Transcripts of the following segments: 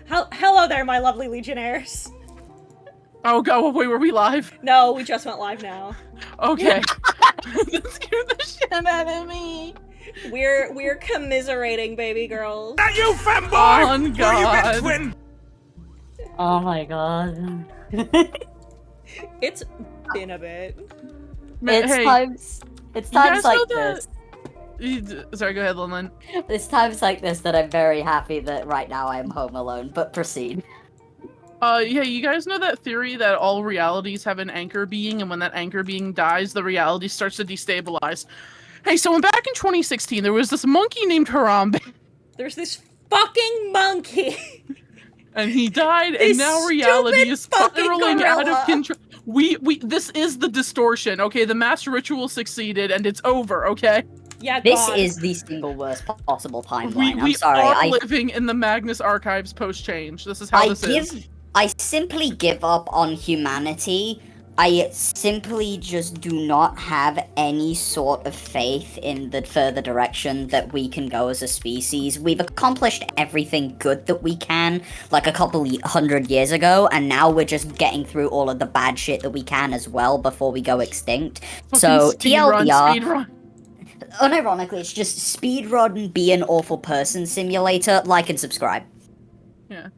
Hello there, my lovely Legionnaires. Oh god, wait, were we live? No, we just went live now. Okay. That scared the shit out of me. We're commiserating, baby girls. That you, femboy! Oh god. Twin? Oh my god. It's been a bit. It's times like this. Sorry, go ahead, Linlin. It's times like this that I'm very happy that right now I'm home alone, but proceed. Yeah, you guys know that theory that all realities have an anchor being, and when that anchor being dies, the reality starts to destabilize. Hey, so back in 2016, there was this monkey named Harambe. There's this fucking monkey. And he died, and now reality is spiraling out of control. This is the distortion, okay? The mass ritual succeeded, and it's over, okay? Yeah, This is the single worst possible timeline. We I'm sorry. are living in the Magnus Archives post-change. This is how this is. I simply give up on humanity. I simply just do not have any sort of faith in the further direction that we can go as a species. We've accomplished everything good that we can, like a couple 100 years ago, and now we're just getting through all of the bad shit that we can as well before we go extinct. So, TLDR... Unironically, it's just speedrun be an awful person simulator. Like and subscribe. Yeah.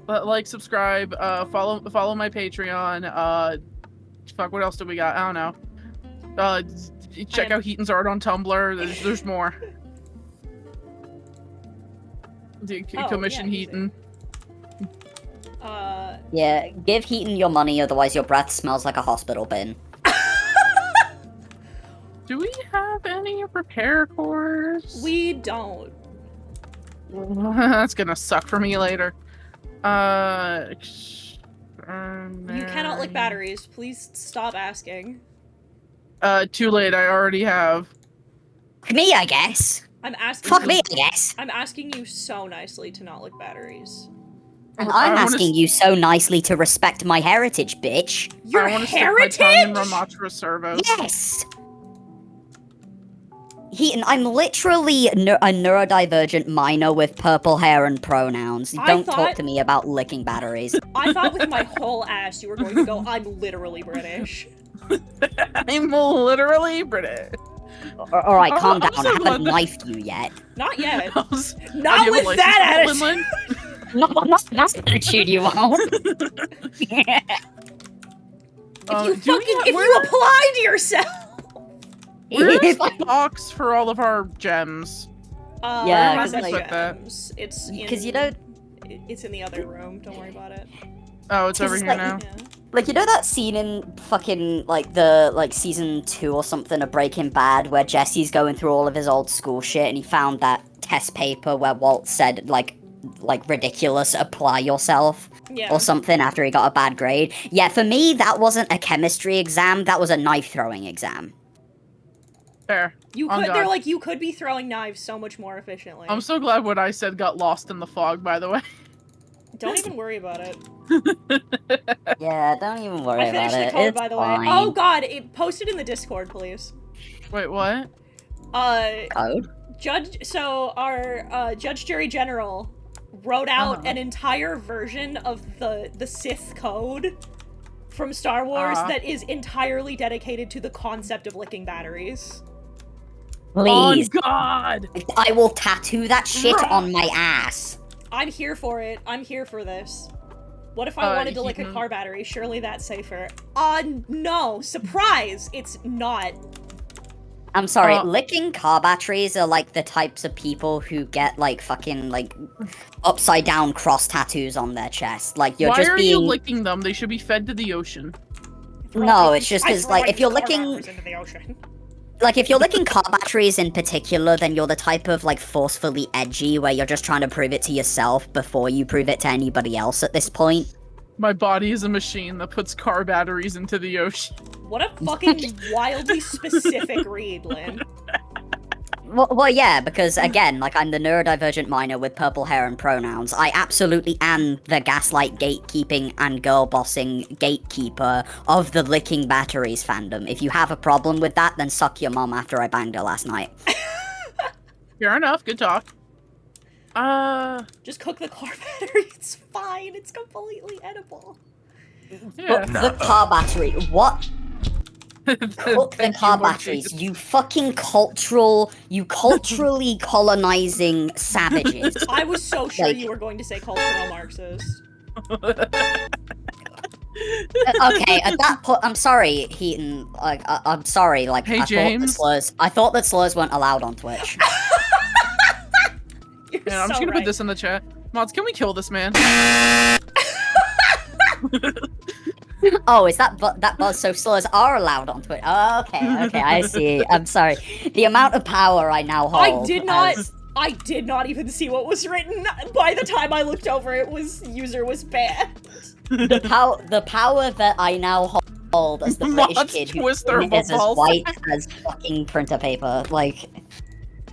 But like, subscribe, follow my Patreon, fuck, what else do we got? I don't know. Check out Heaton's art on Tumblr, there's more. Commission Heaton. Yeah, give Heaton your money, otherwise your breath smells like a hospital bin. Do we have any repair cores? We don't. That's gonna suck for me later. You cannot lick batteries. Please stop asking. Too late. I already have. Me, I guess. I'm asking. Fuck me, I guess. I'm asking you so nicely to not lick batteries. And I'm asking you so nicely to respect my heritage, bitch. Your heritage? Stick my tongue in Ramatra Servos. Yes. Heaton, I'm literally a neurodivergent minor with purple hair and pronouns. Don't talk to me about licking batteries. I thought with my whole ass you were going to go, I'm literally British. I'm literally British. Alright, calm down. I haven't knifed you yet. Not yet. Not with that attitude. Not attitude, you won't. If you apply to yourself. Where's the box for all of our gems? Yeah, gems. It's because you know, it's in the other room. Don't worry about it. Oh, it's over here now. Yeah. Like, you know that scene in fucking the season 2 or something of Breaking Bad where Jesse's going through all of his old school shit and he found that test paper where Walt said like like ridiculous apply yourself Yeah. or something after he got a bad grade. Yeah, for me that wasn't a chemistry exam, that was a knife throwing exam. Fair. You On could. God. They're like you could be throwing knives so much more efficiently. I'm so glad what I said got lost in the fog, by the way. Don't even worry about it. Yeah, don't even worry I about finished the it. code, It's by the fine. way. Oh god, it posted in the Discord, please. Wait, what? Code? Our Judge Jury General wrote out Uh-huh. an entire version of the Sith code from Star Wars Uh-huh. that is entirely dedicated to the concept of licking batteries. Please. On God! I will tattoo that shit Bruh. on my ass. I'm here for it. I'm here for this. What if I wanted to lick a Heaton. car battery? Surely that's safer. No. Surprise! It's not. I'm sorry, Uh, licking car batteries are like the types of people who get like fucking like upside down cross tattoos on their chest. Like you're Why just are being you licking them? They should be fed to the ocean. No, it's just I 'cause, throw like, my if you're car licking- batteries into the ocean. like if you're licking car batteries in particular, then you're the type of like forcefully edgy where you're just trying to prove it to yourself before you prove it to anybody else at this point. My body is a machine that puts car batteries into the ocean. What a fucking wildly specific read, Lynn. Well, yeah, because again, like I'm the neurodivergent minor with purple hair and pronouns. I absolutely am the gaslight gatekeeping and girl bossing gatekeeper of the licking batteries fandom. If you have a problem with that, then suck your mom after I banged her last night. Fair enough. Good talk. Just cook the car battery. It's fine. It's completely edible. Yeah. The car battery. What? Cook the Thank car you, Lord batteries. Jesus. You fucking culturally colonizing savages. I was so sure Like- you were going to say cultural Marxist. Okay, at that point, I'm sorry, Heaton. Like, I'm sorry. Like, Hey, I James. thought that slurs weren't allowed on Twitch. You're Yeah, I'm just so gonna right. put this in the chat. Mods, can we kill this man? Oh, is that that buzz? So slurs are allowed on Twitch. Oh, okay, I see. I'm sorry. The amount of power I now hold. I did not even see what was written. By the time I looked over, user was banned. The power that I now hold as the British Mods kid who twist their is as balls. white as fucking printer paper. Like,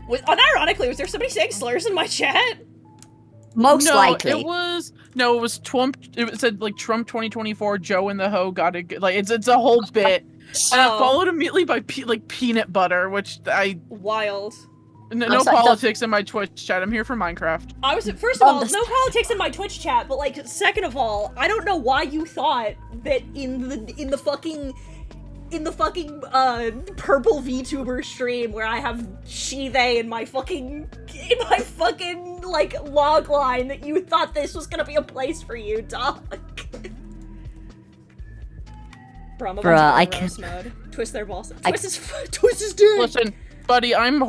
Unironically, was there somebody saying slurs in my chat? most no, likely. it was Trump. It said like Trump 2024. Joe and the Ho got it. Like it's a whole bit, and I Oh. followed immediately by peanut butter, which Wild. no sorry, politics in my Twitch chat. I'm here for Minecraft. I was first of all, this- no politics in my Twitch chat, but like second of all, I don't know why you thought that in the fucking purple VTuber stream where I have she they in my fucking like log line that you thought this was gonna be a place for you, dog. Bro, I'm about Bruh, I to go can- roast mode. Twist their balls. I- Twist his dick. Listen, buddy, I'm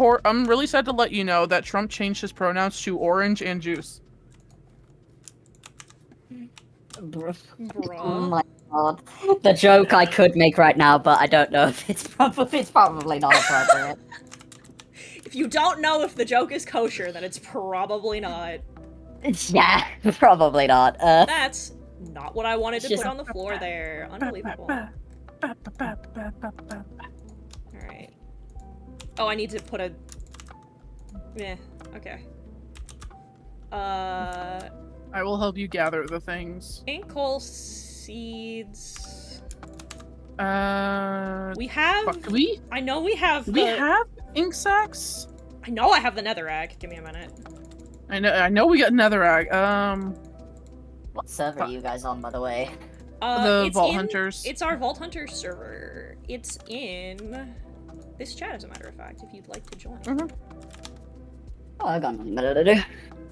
really sad to let you know that Trump changed his pronouns to orange and juice. Oh Bruh. my god. The joke I could make right now, but I don't know if it's probably not appropriate. If you don't know if the joke is kosher, then it's probably not. Yeah, probably not. That's not what I wanted to Just- put on the floor there. Unbelievable. Alright. Oh, I need to put a... Yeah, okay. I will help you gather the things. Inkle seeds... Fuck, We have... do we? I know we have Do the... we have ink sacks? I know I have the netherrack. Give me a minute. I know we got netherrack. What server are you guys on, by the way? The It's Vault in- Hunters. It's our Vault Hunters server. It's in... this chat, as a matter of fact, if you'd like to join. Mhm. Oh, I got nothing better to do.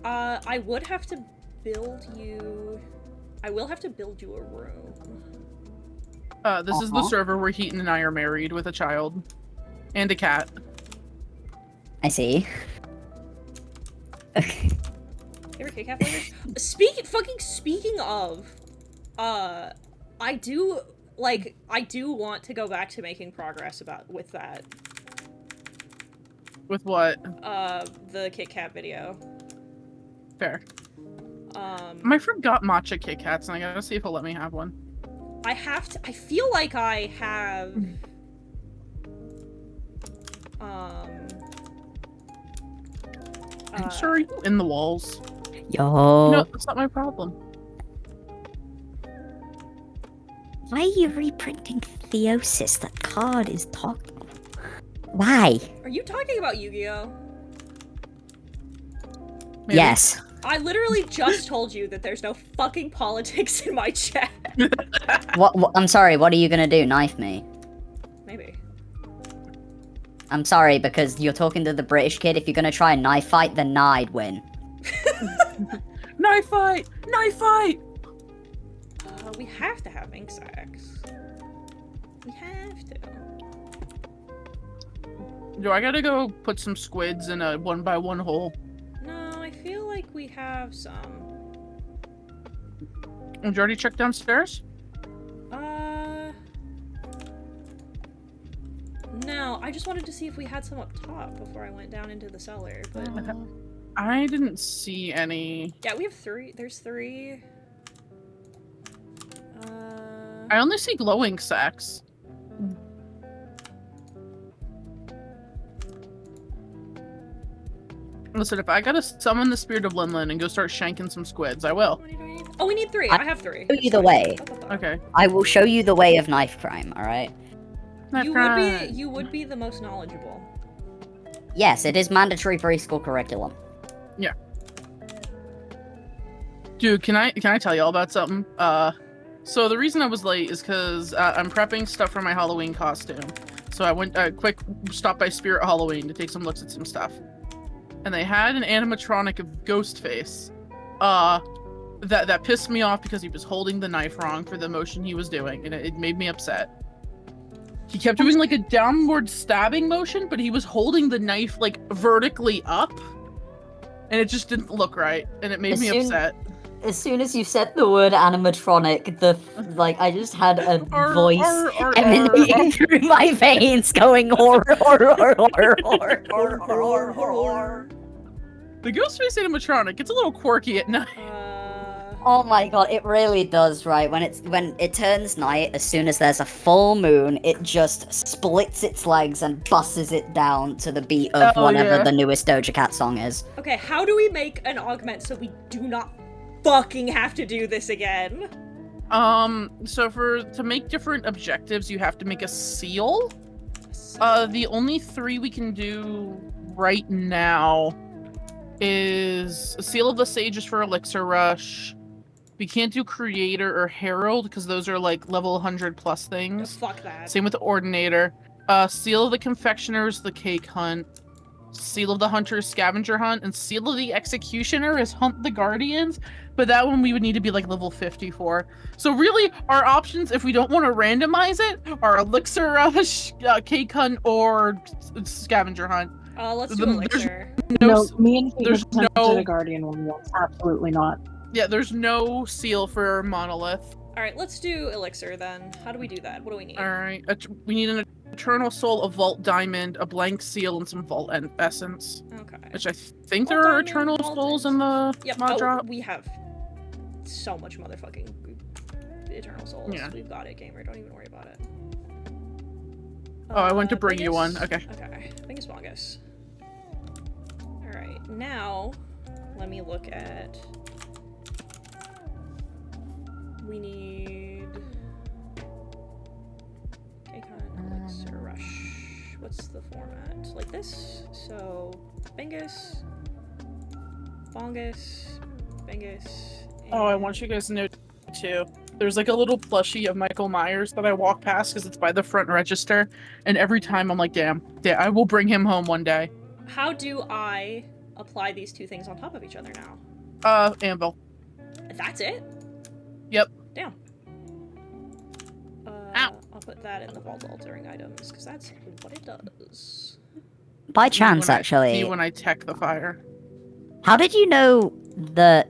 I would have to build you... I will have to build you a room. This is the server where Heaton and I are married with a child. And a cat. I see. Okay. Favorite Kit Kat flavors? Speaking of, I do want to go back to making progress with that. With what? The Kit Kat video. Fair. My friend got matcha Kit Kats, and I gotta see if he'll let me have one. I have to. I feel like I have. Sir, are you in the walls? Yo. No, that's not my problem. Why are you reprinting Theosis? That card is talking. Why? Are you talking about Yu-Gi-Oh? Maybe. Yes. I literally just told you that there's no fucking politics in my chat. What? I'm sorry. What are you gonna do? Knife me? Maybe. I'm sorry because you're talking to the British kid. If you're gonna try a knife fight, then I'd win. Knife fight! Knife fight! We have to have ink sacs. We have to. Do I gotta go put some squids in a 1x1 hole? No, I feel like we have some. Did you already check downstairs? No, I just wanted to see if we had some up top before I went down into the cellar, but... I didn't see any. Yeah, we have 3. There's 3. I only see glowing sacks. Listen, if I gotta summon the spirit of Linlin and go start shanking some squids, I will. Oh, we need 3. I have 3. Show you the way. Okay. I will show you the way of knife crime. All right. You would be the most knowledgeable. Yes, it is mandatory preschool curriculum. Yeah. Dude, can I tell y'all about something? So the reason I was late is because I'm prepping stuff for my Halloween costume. So I went quick stop by Spirit Halloween to take some looks at some stuff, and they had an animatronic of Ghostface. That pissed me off because he was holding the knife wrong for the motion he was doing, and it made me upset. He kept doing like a downward stabbing motion, but he was holding the knife like vertically up, and it just didn't look right, and it made me upset. As soon as you said the word animatronic, I just had a voice emanating through my veins, going horror, horror, horror, horror, horror, horror, horror. The Ghostface animatronic, it's a little quirky at night. Oh my god, it really does, right? When it turns night, as soon as there's a full moon, it just splits its legs and busses it down to the beat of whatever the newest Doja Cat song is. Okay, how do we make an augment so we do not fucking have to do this again? So to make different objectives, you have to make a seal. The only 3 we can do right now is a Seal of the Sages for Elixir Rush. We can't do Creator or Herald because those are like level 100 plus things. Fuck that. Same with the Ordinator. Seal of the Confectioners, the Cake Hunt. Seal of the Hunter, Scavenger Hunt. And Seal of the Executioner is Hunt the Guardians. But that one we would need to be like level 54. So really, our options, if we don't want to randomize it, are Elixir Rush, Cake Hunt, or Scavenger Hunt. Let's do Elixir. No, me and Kate there's have no- the Guardian one once. Absolutely not. Yeah, there's no seal for Monolith. Alright, let's do Elixir then. How do we do that? What do we need? Alright, we need an Eternal Soul, a Vault Diamond, a Blank Seal, and some Vault Essence. Okay. Which I think Vault there are Diamond, Eternal Vault Souls in the Yep, mod drop. we have so much motherfucking Eternal Souls. Yeah. We've got it, gamer. Don't even worry about it. Oh, I went to bring you one. Bingus? Okay. Okay. Bingus Bongus. Alright, now let me look at... We need... Cake Hunt, Elixir Rush. What's the format? Like this? So, Bingus, Bongus, Bingus, Oh, I want you guys to know too. There's like a little plushie of Michael Myers that I walk past because it's by the front register, and every time I'm like, damn, I will bring him home one day. How do I apply these 2 things on top of each other now? Anvil. That's it? Yep. Damn. Ow. I'll put that in the vault altering items, because that's what it does. By chance, actually. When I tech the fire. How did you know that,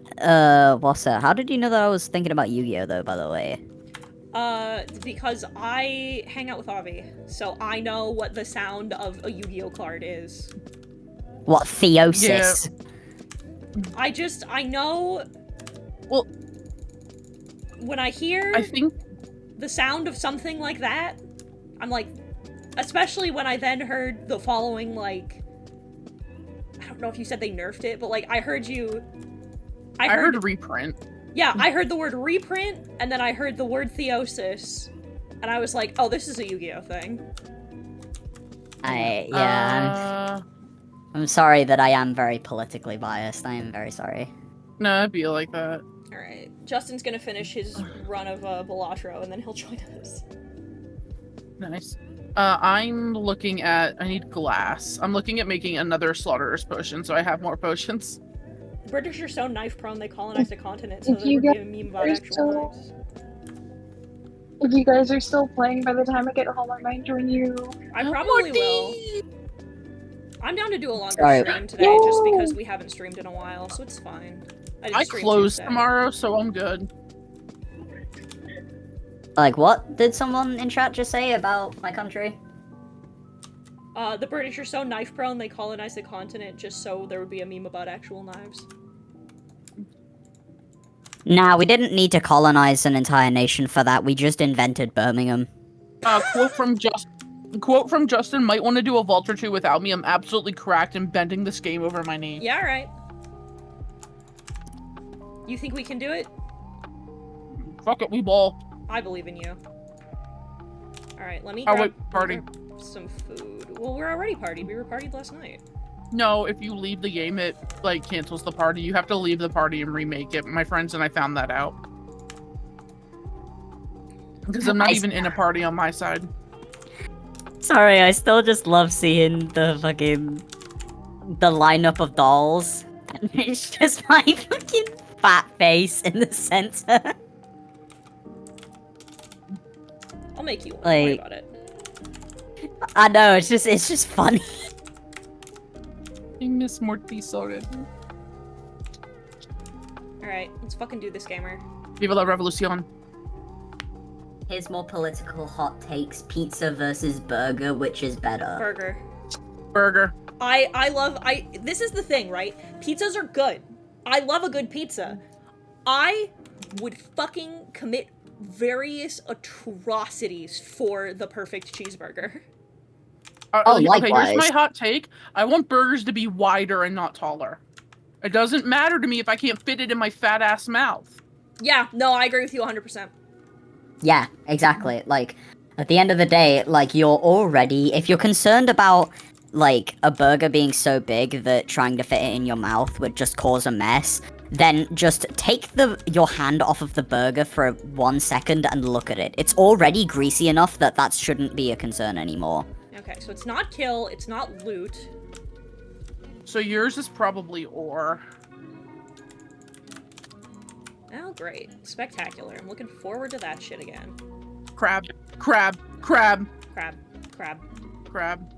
what's that? How did you know that I was thinking about Yu-Gi-Oh, though, by the way? Because I hang out with Avi, so I know what the sound of a Yu-Gi-Oh card is. What, Theosis? I know Well, when I hear I think the sound of something like that, I'm like, especially when I then heard the following, like, I don't know if you said they nerfed it, but like I heard I heard reprint. yeah, I heard the word reprint, and then I heard the word theosis, and I was like, oh, this is a Yu-Gi-Oh thing. I'm sorry that I am very politically biased. I am very sorry. No, it'd be like that. Alright, Justin's gonna finish his run of Balatro, and then he'll join us. Nice. I'm looking at. I need glass. I'm looking at making another slaughterer's potion, so I have more potions. British are so knife prone they colonized a continent, so If there you would be a guys meme about are actual so- knives. If you guys are still playing by the time I get home, I might join you. I probably will. I'm down to do a longer Sorry. stream today, just because we haven't streamed in a while, so it's fine. didn't I stream close Tuesday. tomorrow, so I'm good. Like, what did someone in chat just say about my country? The British are so knife prone they colonized the continent just so there would be a meme about actual knives. Nah, we didn't need to colonize an entire nation for that. We just invented Birmingham. Quote from Justin, might want to do a vault or two without me. I'm absolutely cracked and bending this game over my knee. Yeah, alright. You think we can do it? Fuck it, we ball. I believe in you. Alright, let me Oh, grab, wait, party. grab some food. Well, we're already partied. We were partied last night. No, if you leave the game, it, like, cancels the party. You have to leave the party and remake it. My friends and I found that out. Because I'm not even in a party on my side. Sorry, I still just love seeing the lineup of dolls. And it's just my fucking fat face in the center. I'll make you one. Don't worry Like- about it. I know, it's just funny. I miss Mortis already. Alright, let's fucking do this, gamer. Viva la revolucion. Here's more political hot takes. Pizza versus burger, which is better? Burger. Burger. This is the thing, right? Pizzas are good. I love a good pizza. I would fucking commit various atrocities for the perfect cheeseburger. Oh, Okay, here's likewise. my hot take. I want burgers to be wider and not taller. It doesn't matter to me if I can't fit it in my fat ass mouth. Yeah, no, I agree with you 100%. Yeah, exactly. Like, at the end of the day, like, you're already... If you're concerned about, like, a burger being so big that trying to fit it in your mouth would just cause a mess, then just take your hand off of the burger for 1 second and look at it. It's already greasy enough that shouldn't be a concern anymore. Okay, so it's not kill, it's not loot. So yours is probably ore. Oh, great. Spectacular. I'm looking forward to that shit again. Crab. Crab. Crab. Crab. Crab. Crab.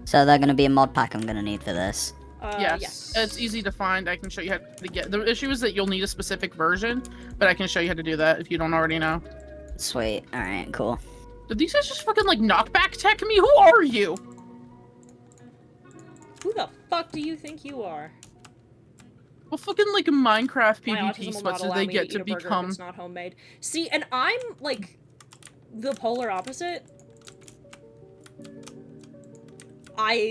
So they're gonna be a mod pack I'm gonna need for this. Yes. It's easy to find. I can show you how to get. The issue is that you'll need a specific version, but I can show you how to do that if you don't already know. Sweet. Alright, cool. Did these guys just fucking, like, knockback tech me? Who are you? Who the fuck do you think you are? Well, fucking, like, Minecraft My PvP autism will spots not did allow they me get eat to a burger if become... it's not homemade. See, and I'm, like, the polar opposite.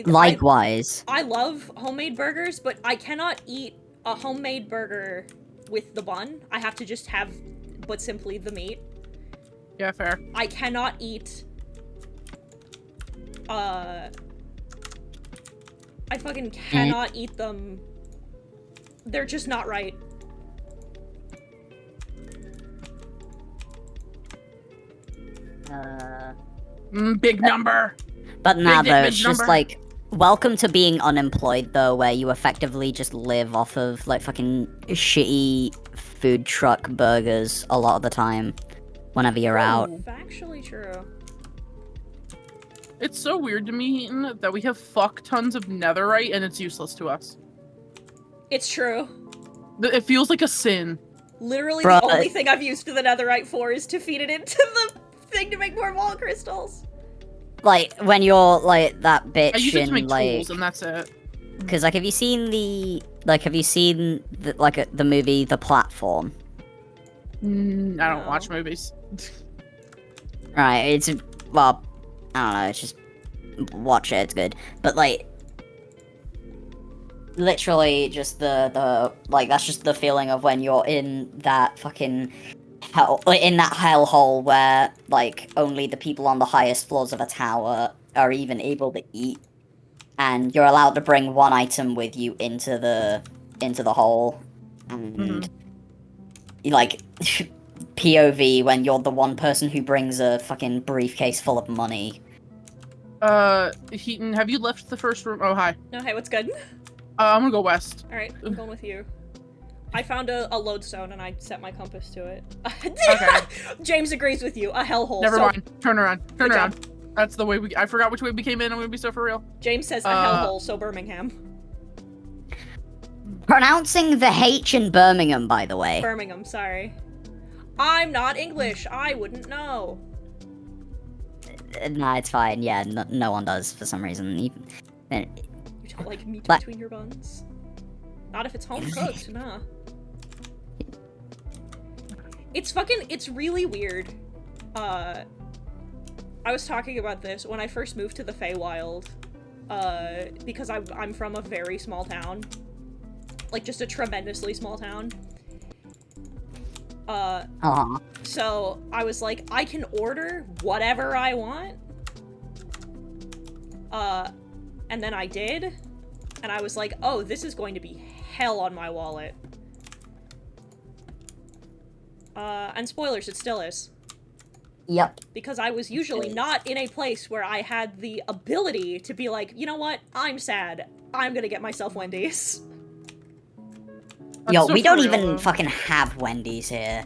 Likewise. I love homemade burgers, but I cannot eat a homemade burger with the bun. I have to just have, but simply the meat. Yeah, fair. I cannot eat, I fucking cannot eat them. They're just not right. Big number. But now, Big though, damage it's just number. like, welcome to being unemployed, though, where you effectively just live off of, like, fucking shitty food truck burgers a lot of the time, whenever you're out. Factually true. It's so weird to me, Heaton, that we have fuck tons of netherite and it's useless to us. It's true. It feels like a sin. Literally Bruh. the only thing I've used the netherite for is to feed it into the thing to make more wall crystals. Like, when you're, like, that bitch I use it to make in, like... tools and that's it. Because like, have you seen the movie The Platform? I don't No. watch movies. Right. It's well, I don't know. It's just watch it. It's good. But like, literally, just the like that's just the feeling of when you're in that fucking hell, like, in that hellhole where like only the people on the highest floors of a tower are even able to eat, and you're allowed to bring one item with you into the hole, and like POV when you're the one person who brings a fucking briefcase full of money. Heaton, have you left the first room? Oh, hi. No, hey, what's good? I'm gonna go west. All right, I'm going with you. I found a lodestone and I set my compass to it. Okay. James agrees with you. A hellhole. Never so mind. Turn around. Turn Good around. That's the way we. I forgot which way we came in. I'm gonna be so for real. James says a hellhole, so Birmingham. Pronouncing the H in Birmingham, by the way. Birmingham, sorry. I'm not English. I wouldn't know. Nah, it's fine. Yeah, no one does for some reason. You don't like meat But- between your buns? Not if it's home cooked, nah. It's really weird. I was talking about this when I first moved to the Feywild, because I'm from a very small town. Like, just a tremendously small town. So I was like, I can order whatever I want. And then I did, and I was like, oh, this is going to be hell on my wallet. And spoilers, it still is. Yep. Because I was usually not in a place where I had the ability to be like, you know what, I'm sad. I'm gonna get myself Wendy's. That's Yo, so we for don't real, even though. fucking have Wendy's here.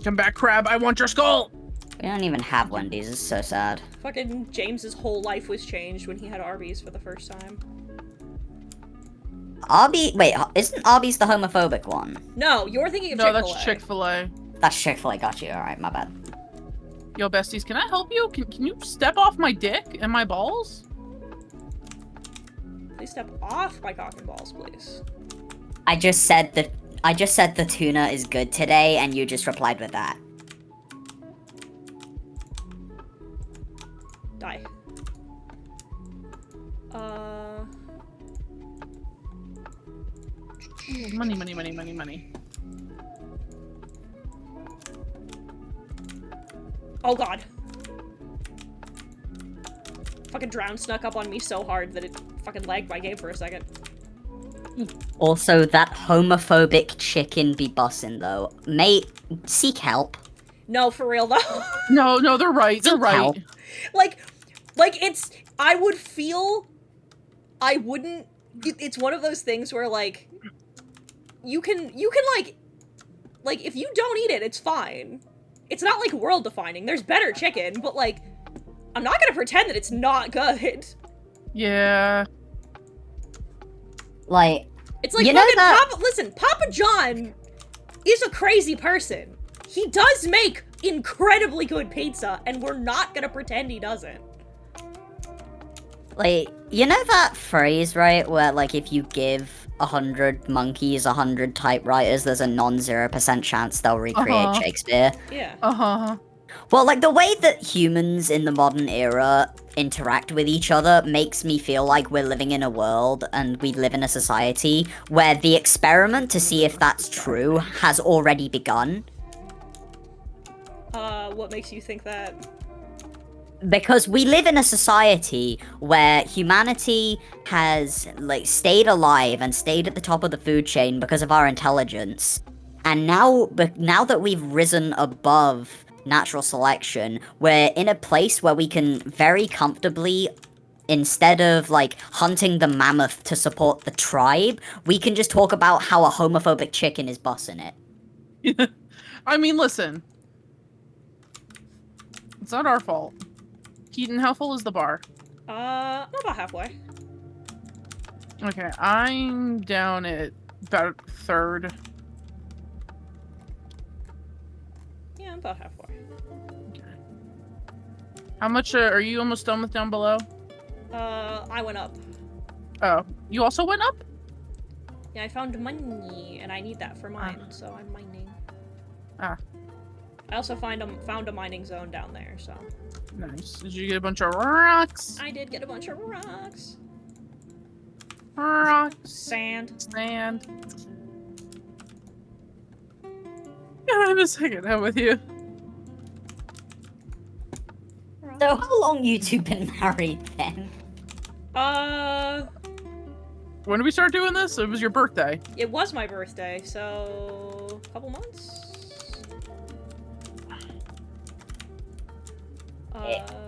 Come back, crab. I want your skull. We don't even have Wendy's. It's so sad. Fucking James's whole life was changed when he had Arby's for the first time. Wait, isn't Arby's the homophobic one? No, you're thinking of No, Chick-fil-A. that's Chick-fil-A. That's Chick-fil-A, got you. Alright, my bad. Yo, besties, can I help you? Can you step off my dick and my balls? Please step off my cock and balls, please. I just said the tuna is good today, and you just replied with that. Die. Money, money, money, money, money. Oh god. Fucking drown snuck up on me so hard that it fucking lagged my game for a second. Also, that homophobic chicken be bussin' though. Mate, seek help. No, for real though. No, they're right. They're Seek right. help. like it's, I would feel, I wouldn't, it's one of those things where like, you can like, if you don't eat it, it's fine. It's not like world defining. There's better chicken, but like, I'm not gonna pretend that it's not good. Yeah. Like, It's like You know fucking that- listen, Papa John is a crazy person. He does make incredibly good pizza, and we're not gonna pretend he doesn't. like, you know that phrase, right, where, like, if you give 100 monkeys 100 typewriters, there's a non-0% chance they'll recreate Uh-huh. Shakespeare? Yeah. Uh-huh. Well, like, the way that humans in the modern era interact with each other makes me feel like we're living in a world and we live in a society where the experiment to see if that's true has already begun. What makes you think that? Because we live in a society where humanity has, like, stayed alive and stayed at the top of the food chain because of our intelligence. And now that we've risen above natural selection, we're in a place where we can very comfortably, instead of, like, hunting the mammoth to support the tribe, we can just talk about how a homophobic chicken is bussing it. I mean, listen. It's not our fault. Keaton, how full is the bar? I'm about halfway. Okay, I'm down at about a third. Yeah, I'm about halfway. How much are you almost done with down below? I went up. Oh, you also went up? Yeah, I found money, and I need that for mine, so I'm mining. Ah. I also found a mining zone down there, so. Nice. Did you get a bunch of rocks? I did get a bunch of rocks. Rocks. Sand. Sand. Yeah, I'm just hanging out with you. So how long you two been married then? When did we start doing this? It was your birthday. It was my birthday, so a couple months.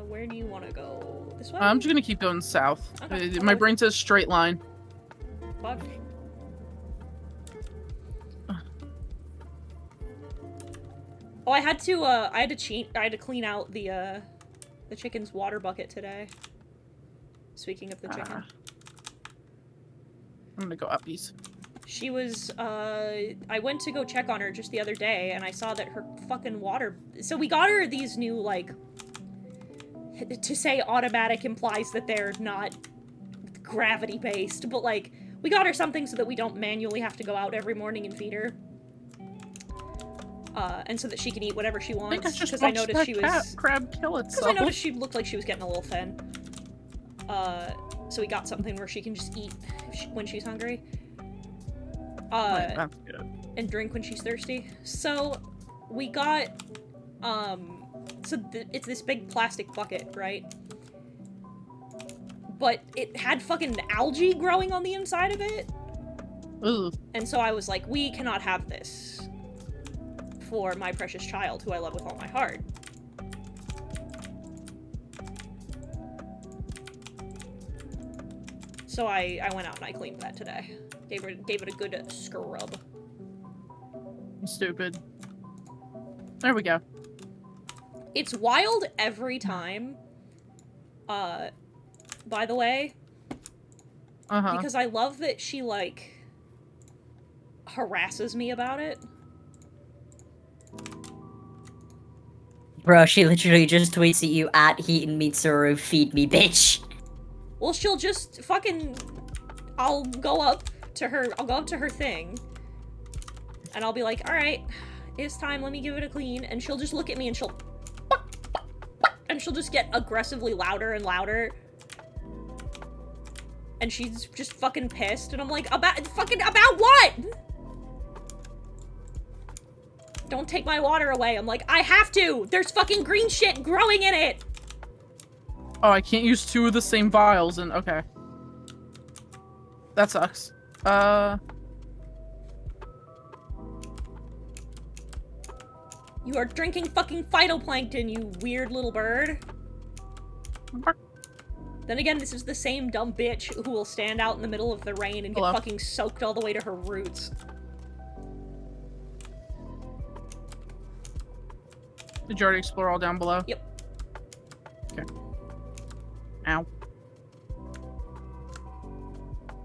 Where do you want to go? This way? I'm just gonna keep going south. Okay, My okay. brain says straight line. Fuck. Oh, I had to cheat. I had to clean out the chicken's water bucket today. Speaking of the chicken. I'm gonna go uppies. She was, I went to go check on her just the other day, and I saw that her fucking water... So we got her these new, like... To say automatic implies that they're not gravity-based, but, like, we got her something so that we don't manually have to go out every morning and feed her. And so that she can eat whatever she I think I wants, just because I watched noticed that she cat was... crab kill Because itself. I noticed she looked like she was getting a little thin. So we got something where she can just eat when she's hungry. Right, that's good. And drink when she's thirsty. So we got, it's this big plastic bucket, right? But it had fucking algae growing on the inside of it. Ooh. And so I was like, we cannot have this for my precious child, who I love with all my heart. So I went out and I cleaned that today. Gave it a good scrub. Stupid. There we go. It's wild every time. By the way, because I love that she, like, harasses me about it. Bro, she literally just tweets at you at Heat and Mitsuru, feed me, bitch. Well, she'll just fucking... I'll go up to her thing, and I'll be like, alright, it's time, let me give it a clean, and she'll just look at me and she'll just get aggressively louder and louder. And she's just fucking pissed, and I'm like, about what? Don't take my water away. I'm like, I have to! There's fucking green shit growing in it! Oh, I can't use two of the same vials and okay. That sucks. You are drinking fucking phytoplankton, you weird little bird. Then again, this is the same dumb bitch who will stand out in the middle of the rain and get Hello? fucking soaked all the way to her roots. Did you already explore all down below? Yep. Okay. Ow.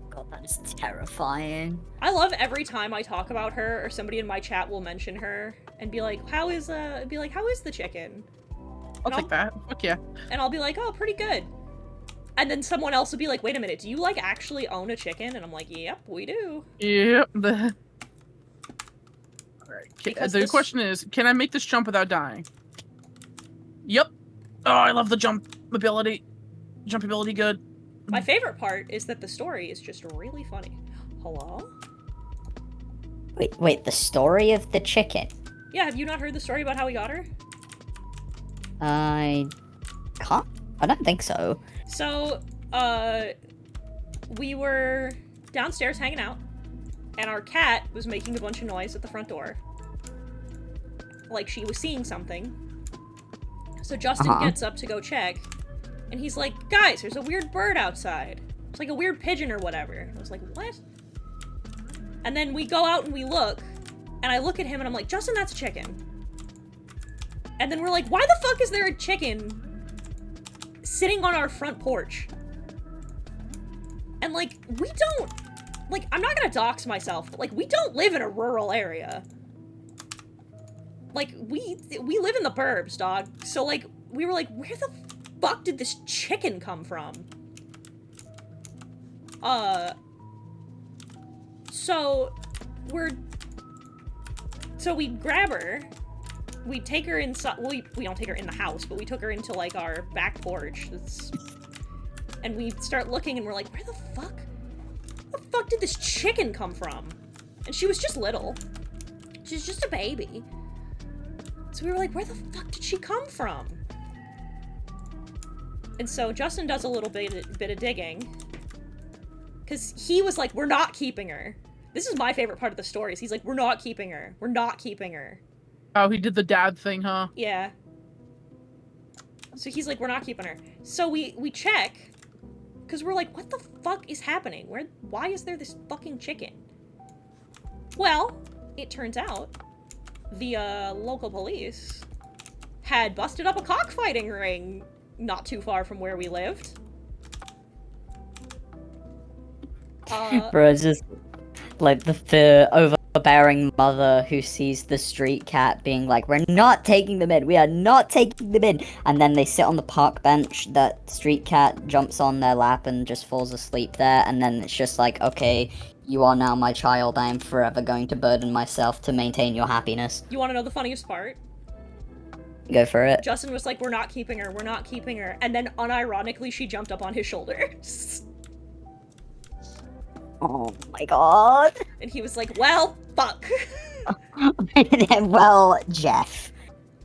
God, that is terrifying. I love every time I talk about her, or somebody in my chat will mention her and be like, how is the chicken? I'll take that. Fuck yeah. And I'll be like, oh, pretty good. And then someone else will be like, wait a minute, do you, like, actually own a chicken? And I'm like, yep, we do. Yep. Alright. Because The this- question is, can I make this jump without dying? Yep. Oh, I love the jump ability. Jump ability good. My favorite part is that the story is just really funny. Hello? Wait, the story of the chicken? Yeah, have you not heard the story about how we got her? I don't think so. So, we were downstairs hanging out, and our cat was making a bunch of noise at the front door. Like she was seeing something. So Justin gets up to go check, and he's like, guys, there's a weird bird outside. It's like a weird pigeon or whatever. I was like, what? And then we go out and we look, and I look at him and I'm like, Justin, that's a chicken. And then we're like, why the fuck is there a chicken sitting on our front porch? And, like, we don't... Like, I'm not gonna dox myself, but, like, we don't live in a rural area. Like, we live in the burbs, dog. So, like, we were like, where the fuck did this chicken come from? So we grab her, we take her inside, well, we don't take her in the house, but we took her into, like, our back porch, and we start looking and we're like, where the fuck did this chicken come from? And she was just little. She's just a baby. So we were like, where the fuck did she come from? And so Justin does a little bit of digging. Because he was like, we're not keeping her. This is my favorite part of the story, is he's like, we're not keeping her. We're not keeping her. Oh, he did the dad thing, huh? Yeah. So he's like, we're not keeping her. So we check, because we're like, what the fuck is happening? Why is there this fucking chicken? Well, it turns out the local police had busted up a cockfighting ring not too far from where we lived. Bro, it's just like the overbearing mother who sees the street cat being like, we're not taking them in, we are not taking them in. And then they sit on the park bench, that street cat jumps on their lap and just falls asleep there. And then it's just like, okay, you are now my child, I am forever going to burden myself to maintain your happiness. You want to know the funniest part? Go for it. Justin was like, we're not keeping her, we're not keeping her. And then unironically, she jumped up on his shoulders. Oh my god. And he was like, well, fuck. Well, Jeff.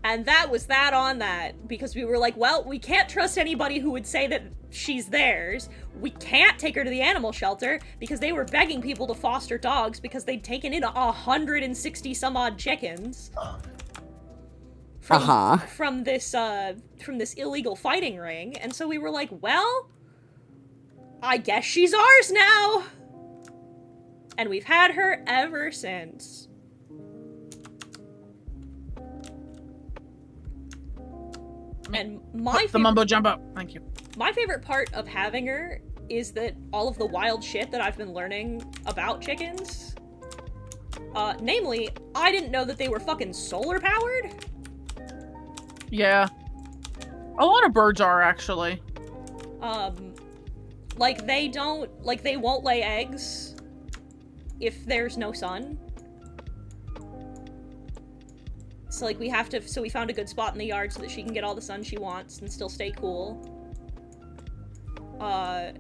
And that was that on that. Because we were like, well, we can't trust anybody who would say that she's theirs. We can't take her to the animal shelter because they were begging people to foster dogs because they'd taken in 160 some odd chickens. From this illegal fighting ring. And so we were like, well, I guess she's ours now. And we've had her ever since. And the mumbo jumbo. Thank you. My favorite part of having her is that all of the wild shit that I've been learning about chickens. Namely, I didn't know that they were fucking solar powered. Yeah. A lot of birds are, actually. Like, they won't lay eggs if there's no sun. So, like, we found a good spot in the yard so that she can get all the sun she wants and still stay cool. I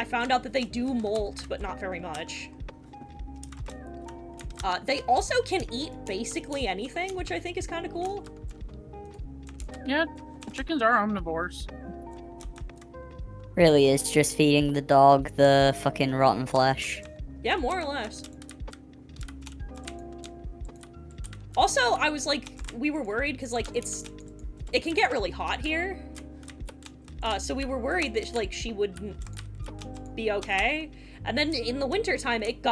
found out that they do molt, but not very much. They also can eat basically anything, which I think is kind of cool. Yeah, chickens are omnivores. Really is just feeding the dog the fucking rotten flesh. Yeah, more or less. Also, I was like, we were worried because, like, it can get really hot here. So we were worried that, like, she wouldn't be okay. And then in the wintertime, it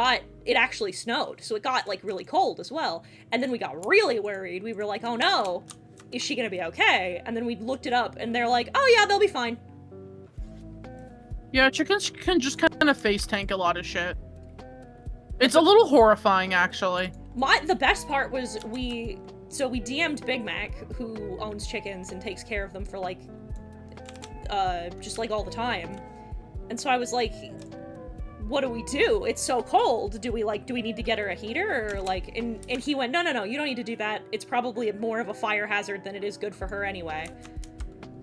actually snowed. So it got, like, really cold as well. And then we got really worried. We were like, oh no, is she gonna be okay? And then we looked it up and they're like, oh yeah, they'll be fine. Yeah, chickens can just kind of face tank a lot of shit. It's a little horrifying, actually. The best part was we DM'd Big Mac, who owns chickens and takes care of them for, like, just, like, all the time. And so I was like, what do we do? It's so cold. Do we need to get her a heater? Or, like, and he went, no, you don't need to do that. It's probably more of a fire hazard than it is good for her anyway.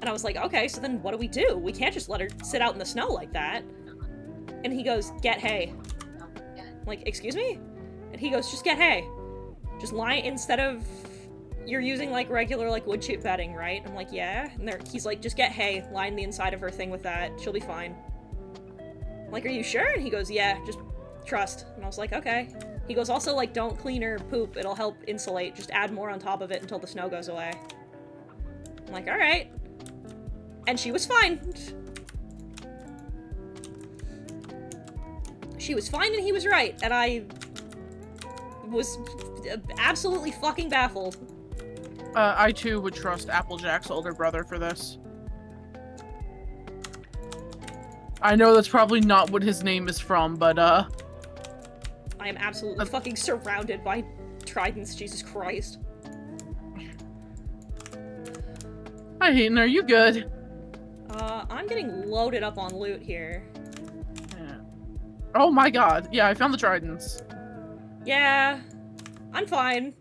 And I was like, okay, so then what do we do? We can't just let her sit out in the snow like that. And he goes, get hay. I'm like, excuse me? And he goes, just get hay. Just line, instead of, you're using, like, regular, like, wood chip bedding, right? I'm like, yeah. And he's like, just get hay, line the inside of her thing with that, she'll be fine. I'm like, are you sure? And he goes, yeah, just trust. And I was like, okay. He goes, also, like, don't clean her poop, it'll help insulate, just add more on top of it until the snow goes away. I'm like, alright. And she was fine. She was fine and he was right, and I was absolutely fucking baffled. I too would trust Applejack's older brother for this. I know that's probably not what his name is from, but I am absolutely fucking surrounded by tridents, Jesus Christ. Hi Hayden, are you good? I'm getting loaded up on loot here. Oh my god. Yeah, I found the tridents. Yeah, I'm fine.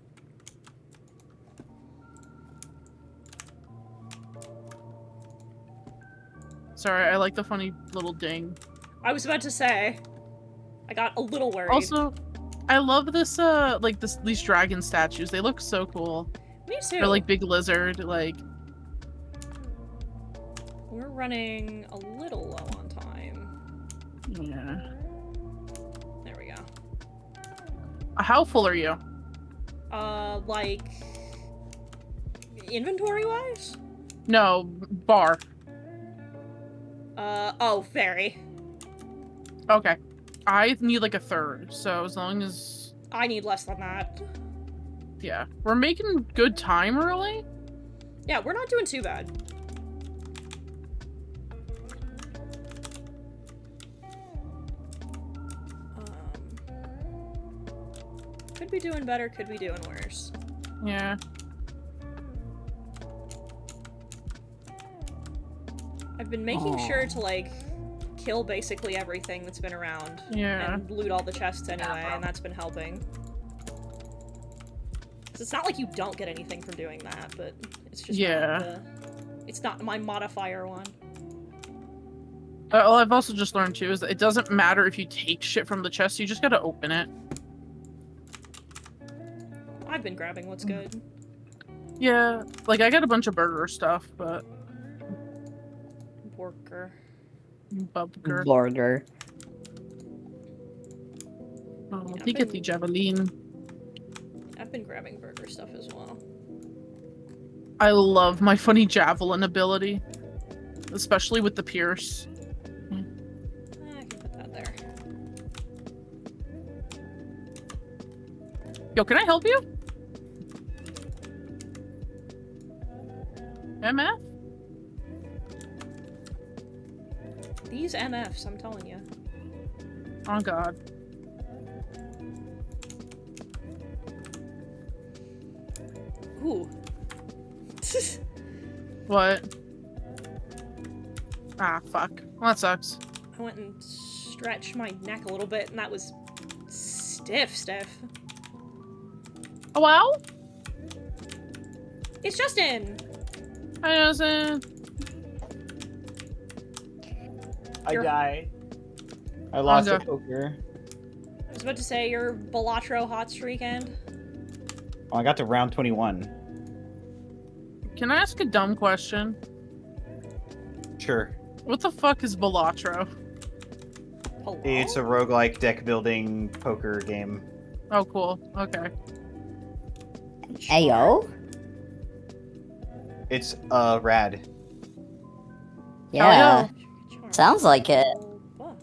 Sorry, I like the funny little ding. I was about to say, I got a little worried. Also, I love this, these dragon statues. They look so cool. Me too. They're like big lizard, like... We're running a little low on time. Yeah. There we go. How full are you? Like... Inventory-wise? No, bar. Oh, very. Okay. I need like a third, so as long as... I need less than that. Yeah. We're making good time early? Yeah, we're not doing too bad. Could be doing better, could be doing worse. Yeah. I've been making sure to, like, kill basically everything that's been around. Yeah. And loot all the chests anyway, and that's been helping. 'Cause it's not like you don't get anything from doing that, but it's just Yeah. it's not my modifier one. All I've also just learned too is that it doesn't matter if you take shit from the chest, you just gotta open it. I've been grabbing what's good. Yeah, like I got a bunch of burger stuff, but... Worker. Burger. Burger. Oh, Yeah, take it, the javelin. I've been grabbing burger stuff as well. I love my funny javelin ability. Especially with the pierce. I can put that there. Yo, can I help you? MF? These MFs, I'm telling you. Oh god. Ooh. What? Ah, fuck. Well, that sucks. I went and stretched my neck a little bit, and that was stiff. Oh, wow? It's Justin! Hi, Justin. I You're- died. I lost Anga. a poker. I was about to say, your Balatro hot streak end? Oh, I got to round 21. Can I ask a dumb question? Sure. What the fuck is Balatro? Hello? It's a roguelike deck building poker game. Oh, cool. Okay. Ayo? It's rad. Yeah. Charm. Sounds like it. Fuck.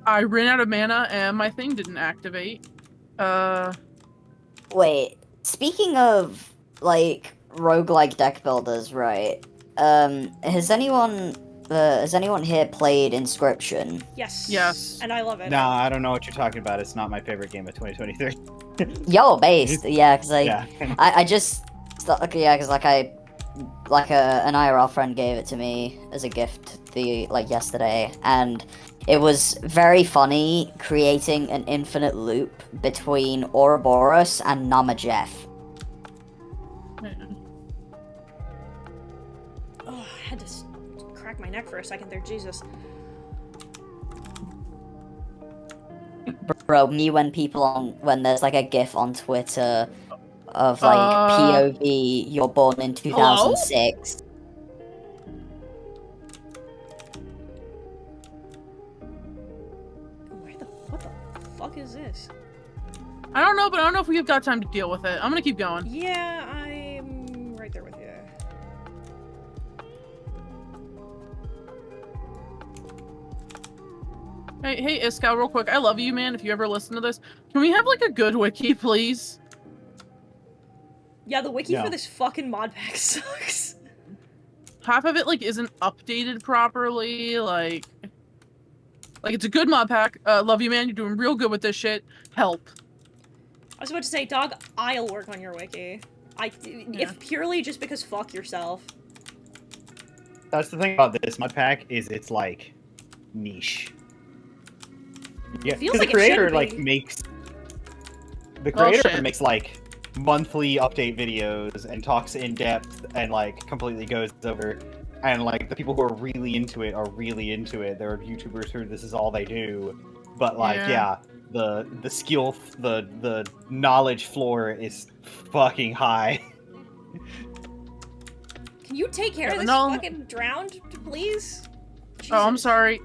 I ran out of mana and my thing didn't activate. Wait, speaking of, like, roguelike deck builders, right? Has anyone here played Inscription? Yes. Yes. And I love it. Nah, I don't know what you're talking about. It's not my favorite game of 2023. Yo, based, yeah, because Yeah. I just, yeah, because an IRL friend gave it to me as a gift yesterday, and it was very funny creating an infinite loop between Ouroboros and Namajeff. Oh, I had to crack my neck for a second there, Jesus. Bro, me when there's like a gif on Twitter of like POV, you're born in 2006. What the fuck is this? I don't know, but I don't know if we've got time to deal with it. I'm gonna keep going. Yeah, I'm right there with you. Hey, Iskal, real quick. I love you, man. If you ever listen to this, can we have like a good wiki, please? Yeah, the wiki No. for this fucking mod pack sucks. Half of it like isn't updated properly. Like it's a good mod pack. Love you, man. You're doing real good with this shit. Help. I was about to say, dog, I'll work on your wiki. If purely just because fuck yourself. That's the thing about this mod pack is it's like niche. Yeah, feels because like the it creator should like be. makes the Oh, creator shit. makes like monthly update videos and talks in depth and like completely goes over. And like the people who are really into it are really into it. There are YouTubers who this is all they do, but like Yeah. the skill, the knowledge floor is fucking high. Can you take care Yeah, of this no. fucking drowned, please? Oh, I'm Jesus. sorry.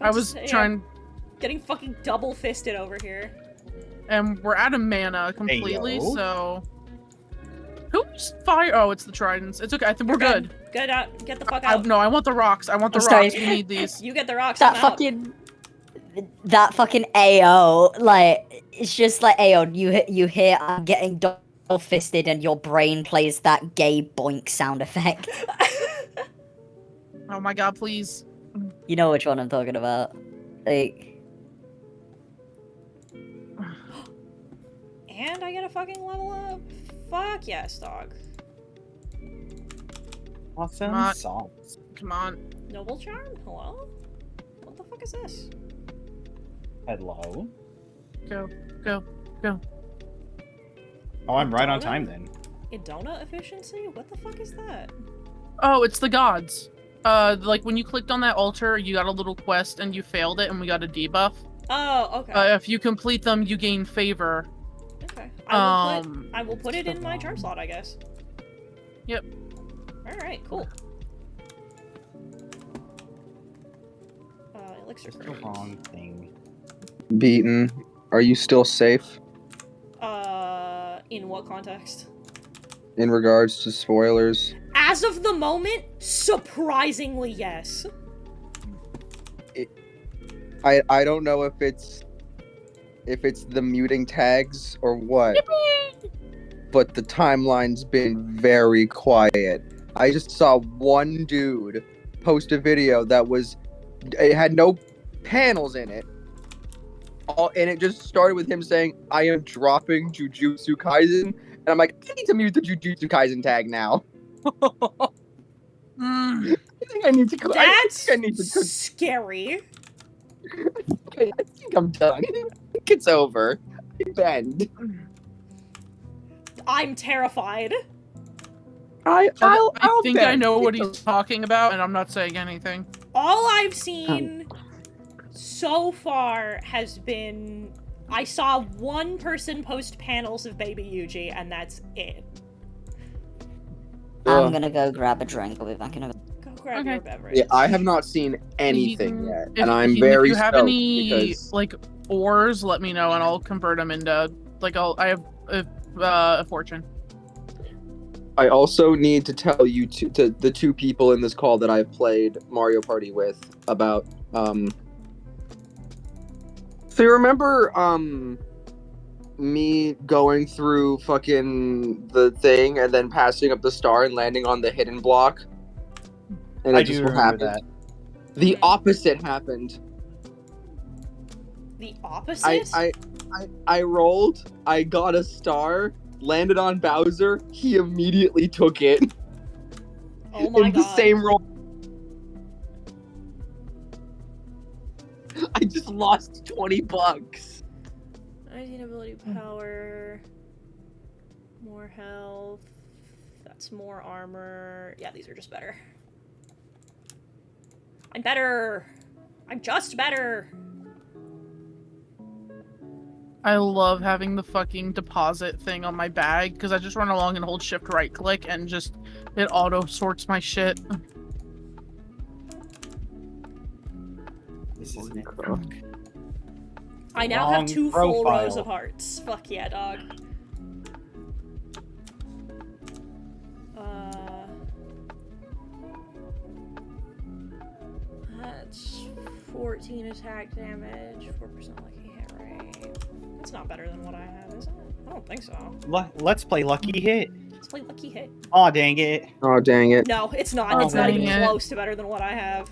I was Yeah, trying, getting fucking double fisted over here. and we're out of mana completely, Ayo. so. Who's fire? Oh, it's the tridents. It's okay. I think we're good. Get out. Get the fuck out. No, I want the rocks. I want the I'm sorry. rocks. We need these. You get the rocks. That I'm out. that fucking AO, like, it's just like AO, you hear I'm getting double fisted and your brain plays that gay boink sound effect. Oh my god, please. You know which one I'm talking about. Like, And I get a fucking level up. Fuck yes, dog. Awesome Not- songs. Come on. Noble charm? Hello? What the fuck is this? Hello. Go. Oh, I'm right on time then. Idona efficiency? What the fuck is that? Oh, it's the gods. Like when you clicked on that altar, you got a little quest and you failed it, and we got a debuff. Oh, okay. If you complete them, you gain favor. Okay. Um, I will put it in my charm slot, I guess. Yep. Alright, cool. Elixir It's the crate. wrong thing. Beaten. Are you still safe In what context? in regards to spoilers? As of the moment, surprisingly yes. I don't know if it's the muting tags or what, but the timeline's been very quiet. I just saw one dude post a video that it had no panels in it. And it just started with him saying, "I am dropping Jujutsu Kaisen," and I'm like, I need to mute the Jujutsu Kaisen tag now. Mm. I think I need to. That's I need to. scary. I think I'm done. I think it's over. I bend. I'm terrified. I I'll think I bend. know what he's talking about, and I'm not saying anything. All I've seen so far has been I saw one person post panels of Baby Yuji, and that's it. I'm gonna go grab a drink. I'll be back in a Go grab Okay. your beverage. Yeah, I have not seen anything yet, and I'm If very you have stoked any because like ores, let me know, and I'll convert them into like I have a fortune. I also need to tell you to the two people in this call that I've played Mario Party with about So you remember me going through fucking the thing and then passing up the star and landing on the hidden block? And I it just do remember happened. The opposite happened. The opposite? I rolled, I got a star, landed on Bowser, he immediately took it. Oh my in the god. same roll. I just lost $20. 19 ability power. More health. That's more armor. Yeah, these are just better. I'm better. I'm just better. I love having the fucking deposit thing on my bag because I just run along and hold shift right click and just it auto sorts my shit. This isn't it. I now have Wrong 2 full rows profile. of hearts. Fuck yeah, dog. That's 14 attack damage, 4% lucky hit rate. That's not better than what I have, is it? I don't think so. Let's play Lucky Hit. Let's play lucky hit. Aw, dang it. Oh, dang it. No, it's not. Oh, It's not even dang it. close to better than what I have.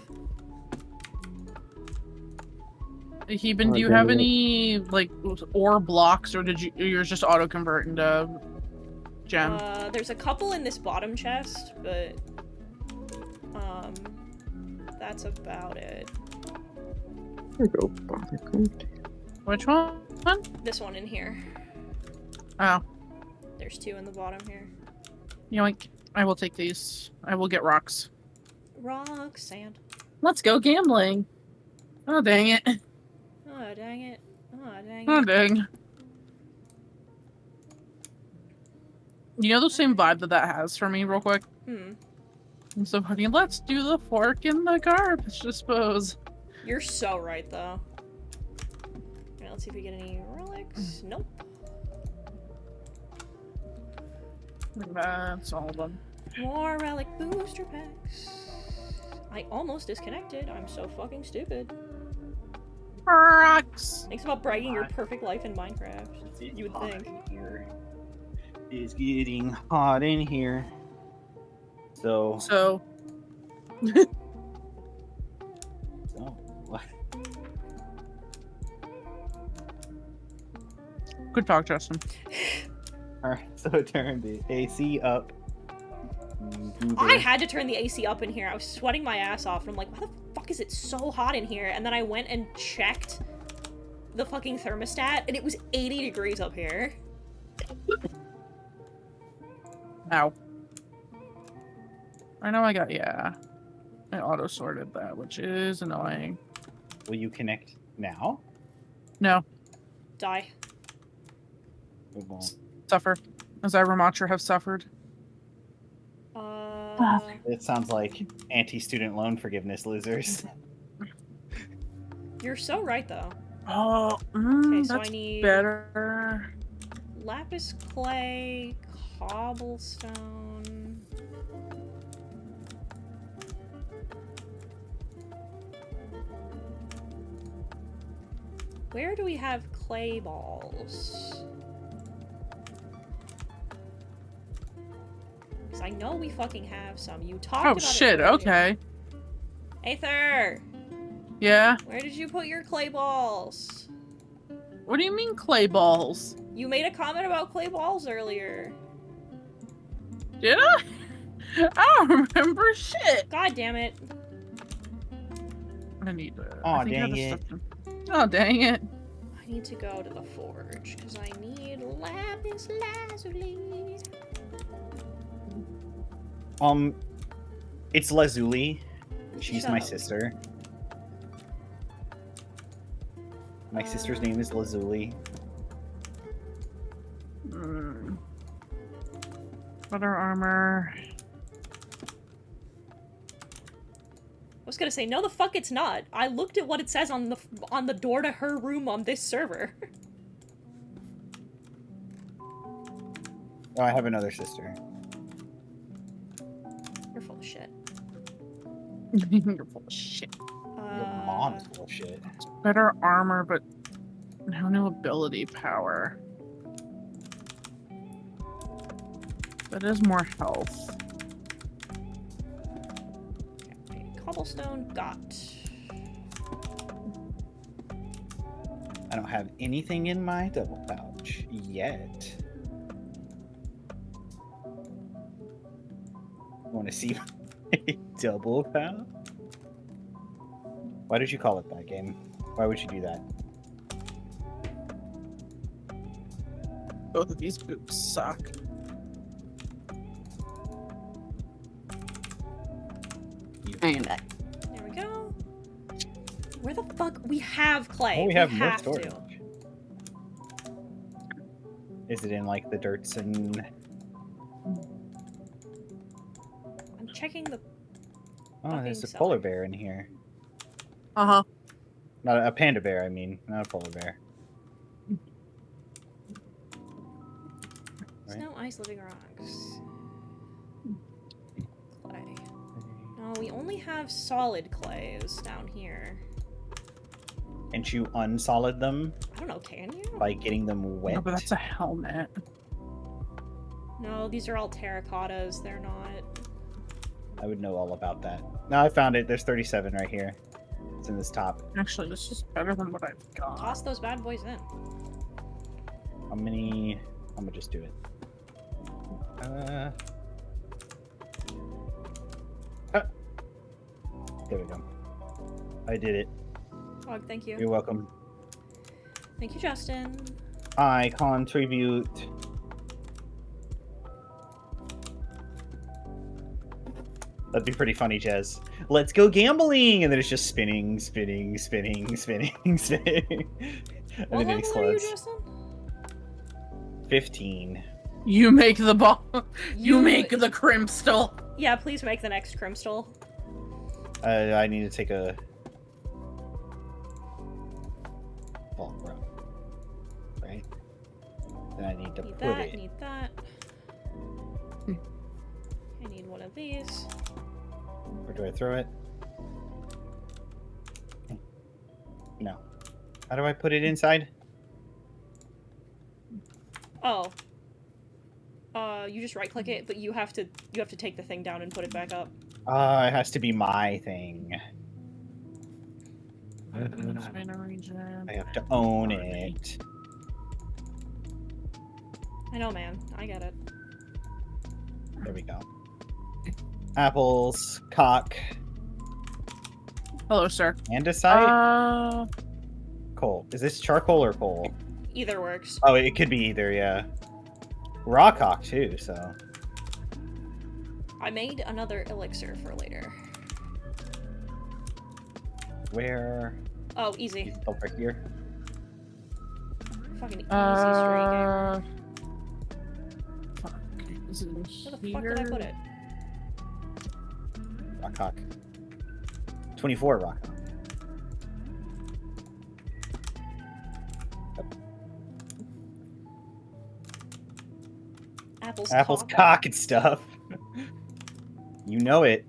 Heben, Oh, do you dang have it. any like ore blocks, or did you yours just auto convert into gem? There's a couple in this bottom chest, but that's about it. There you go, bother code. Which one? This one in here. Oh, There's 2 in the bottom here. yoink. I will take these. I will get rocks. Rock, sand. Let's go gambling. Oh, dang it. Oh, dang it. Oh, dang Oh, it. dang. You know the same vibe that has for me, real quick? Hmm. I'm so funny. Let's do the fork in the garbage dispose. You're so right, though. Alright, let's see if we get any relics. Nope. That's all of them. More relic booster packs. I almost disconnected. I'm so fucking stupid. Rocks! Thanks about bragging your perfect life in Minecraft. You would think. It's getting hot in here. So, So, what? good talk, Justin. Alright, so turn the AC up. I had to turn the AC up in here. I was sweating my ass off, and I'm like, why the fuck is it so hot in here? And then I went and checked the fucking thermostat, and it was 80 degrees up here. Ow. I know I got, yeah. I auto-sorted that, which is annoying. Will you connect now? No. Die. It won't. Suffer. As I, Ramatra, have suffered. It sounds like anti-student loan forgiveness losers. You're so right, though. Oh, Okay, so that's I need better. lapis clay, cobblestone. Where do we have clay balls? Because I know we fucking have some. You talked Oh, about shit, it earlier. okay. Aether! Yeah? Where did you put your clay balls? What do you mean clay balls? You made a comment about clay balls earlier. Did I? I don't remember shit. God damn it. I need to. Aw, I think I have dang the it. stuff to- Oh, dang it. I need to go to the forge because I need lapis lazuli. It's Lazuli. She's Shut my up. sister. My sister's name is Lazuli. Hmm. Better armor. I was gonna say, no, the fuck it's not. I looked at what it says on the door to her room on this server. Oh, I have another sister. You're full of shit. You're full of shit. Your mom is full of shit. Better armor, but no new ability power. That is more health. Okay, cobblestone got. I don't have anything in my double pouch yet. Want to see my double pouch? Why did you call it that, game? Why would you do that? Both of these boots suck. I am back. There we go. Where the fuck? We have clay. Oh, we have more have storage. to. Is it in like the dirts and? I'm checking the. Oh, there's a Fucking polar cellar. bear in here. Uh-huh. Not a panda bear. I mean, not a polar bear. Right. Snow, ice, living rocks. Clay. No, we only have solid clays down here. And you unsolid them I don't know, can you? by getting them wet. No, but that's a helmet. No, these are all terracottas. They're not. I would know all about that. No, I found it. There's 37 right here. It's in this top. Actually, this is better than what I've got. Toss those bad boys in. How many? I'm gonna just do it. There we go. I did it. Hog, thank you. You're welcome. Thank you, Justin. I contribute. That'd be pretty funny, Jez. Let's go gambling! And then it's just spinning, spinning, spinning, spinning, spinning. And What then it level are you, explodes. Justin? 15. You make the ball. You make the crimstal. Yeah, please make the next Crimstal. I need to take a... ball row. Right? Then I need to Need put that, it... need that. I need one of these. Where do I throw it? No. How do I put it inside? Oh. You just right click it, but you have to take the thing down and put it back up. It has to be my thing. I have to own it. I know, man. I get it. There we go. Apples, cock, Hello, sir. andesite, coal. Is this charcoal or coal? Either works. Oh, it could be either, yeah. Raw cock too, so. I made another elixir for later. Where? Oh, easy. Over here. Fucking easy streak. Fuck. Is it Where the fuck did I put it? Raw cock. 24 raw cock. Apples, cock and stuff. You know it.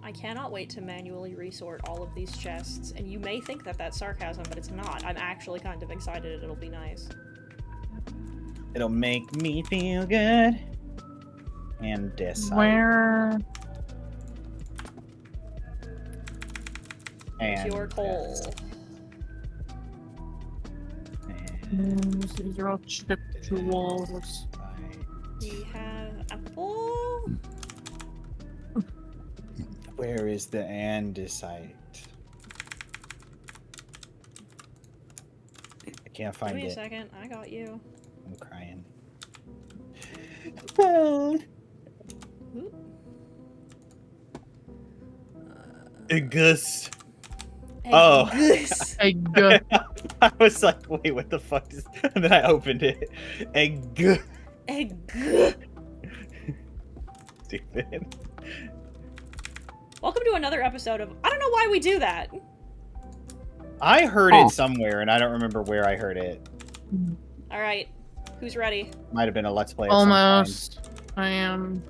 I cannot wait to manually resort all of these chests, and you may think that that's sarcasm, but it's not. I'm actually kind of excited. It'll be nice. It'll make me feel good. And decide. Where? And Pure coal. decide. These are all chip tools. We have apple. Where is the andesite? I can't Give find me a it. second. I got you. I'm crying. Oop. Gus. Hey, Oh. this. Egg. I was like, wait, what the fuck is... And then I opened it. Egg. Egg. Stupid. Welcome to another episode of I don't know why we do that. I heard Oh. it somewhere, and I don't remember where I heard it. All right, who's ready? Might have been a Let's Play of some kind. Almost. I am.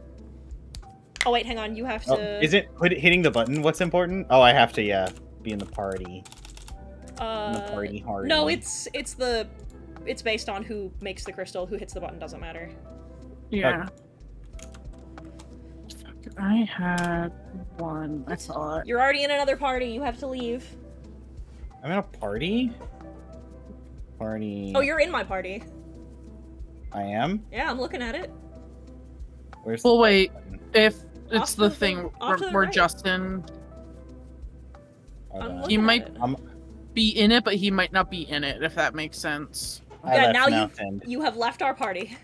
Oh wait, hang on. You have Oh, to. is it hitting the button what's important? Oh, I have to, yeah, be in the party. In the party hard. No, it's based on who makes the crystal. Who hits the button doesn't matter. Yeah. Fuck, I had one. I thought. You're already in another party. You have to leave. I'm in a party? Party... Oh, you're in my party. I am? Yeah, I'm looking at it. Where's Well, the wait. button? If Off it's to the the- thing off to the where right. Justin Hold I'm on. looking He at might- it. be in it, but he might not be in it. If that makes sense. I Yeah, left, now now you send. you have left our party.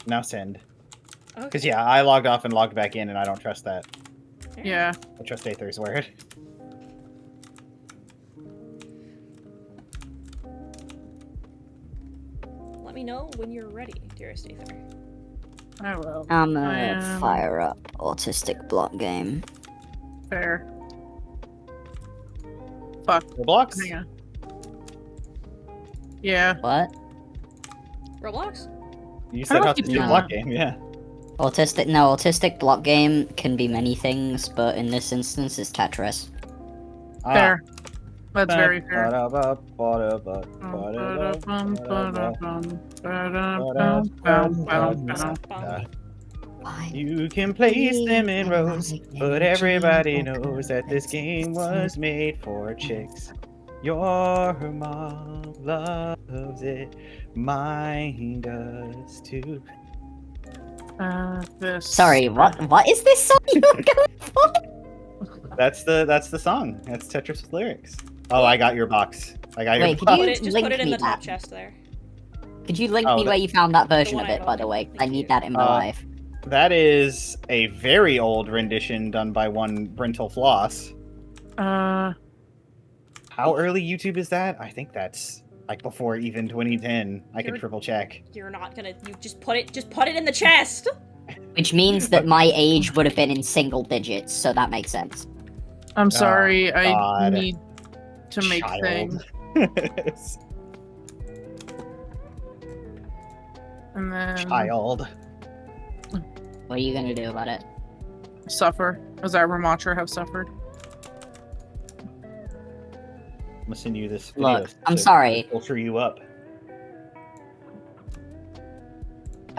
Now send. Okay. Because, yeah, I logged off and logged back in, and I don't trust that. Yeah. I trust Aether's word. Let me know when you're ready, dearest Aether. I will. I'm I gonna am- fire up autistic block game. Fair. Fuck. Roblox? Hang on. Yeah. What? Roblox? You I said don't how to keep do doing block that. game, yeah. Autistic block game can be many things, but in this instance it's Tetris. Ah. Fair. That's very fair. You can place them in rows, but everybody knows that this game was made for chicks. Your mom loves it, mine does too. This. Sorry, what is this song you're going for? That's the song. That's Tetris with lyrics. Oh, I got your box. I got your Wait, could box. you Just link put it in me the top that? chest there. Could you link Oh, me that- where you found that version one of I it, by the opened. way? I Thank need you. that in my life. That is a very old rendition done by one Brental Floss. How early YouTube is that? I think that's like before even 2010. I can You're- triple check. You're not gonna. You just put it in the chest. Which means that my age would have been in single digits, so that makes sense. I'm sorry. I God. need to make Child. things. And then Child. What are you gonna do about it? suffer, as I Ramatra have suffered. I'm gonna send you this video. Look, I'm sorry. Culture you up.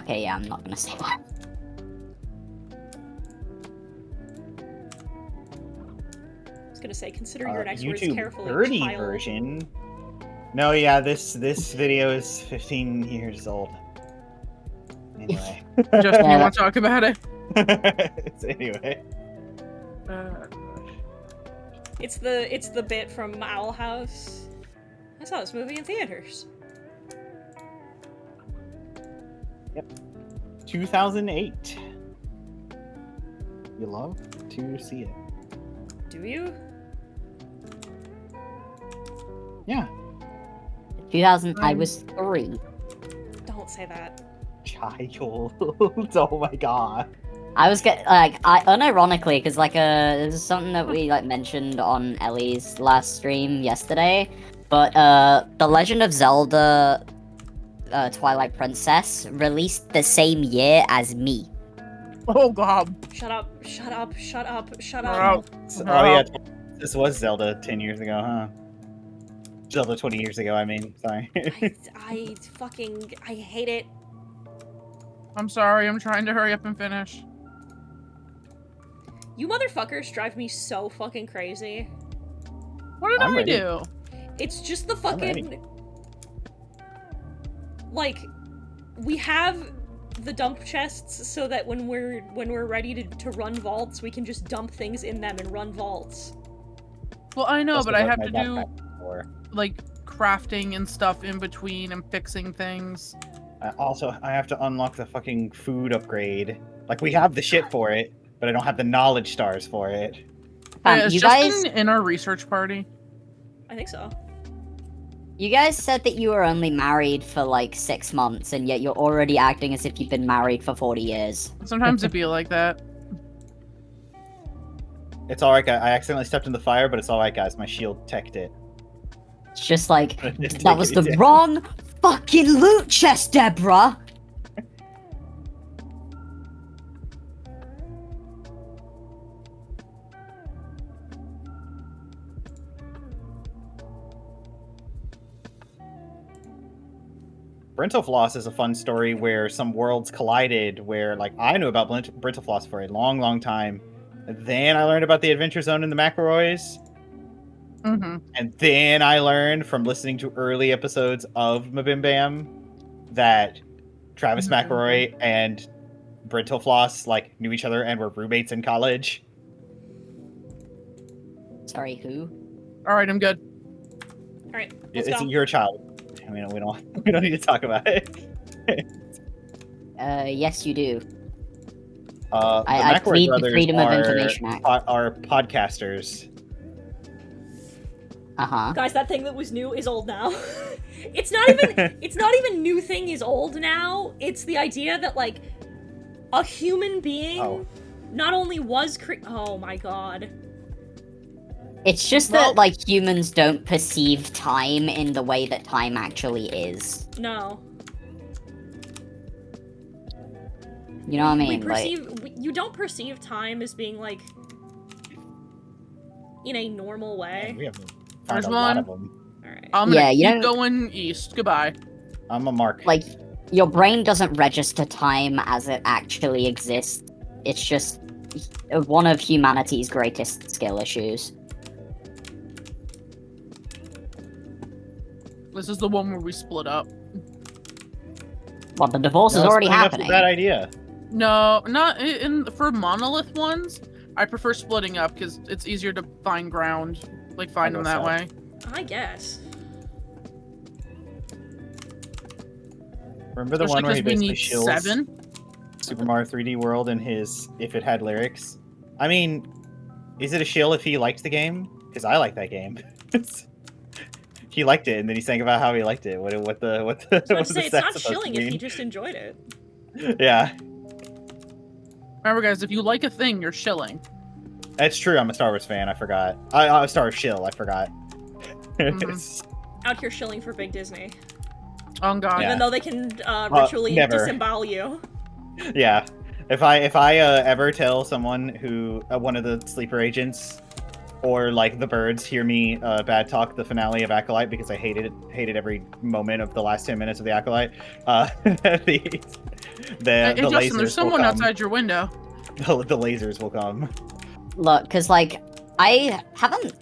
Okay, yeah, I'm not gonna say that. I was gonna say, consider your next words YouTube carefully. 30 child. version. No, yeah, this video is 15 years old. Anyway. Just you Yeah. want to talk about it? Anyway. It's the bit from Owl House. I saw this movie in theaters. 2008. You love to see it. Do you? Yeah. 2000, I was 3. Don't say that. Child. Oh my god. I was unironically, because this is something that we mentioned on Ellie's last stream yesterday. But The Legend of Zelda, Twilight Princess released the same year as me. Oh god. Shut up! Shut up! Shut up! Shut Wow. up! Oh yeah, this was Zelda 10 years ago, huh? Zelda 20 years ago, I mean. Sorry. I hate it. I'm sorry. I'm trying to hurry up and finish. You motherfuckers drive me so fucking crazy. What did I'm I ready. do? It's just the I'm ready. fucking like we have the dump chests so that when we're ready to run vaults, we can just dump things in them and run vaults. Well, I know, That's but what I have my to do backpack for. like crafting and stuff in between and fixing things. I have to unlock the fucking food upgrade. Like, we have the shit for it, but I don't have the knowledge stars for it. Yeah, it's You just guys, in our research party. I think so. you guys said that you were only married for 6 months, and yet you're already acting as if you've been married for 40 years. Sometimes it be like that. It's alright, I accidentally stepped in the fire, but it's alright, guys. My shield teched it. It's just that was the wrong fucking loot chest, Deborah! Brentalfloss is a fun story where some worlds collided, where, I knew about Brentalfloss for a long, long time. Then I learned about the Adventure Zone and the McElroys. Mm-hmm. And then I learned from listening to early episodes of Mabim Bam that Travis Mhm. McElroy and Brentalfloss, knew each other and were roommates in college. Sorry, who? All right, I'm good. All right, let's It's go. your child. I mean, we don't need to talk about it. Yes, you do. The I McElroy plead the brothers Freedom of are, Information Act. are podcasters. Uh-huh. Guys, that thing that was new is old now. It's not even new thing is old now. It's the idea that a human being Oh. not only was oh my god. It's just Well- that, humans don't perceive time in the way that time actually is. No. You know what I We mean? you don't perceive time as being in a normal way. We have found There's a lot one. of them. Alright. I'm gonna Yeah, you keep don't- going east. Goodbye. I'm a mark. your brain doesn't register time as it actually exists. It's just one of humanity's greatest skill issues. This is the one where we split up. Well, the divorce is No, already splitting up's happening. a bad idea. No, not for monolith ones. I prefer splitting up because it's easier to find ground, like find them that way. I guess. Remember the Especially one where he 'cause we basically need shills 7. Super Mario 3D World in his if it had lyrics? I mean, is it a shill if he liked the game? Because I like that game. He liked it, and then he sang about how he liked it. What the I was about what to was say, the it's not stats supposed to shilling if he mean? just enjoyed it. Yeah, Remember, guys, if you like a thing, you're shilling. that's true. I'm a Star Wars fan. I forgot. I'm a Star Wars shill. I forgot. Out here shilling for Big Disney. Oh God. Yeah. Even though they can ritually never. disembowel you. Yeah. If I ever tell someone who one of the sleeper agents or like the birds hear me bad talk the finale of Acolyte because I hated every moment of the last 10 minutes of the Acolyte, the Hey, Justin, lasers there's someone will come. outside your window. The lasers will come. Look, because, like, I haven't,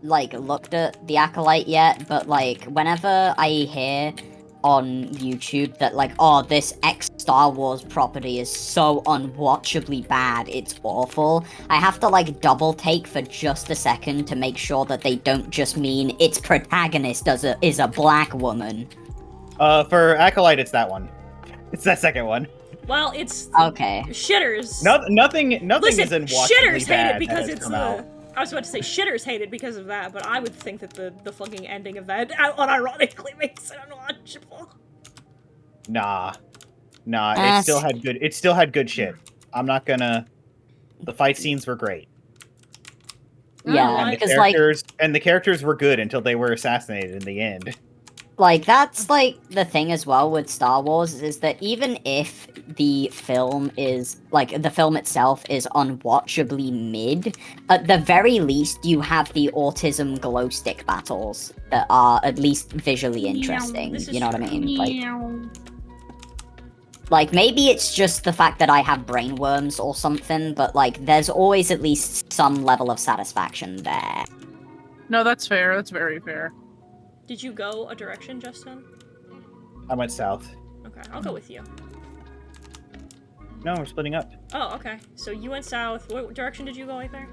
like, looked at the Acolyte yet, but, like, whenever I hear on YouTube that, like, oh, this Star Wars property is so unwatchably bad, it's awful, I have to, like, double take for just a second to make sure that they don't just mean its protagonist is a black woman. For Acolyte, it's that one. It's that second one. Well, it's Okay. shitters. Nothing Listen, is unwatchably shitters hate bad it because that has it's come out. I was about to say shitters hate it because of that, but I would think that the fucking ending of that unironically makes it unwatchable. Nah, it still had good shit. I'm not gonna. The fight scenes were great. Yeah, And the because, like, characters were good until they were assassinated in the end. like, that's, like, the thing as well with Star Wars, is that even if the film is, like, the film itself is unwatchably mid, at the very least, you have the autism glow stick battles that are at least visually interesting, This is you know what I true. mean? Like, maybe it's just the fact that I have brain worms or something, but, like, there's always at least some level of satisfaction there. No, that's fair. That's very fair. Did you go a direction, Justin? I went south. Okay, I'll go with you. No, we're splitting up. Oh, okay. So you went south. What direction did you go, Aether?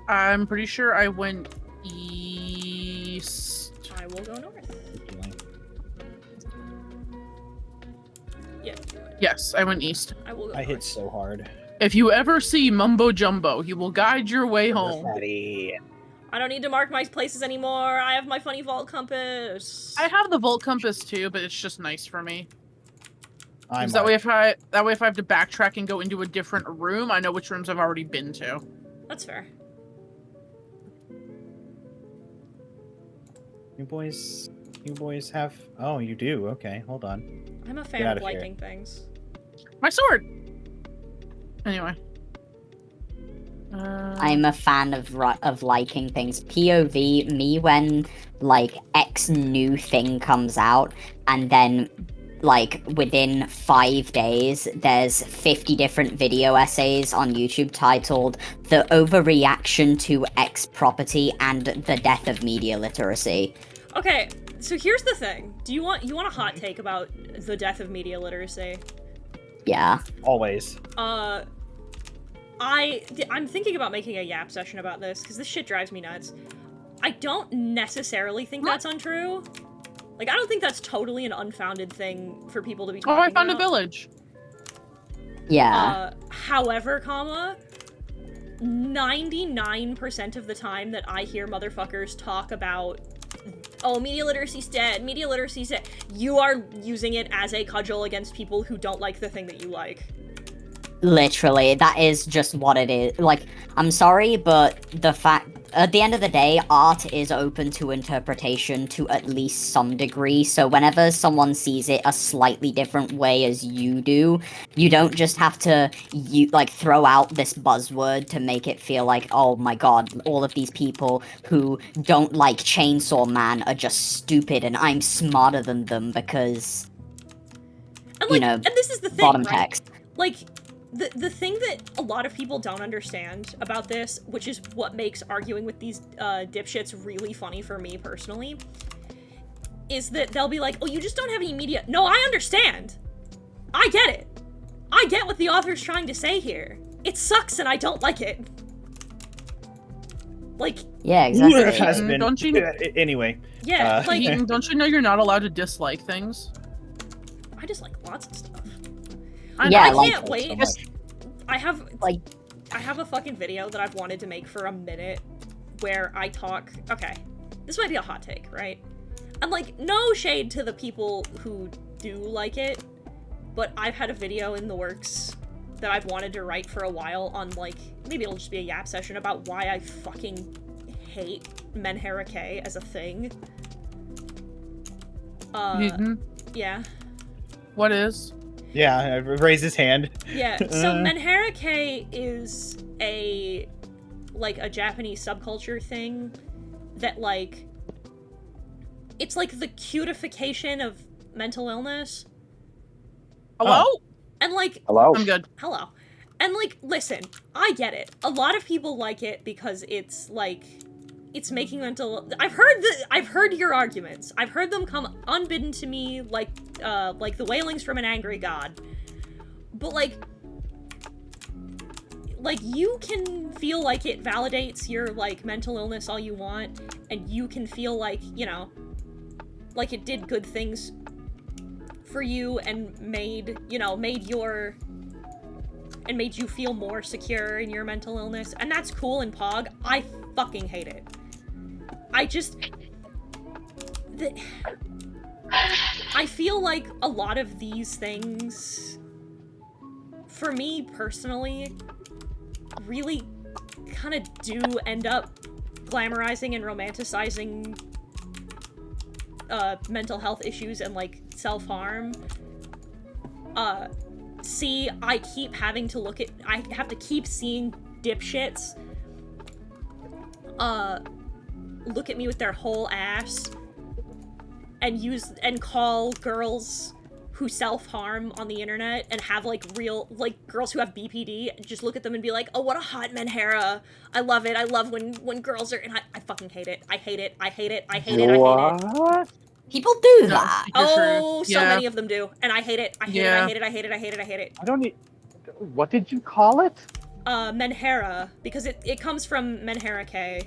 I'm pretty sure I went east. I will go north. Yeah, Yes, I went east. I will go I hit north. so hard. If you ever see Mumbo Jumbo, he will guide your way home. Fatty. I don't need to mark my places anymore. I have my funny vault compass. I have the Vault Compass too, but it's just nice for me. 'Cause I'm that way, if I have to backtrack and go into a different room, I know which rooms I've already been to. That's fair. You boys have. Oh, you do. Okay, hold on. I'm a Get fan out of of here. liking things. My sword. Anyway. I'm a fan of liking things. POV, me when, like, X new thing comes out, and then, like, within 5 days, there's 50 different video essays on YouTube titled The Overreaction to X Property and the Death of Media Literacy. Okay, so here's the thing. You want a hot take about the death of media literacy? Yeah. Always. I'm thinking about making a yap session about this because this shit drives me nuts. I don't necessarily think that's untrue. Like, I don't think that's totally an unfounded thing for people to be Oh, talking I found a about. village. Yeah. However, 99% of the time that I hear motherfuckers talk about, oh, media literacy's dead, you are using it as a cudgel against people who don't like the thing that you like. Literally, that is just what it is. Like, I'm sorry, but the fact, at the end of the day, art is open to interpretation to at least some degree, so whenever someone sees it a slightly different way as you do, you don't just have to, throw out this buzzword to make it feel like, oh my god, all of these people who don't like Chainsaw Man are just stupid and I'm smarter than them because, And, you know, and this is the thing, bottom right? text. Like, the thing that a lot of people don't understand about this, which is what makes arguing with these dipshits really funny for me personally, is that they'll be like, oh, you just don't have any media. No, I understand. I get it. I get what the author's trying to say here. It sucks and I don't like it. Like, Yeah, Has exactly. been- Don't you- Anyway, yeah, like, Heaton, don't you know you're not allowed to dislike things? I just like lots of stuff. Yeah, I like- can't wait. Just- I have Like- I have a fucking video that I've wanted to make for a minute where I talk. Okay, this might be a hot take, right? And like, no shade to the people who do like it, but I've had a video in the works that I've wanted to write for a while on, like, maybe it'll just be a yap session about why I fucking hate Menhera K as a thing. Heaton, Yeah. what is? yeah, raise his hand. Yeah, so Menhera K is a Japanese subculture thing that, like, it's like the cutification of mental illness. Hello? And like, Hello. I'm good. hello. And like, listen, I get it. A lot of people like it because it's like, it's making mental. I've heard your arguments. I've heard them come unbidden to me, like the wailings from an angry god. But like you can feel like it validates your like mental illness all you want, and you can feel like, you know, like it did good things for you and made you feel more secure in your mental illness, and that's cool in Pog. I fucking hate it. I feel like a lot of these things, for me personally, really kind of do end up glamorizing and romanticizing mental health issues and like self-harm. I keep having to I have to keep seeing dipshits look at me with their whole ass and call girls who self-harm on the internet and have like real, like, girls who have BPD, just look at them and be like, oh, what a hot Menhera. I love it. I love when girls are, and I fucking hate it. I hate it. I hate it. I hate it. I hate it. What? People do No, that. you're Oh, true. so Yeah. many of them do. And I hate it. I hate it. I Yeah. hate it. I hate it. I hate it. I hate it. I don't need. What did you call it? Menhera, because it comes from Menhera K.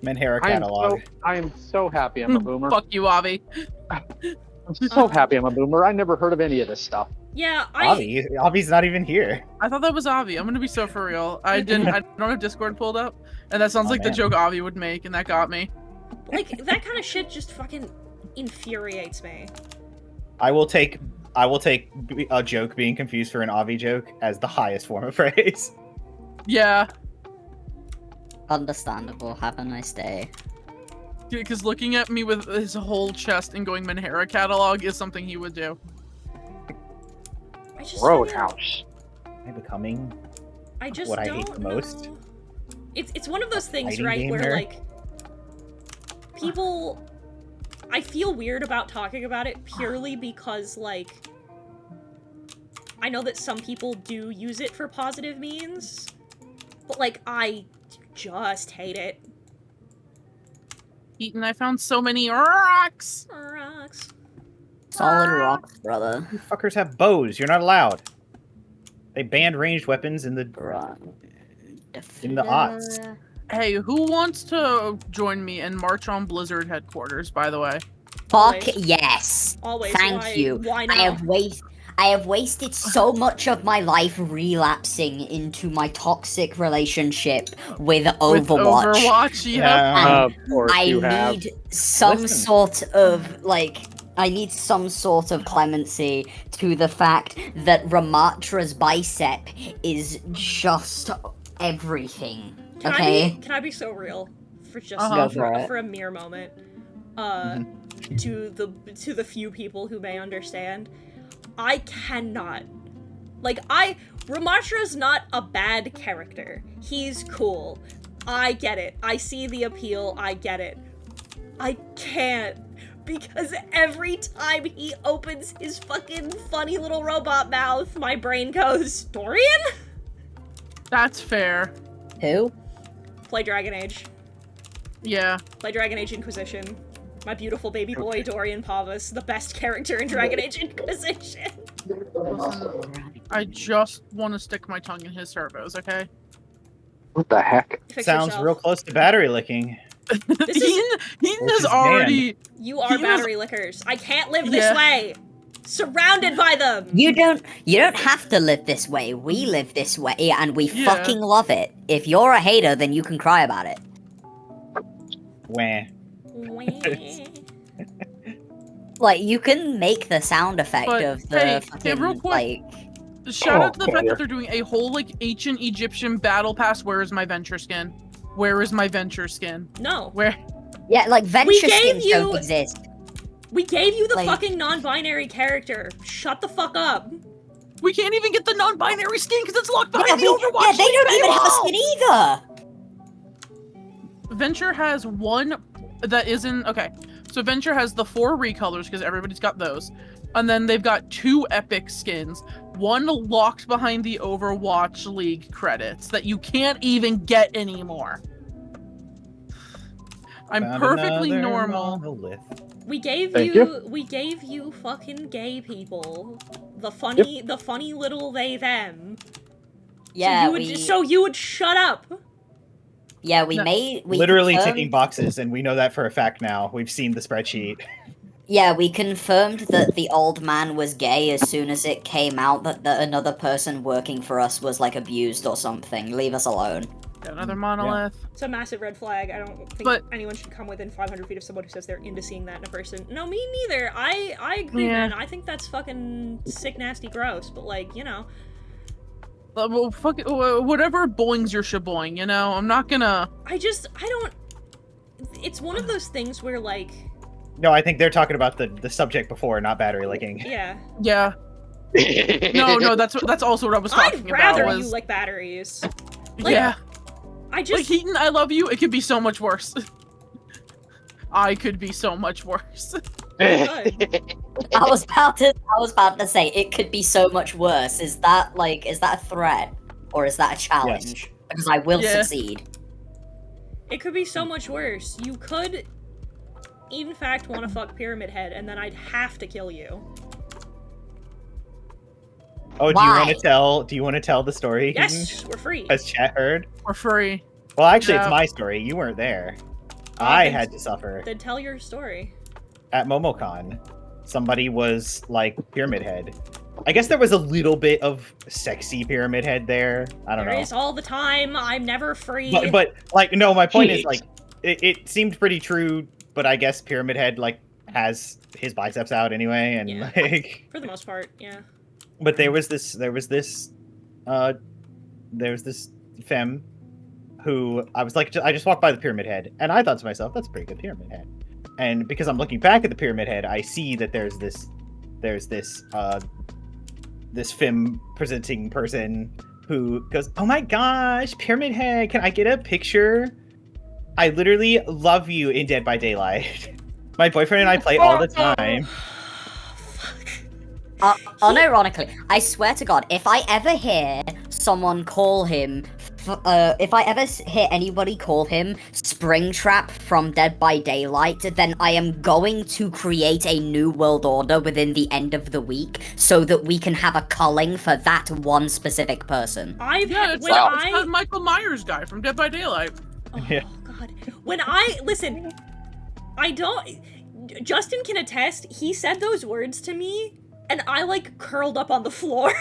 Menhera I catalog. am so happy I'm a boomer. Fuck you, Avi. I'm so happy I'm a boomer. I never heard of any of this stuff. Yeah, Avi's not even here. I thought that was Avi. I'm gonna be so for real. I don't have Discord pulled up, and that sounds Oh, like the man. joke Avi would make, and that got me. like, that kind of shit just fucking infuriates me. I will take a joke being confused for an Avi joke as the highest form of praise. Yeah, Understandable. Have a nice day. because looking at me with his whole chest and going Menhera catalog is something he would do. I just Roadhouse. Am I becoming? I just what I don't hate the most. know. It's one of those things, fighting right, game where nerd? like people, I feel weird about talking about it purely because like I know that some people do use it for positive means, but like I just hate it. Eaton, I found so many rocks. Rocks. Solid rocks, brother. You fuckers have bows. You're not allowed. They banned ranged weapons in the. Right. In the aughts. Hey, who wants to join me and march on Blizzard headquarters? By the way, Fuck Always. yes. Always. Thank why, you. Why I not? have wasted so much of my life relapsing into my toxic relationship with with Overwatch. Overwatch, yeah. Yeah. Of course I you have. need some Listen. sort of clemency to the fact that Ramatra's bicep is just everything. Can Okay? I be so real for just Uh-huh. Go for it. for a mere moment? To the few people who may understand, I cannot. Ramatra's not a bad character. He's cool. I get it. I see the appeal. I get it. I can't. Because every time he opens his fucking funny little robot mouth, my brain goes, Dorian? That's fair. Who? Play Dragon Age. Yeah. Play Dragon Age Inquisition. My beautiful baby boy, Dorian Pavus, the best character in Dragon Age Inquisition. Listen, I just want to stick my tongue in his servos, okay? What the heck? Fix Sounds yourself. real close to battery licking. This is- Heaton Which is is already. You are He was- battery lickers. I can't live this Yeah. way. Surrounded by them. You don't have to live this way. We live this way and we Yeah. fucking love it. If you're a hater, then you can cry about it. Wah. Wah. Like you can make the sound effect But, of the hey, fucking real quick. like Shout out to the Oh, fact yeah. that they're doing a whole like ancient Egyptian battle pass. Where is my venture skin? Where is my venture skin? No. Where? yeah, like venture We gave skins don't you- exist. We gave you the Like- fucking non-binary character. Shut the fuck up. We can't even get the non-binary skin because it's locked behind Yeah, the Overwatch. yeah, they don't even have a paywall! skin either. Venture has one that isn't okay. So Venture has the 4 recolors because everybody's got those, and then they've got 2 epic skins. One locked behind the Overwatch League credits that you can't even get anymore. I'm Found perfectly another normal. monolith. We gave Thank we gave you fucking gay people. The funny little they them. Yeah, So you would shut up. No. we Literally confirmed- ticking boxes, and we know that for a fact now. We've seen the spreadsheet. Yeah, we confirmed that the old man was gay as soon as it came out that another person working for us was like abused or something. Leave us alone. Got another monolith. It's a massive red flag. I don't think But- anyone should come within 500 feet of someone who says they're into seeing that in a person. No, me neither. I agree, Yeah. man. I think that's fucking sick, nasty, gross. But like, you know, Well, fuck it, whatever boings your shaboing, you know? I'm not gonna. I don't. It's one of those things where like, No, I think they're talking about the subject before, not battery licking. yeah. Yeah. No, that's also what I was talking I'd rather about. you Was, like batteries. Like, yeah. I Like just Heaton, I love you. It could be so much worse. I could be so much worse. good. I was about to say it could be so much worse. Is that a threat or is that a challenge? Because I will Yeah. succeed. It could be so much worse. You could, in fact, want to fuck Pyramid Head, and then I'd have to kill you. Oh, do Why? you want to tell the story? Yes, we're free. Has chat heard? We're free. Well, actually, it's No. my story. You weren't there. I then- had to suffer Then tell your story. at MomoCon. Somebody was like Pyramid Head. I guess there was a little bit of sexy Pyramid Head there. I don't There know. is all the time. I'm never free. But like, no, my point is Jeez. like, it seemed pretty true. But I guess Pyramid Head like has his biceps out anyway, and Yeah. like. For the most part, yeah. But there was this femme who I was like, I just walked by the Pyramid Head, and I thought to myself, that's a pretty good Pyramid Head. And because I'm looking back at the Pyramid Head, I see that there's this femme presenting person who goes, oh my gosh, Pyramid Head, can I get a picture? I literally love you in Dead by Daylight. My boyfriend and I play all the time. Unironically, I swear to God, if I ever hear someone call him, if I ever hear anybody call him Springtrap from Dead by Daylight, then I am going to create a new world order within the end of the week so that we can have a culling for that one specific person. I've Yeah, had it's, when it's I the Michael Myers guy from Dead by Daylight. oh Yeah. god, when I listen, I don't. Justin can attest. He said those words to me, and I like curled up on the floor.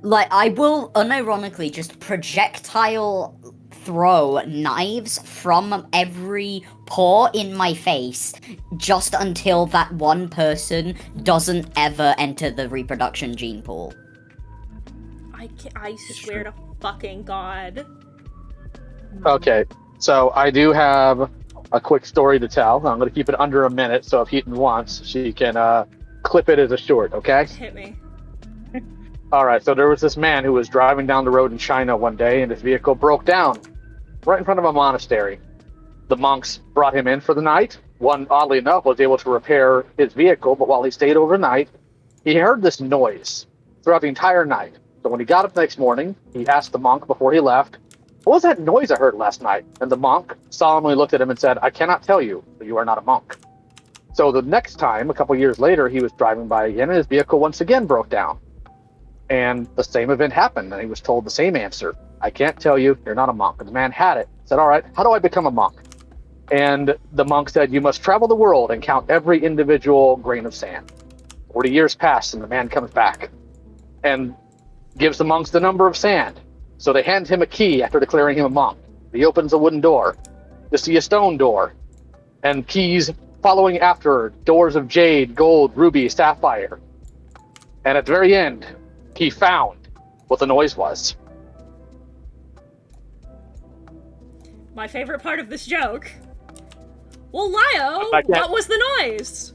Like, I will unironically just projectile throw knives from every pore in my face just until that one person doesn't ever enter the reproduction gene pool. I swear to fucking God. Okay, so I do have a quick story to tell. I'm going to keep it under a minute, so if Heaton wants, she can clip it as a short, okay? Hit me. Alright, so there was this man who was driving down the road in China one day, and his vehicle broke down right in front of a monastery. The monks brought him in for the night. One, oddly enough, was able to repair his vehicle, but while he stayed overnight, he heard this noise throughout the entire night. So when he got up the next morning, he asked the monk before he left, what was that noise I heard last night? And the monk solemnly looked at him and said, I cannot tell you, but you are not a monk. So the next time, a couple years later, he was driving by again, and his vehicle once again broke down. And the same event happened, and he was told the same answer. I can't tell you, you're not a monk. And the man had it. Said, all right, how do I become a monk? And the monk said, you must travel the world and count every individual grain of sand. 40 years pass, and the man comes back and gives the monks the number of sand. So they hand him a key after declaring him a monk. He opens a wooden door to see a stone door, and keys following after, doors of jade, gold, ruby, sapphire. And at the very end, he found what the noise was. My favorite part of this joke. Well, Lio, I can't- what was the noise?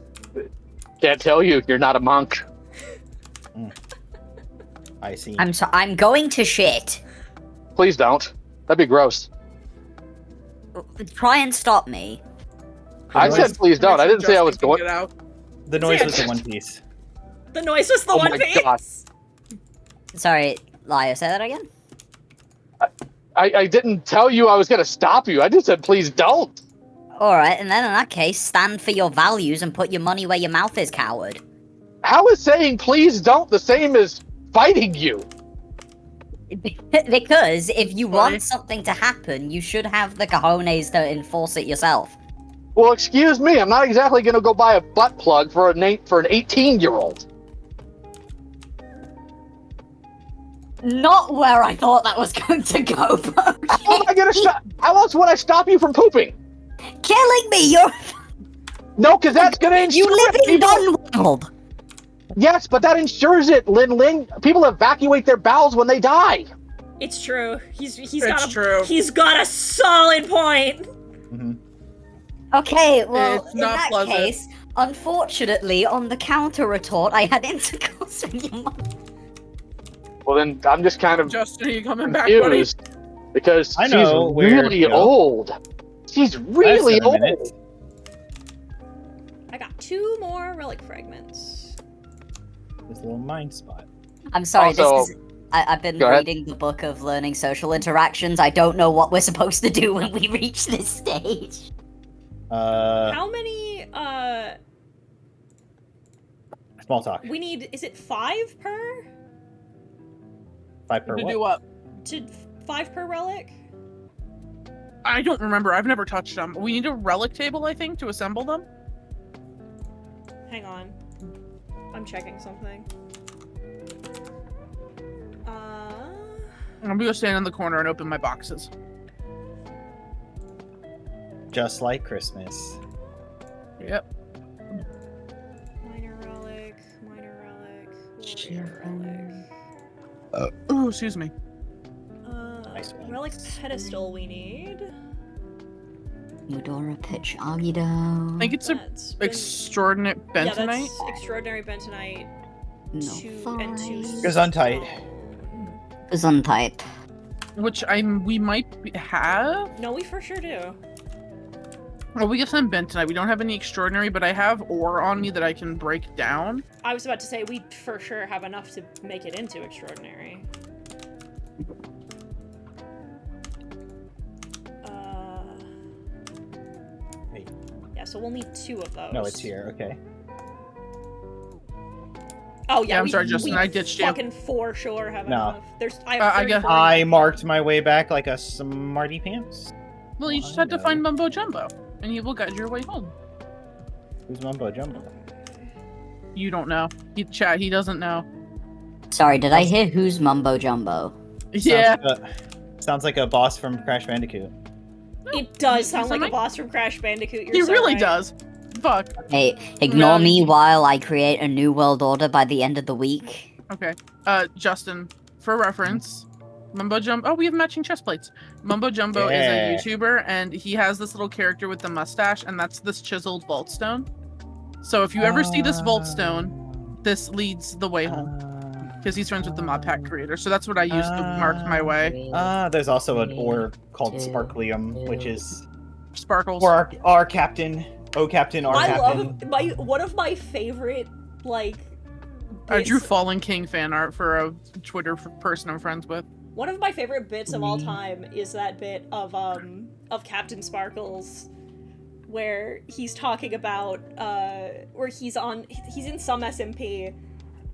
Can't tell you, you're not a monk. I see. I'm going to shit. Please don't. That'd be gross. Try and stop me. I said please don't. I didn't say I was Justin going. can get out. The noise was the One Piece. The noise was the Oh One my Piece. God. Sorry, Lio, say that again? I didn't tell you I was going to stop you. I just said please don't. Alright, and then in that case, stand for your values and put your money where your mouth is, coward. How is saying please don't the same as fighting you? Because if you Sorry. want something to happen, you should have the cojones to enforce it yourself. Well, excuse me. I'm not exactly going to go buy a butt plug for an 18-year-old. Not where I thought that was going to go, but How am I going to stop? How else would I stop you from pooping? killing me, you're No, because that's going to ensure you live in people- Dunworld. Yes, but that ensures it, Lin Ling. People evacuate their bowels when they die. It's true. He's It's got a true. he's got a solid point. Hmm. Okay, well, It's in not that pleasant. case, unfortunately, on the counter retort, I had intercourse with your mom. Well, then I'm just kind of Justin, are you coming back, buddy? confused because I she's know where to really go. old. She's really I've old. said a minute. I got 2 more relic fragments. This little mind spot. I'm sorry, Also- this is... I've been Go ahead. reading the book of learning social interactions. I don't know what we're supposed to do when we reach this stage. How many Small talk. we need, is it 5 per? 5 per To what? do what? To 5 per relic? I don't remember. I've never touched them. We need a relic table, I think, to assemble them. Hang on. I'm checking something. I'm gonna go stand in the corner and open my boxes. Just like Christmas. Yep. Minor relic, warrior relic. Oh, excuse me. Nice one. Relic pedestal we need. Eudora Pitch Agido. I think it's a That's been- extraordinary Yeah, bentonite. that's extraordinary bentonite. No 2 and 2. Gesundheit. Gesundheit. Which we might have. No, we for sure do. Well, we have some bentonite. We don't have any extraordinary, but I have ore on me that I can break down. I was about to say we for sure have enough to make it into extraordinary. Wait. Yeah, so we'll need 2 of those. No, it's here. Okay. Oh yeah, Yeah, I'm we, sorry, Justin, we I ditched you. fucking for sure have No. enough. There's I I have guess- 34 I enough. marked my way back like a smarty pants. Well, you just had to find Mumbo Jumbo, and he will guide your way home. Who's Mumbo Jumbo? You don't know. Chat, he doesn't know. Sorry, did I hear who's Mumbo Jumbo? Yeah. Sounds like a boss from Crash Bandicoot. It does sound like a Something? boss from Crash Bandicoot. You're He so really right. does. Fuck. Hey, ignore Um, me while I create a new world order by the end of the week. Okay. Justin, for reference, Mumbo Jumbo. Oh, we have matching chest plates. Mumbo Jumbo Yeah. is a YouTuber, and he has this little character with the mustache, and that's this chiseled vault stone. So if you ever see this vault stone, this leads the way home. Because he's friends with the mod pack creator. So that's what I used to mark my way. There's also an ore called Sparklium, which is Sparkles. for our captain. Oh, captain, our I captain. love one of my favorite like. I drew bits- Fallen King fan art for a Twitter person I'm friends with. One of my favorite bits of all time is that bit of Captain Sparkles, where he's talking about where he's in some SMP,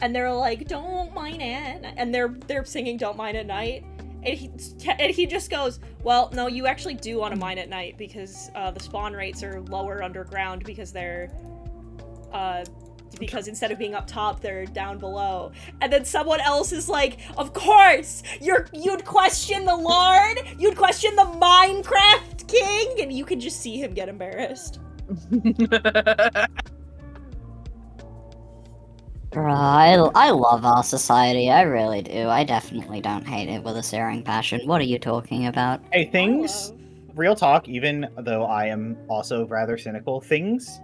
and they're like, "Don't mind it," and they're singing "Don't Mind at Night," and he just goes, "Well, no, you actually do want to mine at night because the spawn rates are lower underground because they're because instead of being up top, they're down below." And then someone else is like, "Of course, you'd question the Lord, you'd question the Minecraft King," and you can just see him get embarrassed. Bruh, I love our society, I really do. I definitely don't hate it with a searing passion. What are you talking about? Hey, things, real talk, even though I am also rather cynical, things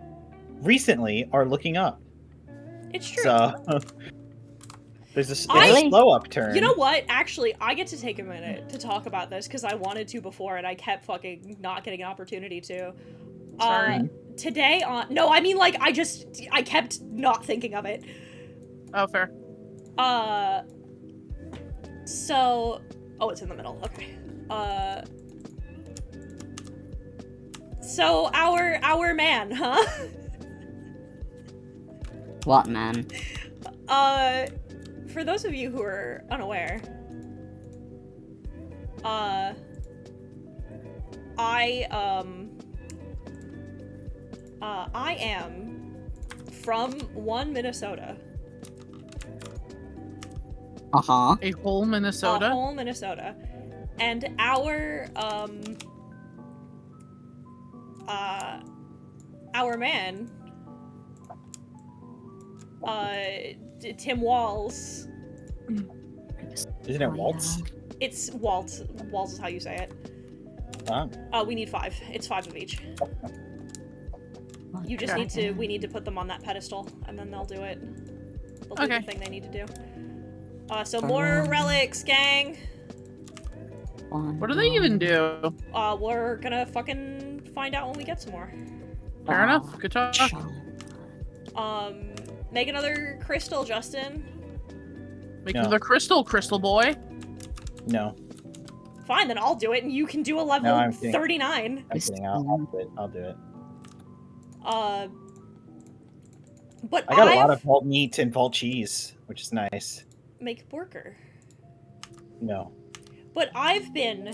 recently are looking up. It's true. So, there's a Really? slow upturn. You know what? Actually, I get to take a minute to talk about this because I wanted to before and I kept fucking not getting an opportunity to. Sorry. Today on... No, I mean, like, I kept not thinking of it. Oh, fair. So... Oh, it's in the middle. Okay. So, our man, huh? What, man? For those of you who are unaware, I am from Minnesota. Uh-huh. A whole Minnesota? Whole Minnesota. And our man, Tim Walls. Isn't it Waltz? It's Waltz. Waltz is how you say it. We need 5. It's 5 of each. You just we need to put them on that pedestal, and then they'll do it. They'll do the thing they need to do. So more relics, gang. What do they even do? We're gonna fucking find out when we get some more. Fair enough. Good talk. Make another crystal, Justin. Make another crystal boy. No. Fine, then I'll do it, and you can do a level No, I'm kidding. 39. I'm kidding. I'll do it. I'll do it. But I got a lot of vault meat and vault cheese, which is nice. Make burger. No. But I've been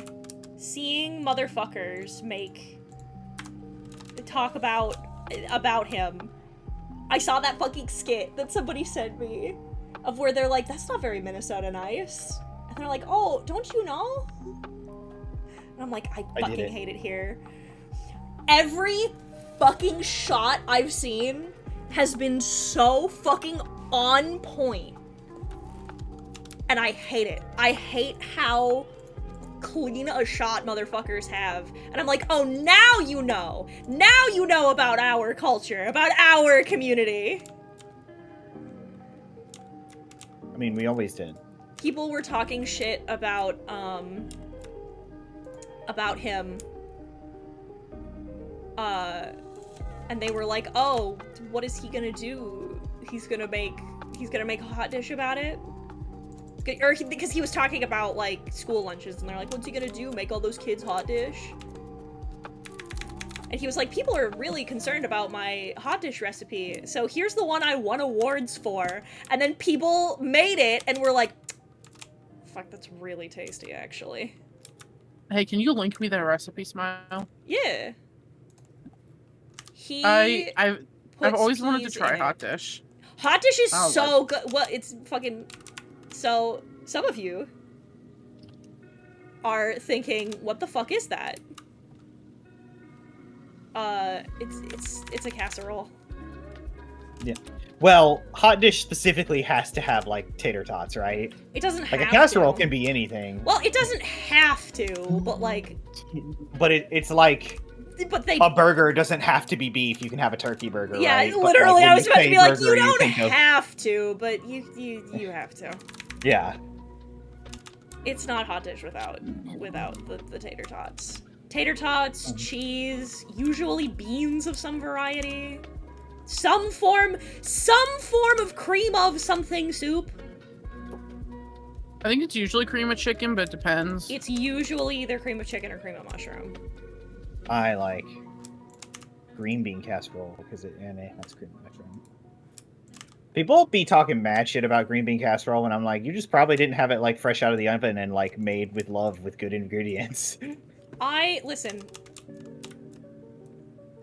seeing motherfuckers talk about him. I saw that fucking skit that somebody sent me of where they're like, "That's not very Minnesota nice." And they're like, "Oh, don't you know?" And I'm like, I fucking hate it here. Every fucking shot I've seen has been so fucking on point. And I hate it. I hate how clean a shot motherfuckers have. And I'm like, oh, now you know. Now you know about our culture, about our community. I mean, we always did. People were talking shit about him. And they were like, oh, what is he gonna do? He's gonna make a hot dish about it? Or because he was talking about, like, school lunches, and they're like, what's he gonna do? Make all those kids hot dish? And he was like, people are really concerned about my hot dish recipe, so here's the one I won awards for. And then people made it, and were like, fuck, that's really tasty, actually. Hey, can you link me that recipe, Smile? Yeah. I've always wanted to try hot dish. Hot dish is so good. Well, it's fucking... So, some of you are thinking, what the fuck is that? It's a casserole. Yeah. Well, hot dish specifically has to have, like, tater tots, right? It doesn't have to. Like, a casserole can be anything. Well, it doesn't have to, but, like... But it's like... But they... A burger doesn't have to be beef. You can have a turkey burger, yeah, right? literally, I was about to be like, you don't think have to, but you have to. Yeah. It's not hot dish without the tater tots. Tater tots, cheese, usually beans of some variety. Some form of cream of something soup. I think it's usually cream of chicken, but it depends. It's usually either cream of chicken or cream of mushroom. I like green bean casserole because it has cream of mushroom. People be talking mad shit about green bean casserole, and I'm like, you just probably didn't have it like fresh out of the oven and like made with love with good ingredients. Listen.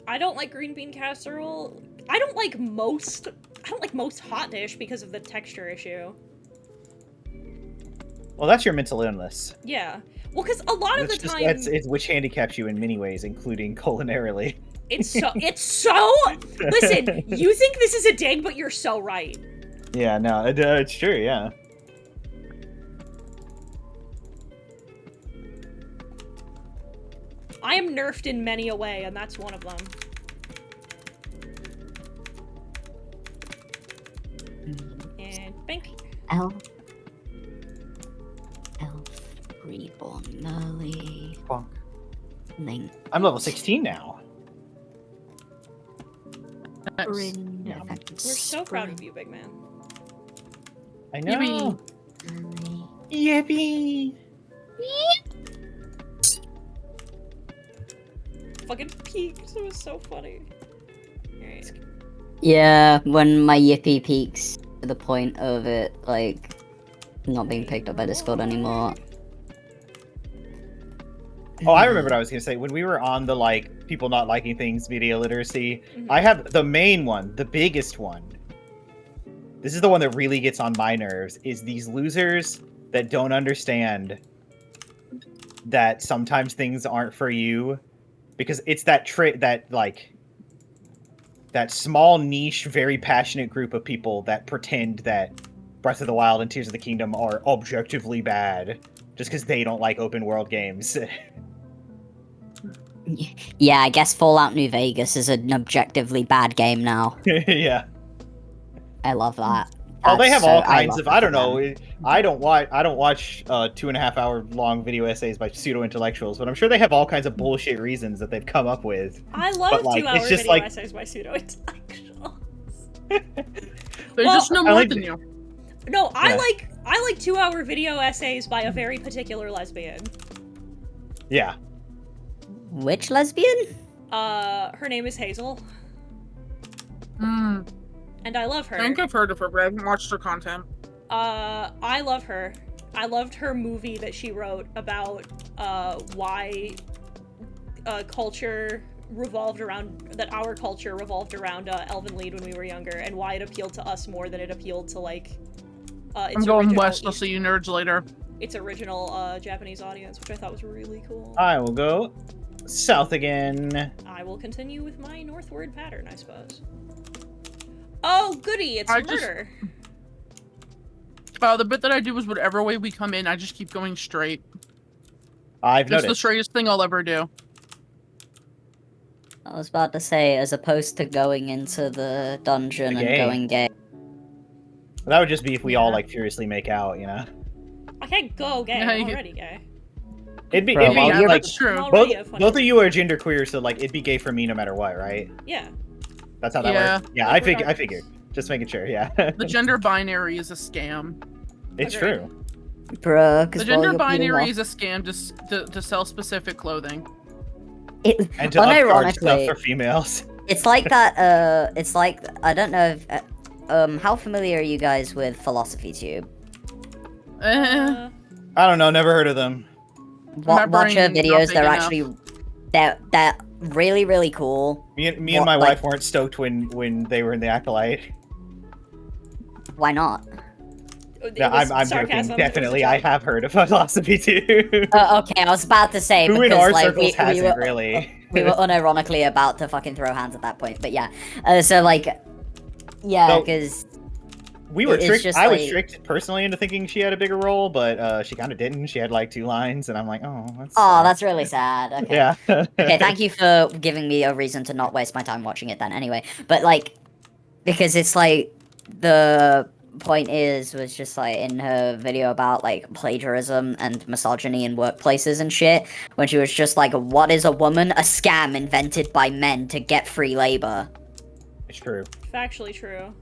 I don't like green bean casserole. I don't like most hot dish because of the texture issue. Well, that's your mental illness. Yeah. Well, because a lot of the time it's which handicaps you in many ways, including culinarily. it's so listen, you think this is a dig, but you're so right. Yeah, no, it's true, yeah. I am nerfed in many a way, and that's one of them. And bink. Elf reborn Merly. Bonk. Link. I'm level 16 now. Bryn, Yeah. We're so proud of you, big man. I know. Yippee. Yippee! Fucking peaked. It was so funny. Alright. Yeah, when my yippee peaks to the point of it, like, not being picked up by Discord anymore. Oh, I remember what I was gonna say. When we were on the like people not liking things video literacy, Mhm. I have the main one, the biggest one. This is the one that really gets on my nerves, is these losers that don't understand that sometimes things aren't for you. Because it's that that small niche, very passionate group of people that pretend that Breath of the Wild and Tears of the Kingdom are objectively bad just because they don't like open world games. Yeah, I guess Fallout New Vegas is an objectively bad game now. Yeah. I love that. Oh, they have all I kinds love of. that I don't for them. know. I don't watch 2.5 hour long video essays by pseudo intellectuals, but I'm sure they have all kinds of bullshit reasons that they've come up with. I love But, like, 2-hour it's just video like- essays by pseudo intellectuals. They Well, just know I more like than to- you. No, I Yeah. like 2-hour video essays by a very particular lesbian. Yeah. Which lesbian? Her name is Hazel, Hmm. and I love I her. think I've heard of her, but I haven't watched her content. I love her. I loved her movie that she wrote about why culture revolved around our culture revolved around Elven Lied when we were younger, and why it appealed to us more than it appealed to like I'm its going original, west. I'll see you nerds later. its original Japanese audience, which I thought was really cool. I will go south again. I will continue with my northward pattern, I suppose. Oh, goody! It's I just- murder. The bit that I do is whatever way we come in, I just keep going straight. I've It's the noticed. straightest thing I'll ever do. I was about to say, as opposed to going into the dungeon The and game. going gay. That would just be if we all Yeah. like furiously make out, you know. I can't go gay. Yeah, I'm you- already gay. It'd be, Bro, it'd be well, Yeah, you're- like that's true. I'm already both a funny- both of you are genderqueer, so like it'd be gay for me no matter what, right? Yeah. That's how that Yeah. works. Yeah, Like, I figured. Just making sure. Yeah. The gender binary is a scam. It's Agreed. true. Bruh, The because gender binary is a scam to sell specific clothing. It, And to upcharge stuff unironically, for females. it's like that, it's like, I don't know if, how familiar are you guys with Philosophy Tube? Eh. I don't know. Never heard of them. My Watch her brain not videos, big they're enough. actually, they're really, really cool. Me and What, my like- wife weren't stoked when they were in the Acolyte. Why not? It No, was I'm sarcasm. joking. It was a Definitely, I joke. have heard of philosophy too. Okay, I was about to say, Who in because, our like, circles we hasn't were, really? we were unironically about to fucking throw hands at that point, but yeah. So, like, yeah, So- because We were It's tricked. just I was like- tricked personally into thinking she had a bigger role, but she kind of didn't. She had like 2 lines, and I'm like, oh, that's. oh, sad. that's really sad. Okay. Yeah. Okay, thank you for giving me a reason to not waste my time watching it then anyway. But like because it's like the point was just like in her video about like plagiarism and misogyny in workplaces and shit, when she was just like, what is a woman? A scam invented by men to get free labor. It's true. Factually true.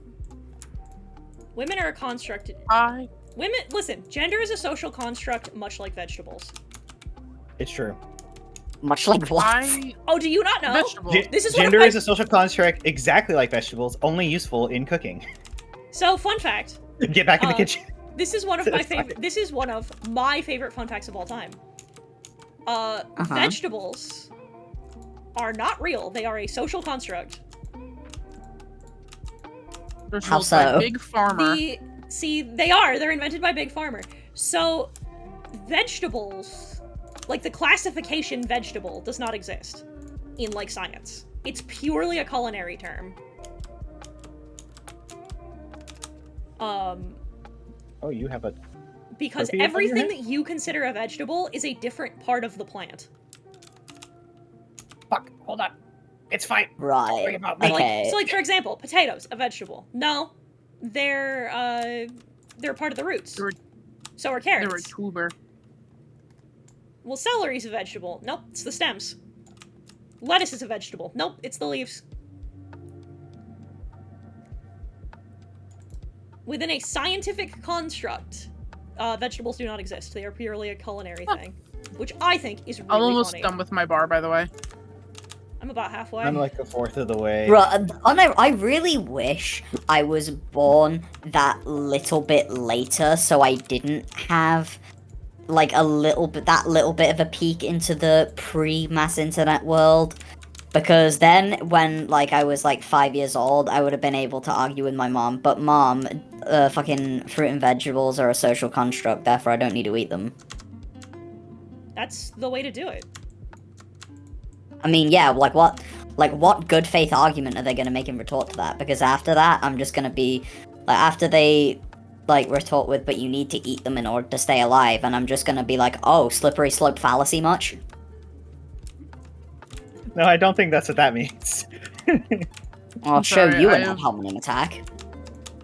Women are a construct. Women, listen, gender is a social construct much like vegetables. It's true. Much like what? Oh, do you not know? Vegetable. This is one of Gender my- is a social construct exactly like vegetables, only useful in cooking. So, fun fact. Get back in the kitchen. This is one of my favorite. This is one of my favorite fun facts of all time. Vegetables are not real. They are a social construct. They're How sold by so? Big Farmer. See, they are. They're invented by Big Farmer. So, vegetables, like the classification vegetable, does not exist in like science. It's purely a culinary term. Oh, you have a. Because Turkey up on your everything head? that you consider a vegetable is a different part of the plant. Fuck. Hold on. It's fine. Right. about me. Okay. So, like for example, potatoes, a vegetable. No, they're part of the roots. They're- So are They were a carrots. tuber. Well, celery's a vegetable. Nope, it's the stems. Lettuce is a vegetable. Nope, it's the leaves. Within a scientific construct, vegetables do not exist. They are purely a culinary thing, which I think is really I'm almost funny. done with my bar, by the way. I'm about halfway. I'm like a fourth of the way. Right, I really wish I was born that little bit later, so I didn't have like that little bit of a peek into the pre-mass internet world. Because then, when like I was like 5 years old, I would have been able to argue with my mom. But mom, fucking fruit and vegetables are a social construct, therefore I don't need to eat them. That's the way to do it. I mean, yeah, like what good faith argument are they gonna make in retort to that? Because after that, I'm just gonna be, like, after they, like, retort with, but you need to eat them in order to stay alive, and I'm just gonna be like, oh, slippery slope fallacy much? No, I don't think that's what that means. I'll show sorry, you I an have- ad hominem attack.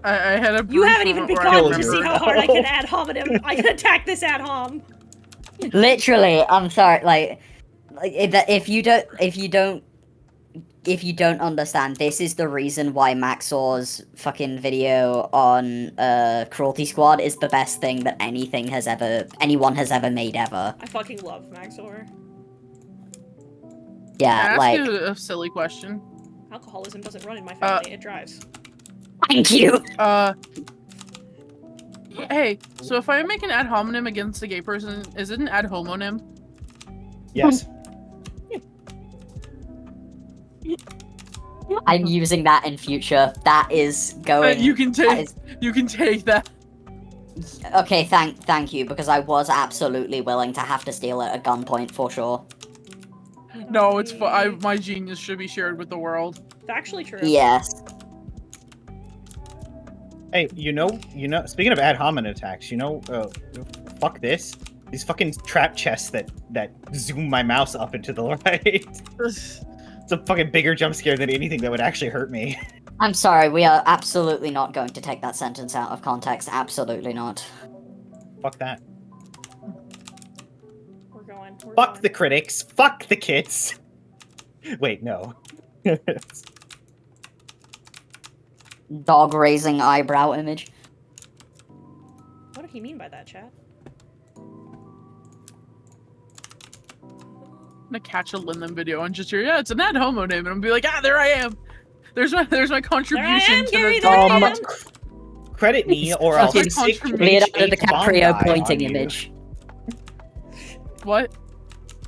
I had a You brief haven't even moment where I begun to remember- see how hard I can ad hominem. I can attack this ad hom. Literally, I'm sorry, like if you don't understand, this is the reason why Maxor's fucking video on Cruelty Squad is the best thing that anyone has ever made ever. I fucking love Maxor. Can I Yeah, ask like, you a silly question? Alcoholism doesn't run in my family, it drives. thank you. Hey, so if I make an ad hominem against a gay person, is it an ad homonym? Yes. I'm using that in future. That is going. You can that take. You can take that. Okay, thank you, because I was absolutely willing to have to steal it at gunpoint for sure. No, it's my genius should be shared with the world. It's actually true. Yes. Hey, you know. Speaking of ad hominem attacks, fuck this. These fucking trap chests that zoom my mouse up and to the right. It's a fucking bigger jump scare than anything that would actually hurt me. I'm sorry, we are absolutely not going to take that sentence out of context. Absolutely not. Fuck that. We're going. Fuck the critics. Fuck the kids. Wait, no. Dog raising eyebrow image. What did he mean by that, chat? I'm gonna catch a Linlin video and just hear, yeah, it's an ad homo name, and I'm gonna be like, there I am. There's my contribution am, to Gary, the there I am. Credit me, or I'll Fucking stick contribution. Leonardo H bomb DiCaprio guy pointing on you. image. What?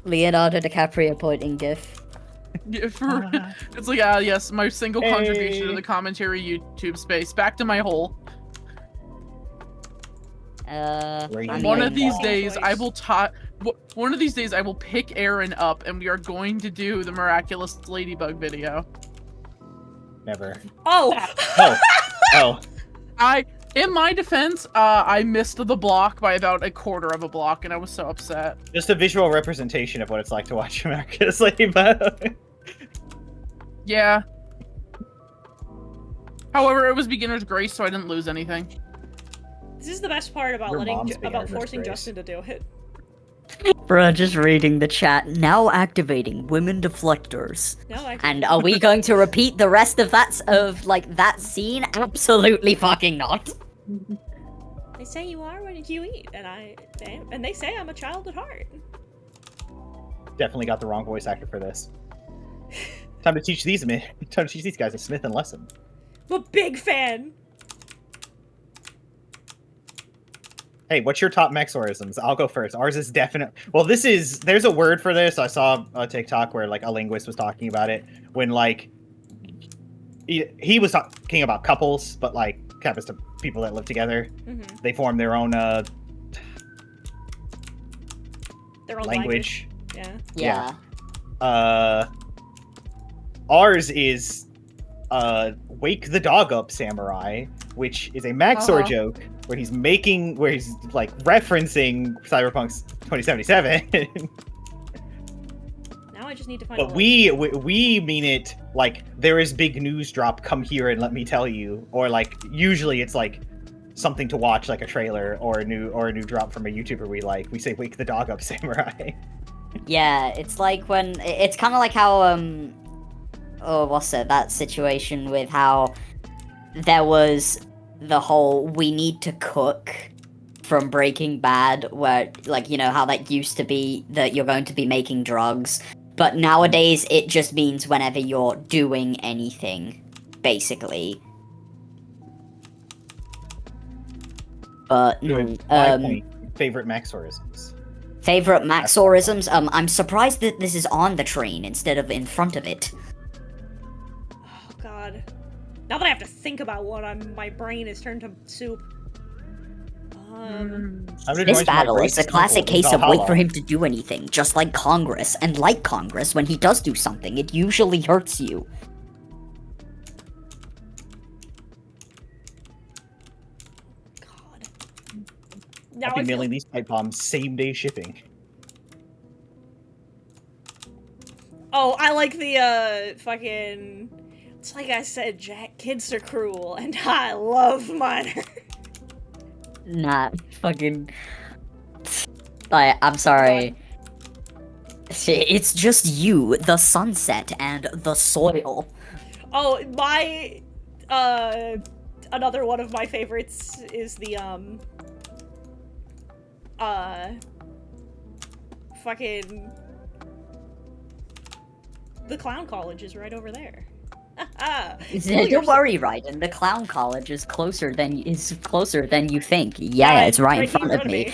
Leonardo DiCaprio pointing gif. Yeah, it's like, yes, my single contribution to Hey. the commentary YouTube space. Back to my hole. Where you I One mean, of these Wow. days, I will One of these days, I will pick Aaron up, and we are going to do the miraculous ladybug video. Never. Oh! Oh. In my defense, I missed the block by about a quarter of a block, and I was so upset. Just a visual representation of what it's like to watch America's Ladybug. Yeah. However, it was beginner's grace, so I didn't lose anything. This is the best part about Your mom's being about our forcing first Justin to do it. Bruh, just reading the chat. Now activating women deflectors. No, I And are we going to repeat the rest of that scene? Absolutely fucking not. They say you are when you eat, and they say I'm a child at heart. Definitely got the wrong voice actor for this. Time to teach these guys a Smith and Lesson. I'm a big fan. Hey, what's your top mexorisms? I'll go first. Ours is definite. Well, there's a word for this. I saw a TikTok where like a linguist was talking about it when like he was talking about couples, but like happens to people that live together. Mm-hmm. They form their own Their own language. Yeah. Yeah. Ours is Wake the Dog Up Samurai, which is a Maxor joke where he's like referencing Cyberpunk's 2077. Now I just need to find. But we mean it like there is big news drop. Come here and let me tell you, or like usually it's like something to watch, like a trailer or a new drop from a YouTuber we like. We say Wake the Dog Up Samurai. Yeah, it's like when it's kind of like how that situation with how there was the whole we need to cook from Breaking Bad, where like you know how that used to be that you're going to be making drugs, but nowadays it just means whenever you're doing anything, basically. But My point, favorite Maxorisms. favorite Maxorisms. I'm surprised that this is on the train instead of in front of it. Oh God. Now that I have to think about one, my brain is turned to soup. This battle is a classic case of wait for him to do anything, just like Congress. And like Congress, when he does do something, it usually hurts you. God. Now I'll be I feel- mailing these pipe bombs same day shipping. Oh, I like the fucking. It's like I said, Jack. Kids are cruel, and I love minor. Nah, fucking. I'm sorry. It's just you, the sunset, and the soil. Oh, my. Another one of my favorites is the fucking. The clown college is right over there. Don't worry, Raiden. The clown college is closer than you think. Yeah, it's right in front of me.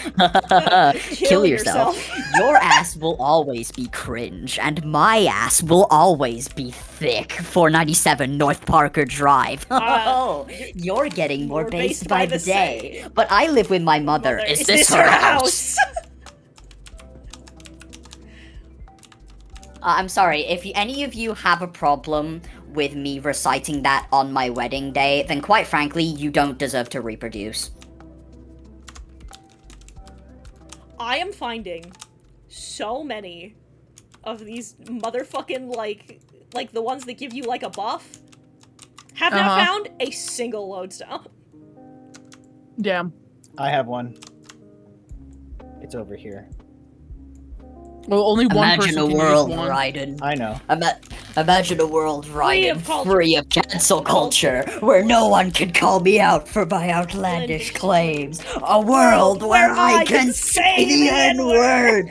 Kill yourself. Your ass will always be cringe, and my ass will always be thick. 497 North Parker Drive. Oh, you're getting more based by the day. But I live with my mother. Is this her house? I'm sorry, if any of you have a problem with me reciting that on my wedding day, then quite frankly, you don't deserve to reproduce. I am finding so many of these motherfucking, like the ones that give you, like, a buff. Have not found a single lodestone. Damn. I have one. It's over here. Well, only one Imagine person a can world, use one. Raiden. I know. Imagine a world, Raiden, of culture. free of cancel culture, where no one can call me out for my outlandish claims. A world where I can say the N-word!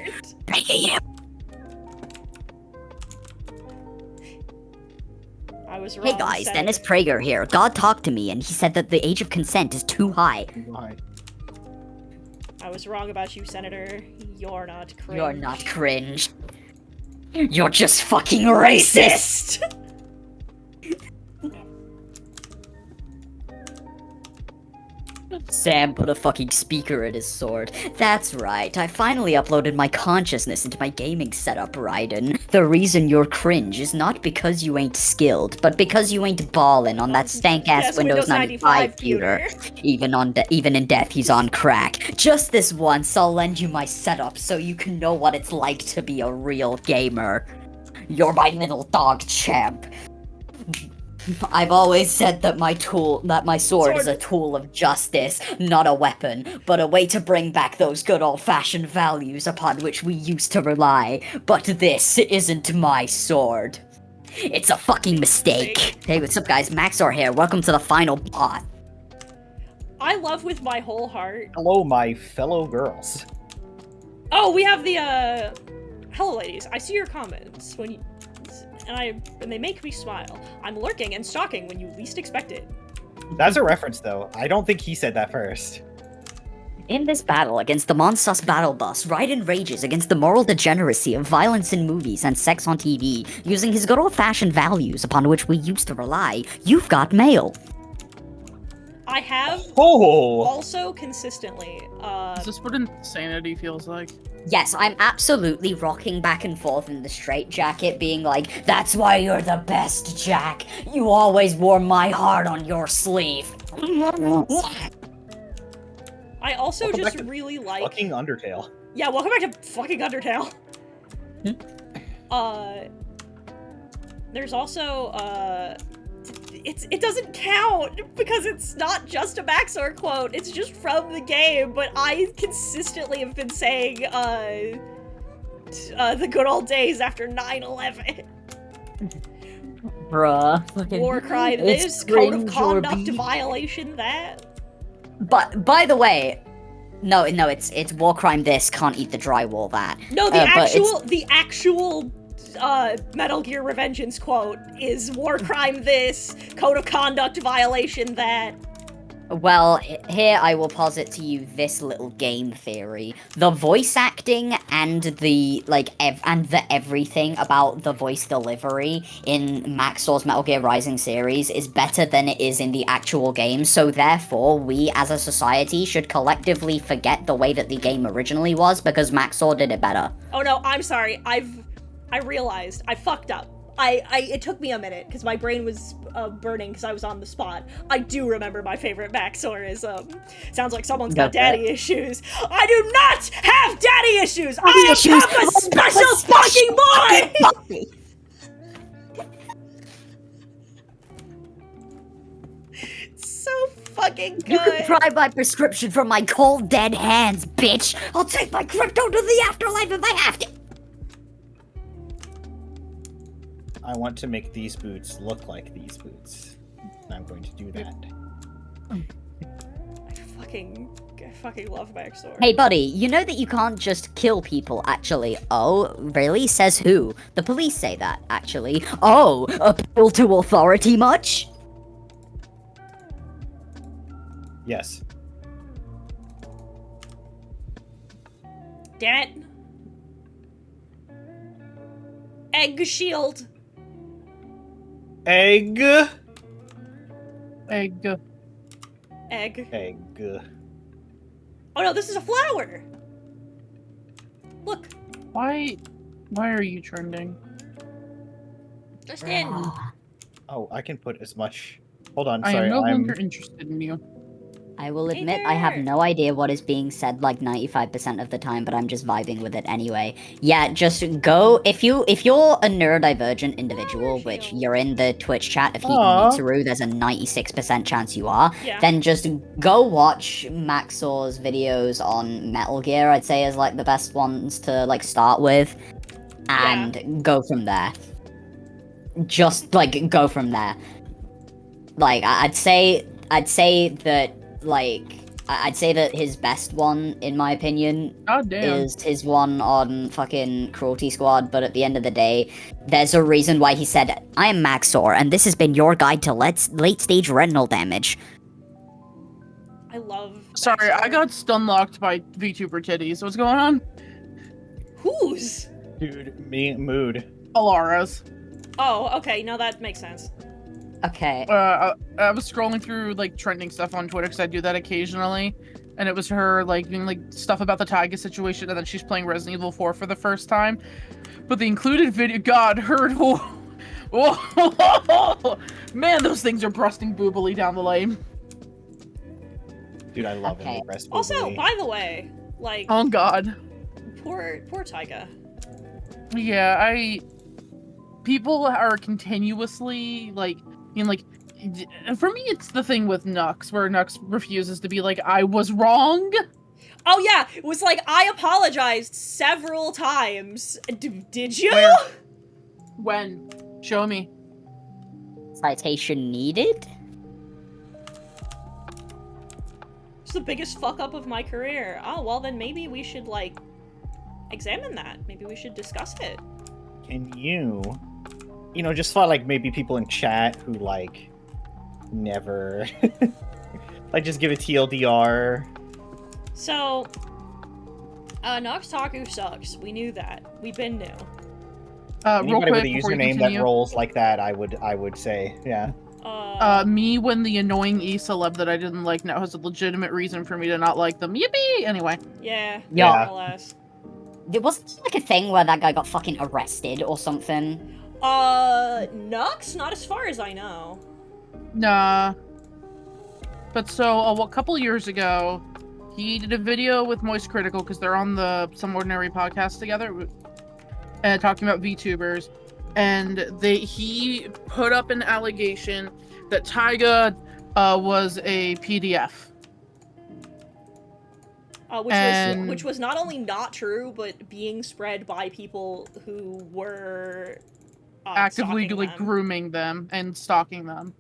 I was wrong. Hey guys, Senator. Dennis Prager here. God talked to me and he said that the age of consent is too high. Why? I was wrong about you, Senator. You're not cringe. You're not cringe. You're just fucking racist! Sam put a fucking speaker in his sword. That's right, I finally uploaded my consciousness into my gaming setup, Raiden. The reason you're cringe is not because you ain't skilled, but because you ain't ballin' on that stank-ass Yes, Windows 95 computer. Even in death, he's on crack. Just this once, I'll lend you my setup so you can know what it's like to be a real gamer. You're my little dog champ. I've always said that my sword is a tool of justice, not a weapon, but a way to bring back those good old-fashioned values upon which we used to rely. But this isn't my sword. It's a fucking mistake. Hey, what's up guys? Maxor here. Welcome to the final bot. I love with my whole heart. Hello, my fellow girls. Oh, we have the, hello ladies, I see your comments when you... And they make me smile. I'm lurking and stalking when you least expect it. That's a reference, though. I don't think he said that first. In this battle against the Monsus Battle Bus, Raiden rages against the moral degeneracy of violence in movies and sex on TV, using his good old-fashioned values upon which we used to rely. You've got mail. I have Oh! also consistently, Is this what insanity feels like? Yes, I'm absolutely rocking back and forth in the straitjacket, being like, that's why you're the best, Jack. You always wore my heart on your sleeve. I also Welcome just back to really like. Fucking Undertale. Yeah, welcome back to fucking Undertale. There's also it doesn't count because it's not just a Maxor quote. It's just from the game, but I consistently have been saying the good old days after 9/11. Bruh. War crime It's this, code of cringe or conduct be- violation that. But, by the way, no, it's war crime this, can't eat the drywall that. No, but the actual Metal Gear Revengeance quote is war crime this, code of conduct violation that. Well, here I will posit to you this little game theory. The voice acting and the, the everything about the voice delivery in Maxor's Metal Gear Rising series is better than it is in the actual game, so therefore, we as a society should collectively forget the way that the game originally was, because Maxor did it better. Oh no, I'm sorry. I realized I fucked up. It took me a minute because my brain was burning because I was on the spot. I do remember my favorite Maxor is sounds like someone's got daddy issues. I do not have daddy issues. I am Papa's special fucking boy. So fucking good. You can pry my prescription from my cold dead hands, bitch. I'll take my crypto to the afterlife if I have to. I want to make these boots look like these boots. And I'm going to do that. I fucking love Maxor. Hey, buddy, you know that you can't just kill people, actually. Oh, really? Says who? The police say that, actually. Oh, appeal to authority much? Yes. Damn it. Egg shield. Egg. Egg. Egg. Egg. Oh no, this is a flower! Look, Why are you trending? just in. Oh, I can put as much. Hold on, I sorry. am no I'm longer interested in you. I will Hey admit I have there. no idea what is being said like 95% of the time, but I'm just vibing with it anyway. Yeah, just go if you're a neurodivergent individual, which you're in the Twitch chat of Heat Aw. and Mitsuru, there's a 96% chance you are. Yeah. Then just go watch Maxor's videos on Metal Gear, I'd say is like the best ones to like start with. And go from there. Just like go from there. Like I'd say that his best one, in my opinion, God damn. is his one on fucking Cruelty Squad, but at the end of the day, there's a reason why he said, I am Maxor, and this has been your guide to late-stage retinal damage. I love. Sorry, Maxor. I got stun locked by VTuber titties. What's going on? Whose? dude, me mood. Alara's. Oh, okay. No, that makes sense. Okay. I was scrolling through like trending stuff on Twitter because I do that occasionally, and it was her like doing like stuff about the Taiga situation, and then she's playing Resident Evil 4 for the first time. But the included video, God, heard. Oh, man, those things are busting boobily down the lane. Dude, I love Okay. it. Rest Also, boobily. by the way, like Oh God. poor Taiga. Yeah, people are continuously like, for me, it's the thing with Nux, where Nux refuses to be like, I was wrong. Oh yeah, it was like I apologized several times. Did you? Where? When? Show me. Citation needed? It's the biggest fuck up of my career. Oh well, then maybe we should like examine that. Maybe we should discuss it. Can you just find like maybe people in chat who like never like just give a TLDR. So, Noxtaku sucks. We knew that. We been knew. Real Anybody quick with a before you username that continue. rolls like that, I would say, yeah. Me when the annoying e-celeb that I didn't like now has a legitimate reason for me to not like them. Yippee! Anyway. Yeah. Yeah. More or less. There wasn't like a thing where that guy got fucking arrested or something. Nux? Not as far as I know. Nah. But so, a couple years ago, he did a video with Moist Critical, because they're on the Some Ordinary podcast together, talking about VTubers, and he put up an allegation that Taiga was a PDF. Which was not only not true, but being spread by people who were actively stalking like them. grooming them and stalking them.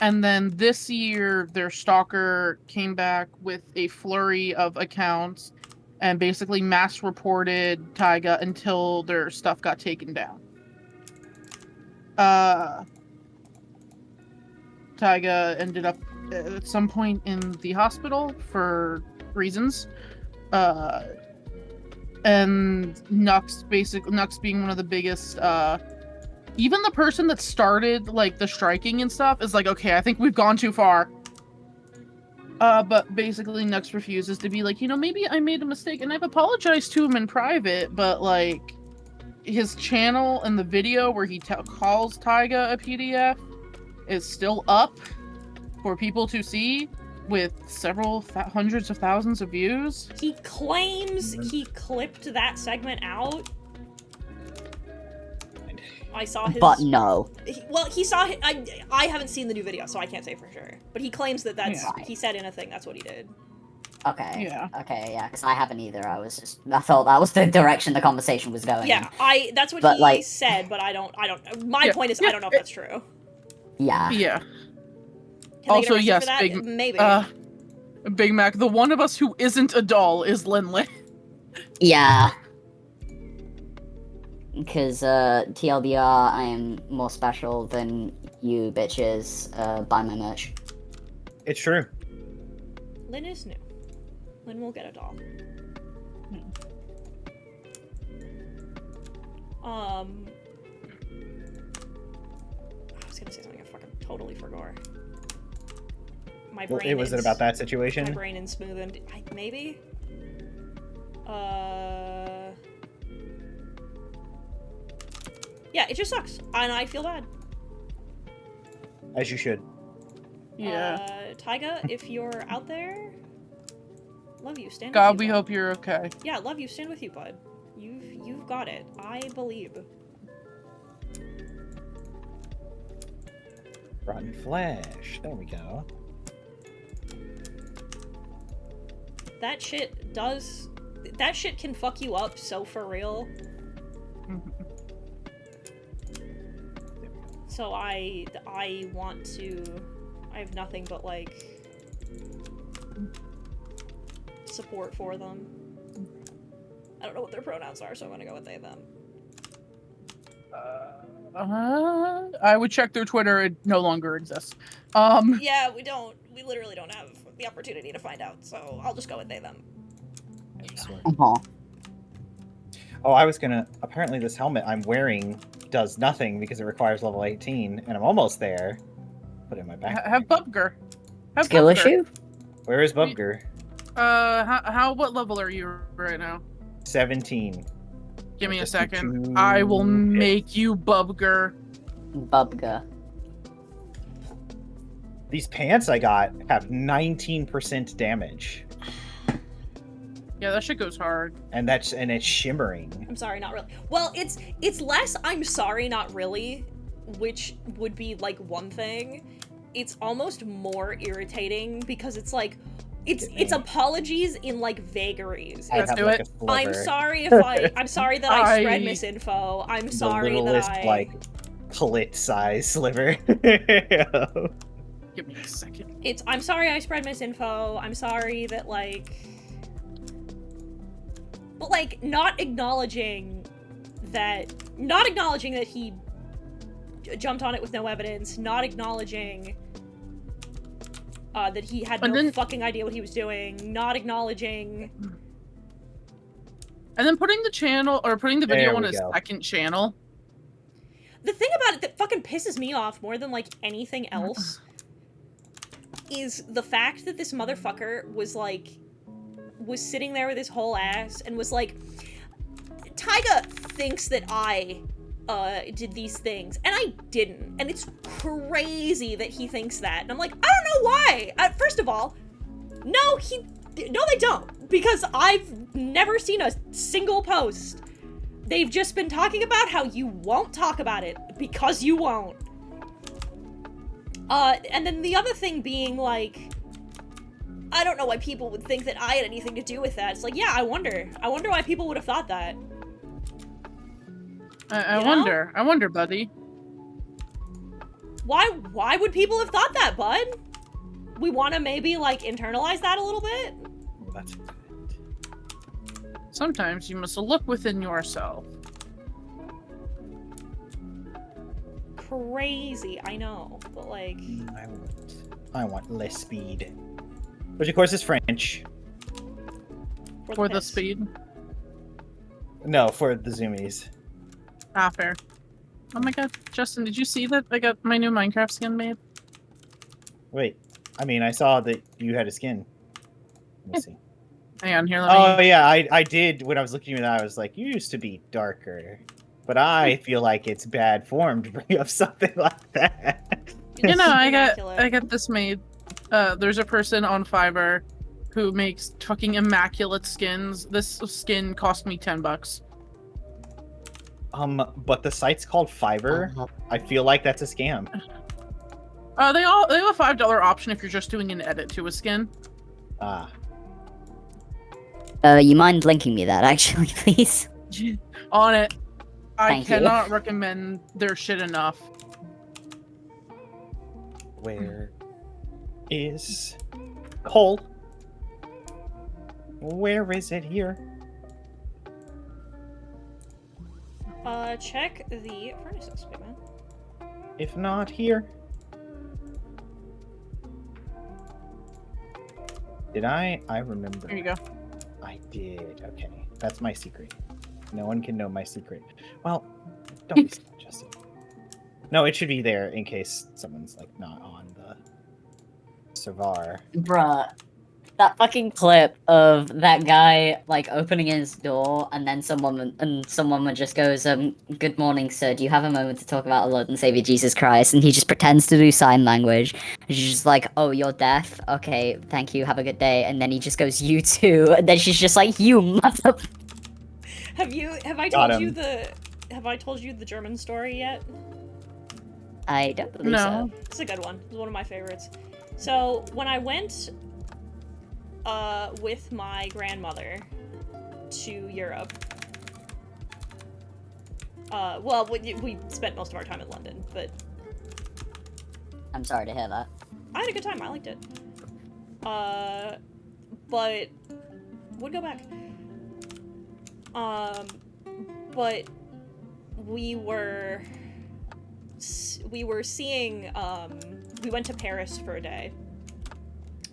And then this year, their stalker came back with a flurry of accounts and basically mass reported Taiga until their stuff got taken down. Taiga ended up at some point in the hospital for reasons. And Nux being one of the biggest, even the person that started like the striking and stuff is like, okay, I think we've gone too far. But basically Nux refuses to be like, maybe I made a mistake, and I've apologized to him in private, but like his channel and the video where he calls Taiga a PDF is still up for people to see with several hundreds of thousands of views. He claims he clipped that segment out. I saw his. But no. He saw. I haven't seen the new video, so I can't say for sure. But he claims that's. Yeah. He said in a thing that's what he did. Okay. Yeah. Okay, yeah, because I haven't either. I thought that was the direction the conversation was going. Yeah, that's what But, he like- said, but I don't. My point is, I don't know if that's true. Yeah. Yeah. Can they Also, get arrested yes, for that? Big- Maybe. Big Mac, the one of us who isn't a doll is Linley. Yeah. Because, TLDR, I am more special than you bitches, buy my merch. It's true. Lynn is new. Lynn will get a doll. I was gonna say something I fucking totally forgot. My brain Was it is- about that My situation? brain and smooth and maybe? Yeah, it just sucks. And I feel bad. As you should. Yeah. Taiga, if you're out there, love you. Stand God, with we you, hope bud. you're okay. Yeah, love you. Stand with you, bud. You've got it. I believe. Rotten flesh. There we go. That shit can fuck you up so for real. So I want to, I have nothing but like support for them. I don't know what their pronouns are, so I'm gonna go with they, them. I would check their Twitter. It no longer exists. Yeah, we literally don't have the opportunity to find out, so I'll just go with they, them. Uh-huh. Oh, I was gonna. Apparently, this helmet I'm wearing does nothing because it requires level 18, and I'm almost there. Put it in my back. Have Bubger. Have Skill Bubger. issue? Where is Bubger? What level are you right now? 17. Give me a Just second. two I will hits. make you Bubger. Bubga. These pants I got have 19% damage, Yeah, that shit goes hard. and it's shimmering. I'm sorry, not really. Well, it's less I'm sorry, not really, which would be like one thing. It's almost more irritating because it's like it's apologies in like vagaries. I Let's have do like it. a sliver. I'm sorry if I'm sorry that I spread misinfo. I'm The sorry that littlest, I like clit size sliver. Give me a second. I'm sorry I spread misinfo. I'm sorry that but like not acknowledging that he jumped on it with no evidence, not acknowledging that he had And no then- fucking idea what he was doing, not acknowledging. And then putting the channel, or putting the video There on we a go. second channel. The thing about it that fucking pisses me off more than, like, anything else is the fact that this motherfucker was, like, was sitting there with his whole ass and was like, Tyga thinks that I did these things, and I didn't, and it's crazy that he thinks that, and I'm like, I don't know why. First of all, no, they don't, because I've never seen a single post. They've just been talking about how you won't talk about it because you won't. And then the other thing being like, I don't know why people would think that I had anything to do with that. It's like, yeah, I wonder why people would have thought that. I You know? wonder, buddy. Why would people have thought that, bud? We want to maybe, like, internalize that a little bit? That's good. Sometimes you must look within yourself. Crazy, I know, but, like... I want less speed. Which, of course, is French. For the piss. speed. No, for the zoomies. Ah, fair. Oh my god, Justin, did you see that I got my new Minecraft skin made? Wait, I mean, I saw that you had a skin. Let me see. Hang on, here, let me... Oh yeah, I did. When I was looking at that, I was like, you used to be darker, but I feel like it's bad form to bring up something like that. You know, I Immaculate. got this made. There's a person on Fiverr who makes fucking immaculate skins. This skin cost me $10. But the site's called Fiverr. I feel like that's a scam. They have a $5 option if you're just doing an edit to a skin. Ah, You mind linking me that, actually, please? On it. I Thank you. cannot recommend their shit enough. where is coal? Where is it here? Check the furnaces, big man. If not here. Did I? I remember. Here you go. I did. Okay. That's my secret. No one can know my secret. Well, don't be so Justin. No, it should be there in case someone's like not on the server. Bruh, that fucking clip of that guy like opening his door and then someone just goes, "Good morning, sir. Do you have a moment to talk about our Lord and Savior Jesus Christ?" And he just pretends to do sign language. And she's just like, "Oh, you're deaf? Okay, thank you. Have a good day." And then he just goes, "You too." And then she's just like, "You mother." Have I Got told you him. have I told you the German story yet? I don't believe No. so. It's a good one. It's one of my favorites. So when I went with my grandmother to Europe, well, we spent most of our time in London, but I'm sorry to hear that. I had a good time. I liked it. But would go back. But we were seeing, we went to Paris for a day.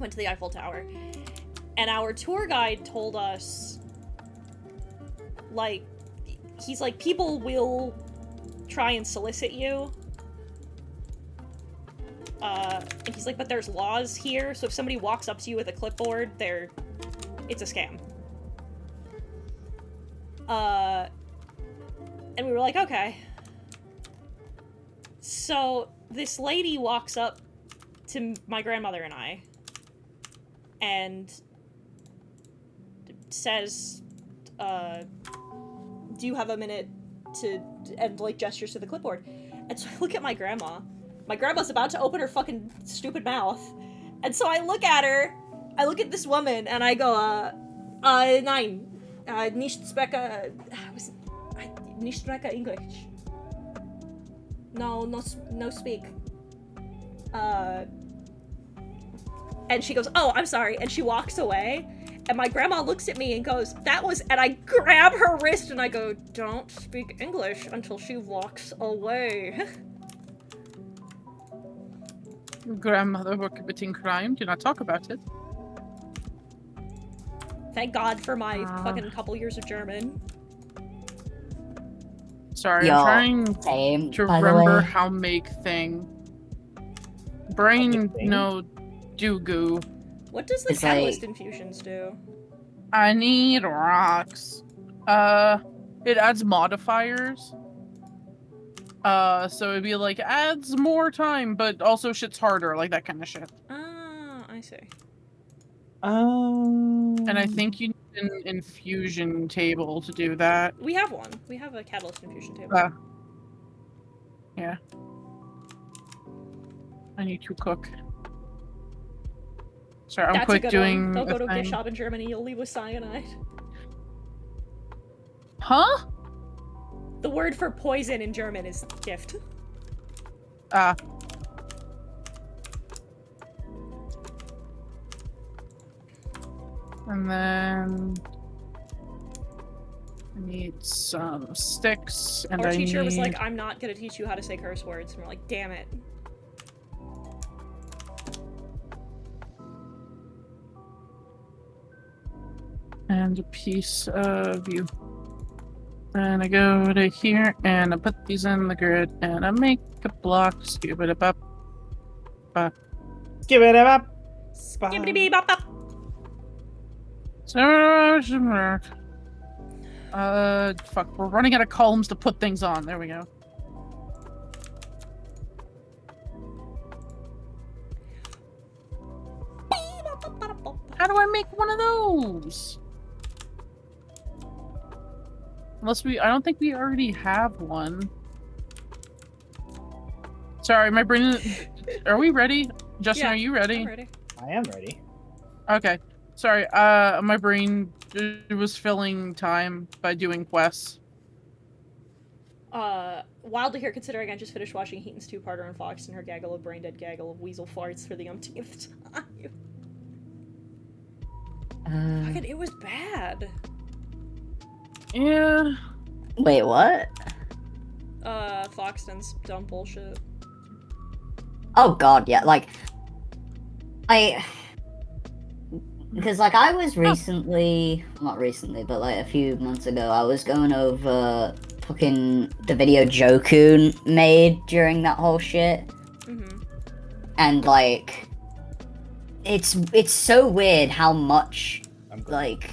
Went to the Eiffel Tower. And our tour guide told us, like, he's like, people will try and solicit you. And he's like, but there's laws here, so if somebody walks up to you with a clipboard, it's a scam. And we were like, okay. So this lady walks up to my grandmother and I and says, do you have a minute to, and like gestures to the clipboard. And so I look at my grandma. My grandma's about to open her fucking stupid mouth. And so I look at her, I look at this woman, and I go, nein, nicht spreche, nicht spreche English. No speak. And she goes, oh, I'm sorry, and she walks away. And my grandma looks at me and goes, and I grab her wrist and I go, don't speak English until she walks away. grandmother were committing crime, do not talk about it. Thank God for my fucking couple years of German. Sorry, Yo, I'm trying Same, to by the remember way. how make thing. Brain, How make thing? no, do goo. What does the It's catalyst like- infusions do? I need rocks. It adds modifiers. So it'd be like adds more time, but also shit's harder, like that kind of shit. Ah, I see. And I think you need an infusion table to do that. We have one. We have a catalyst infusion table. Yeah. I need to cook. Sorry, I'm That's a quick good doing one. Don't go a to a gift thing. shop in Germany, you'll leave with cyanide. Huh? The word for poison in German is gift. Ah. And then I need some sticks, and Our I teacher was like, need- I'm not gonna teach you how to say curse words. And we're like, damn it. and a piece of you. And I go to here, and I put these in the grid, and I make a block, scoop it up. Give it up. Skibbity bop bop. Fuck, we're running out of columns to put things on. There we go. How do I make one of those? Unless I don't think we already have one. Sorry, my brain. Are we ready? Justin, Yeah, are you ready? I'm ready. I am ready. Okay. Sorry, my brain was filling time by doing quests. Wild to hear considering I just finished watching Heaton's two-parter on Fox and her gaggle of brain-dead gaggle of weasel farts for the umpteenth time. Fucking, it was bad. Yeah. Wait, what? Foxton's dumb bullshit. Oh god, yeah, like because like I was recently, not recently, but like a few months ago, I was going over fucking the video Jokun made during that whole shit, Mm-hmm. and like it's so weird how much I'm glad. like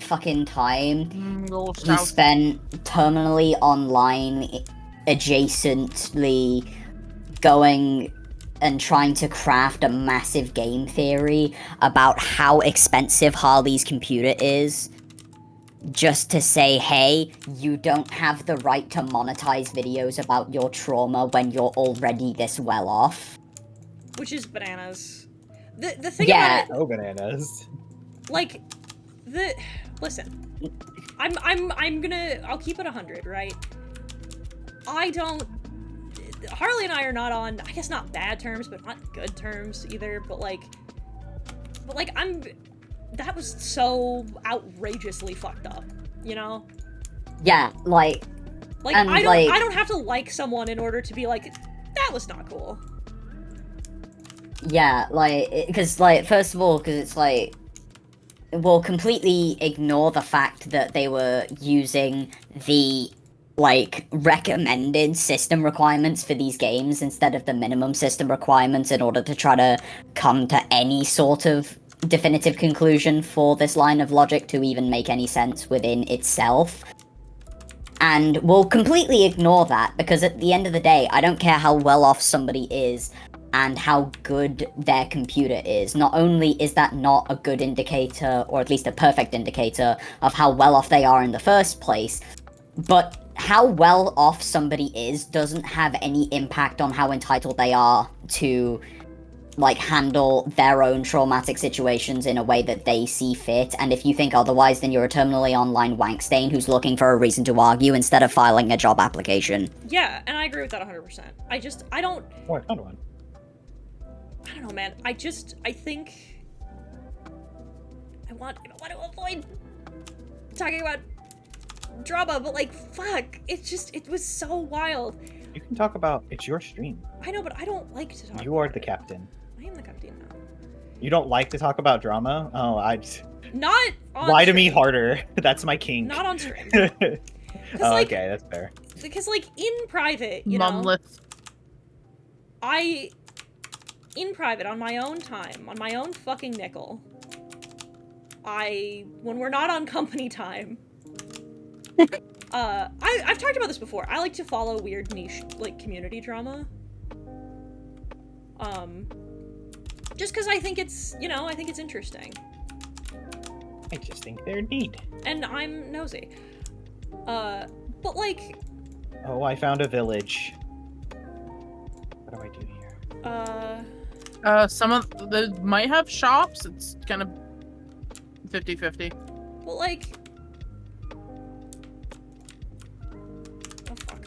fucking time Little he stout. spent terminally online adjacently going and trying to craft a massive game theory about how expensive Harley's computer is, just to say, hey, you don't have the right to monetize videos about your trauma when you're already this well off. Which is bananas. The thing Yeah. about it, Oh, bananas. like, listen. I'll keep it 100, right? Harley and I are not on, I guess not bad terms, but not good terms either, but that was so outrageously fucked up, you know? Yeah, like, Like, And, I like- don't have to like someone in order to be like, that was not cool. yeah, like, because, like, first of all, because it's like, we'll completely ignore the fact that they were using the, like, recommended system requirements for these games instead of the minimum system requirements in order to try to come to any sort of definitive conclusion for this line of logic to even make any sense within itself. And we'll completely ignore that because at the end of the day, I don't care how well off somebody is and how good their computer is. Not only is that not a good indicator, or at least a perfect indicator, of how well off they are in the first place, but how well off somebody is doesn't have any impact on how entitled they are to, like, handle their own traumatic situations in a way that they see fit. And if you think otherwise, then you're a terminally online wankstain who's looking for a reason to argue instead of filing a job application. Yeah, and I agree with that 100%. I don't Oh, I found one. know, man. I think I want to avoid talking about drama, but like, fuck, it was so wild. You can talk about it's your stream. I know, but I don't like to talk. You are the captain. I am the captain now. You don't like to talk about drama? Oh, Not on lie to me stream. harder. That's my kink. Not on stream. Oh, like- okay, that's fair. Because like in private, you know, Mumless. in private, on my own time, on my own fucking nickel, when we're not on company time, I've talked about this before. I like to follow weird niche, like, community drama. Just because I think it's, you know, I think it's interesting. I just think they're neat. And I'm nosy. But like, Oh, I found a village. What do I do here? Some of they might have shops. It's kind of 50-50. well, like, oh fuck.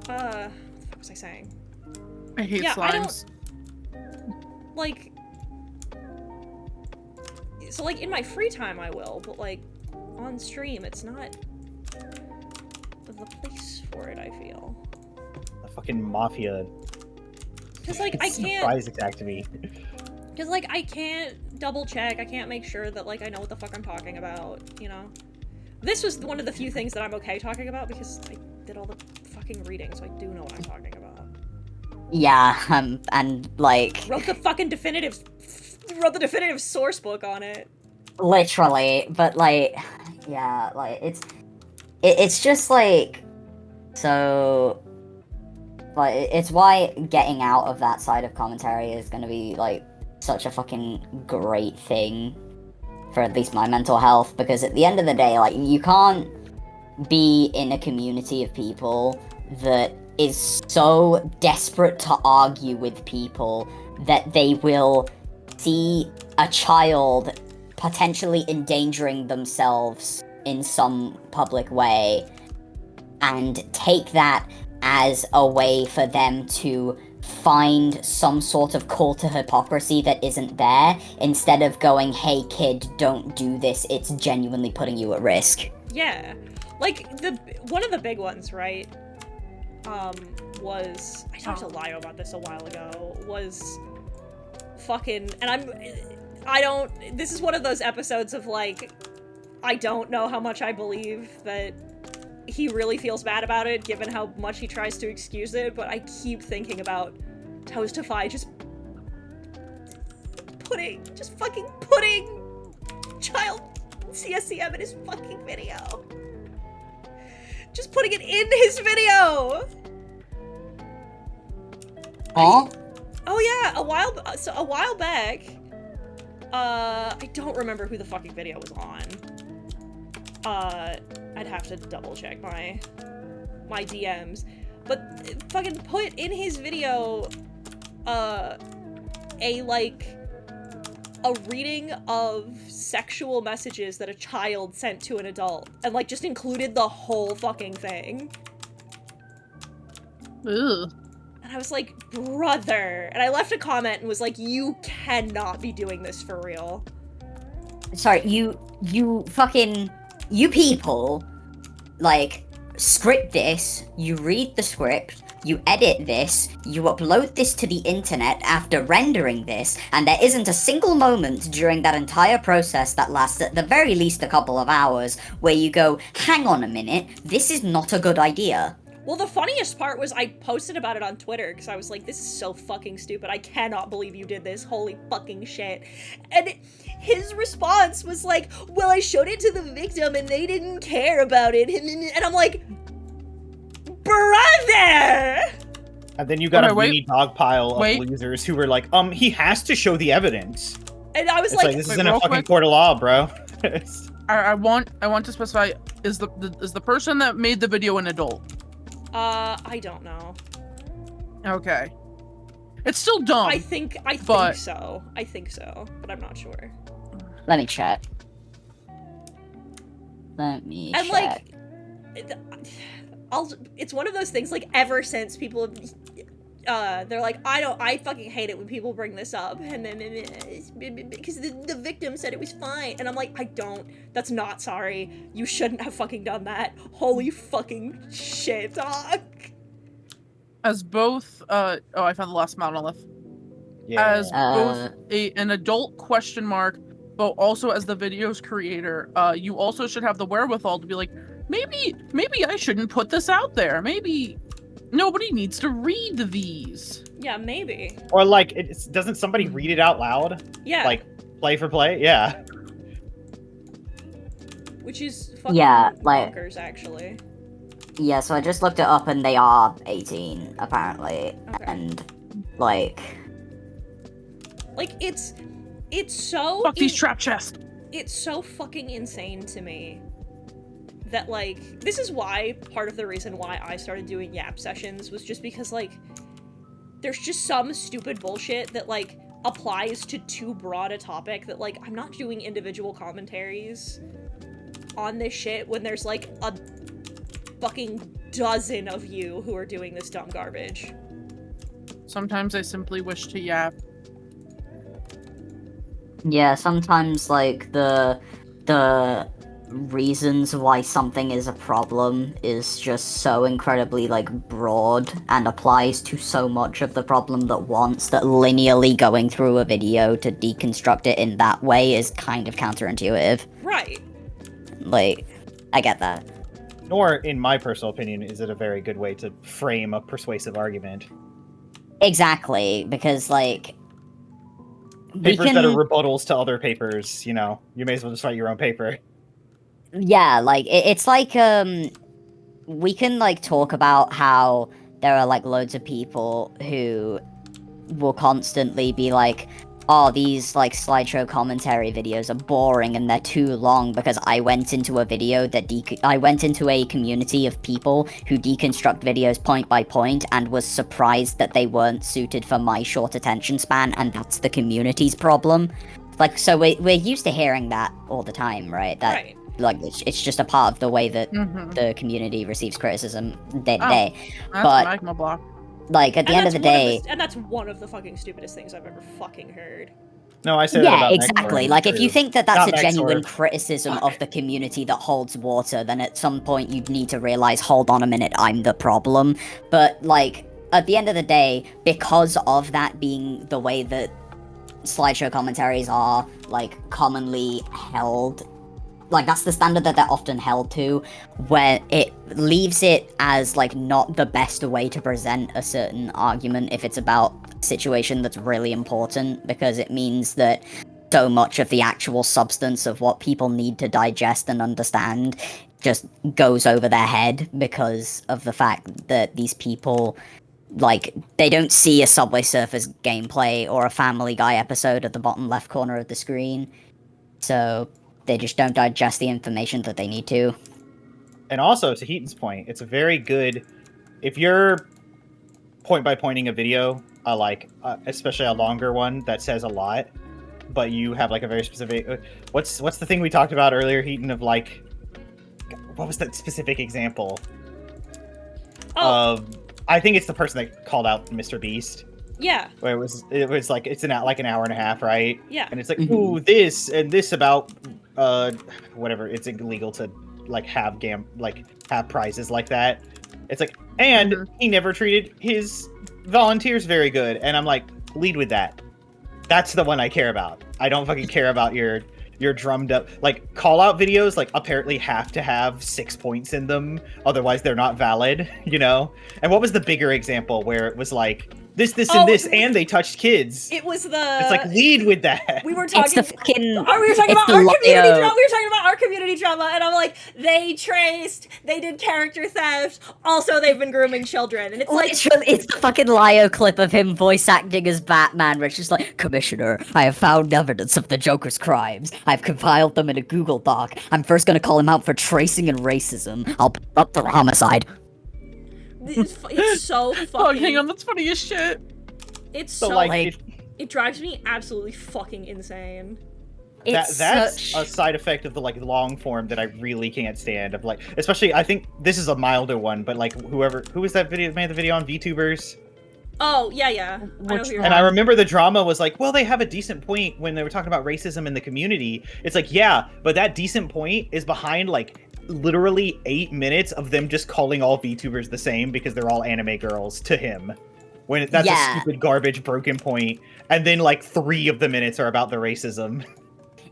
What the fuck was I saying? I hate Yeah, I don't- slimes. Like, so like in my free time I will, but like on stream it's not the place for it, I feel. The fucking mafia. Cause like I can't, Surprise attacked me. cause like I can't double check, I can't make sure that like I know what the fuck I'm talking about, you know? This was one of the few things that I'm okay talking about because I did all the fucking reading, so I do know what I'm talking about. Yeah, and like Wrote the definitive source book on it. literally, but like, yeah, like it's just like, so, like it's why getting out of that side of commentary is gonna be like such a fucking great thing for at least my mental health, because at the end of the day, like, you can't be in a community of people that is so desperate to argue with people that they will see a child potentially endangering themselves in some public way and take that as a way for them to find some sort of call to hypocrisy that isn't there, instead of going, hey kid, don't do this, it's genuinely putting you at risk. Yeah, like one of the big ones, right? Was I talked to Lio about this a while ago? Was fucking, and I don't. This is one of those episodes of like, I don't know how much I believe that he really feels bad about it, given how much he tries to excuse it. But I keep thinking about Toastify just fucking putting child CSCM in his fucking video. Just putting it in his video. Huh? Oh yeah, a while back. I don't remember who the fucking video was on. I'd have to double check my DMs, but fucking put in his video, a reading of sexual messages that a child sent to an adult, and like just included the whole fucking thing. Ugh. And I was like, brother. And I left a comment and was like, you cannot be doing this for real. Sorry, you people, like, script this, you read the script, you edit this, you upload this to the internet after rendering this, and there isn't a single moment during that entire process that lasts at the very least a couple of hours where you go, hang on a minute, this is not a good idea. Well, the funniest part was I posted about it on Twitter because I was like, this is so fucking stupid. I cannot believe you did this. Holy fucking shit. And his response was like, well, I showed it to the victim and they didn't care about it. And I'm like, brother! And then you got Okay, a wait. mini dog pile of Wait. losers who were like, he has to show the evidence. And I was It's like, like, this Wait, isn't a real fucking quick. court of law, bro. I want to specify, is the person that made the video an adult? I don't know. Okay. It's still dumb. I think but- so. I think so, but I'm not sure. Let me check. Let me And check. like, it's one of those things, like, ever since people have, they're like, I fucking hate it when people bring this up, and then because the victim said it was fine, and I'm like, that's not sorry. You shouldn't have fucking done that. Holy fucking shit, dog. As both, I found the last monolith. Yeah. As both an adult question mark, but also as the video's creator, you also should have the wherewithal to be like, maybe I shouldn't put this out there. Maybe nobody needs to read these. Yeah, maybe. Or like, doesn't somebody read it out loud? Yeah. Like, play for play? Yeah. Which is fucking bonkers, actually. Yeah, so I just looked it up and they are 18, apparently. Okay. And, like... Like, it's so... Fuck these trap chests. It's so fucking insane to me that, like, this is why, part of the reason why I started doing Yap sessions was just because, like, there's just some stupid bullshit that, like, applies to too broad a topic that, like, I'm not doing individual commentaries on this shit when there's, like, a fucking dozen of you who are doing this dumb garbage. Sometimes I simply wish to yap. Yeah, sometimes, like, the reasons why something is a problem is just so incredibly, like, broad and applies to so much of the problem at once that linearly going through a video to deconstruct it in that way is kind of counterintuitive. Right. Like, I get that. Nor, in my personal opinion, is it a very good way to frame a persuasive argument. Exactly, because, like... Papers that are rebuttals to other papers, you know, you may as well just write your own paper. Yeah, like, it's like, we can, like, talk about how there are, like, loads of people who will constantly be like, oh, these, like, slideshow commentary videos are boring and they're too long because I went into a video that I went into a community of people who deconstruct videos point by point and was surprised that they weren't suited for my short attention span, and that's the community's problem. Like, so we're used to hearing that all the time, right? That, Right. like, it's just a part of the way that Mm-hmm. the community receives criticism day to day. That's But- a magma block. Like, at the end of the day... And that's one of the fucking stupidest things I've ever fucking heard. No, I said that Yeah, about exactly. Mechor, Like, if you too. think that that's Not a genuine Mechor. criticism of the community that holds water, then at some point you'd need to realize, hold on a minute, I'm the problem. But, like, at the end of the day, because of that being the way that slideshow commentaries are, like, commonly held, like, that's the standard that they're often held to, where it leaves it as, like, not the best way to present a certain argument if it's about a situation that's really important, because it means that so much of the actual substance of what people need to digest and understand just goes over their head because of the fact that these people, like, they don't see a Subway Surfers gameplay or a Family Guy episode at the bottom left corner of the screen, so they just don't digest the information that they need to. And also, to Heaton's point, it's a very good... If you're point-by-pointing a video, especially a longer one that says a lot, but you have, like, a very specific... What's the thing we talked about earlier, Heaton, of, like... What was that specific example? Oh, I think it's the person that called out Mr. Beast. yeah, Where it was like, it's an hour and a half, right? yeah. And it's like, Mhm. ooh, this and this about whatever. It's illegal to like have have prizes like that. It's like, and Mhm. he never treated his volunteers very good. And I'm like, lead with that. That's the one I care about. I don't fucking care about your drummed up, like, call out videos, like, apparently have to have 6 points in them, otherwise they're not valid, you know? And what was the bigger example where it was like, this, Oh, and this, and they touched kids? It was the. It's like, lead with that. We were talking. It's the fucking... We were talking it's about the our community Lio. drama. We were talking about our community drama, and I'm like, they did character theft. Also, they've been grooming children, and it's like, Literally, it's the fucking Lio clip of him voice acting as Batman, where it's just like, Commissioner, I have found evidence of the Joker's crimes. I've compiled them in a Google Doc. I'm first gonna call him out for tracing and racism. I'll put up the homicide. it's so fucking. Oh, hang on, that's funny as shit. It's So, so like, like- it drives me absolutely fucking insane. It's that's such... a side effect of the like long form that I really can't stand. Of like, especially, I think this is a milder one, but like who was that video made the video on VTubers? Oh, yeah, yeah. I know Which who you're And I one? remember the drama was like, well, they have a decent point when they were talking about racism in the community. It's like, yeah, but that decent point is behind like literally 8 minutes of them just calling all VTubers the same because they're all anime girls to him. When that's Yeah. a stupid garbage broken point, and then like 3 of the minutes are about the racism.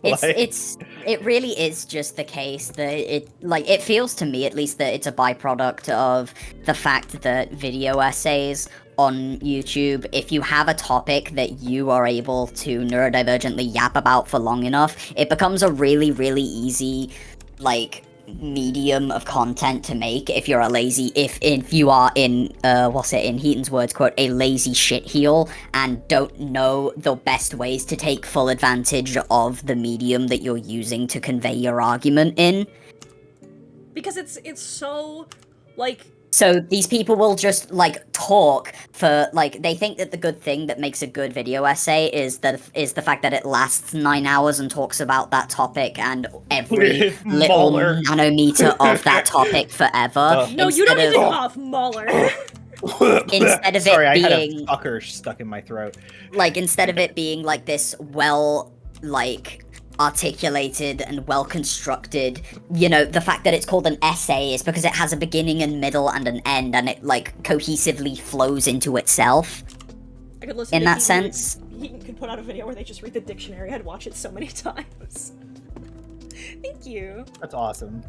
It really is just the case that it feels to me at least that it's a byproduct of the fact that video essays on YouTube, if you have a topic that you are able to neurodivergently yap about for long enough, it becomes a really, really easy like medium of content to make if you're a lazy if you are in in Heaton's words, quote, a lazy shitheel and don't know the best ways to take full advantage of the medium that you're using to convey your argument in. Because it's so, like... So these people will just like talk for like they think that the good thing that makes a good video essay is the fact that it lasts 9 hours and talks about that topic and every little Mauler. nanometer of that topic forever. No, you don't instead need to of- cough, Mauler. Instead of it Sorry, I had being- a fucker stuck in my throat. like instead of it being like this well like articulated and well constructed, you know, the fact that it's called an essay is because it has a beginning and middle and an end and it like cohesively flows into itself I could listen in to that Heaton- sense. Heaton could put out a video where they just read the dictionary. I'd watch it so many times. Thank you. That's awesome.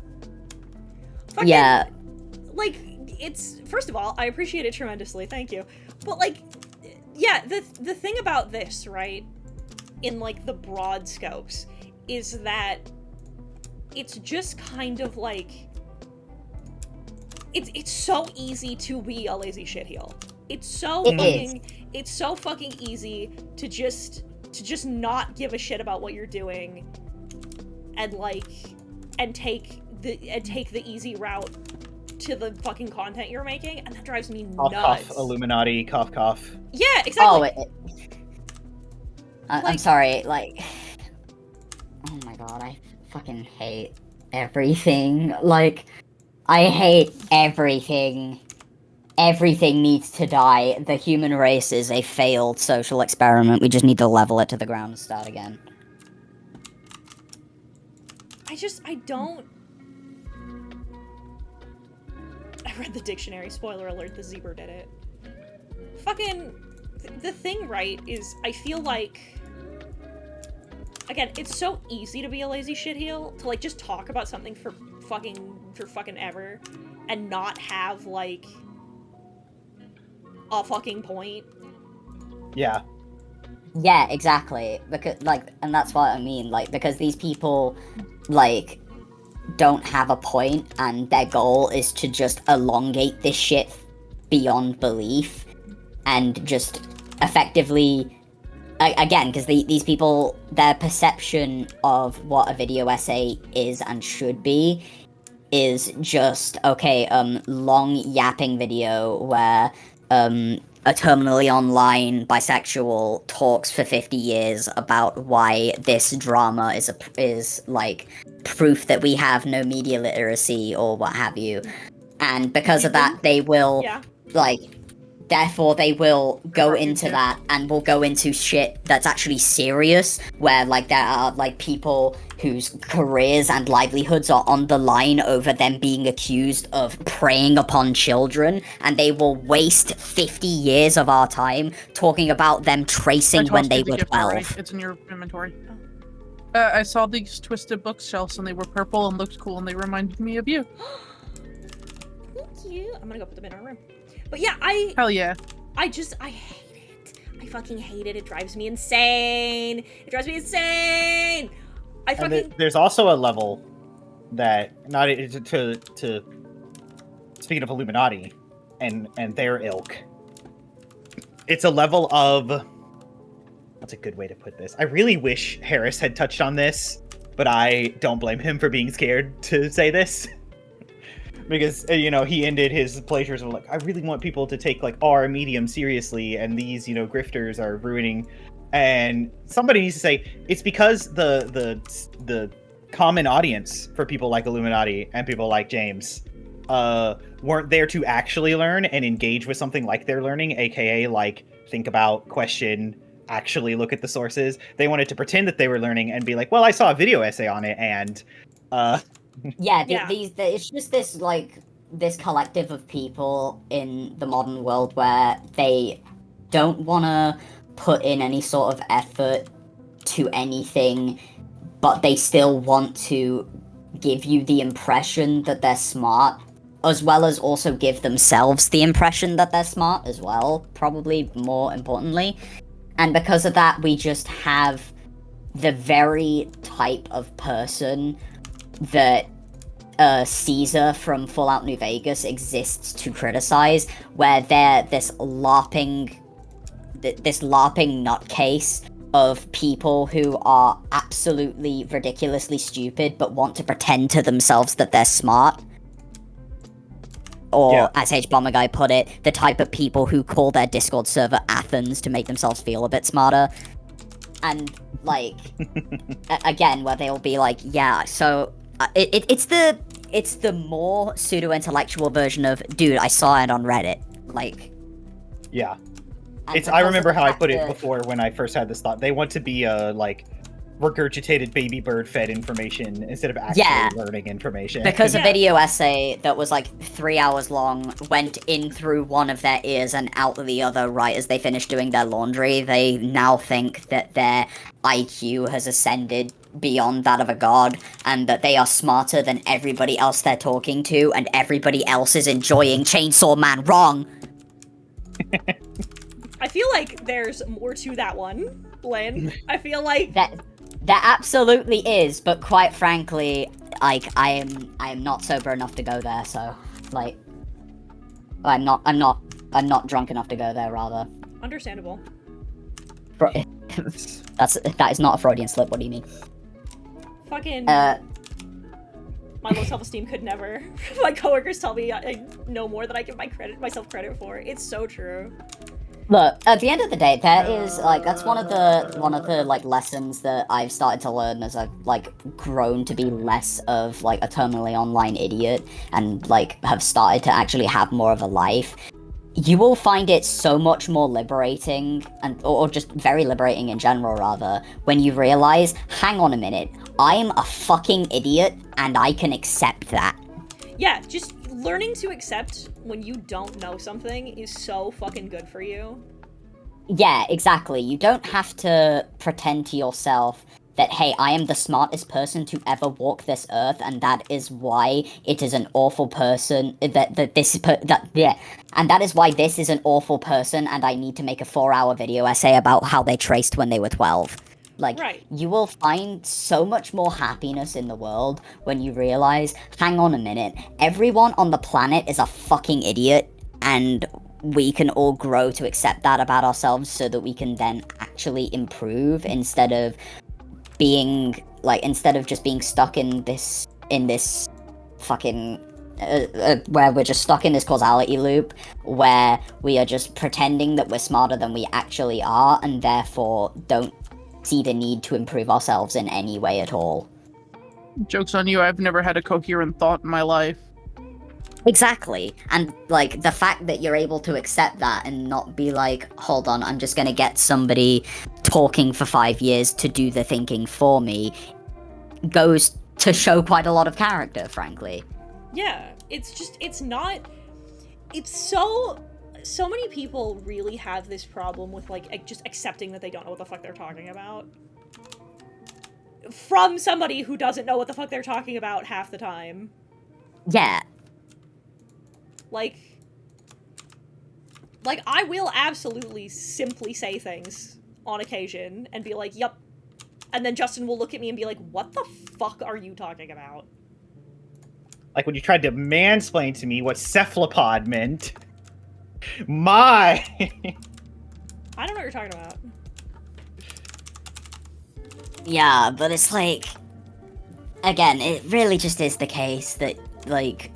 Fucking, Yeah. Like, it's... First of all, I appreciate it tremendously. Thank you. But, like, yeah, the thing about this, right, in, like, the broad scopes, is that it's just kind of, like... It's so easy to be a lazy shitheel. It's so It fucking... It's so fucking easy to just not give a shit about what you're doing and, like... and take the easy route to the fucking content you're making, and that drives me Cough, nuts. cough, Illuminati, cough, cough. Yeah, Oh, exactly. I'm Like- sorry, like... Oh my god, I fucking hate everything. Like, I hate everything. Everything needs to die. The human race is a failed social experiment. We just need to level it to the ground and start again. I don't... I read the dictionary, spoiler alert, the zebra did it. Fucking... The thing, right, is I feel like... Again, it's so easy to be a lazy shitheel, to, like, just talk about something for fucking ever, and not have, like, a fucking point. Yeah. Yeah, exactly. Because, like, and that's what I mean. Like, because these people, like, don't have a point, and their goal is to just elongate this shit beyond belief, and just effectively, again, because these people, their perception of what a video essay is and should be is just, okay, long yapping video where, a terminally online bisexual talks for 50 years about why this drama is like proof that we have no media literacy or what have you. And because of that, they will, Yeah. like, therefore they will go Correct, into yeah. that and will go into shit that's actually serious, where, like, there are, like, people whose careers and livelihoods are on the line over them being accused of preying upon children, and they will waste 50 years of our time talking about them I tracing when tossed they you the were gift already. 12. It's in your inventory. I saw these twisted bookshelves and they were purple and looked cool and they reminded me of you. Thank you. I'm gonna go put them in our room. But yeah, I Hell yeah. hate it. I fucking hate it. It drives me insane. It drives me insane. I And fucking... there's also a level that not to speaking of Illuminati and their ilk. It's a level of, what's a good way to put this? I really wish Harris had touched on this, but I don't blame him for being scared to say this. Because, you know, he ended his pleasures of like, I really want people to take like our medium seriously, and these, you know, grifters are ruining. And somebody needs to say it's because the common audience for people like Illuminati and people like James weren't there to actually learn and engage with something like they're learning, aka like think about, question, actually look at the sources. They wanted to pretend that they were learning and be like, well, I saw a video essay on it, and Yeah, Yeah. it's just this collective of people in the modern world where they don't want to put in any sort of effort to anything, but they still want to give you the impression that they're smart, as well as also give themselves the impression that they're smart as well, probably more importantly. And because of that, we just have the very type of person that Caesar from Fallout New Vegas exists to criticize, where they're this LARPing nutcase of people who are absolutely ridiculously stupid but want to pretend to themselves that they're smart. Or, Yeah. as H Bomber Guy put it, the type of people who call their Discord server Athens to make themselves feel a bit smarter. And, like, again, where they'll be like, yeah, so it's the more pseudo-intellectual version of, dude, I saw it on Reddit. Like, yeah. and It's. I because of remember the how I fact put it that- before when I first had this thought. They want to be like regurgitated baby bird fed information instead of actually Yeah. learning information. Because a Yeah. video essay that was like 3 hours long went in through one of their ears and out the other right as they finished doing their laundry, they now think that their IQ has ascended beyond that of a god, and that they are smarter than everybody else they're talking to, and everybody else is enjoying Chainsaw Man. Wrong! I feel like there's more to that one, Lynn. I feel like There absolutely is, but quite frankly, like, I am not sober enough to go there, so, like, I'm not drunk enough to go there, rather. understandable. That is not a Freudian slip, what do you mean? Fucking Uh, my low self-esteem could never. My coworkers tell me I know more than I give myself credit for. It's so true. Look, at the end of the day, there is, like, that's one of the, like, lessons that I've started to learn as I've, like, grown to be less of, like, a terminally online idiot and, like, have started to actually have more of a life. You will find it so much more liberating, or just very liberating in general, rather, when you realize, hang on a minute, I'm a fucking idiot, and I can accept that. Yeah, just learning to accept when you don't know something is so fucking good for you. Yeah, exactly. You don't have to pretend to yourself that, hey, I am the smartest person to ever walk this earth, and that is why it is an awful person, and that is why this is an awful person, and I need to make a 4-hour video essay about how they traced when they were 12. Like, Right. you will find so much more happiness in the world when you realize, hang on a minute, everyone on the planet is a fucking idiot, and we can all grow to accept that about ourselves so that we can then actually improve instead of just being stuck in this fucking where we're just stuck in this causality loop where we are just pretending that we're smarter than we actually are, and therefore don't see the need to improve ourselves in any way at all. Joke's on you, I've never had a coherent thought in my life. Exactly. And, like, the fact that you're able to accept that and not be like, hold on, I'm just gonna get somebody talking for 5 years to do the thinking for me, goes to show quite a lot of character, frankly. Yeah, it's so many people really have this problem with, like, just accepting that they don't know what the fuck they're talking about. From somebody who doesn't know what the fuck they're talking about half the time. Yeah. Like, I will absolutely simply say things on occasion and be like, yup. And then Justin will look at me and be like, what the fuck are you talking about? Like when you tried to mansplain to me what cephalopod meant. My! I don't know what you're talking about. Yeah, but it's like, again, it really just is the case that, like,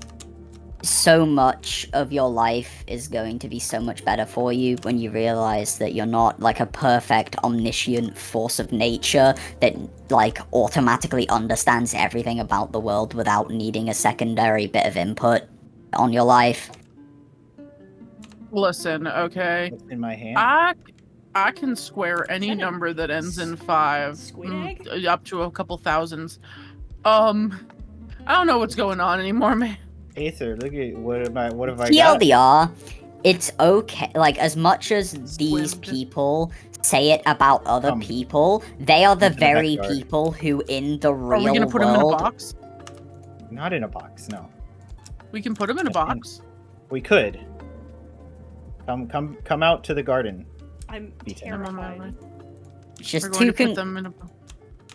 so much of your life is going to be so much better for you when you realize that you're not, like, a perfect, omniscient force of nature that, like, automatically understands everything about the world without needing a secondary bit of input. on your life. Listen, okay. What's in my hand? I can square any Is that a number that ends in 5. squid egg? Up to a couple thousands. I don't know what's going on anymore, man. Aether, look at what have I got? TLDR, it's okay. Like, as much as these Squid. people say it about other people, they are the Into the very backyard. people who, in the Are we real gonna put him in a world, box? Not in a box, no. We can put him in a box. We could. Come out to the garden. I'm Beat it. terrified. just We're going to to put them in a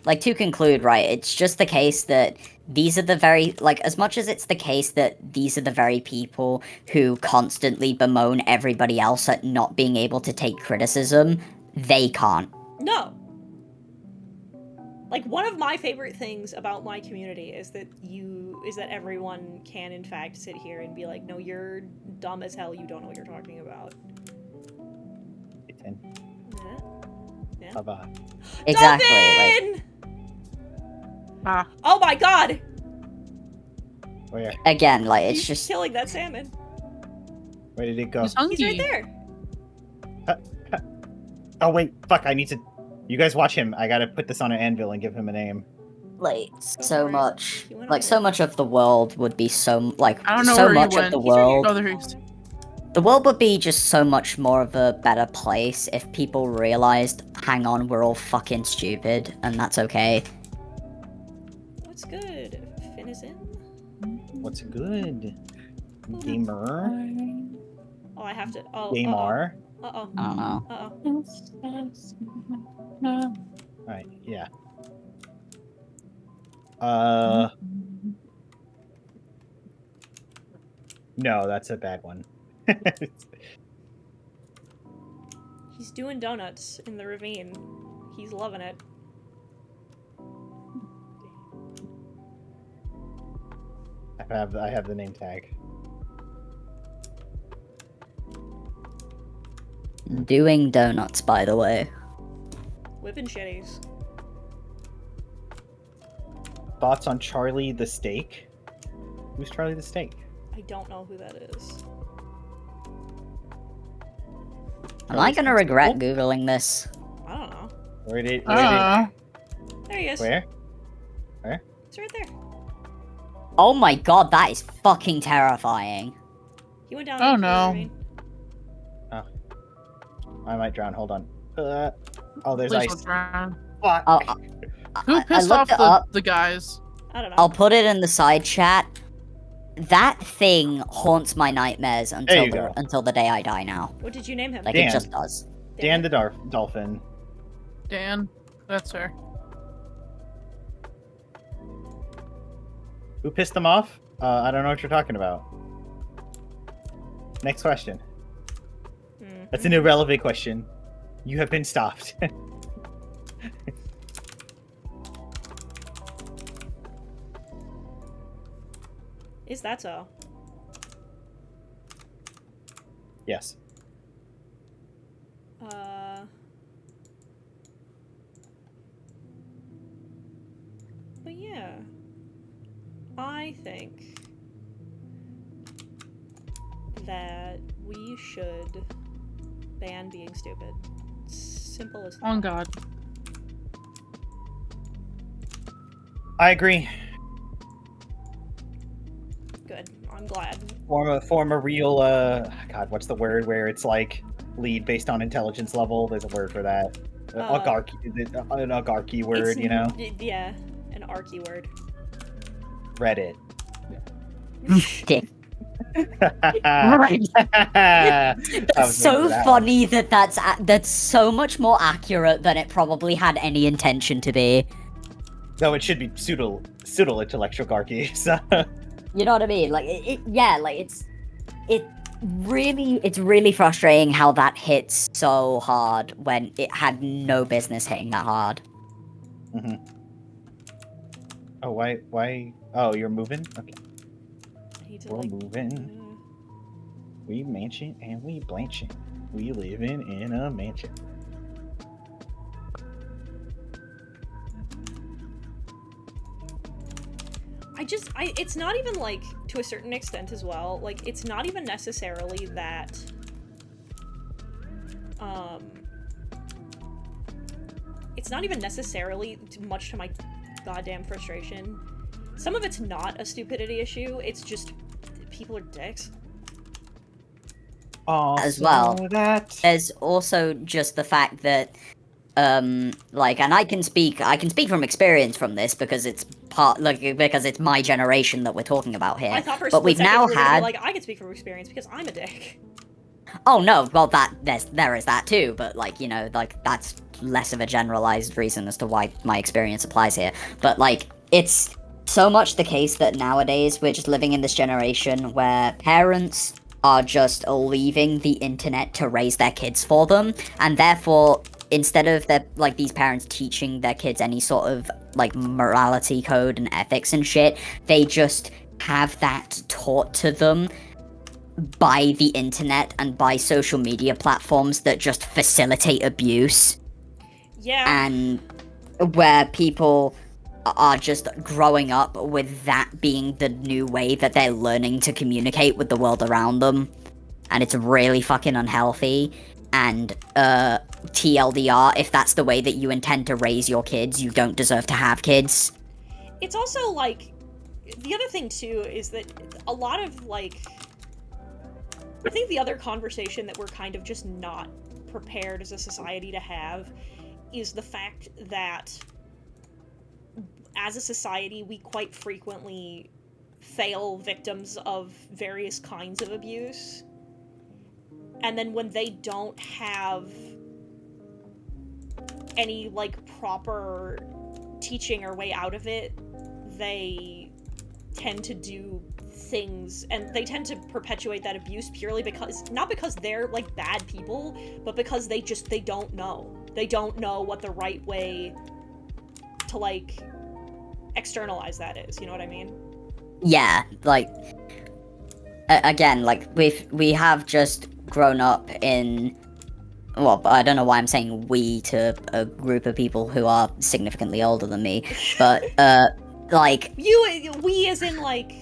like to conclude, right? It's just the case that these are the very like as much as it's the case that these are the very people who constantly bemoan everybody else at not being able to take criticism, they can't. No. Like, one of my favorite things about my community is that everyone can in fact sit here and be like, no, you're dumb as hell, you don't know what you're talking about. Yeah. Bye-bye. Exactly. Like Ah, Oh my god! Where? again, like it's He's just killing that salmon. Where did it go? he's hungry. He's right there. Oh wait, fuck! I need to. You guys watch him. I gotta put this on an anvil and give him a name. like Go so for it. much He went like over so there. much of the world would be so like I don't know so where he much of went. the He's right here. world Oh, there he is. the world would be just so much more of a better place if people realized, hang on, we're all fucking stupid and that's okay. What's good? Finn is in? What's good? Gamer. Oh, I have to. Oh. Gamer. Uh oh. I don't know. Uh oh. Alright, yeah. No, that's a bad one. He's doing donuts in the ravine. He's loving it. I have the name tag. Doing donuts, by the way. Whipping shitties. Thoughts on Charlie the Steak? Who's Charlie the Steak? I don't know who that is. Am I gonna regret googling this? I don't know. Where did There he is. where? He's right there. Oh my god, that is fucking terrifying. He went down. Oh, into the no. ravine. I might drown. Hold on. Oh, there's Please ice. don't drown. Fuck. Oh, Who I pissed looked off it up. the guys? I don't know. I'll put it in the side chat. That thing haunts my nightmares There you go. until the day I die now. What did you name him? Like Dan. it just does. Dan the Dolphin. Dan, that's fair. Who pissed them off? I don't know what you're talking about. Next question. Mhm. That's an irrelevant question. You have been stopped. Is that so? Yes. But yeah. I think that we should ban being stupid. Simple as On God. I agree. good. I'm glad. Form a real God, what's the word where it's like lead based on intelligence level? There's a word for that. Augarchy, an augarchy word, It's- you know? Yeah, an archy word. Reddit. Dick. Right. That's so funny that's so much more accurate than it probably had any intention to be. No, it should be pseudo intellectual garchy. So You know what I mean? Like it's really frustrating how that hits so hard when it had no business hitting that hard. Mhm. Oh, why? Oh, you're moving? Okay. I need to We're like. moving. We mansion and we blanching. We living in a mansion. it's not even like, to a certain extent as well, like, it's not even necessarily that, it's not even necessarily much to my goddamn frustration. Some of it's not a stupidity issue, it's just people are dicks. As well. That... There's also just the fact that, like, and I can speak from experience from this because it's because it's my generation that we're talking about here. I thought for a but split we've second now you were gonna be had, like, I can speak from experience because I'm a dick. oh no, well there is that too, but like, you know, like that's less of a generalized reason as to why my experience applies here. But like, it's so much the case that nowadays we're just living in this generation where parents are just leaving the internet to raise their kids for them, and therefore instead of these parents teaching their kids any sort of like morality code and ethics and shit, they just have that taught to them by the internet and by social media platforms that just facilitate abuse. Yeah. And where people are just growing up with that being the new way that they're learning to communicate with the world around them. And it's really fucking unhealthy. And, TLDR, if that's the way that you intend to raise your kids, you don't deserve to have kids. It's also, like, the other thing, too, is that a lot of, like, I think the other conversation that we're kind of just not prepared as a society to have is the fact that as a society, we quite frequently fail victims of various kinds of abuse. And then when they don't have any, like, proper teaching or way out of it, they tend to do things, and they tend to perpetuate that abuse purely because, not because they're, like, bad people, but because they don't know. They don't know what the right way to, like, externalize that is, you know what I mean? Yeah, like, again, like, we have just grown up in, well, I don't know why I'm saying we to a group of people who are significantly older than me, but, like... We as in, like,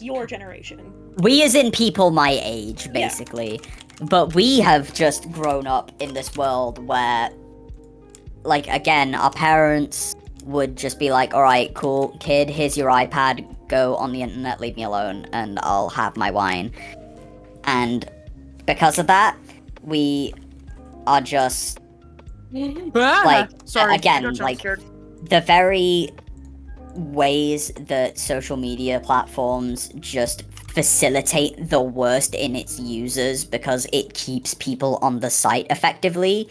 your generation. We as in people my age, basically. Yeah. But we have just grown up in this world where, like, again, our parents would just be like, alright, cool, kid, here's your iPad, go on the internet, leave me alone, and I'll have my wine. And because of that, we are just, like, again, like, the very ways that social media platforms just facilitate the worst in its users because it keeps people on the site effectively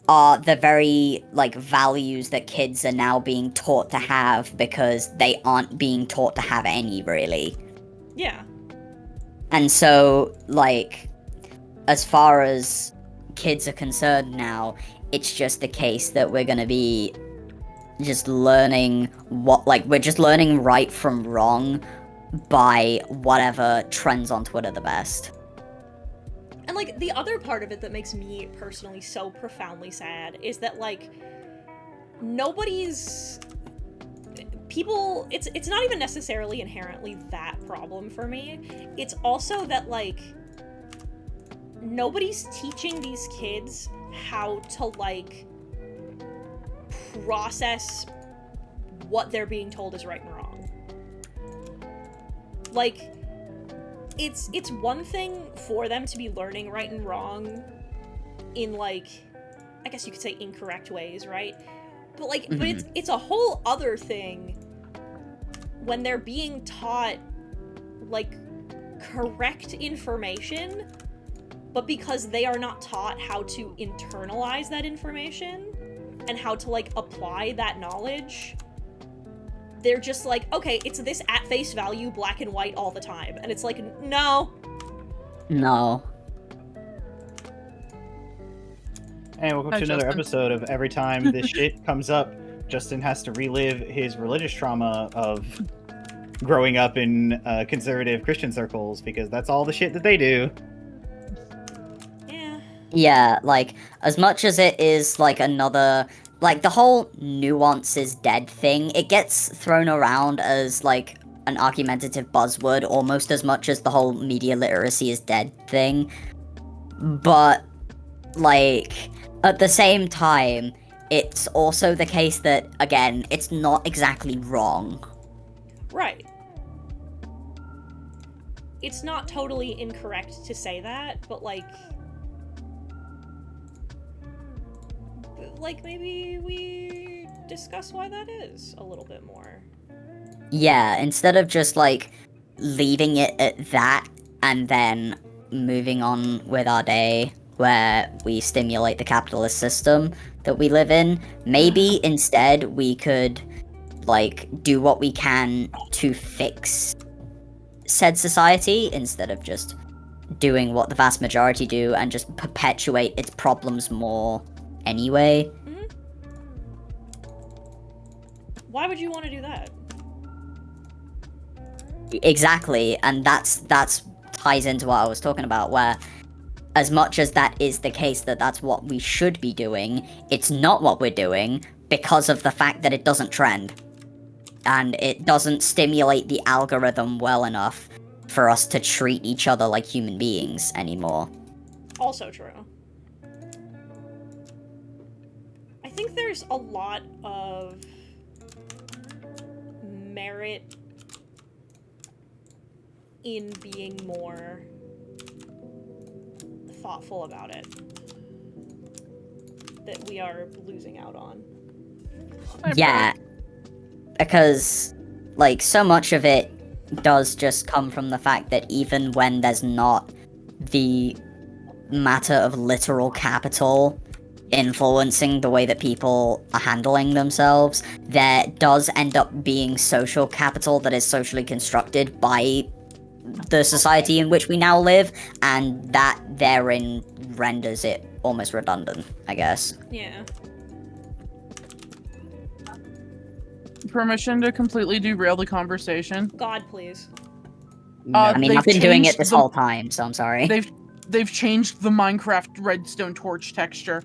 are the very, like, values that kids are now being taught to have because they aren't being taught to have any, really. Yeah. And so, like, as far as kids are concerned now, it's just the case that we're gonna be just learning we're just learning right from wrong by whatever trends on Twitter the best. And, like, the other part of it that makes me personally so profoundly sad is that, like, it's not even necessarily inherently that problem for me. It's also that, like, nobody's teaching these kids how to, like, process what they're being told is right and wrong. Like, it's one thing for them to be learning right and wrong in, like, I guess you could say incorrect ways, right? But, like, but it's a whole other thing when they're being taught, like, correct information, but because they are not taught how to internalize that information and how to, like, apply that knowledge, they're just like, okay, it's this at face value, black and white all the time. And it's like, no. No. And welcome to another episode of every time this shit comes up, Justin has to relive his religious trauma of growing up in conservative Christian circles, because that's all the shit that they do. Yeah. Yeah, like, as much as it is, like, another like the whole nuance is dead thing, it gets thrown around as like an argumentative buzzword almost as much as the whole media literacy is dead thing. But like at the same time, it's also the case that again, it's not exactly wrong. Right. It's not totally incorrect to say that, but like maybe we discuss why that is a little bit more. Yeah, instead of just like leaving it at that and then moving on with our day where we stimulate the capitalist system that we live in, maybe instead we could like do what we can to fix said society instead of just doing what the vast majority do and just perpetuate its problems more anyway. Why would you want to do that? Exactly, and that's ties into what I was talking about, where as much as that is the case that that's what we should be doing, it's not what we're doing because of the fact that it doesn't trend. And it doesn't stimulate the algorithm well enough for us to treat each other like human beings anymore. Also true. I think there's a lot of merit in being more thoughtful about it that we are losing out on. Yeah, because like so much of it does just come from the fact that even when there's not the matter of literal capital influencing the way that people are handling themselves, there does end up being social capital that is socially constructed by the society in which we now live, and that therein renders it almost redundant, I guess. Yeah. Permission to completely derail the conversation. God, please. I mean, They've I've been doing it changed this the- whole time, so I'm sorry. They've changed the Minecraft redstone torch texture.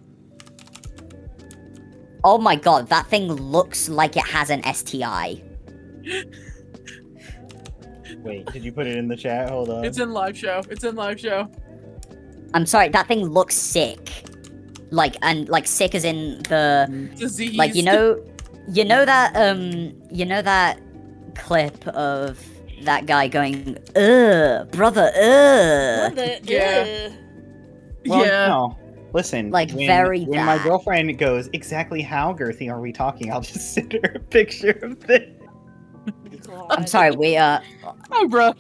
Oh my god, that thing looks like it has an STI. Wait, did you put it in the chat? Hold on. It's in live show. It's in live show. I'm sorry, that thing looks sick. Like, and like sick as in the Disease. like you know that clip of that guy going, ugh, brother, ugh. What the? Yeah. Ugh. Well, Yeah. no. Listen, Like, when, very when my bad. girlfriend goes, exactly how girthy are we talking? I'll just send her a picture of this. I'm sorry, we Oh, bro.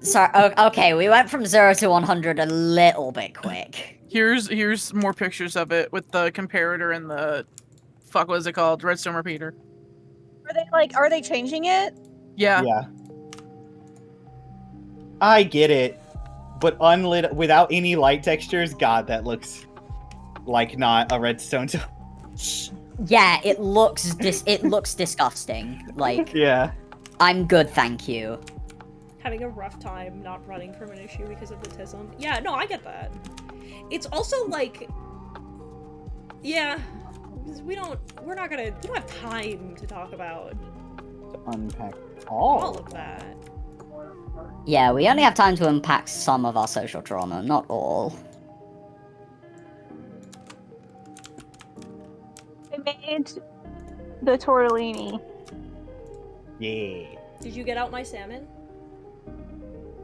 sorry, okay, we went from 0 to 100 a little bit quick. Here's more pictures of it with the comparator and the fuck, what is it called? Redstone repeater. Are they changing it? Yeah. Yeah. I get it, but unlit without any light textures, God, that looks like not a redstone. Yeah, it looks disgusting. Like, Yeah. I'm good, thank you. Having a rough time not running from an issue because of the TISM. Yeah, no, I get that. It's also like, yeah, we don't have time to talk about Unpack all all. of that. Yeah, we only have time to unpack some of our social trauma, not all. I made the tortellini. Yeah. Did you get out my salmon?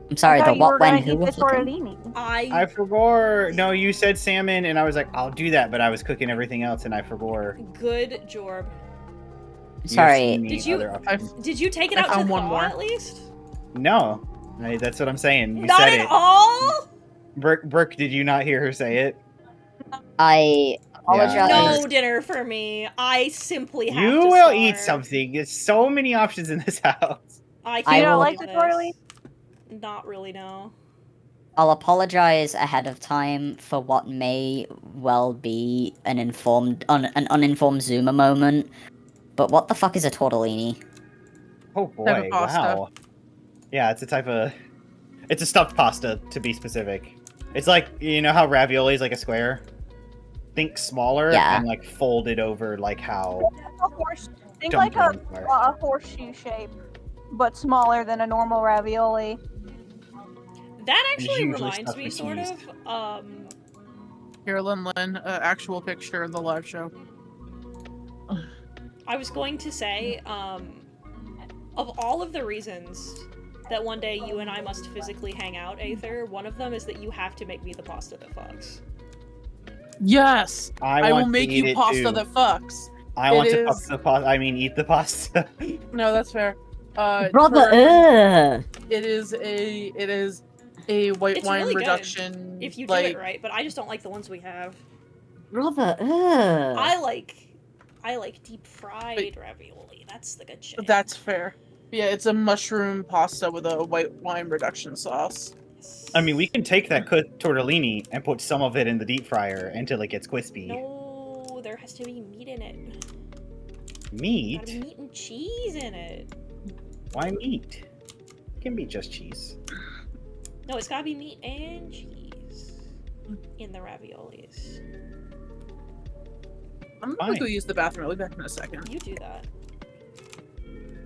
I'm sorry, I the thought you were what, when, gonna who eat the was looking? tortellini. I forgot. No, you said salmon, and I was like, I'll do that, but I was cooking everything else, and I forgot. Good Jorb. Sorry. Did you- Did you take it I out to found one thaw more. at least? No. That's what I'm saying. You Not said at it. all? Brooke, did you not hear her say it? I apologize. Yeah, No dinner for me. I simply have You to will eat starve. something. There's so many options in this house. I I can't don't do like the this. tortellini? Not really, no. I'll apologize ahead of time for what may well be an uninformed Zoomer moment. But what the fuck is a tortellini? Oh Type boy, of pasta. wow. Yeah, it's a stuffed pasta, to be specific. It's like, you know how ravioli is like a square? think smaller Yeah. and like fold it over like how A horse. Think like dumplings are. a horseshoe shape, but smaller than a normal ravioli. That actually usually reminds stuffed me, with sort cheese. of. Here, Lin, actual picture of the live show. I was going to say, of all of the reasons that one day you and I must physically hang out, Aether, one of them is that you have to make me the pasta that fucks. Yes! I will want to make eat you it pasta too. that fucks. I want it to fuck is- the pasta. I mean, eat the pasta. No, that's fair. Brother, it is a white It's wine really good reduction. if you do it right, but I just don't like the ones we have. brother, I like deep fried ravioli. That's the good shit. That's fair. Yeah, it's a mushroom pasta with a white wine reduction sauce. I mean, we can take that cooked tortellini and put some of it in the deep fryer until it gets crispy. No, there has to be meat in it. Gotta be Meat? meat and cheese in it. Why meat? It can be just cheese. No, it's gotta be meat and cheese in the raviolis. I'm gonna Fine. go use the bathroom. I'll be back in a second. You do that.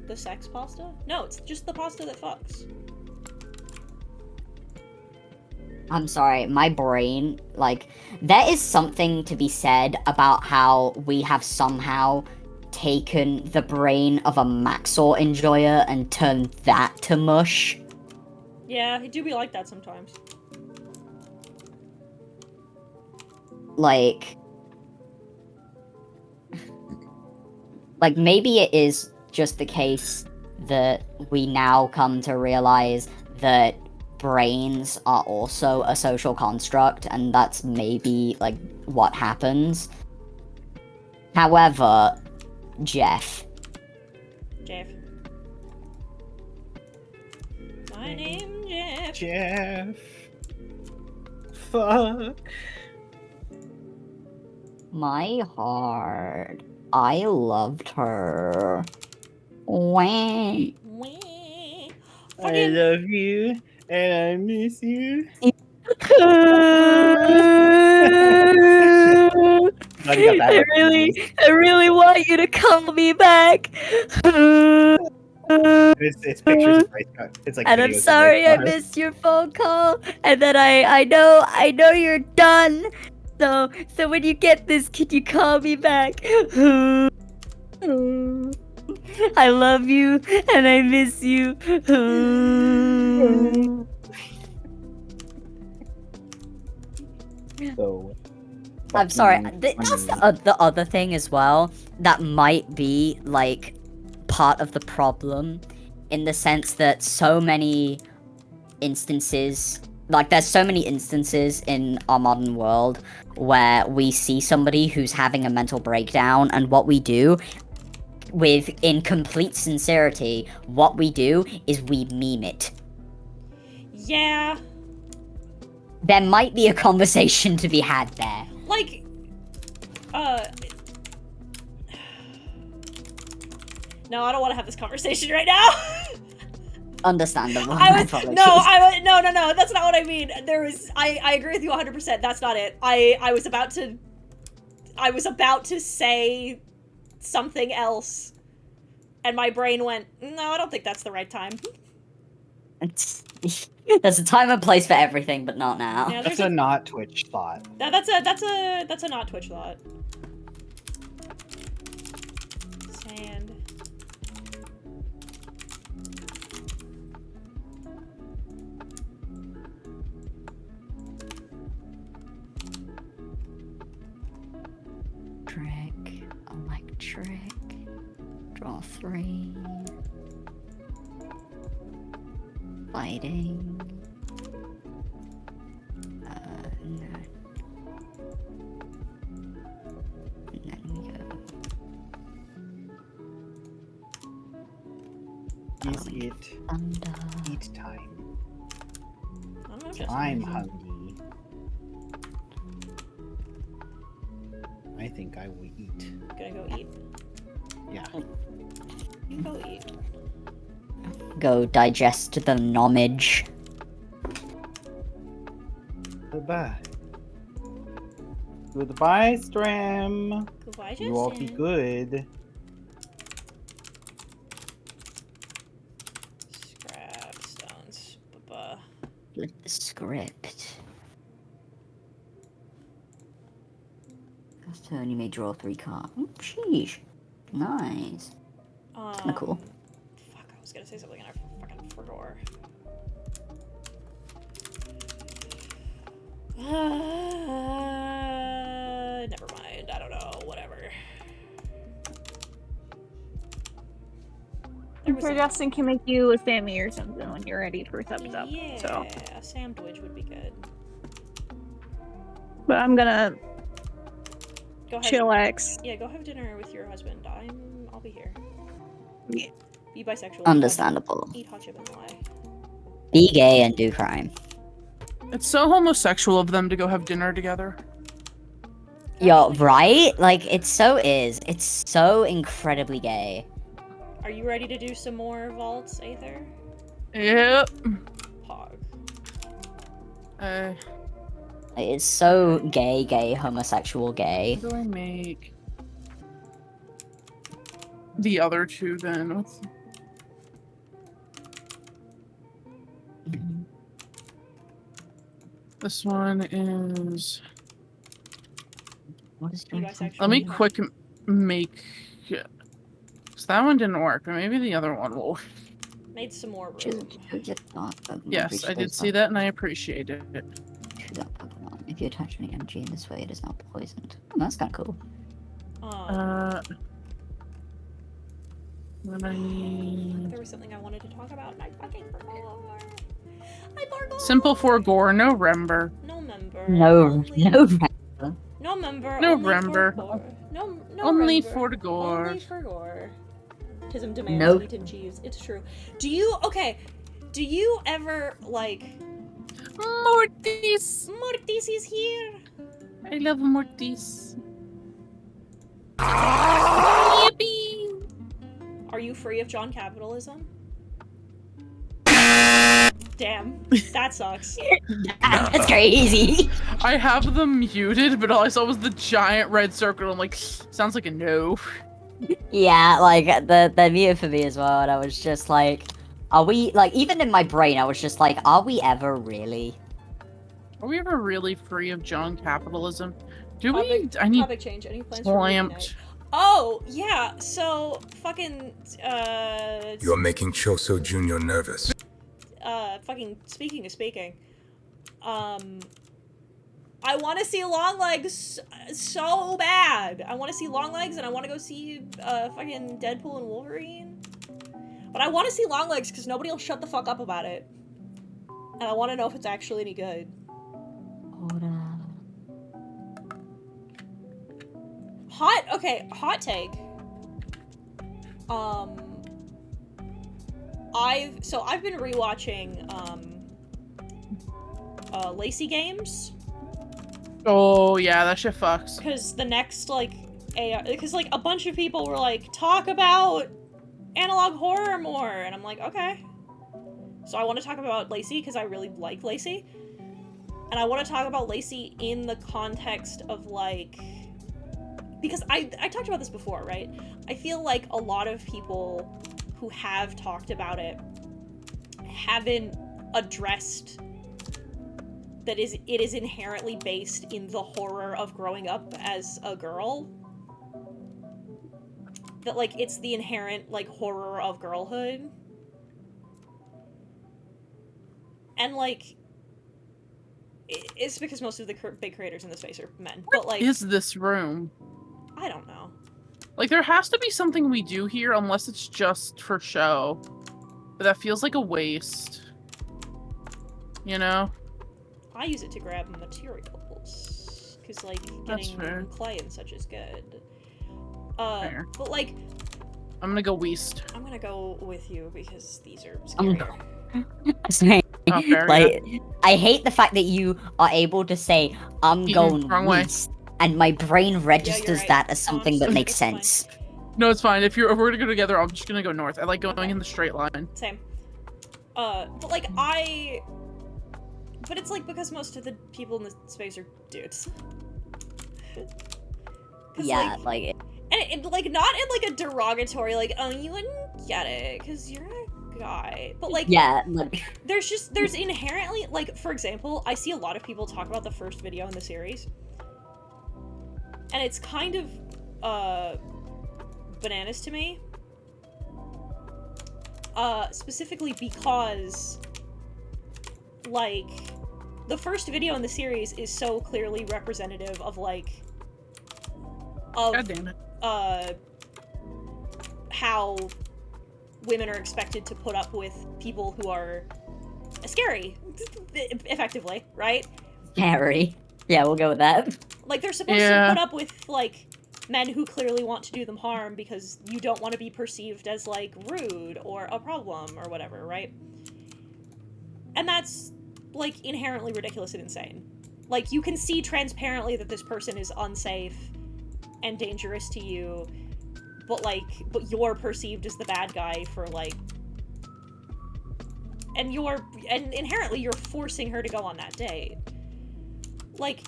The sex pasta? No, it's just the pasta that fucks. I'm sorry, my brain, like, there is something to be said about how we have somehow taken the brain of a Maxor enjoyer and turned that to mush. Yeah, it do be like that sometimes. Like, maybe it is just the case that we now come to realize that brains are also a social construct, and that's maybe, like, what happens. However, Jeff, Jeff. My name, Jeff. Jeff. Fuck. my heart, I loved her. When Wah. I Fucking love you and I miss you. Glad you got that reference. I really want you to call me back. It's pictures of race car. It's like And I'm videos of sorry race I cars. missed your phone call. And then I know you're done. So when you get this, can you call me back? I love you and I miss you. So, I'm sorry. fucking That's funny. the other thing as well. That might be like part of the problem, in the sense that so many instances, like there's so many instances in our modern world where we see somebody who's having a mental breakdown, and what we do, with in complete sincerity, what we do is we meme it. yeah. There might be a conversation to be had there. Like, no, I don't want to have this conversation right now. Understandable. No, My apologies. no, that's not what I mean. I agree with you 100%. That's not it. I was about to say something else, and my brain went, no, I don't think that's the right time. There's a time and place for everything, but not now. Yeah, That's there's a not Twitch thought. that's a not Twitch thought. Sand. Trick, electric, draw 3. Fighting. No. And then we go. Is it Thunder. eat time? I don't know, just I'm hungry. I think I will eat. gonna go eat. Yeah. Go eat. Go digest the knowledge. Goodbye. Goodbye, Stram. Goodbye, You all be Justin. good. Scrap stones. Ba-ba. Flip the script. First turn, you may draw 3 cards. Oh, sheesh. Nice. Kinda cool. Fuck, I was gonna say something and I fucking forgot. Never mind. I don't know. Whatever. There was So a- Justin can make you a Sammy or something when you're ready for thumbs up. Yeah, So, a sandwich would be good. but I'm gonna Go ahead. chillax. Yeah, go have dinner with your husband. I'll be here. Yeah. Be bisexual. Understandable. Eat hot chip and lie. Be gay and do crime. It's so homosexual of them to go have dinner together. Yo, right? Like, it so is. It's so incredibly gay. Are you ready to do some more vaults, Aether? Yep. Pog. It's so gay, homosexual gay. How do I make the other two then? What's... This one is. What is Be bisexual. Let me quick make. So that one didn't work, but maybe the other one will. Made some more room. Yes, I did see that and I appreciated it. Choose that Pokemon. If you attach any energy in this way, it is not poisoned. Oh, that's kind of cool. Then I need There was something I wanted to talk about and I fucking forgot. I forgot. simple for gore, no rember. No member. No, Only- no. No member. No only rember. For gore. No Only rember. for the gore. Only for gore. Tism demands No. meat and cheese. It's true. Do you ever like Mortis! Mortis is here? I love Mortis. Yippee! Are you free of John capitalism? Damn, that sucks. That's crazy. I have them muted, but all I saw was the giant red circle. I'm like, sounds like a no. Yeah, like the mute for me as well, and I was just like, are we like even in my brain I was just like, are we ever really? Are we ever really free of John capitalism? Do Topic- we? I need Topic change. Any plans for movie night? clamped. Oh yeah, so fucking You're making Choso Jr. nervous. fucking speaking, I want to see Longlegs so bad. I want to see Longlegs and I want to go see fucking Deadpool and Wolverine. But I want to see Longlegs because nobody will shut the fuck up about it. And I want to know if it's actually any good. Hot take. I've been rewatching Lacey Games Oh yeah, that shit fucks. because the next like because like a bunch of people were like talk about analog horror more and I'm like okay. So I want to talk about Lacey because I really like Lacey. And I want to talk about Lacey in the context of like because I talked about this before, right? I feel like a lot of people who have talked about it haven't addressed that it is inherently based in the horror of growing up as a girl. That like it's the inherent like horror of girlhood. And like it's because most of the big creators in this space are men. But like Is this room? I don't know. Like there has to be something we do here unless it's just for show. But that feels like a waste. You know? I use it to grab materials because like That's getting fair. clay and such is good. Fair. But like I'm gonna go west. I'm gonna go with you because these are I'm scary. Oh, fair, like, I hate the fact that you are able to say, I'm Mhm, going wrong way. west, and my brain registers right. that as something that Honestly, makes it's fine. sense. No, it's fine. If we're gonna go together, I'm just gonna go north. I like going in the straight line. Same. But like but it's like because most of the people in this space are dudes. 'Cause, Yeah, like and it, like, not in, like, a derogatory, like, oh, you wouldn't get it, because you're a guy. But, like, yeah, like there's inherently, like, for example, I see a lot of people talk about the first video in the series. And it's kind of, bananas to me. Specifically because, like, the first video in the series is so clearly representative of, like, God damn it. How women are expected to put up with people who are scary, effectively, right? scary. Yeah, we'll go with that. Like, they're supposed to put up with, like, men who clearly want to do them harm because you don't want to be perceived as, like, rude or a problem or whatever, right? And that's, like, inherently ridiculous and insane. Like, you can see transparently that this person is unsafe and dangerous to you, but, like, but you're perceived as the bad guy for, like... And inherently you're forcing her to go on that date. Like,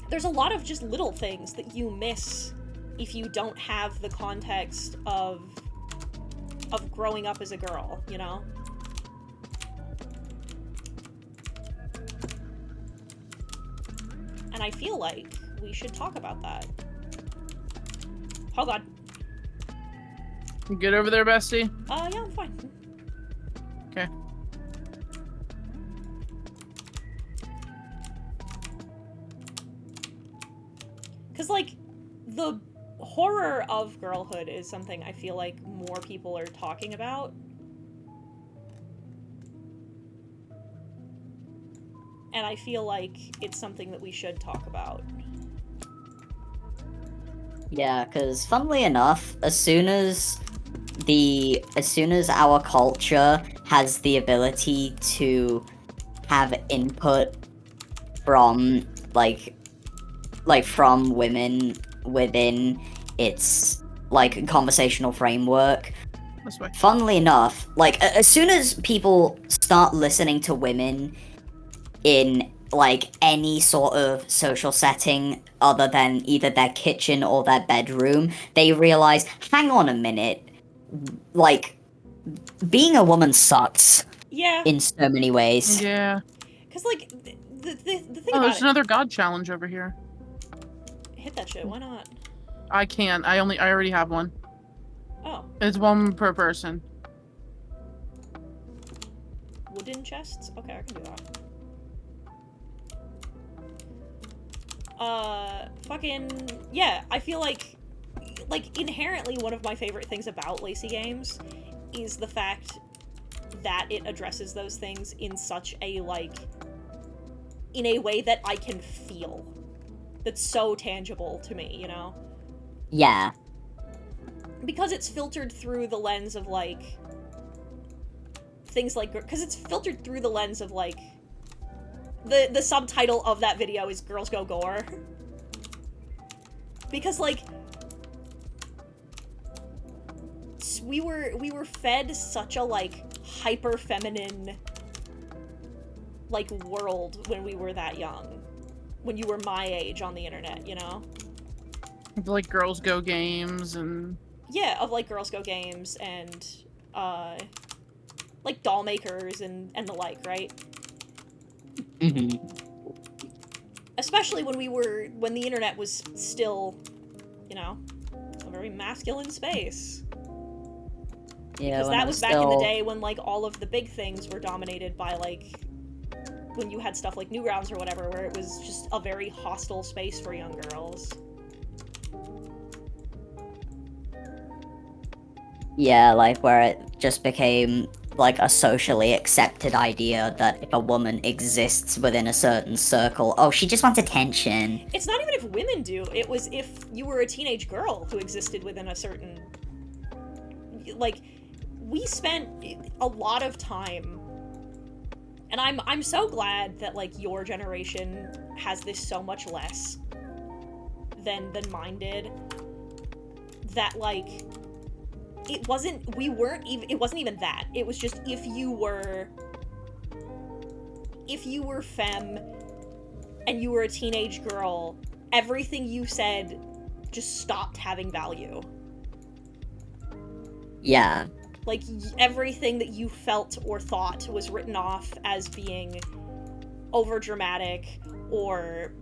there's a lot of just little things that you miss if you don't have the context of growing up as a girl, you know? And I feel like we should talk about that. Oh god. You good over there, bestie? Yeah, I'm fine. Okay. Because, like, the horror of girlhood is something I feel like more people are talking about. And I feel like it's something that we should talk about. Yeah, because funnily enough, as soon as our culture has the ability to have input from from women within its like conversational framework. This way. Funnily enough, like as soon as people start listening to women in like any sort of social setting other than either their kitchen or their bedroom, they realize, hang on a minute, like being a woman sucks. Yeah. In so many ways. Yeah. Because, like, the thing Oh, about there's it... another god challenge over here. Hit that shit, why not? I can't. I already have one. Oh. It's one per person. Wooden chests? Okay, I can do that. Fucking... Yeah, I feel like inherently one of my favorite things about Lacey Games is the fact that it addresses those things in such a, like... in a way that I can feel. That's so tangible to me, you know? Yeah. Because it's filtered through the lens of, like... things like... Because it's filtered through the lens of, like... The subtitle of that video is Girls Go Gore. Because, like... We were fed such a, like, hyper-feminine... like, world when we were that young. When you were my age on the internet, you know? Like Girls Go Games and... Yeah, of, like, Girls Go Games and, like, doll makers and the like, right? Mm-hmm. Especially when the internet was still, you know, a very masculine space. Yeah, because that was back in the day when, like, all of the big things were dominated by, like, when you had stuff like Newgrounds or whatever, where it was just a very hostile space for young girls. Yeah, like where it just became like a socially accepted idea that if a woman exists within a certain circle, oh, she just wants attention. It's not even if women do, it was if you were a teenage girl who existed within a certain... Like, we spent a lot of time, and I'm so glad that, like, your generation has this so much less than mine did, that, like, it wasn't even that. It was just if you were femme and you were a teenage girl, everything you said just stopped having value. Yeah. Like, everything that you felt or thought was written off as being overdramatic or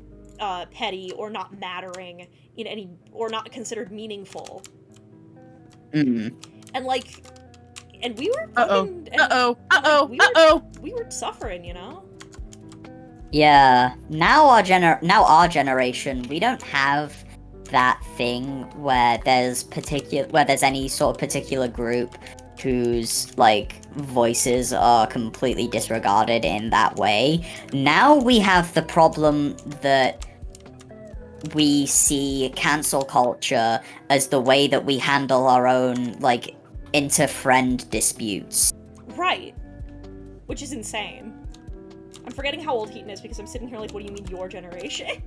petty or not mattering in any, or not considered meaningful. Mm. And like, and we were Uh-oh. fucking, and, Uh-oh. like, Uh-oh. we were- Uh-oh. we were suffering, you know? Yeah. Now our generation, we don't have that thing where there's any sort of particular group whose like voices are completely disregarded in that way. Now we have the problem that we see cancel culture as the way that we handle our own like inter-friend disputes. Right. Which is insane. I'm forgetting how old Heaton is because I'm sitting here like, what do you mean your generation?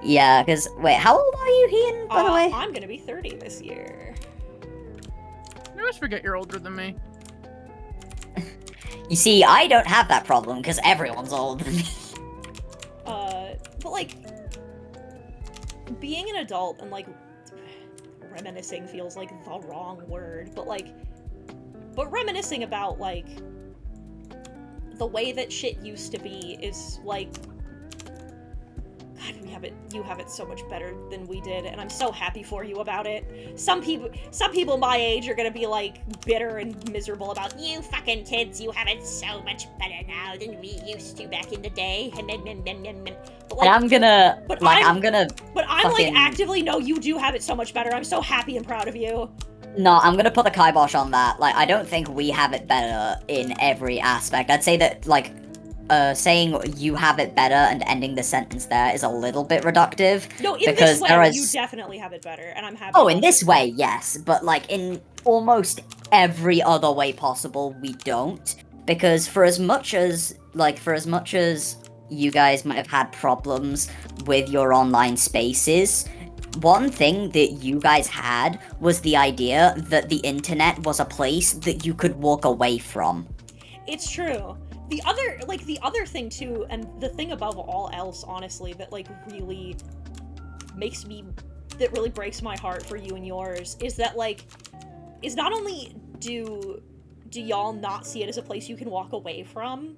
Yeah, because wait, how old are you, Ian? By the way, I'm gonna be 30 this year. I always forget you're older than me. you see, I don't have that problem because everyone's older than me. But like, being an adult and like, reminiscing feels like the wrong word, but reminiscing about like, the way that shit used to be is like, God, you have it so much better than we did, and I'm so happy for you about it. Some people my age are gonna be like bitter and miserable about, you fucking kids, you have it so much better now than we used to back in the day. But like, And I'm gonna, but like, I'm- I'm gonna, but I'm like fucking- actively, no, you do have it so much better. I'm so happy and proud of you. no, I'm gonna put the kibosh on that. Like, I don't think we have it better in every aspect. I'd say that, like, saying you have it better and ending the sentence there is a little bit reductive. No, in Because this way, there you is- definitely have it better, and I'm happy. Oh, in about this it. way, yes, but like in almost every other way possible, we don't. Because for as much as you guys might have had problems with your online spaces, one thing that you guys had was the idea that the internet was a place that you could walk away from. It's true. The other thing too, and the thing above all else, honestly, that like really breaks my heart for you and yours, is that like, is not only do y'all not see it as a place you can walk away from,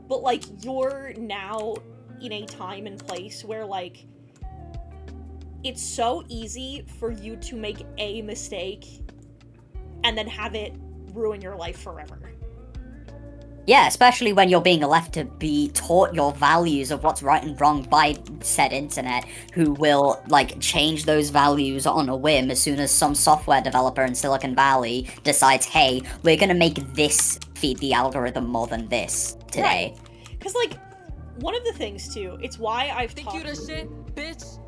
but like, you're now in a time and place where like, it's so easy for you to make a mistake and then have it ruin your life forever. Yeah, especially when you're being left to be taught your values of what's right and wrong by said internet, who will, like, change those values on a whim as soon as some software developer in Silicon Valley decides, hey, we're gonna make this feed the algorithm more than this today. Because, like, one of the things, too, it's why I've Think talked... you the shit, bitch?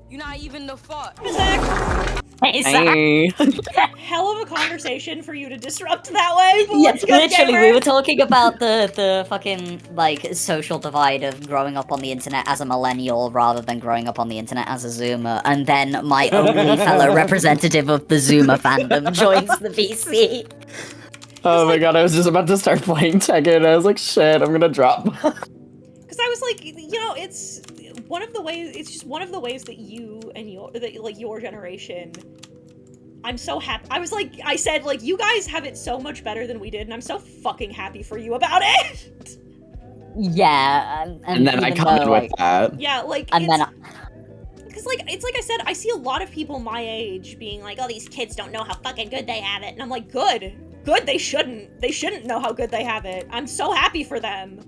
You not even the fuck. Zach, Hey, Zach. hell of a conversation for you to disrupt that way, but Yeah, let's go, literally, gamer. we were talking about the fucking, like, social divide of growing up on the internet as a millennial rather than growing up on the internet as a Zoomer, and then my only fellow representative of the Zoomer fandom joins the VC. Oh my god, I was just about to start playing Tekken, and I was like, shit, I'm gonna drop. Because I was like, you know, it's just one of the ways that you and your generation, I'm so happy. I said, like, you guys have it so much better than we did, and I'm so fucking happy for you about it. Yeah, And then I even commented though, with like, that. Yeah, like, and then because, like, it's like I said, I see a lot of people my age being like, oh, these kids don't know how fucking good they have it, and I'm like, good, they shouldn't know how good they have it. I'm so happy for them.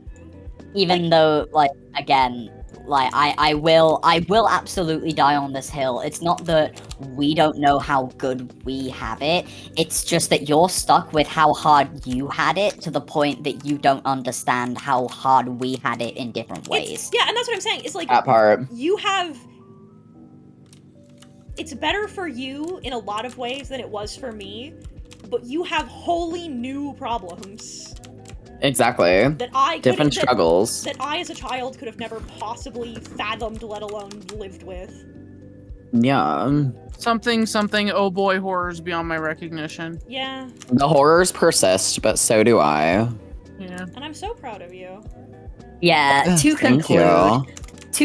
even though, like, again, like, I will absolutely die on this hill. It's not that we don't know how good we have it, it's just that you're stuck with how hard you had it to the point that you don't understand how hard we had it in different ways. Yeah, and that's what I'm saying. It's like, That part. you have... It's better for you in a lot of ways than it was for me, but you have wholly new problems Exactly. that I couldn't- Different struggles. that I as a child could have never possibly fathomed, let alone lived with. Yeah. Something, oh boy, horrors beyond my recognition. Yeah, The horrors persist, but so do I. Yeah. and I'm so proud of you. Yeah, to Thank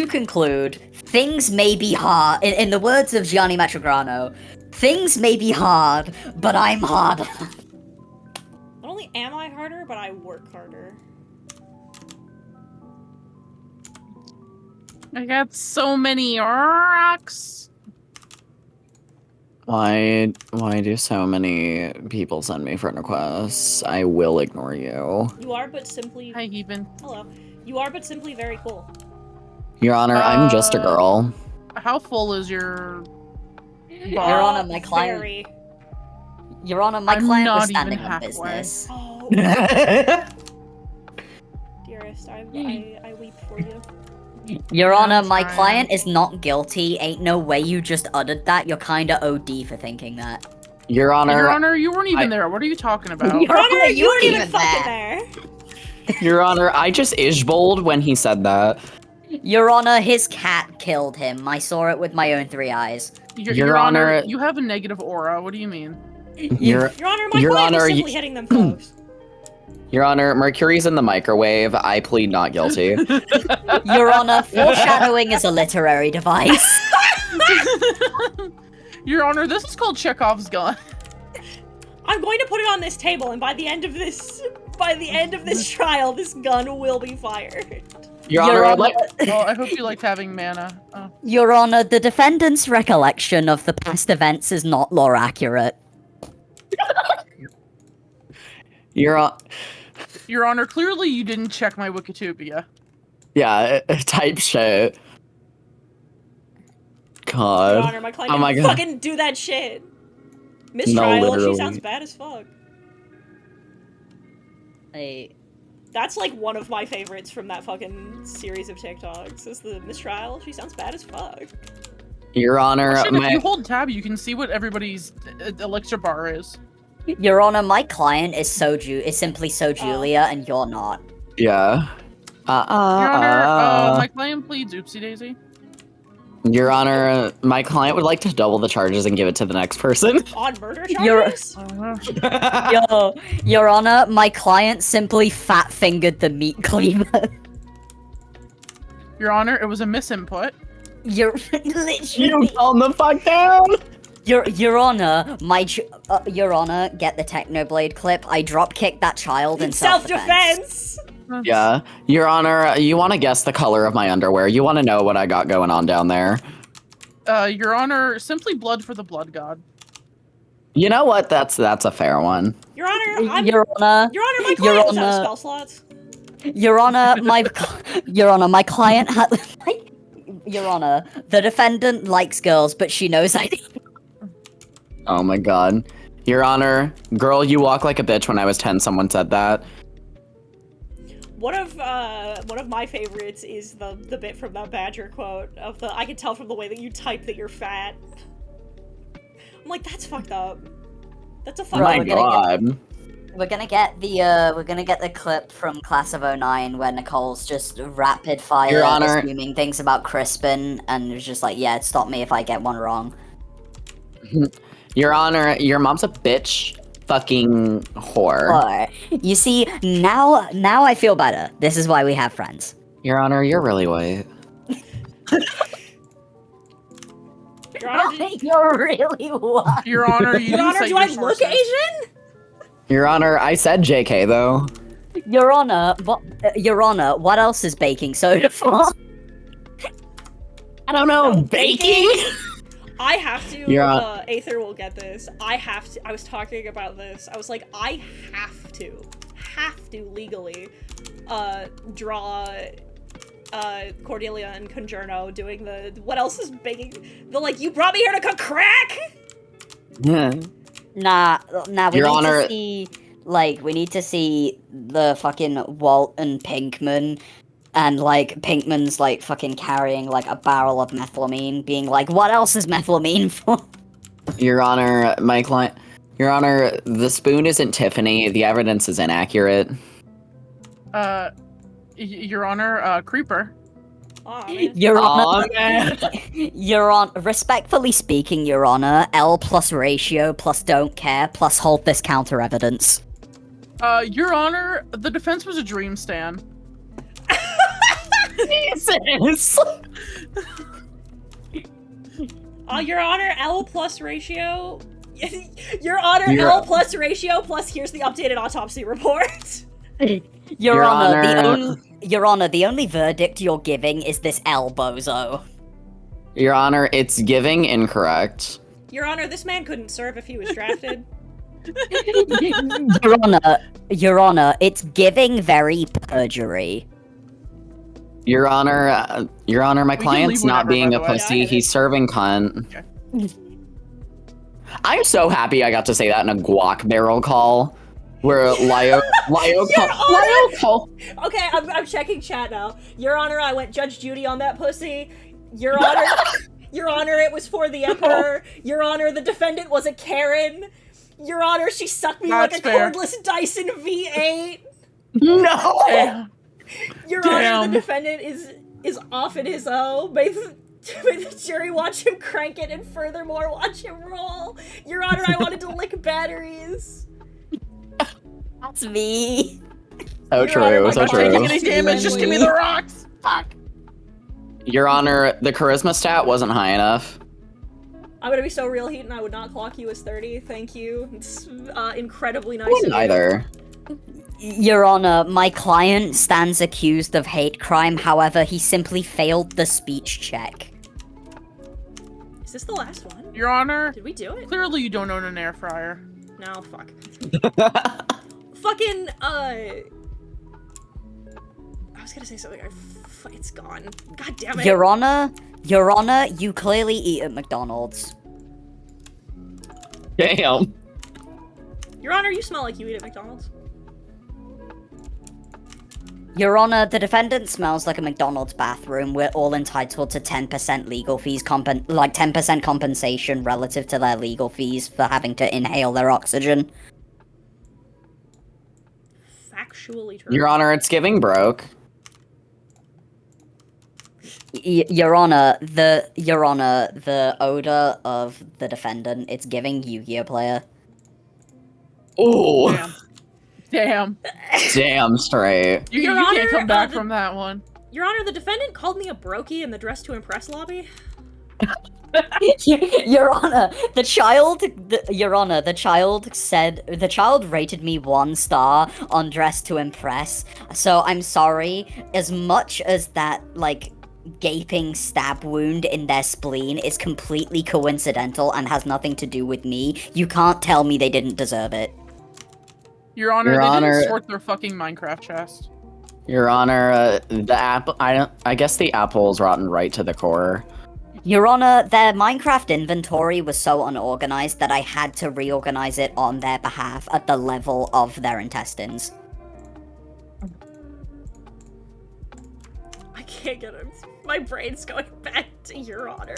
conclude, you. things may be hard. In the words of Gianni Matrograno, things may be hard, but I'm harder. Not only am I harder, but I work harder. I got so many rocks. Why do so many people send me friend requests? I will ignore you. You are but simply... Hi, Eben. Hello. You are but simply very cool. Your Honor, I'm just a girl. How full is your Your Honor, my client. Very. Your Honor, my I'm client not was even standing on halfway. business. Oh, dearest, I weep for you. Your Yeah, Honor, I'm my trying. client is not guilty. Ain't no way you just uttered that. You're kinda OD for thinking that. Your Honor, Your Honor, you weren't even I- there. What are you talking about? Your Your Honor, Honor, you weren't even even fucking there. there. Your Honor, I just ishbowled when he said that. Your Honor, his cat killed him. I saw it with my own 3 eyes. Your Honor- you have a negative aura. What do you mean? Your Your Honor, my Your client was Honor, simply you- hitting them folks. Your Honor, Mercury's in the microwave. I plead not guilty. Your Honor, foreshadowing is a literary device. Your Honor, this is called Chekhov's gun. I'm going to put it on this table, and by the end of this trial, this gun will be fired. Your Honor, I'd like. Oh, I hope you liked having mana. Oh. Your Honor, the defendant's recollection of the past events is not lore accurate. Your Honor, clearly you didn't check my Wikitubia. Yeah, type shit. God. Your Honor, my client Oh my didn't God. fucking do that shit. Mistrial, she literally. sounds bad as fuck. Hey, That's like one of my favorites from that fucking series of TikToks, is the Mistrial. She sounds bad as fuck. Your Honor, Oh, shit, if my. you hold tab, you can see what everybody's elixir bar is. Your Honor, my client is simply So Julia, and you're not. Yeah. Your Honor, my client pleads oopsie daisy. Your Honor, my client would like to double the charges and give it to the next person. On murder You're- charges? Your Honor, my client simply fat-fingered the meat cleaver. Your Honor, it was a misinput. You're You literally. calm the fuck down. Your Honor, Your Honor, get the Technoblade clip. I drop kicked that child in self-defense. Self-defense! Yeah. Your Honor, you want to guess the color of my underwear. You want to know what I got going on down there. Your Honor, simply blood for the blood god. You know what? That's a fair one. Your Honor, my Your Honor, client Your was out of Honor. spell slots. Your Honor, Your Honor, my client had. Your Honor, the defendant likes girls, but she knows I. Oh my god. Your Honor, girl, you walk like a bitch. When I was 10, someone said that. One of my favorites is the bit from that Badger quote of the I can tell from the way that you type that you're fat. I'm like, that's fucked up. That's a fucked My up. god. We're gonna get the clip from Class of 09 where Nicole's just rapid fire Your Honor. assuming things about Crispin and it's just like, yeah, stop me if I get one wrong. Your Honor, your mom's a bitch. Fucking whore. Or, you see, now I feel better. This is why we have friends. Your Honor, you're really white. Your Honor, You're really what? Your Honor, you Your didn't Honor, cite do your I look sources. Asian? Your Honor, I said JK though. Your Honor, what else is baking soda for? I don't know. Baking? I have to, You're on- Aether will get this. I was talking about this. I was like, I have to legally, draw, Cordelia and Conjurno doing the, what else is baking? The, like, you brought me here to cook crack? Nah, we Your need Honor- to see, we need to see the fucking Walt and Pinkman, and, Pinkman's, fucking carrying, a barrel of methylamine, being like, what else is methylamine for? Your Honor, my client. Your Honor, the spoon isn't Tiffany. The evidence is inaccurate. Your Honor, Creeper. Aw, man. Your Aw, Honor, man. respectfully speaking, Your Honor, L plus ratio plus don't care plus hold this counter evidence. Your Honor, the defense was a dream, Stan. Jesus! Your Honor, L plus ratio. Your Honor, Your- L plus ratio plus here's the updated autopsy report. Your Honor, Honor. Your Honor, the only verdict you're giving is this L bozo. Your Honor, it's giving incorrect. Your Honor, this man couldn't serve if he was drafted. Your Honor, it's giving very perjury. Your Honor, my can client's leave not whenever, being by a the way. pussy. Yeah, He's serving cunt. I'm so happy I got to say that in a guac barrel call, where Lio call. Okay, I'm checking chat now. Your Honor, I went Judge Judy on that pussy. Your Honor, Your Honor, it was for the Emperor. Your Honor, the defendant was a Karen. Your Honor, she sucked me That's like a fair. cordless Dyson V8. No. Damn. Your Honor, Damn. the defendant is off in his O. May the jury watch him crank it and furthermore watch him roll. Your Honor, I wanted to lick batteries. That's me. So Your Honor, true, my so client true. Taking any damage, just give me the rocks. Fuck. Your Honor, the charisma stat wasn't high enough. I'm gonna be so real, Heaton, I would not clock you as 30. Thank you. It's incredibly nice of you. Neither. Your Honor, my client stands accused of hate crime, however, he simply failed the speech check. Is this the last one? Your Honor, Did we do it? clearly you don't own an air fryer. No, fuck. Fucking, I was gonna say something, it's gone. God damn it. Your Honor, you clearly eat at McDonald's. Damn. Your Honor, you smell like you eat at McDonald's. Your Honor, the defendant smells like a McDonald's bathroom. We're all entitled to 10% legal fees, 10% compensation relative to their legal fees for having to inhale their oxygen. Factually true. Your Honor, it's giving broke. Your Honor, the odor of the defendant, it's giving Yu-Gi-Oh player. Ooh. Damn. Damn. Damn straight. You Your can't Honor, come back the- from that one. Your Honor, the defendant called me a brokey in the Dress to Impress lobby. Your Honor, the child rated me 1 star on Dress to Impress. So I'm sorry, as much as that, like, gaping stab wound in their spleen is completely coincidental and has nothing to do with me, you can't tell me they didn't deserve it. Your Honor, Your they Honor- didn't sort their fucking Minecraft chest. Your Honor, the apple. I guess the apple's rotten right to the core. Your Honor, their Minecraft inventory was so unorganized that I had to reorganize it on their behalf at the level of their intestines. I can't get it. My brain's going back to Your Honor.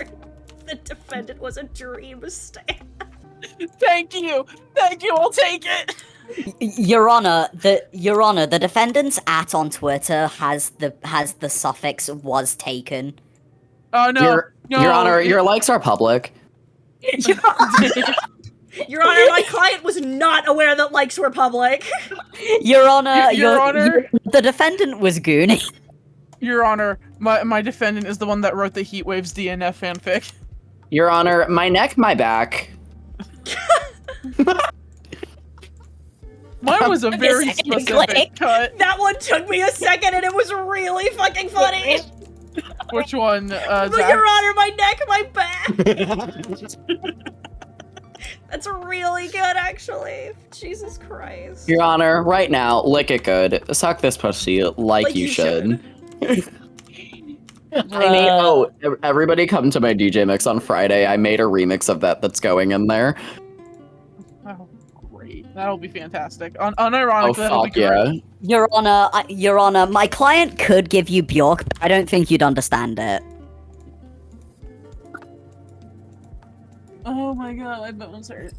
The defendant was a dream stand. Thank you. Thank you. I'll take it. Your Honor, the defendant's @ on Twitter has the suffix "was taken." Oh no. No. Your Honor, your likes are public. Your Honor, my client was not aware that likes were public. Your Honor, Your Honor? the defendant was gooning. Your Honor, my defendant is the one that wrote the Heatwaves DNF fanfic. Your Honor, my neck, my back. Mine was a very second specific click. cut. That one took me a second and it was really fucking funny. Which one, But Zach? Your Honor, my neck, my back. That's really good, actually. Jesus Christ. Your Honor, right now, lick it good. Suck this pussy like you should. Everybody come to my DJ mix on Friday. I made a remix of that's going in there. Oh, great. That'll be fantastic. Unironically, Oh, that'll be fuck great. yeah. Your Honor, my client could give you Bjork, but I don't think you'd understand it. Oh my god, my bones hurt.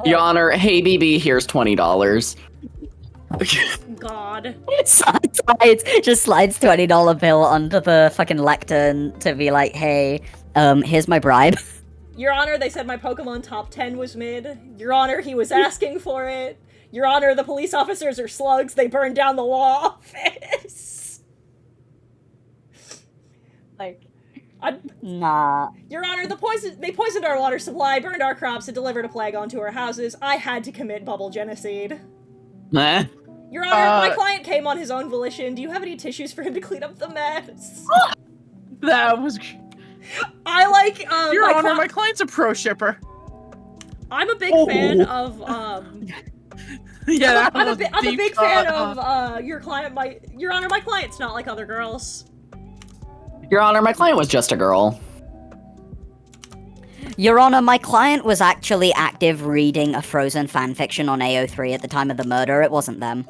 Your Honor, hey BB, here's $20. God. Slides $20 bill onto the fucking lectern to be like, hey, here's my bribe. Your Honor, they said my Pokemon top 10 was mid. Your Honor, he was asking for it. Your Honor, the police officers are slugs. They burned down the law office. Like, I, nah. Your Honor, they poisoned our water supply, burned our crops, and delivered a plague onto our houses. I had to commit bubble genocide. Eh? Your Honor, my client came on his own volition. Do you have any tissues for him to clean up the mess? That was. I like, Your Honor, my client's a pro shipper. I'm a big fan of, Yeah, that I'm a was big deep fan cut, of, Your Honor, my client's not like other girls. Your Honor, my client was just a girl. Your Honor, my client was actually active reading a Frozen fanfiction on AO3 at the time of the murder. It wasn't them.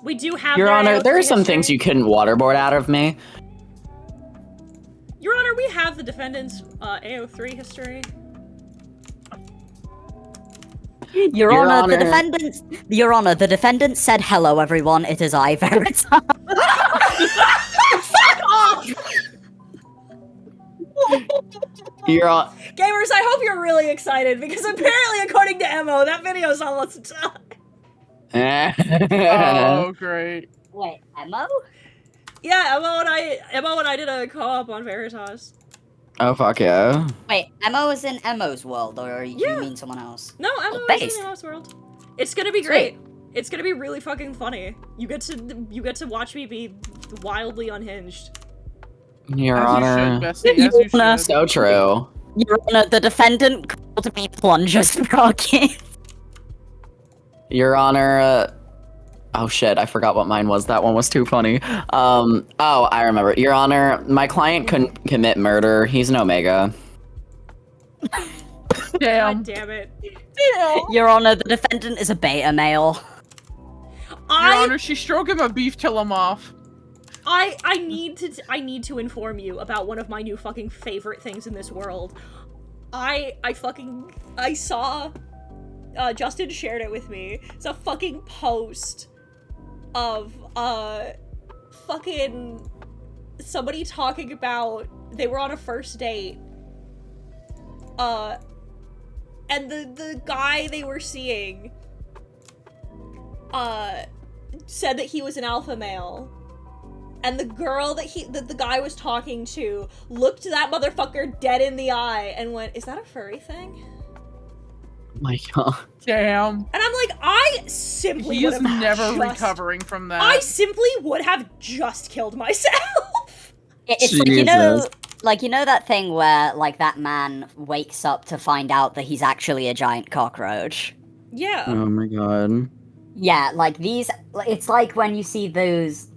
We do have Your their Honor, there AO3 are some history. things you couldn't waterboard out of me. Your Honor, we have the defendant's AO3 history. Your Honor, Your Honor, the defendant said, "Hello, everyone. It is I, Veritas." Your Honor. Gamers, I hope you're really excited because apparently, according to Emo, that video's almost done. Oh, great. Wait, Emo? Yeah, Emo and I did a co-op on Veritas. Oh, fuck yeah. Wait, Emo is in Emo's world, or you Yeah. mean someone else? No, Emo is based. in Emo's world. It's gonna be great. It's gonna be really fucking funny. You get to watch me be wildly unhinged. Your As Honor. you should, Bessie, as you should. So true. Your Honor, the defendant called me plungers cocky. Your Honor, oh shit, I forgot what mine was. That one was too funny. Oh, I remember. Your Honor, my client couldn't commit murder. He's an Omega. Damn. God damn it. Your Honor, the defendant is a beta male. Your Honor, she stroke him a beef till I'm off. I need to inform you about one of my new fucking favorite things in this world. I saw Justin shared it with me. It's a fucking post of fucking somebody talking about they were on a first date. And the guy they were seeing said that he was an alpha male. And the girl that the guy was talking to looked that motherfucker dead in the eye and went, "Is that a furry thing?" Oh my god. Damn. And I'm like, I simply He would is have never just, recovering from that. I simply would have just killed myself. It's like, you know that thing where, like, that man wakes up to find out that he's actually a giant cockroach? Yeah. Oh my god. Yeah, like, it's like when you see those,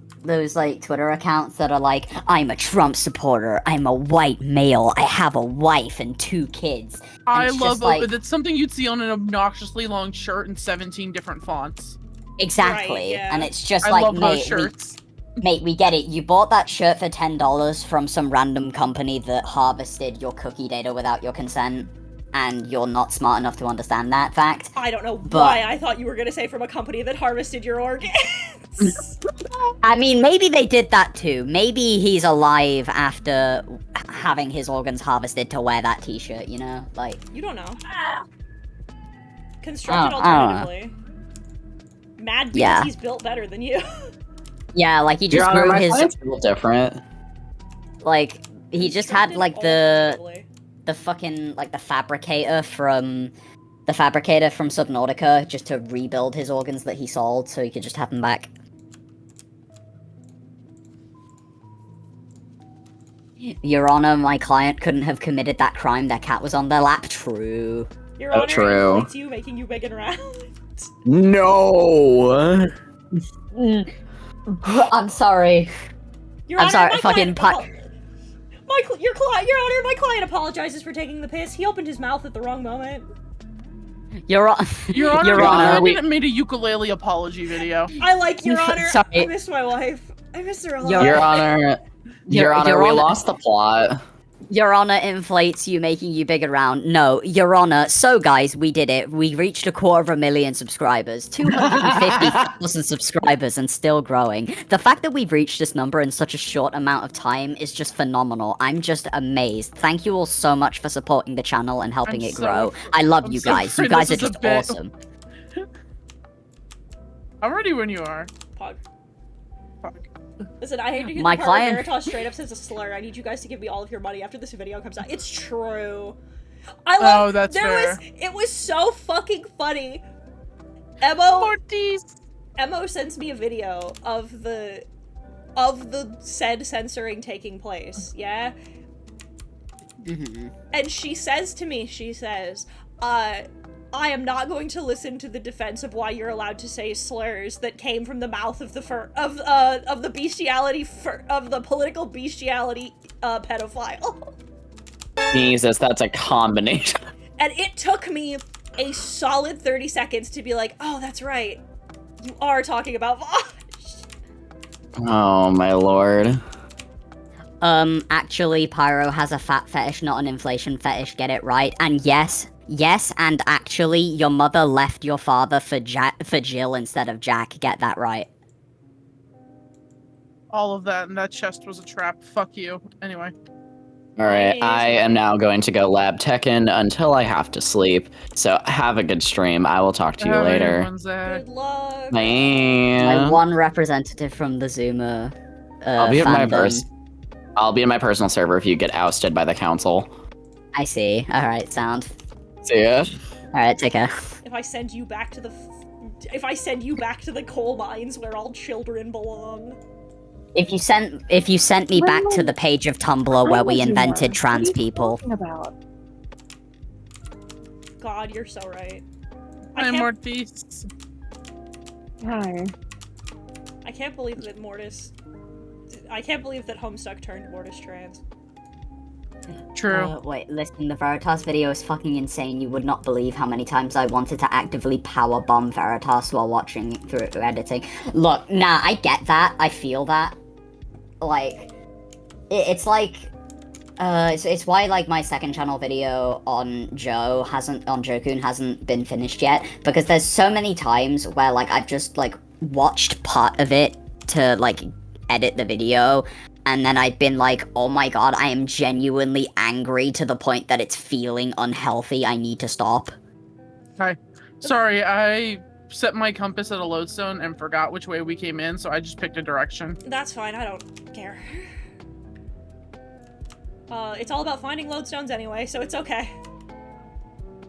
like, Twitter accounts that are like, "I'm a Trump supporter, I'm a white male, I have a wife and 2 kids." And I it's love just like, it. That's something you'd see on an obnoxiously long shirt in 17 different fonts. exactly. Right, yeah. And it's just I like, love those mate, shirts. mate, we get it. You bought that shirt for $10 from some random company that harvested your cookie data without your consent, and you're not smart enough to understand that fact. I don't know But- why I thought you were gonna say from a company that harvested your organs. I mean, maybe they did that too. Maybe he's alive after having his organs harvested to wear that t-shirt, you know? Like, You don't know. Constructed I don't know. alternatively. Mad because Yeah. he's built better than you. yeah, like he Your just Honor, grew my his, client's a little different. like, he just had, Constructed like, alternatively. the fucking, like, the fabricator from Subnautica just to rebuild his organs that he sold so he could just have them back. Your Honor, my client couldn't have committed that crime. Their cat was on their lap. True. Your Oh, Honor, true. inflates you, making you big and round. No. I'm sorry. Your I'm Honor, sorry, my fucking client Your Honor, my client apologizes for taking the piss. He opened his mouth at the wrong moment. Your Honor, Your Honor, Your the Honor, defendant made a ukulele apology video. I like Your Honor. Sorry. I miss my wife. I miss her a lot. Your Honor. Your Honor, we lost the plot. Your Honor inflates you, making you big and round. No, Your Honor. So, guys, we did it. We reached 250,000 subscribers. 250,000 subscribers and still growing. The fact that we've reached this number in such a short amount of time is just phenomenal. I'm just amazed. Thank you all so much for supporting the channel and helping I'm it so grow. I love I'm you so guys. You afraid guys are this is a just bit. awesome. I'm ready when you are. Pog. Listen, I hate to hear My the part where client- Veritas straight up says a slur. I need you guys to give me all of your money after this video comes out. It's true. I love. Oh, that's fair. It was so fucking funny. Emo Mortis. sends me a video of the said censoring taking place. Yeah. Mhm. And she says to me, I am not going to listen to the defense of why you're allowed to say slurs that came from the mouth of the of the bestiality of the political bestiality pedophile. Jesus, that's a combination. And it took me a solid 30 seconds to be like, oh, that's right. You are talking about Vosh. Oh my lord. Actually, Pyro has a fat fetish, not an inflation fetish, get it right. And yes, and actually, your mother left your father for Jill instead of Jack, get that right. All of that, and that chest was a trap. Fuck you. Anyway. Alright, Nice. I am now going to go lab Tekken until I have to sleep. So have a good stream. I will talk to you later. Everyone's there. Good luck. Bye. My one representative from the Zuma I'll be at my fandom. I'll be in my personal server if you get ousted by the council. I see. Alright, sound. See ya. Alright, take care. If I send you back to the coal mines where all children belong. If you sent me back to the page of Tumblr where we invented trans people. About? God, you're so right. Hi, can't- Mortis. Hi. I can't believe that Homestuck turned Mortis trans. True. Wait, listen, the Veritas video is fucking insane. You would not believe how many times I wanted to actively power bomb Veritas while watching through editing. Look, nah, I get that. I feel that. Like, it's like, it's why, like, my second channel video on Jokun hasn't been finished yet, because there's so many times where, like, I've just, like, watched part of it to, like, edit the video, and then I've been like, oh my god, I am genuinely angry to the point that it's feeling unhealthy, I need to stop. Hi. Sorry, I set my compass at a lodestone and forgot which way we came in, so I just picked a direction. That's fine, I don't care. It's all about finding lodestones anyway, so it's okay.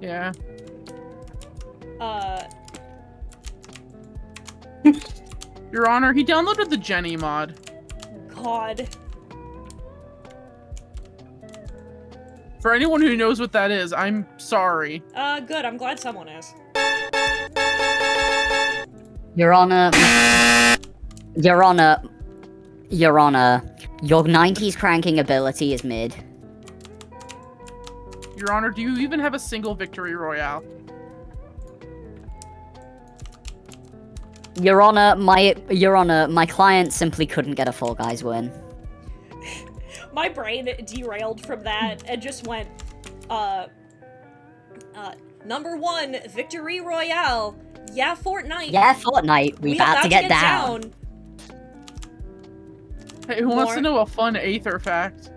Yeah. Your Honor, he downloaded the Jenny mod. God. For anyone who knows what that is, I'm sorry. Good, I'm glad someone is. Your Honor, your 90s cranking ability is mid. Your Honor, do you even have a single victory royale? Your Honor, my client simply couldn't get a Fall Guys win. My brain derailed from that and just went, number 1, Victory Royale. Yeah, Fortnite. Yeah, Fortnite, we about to get down. Hey, who wants to More? know a fun Aether fact?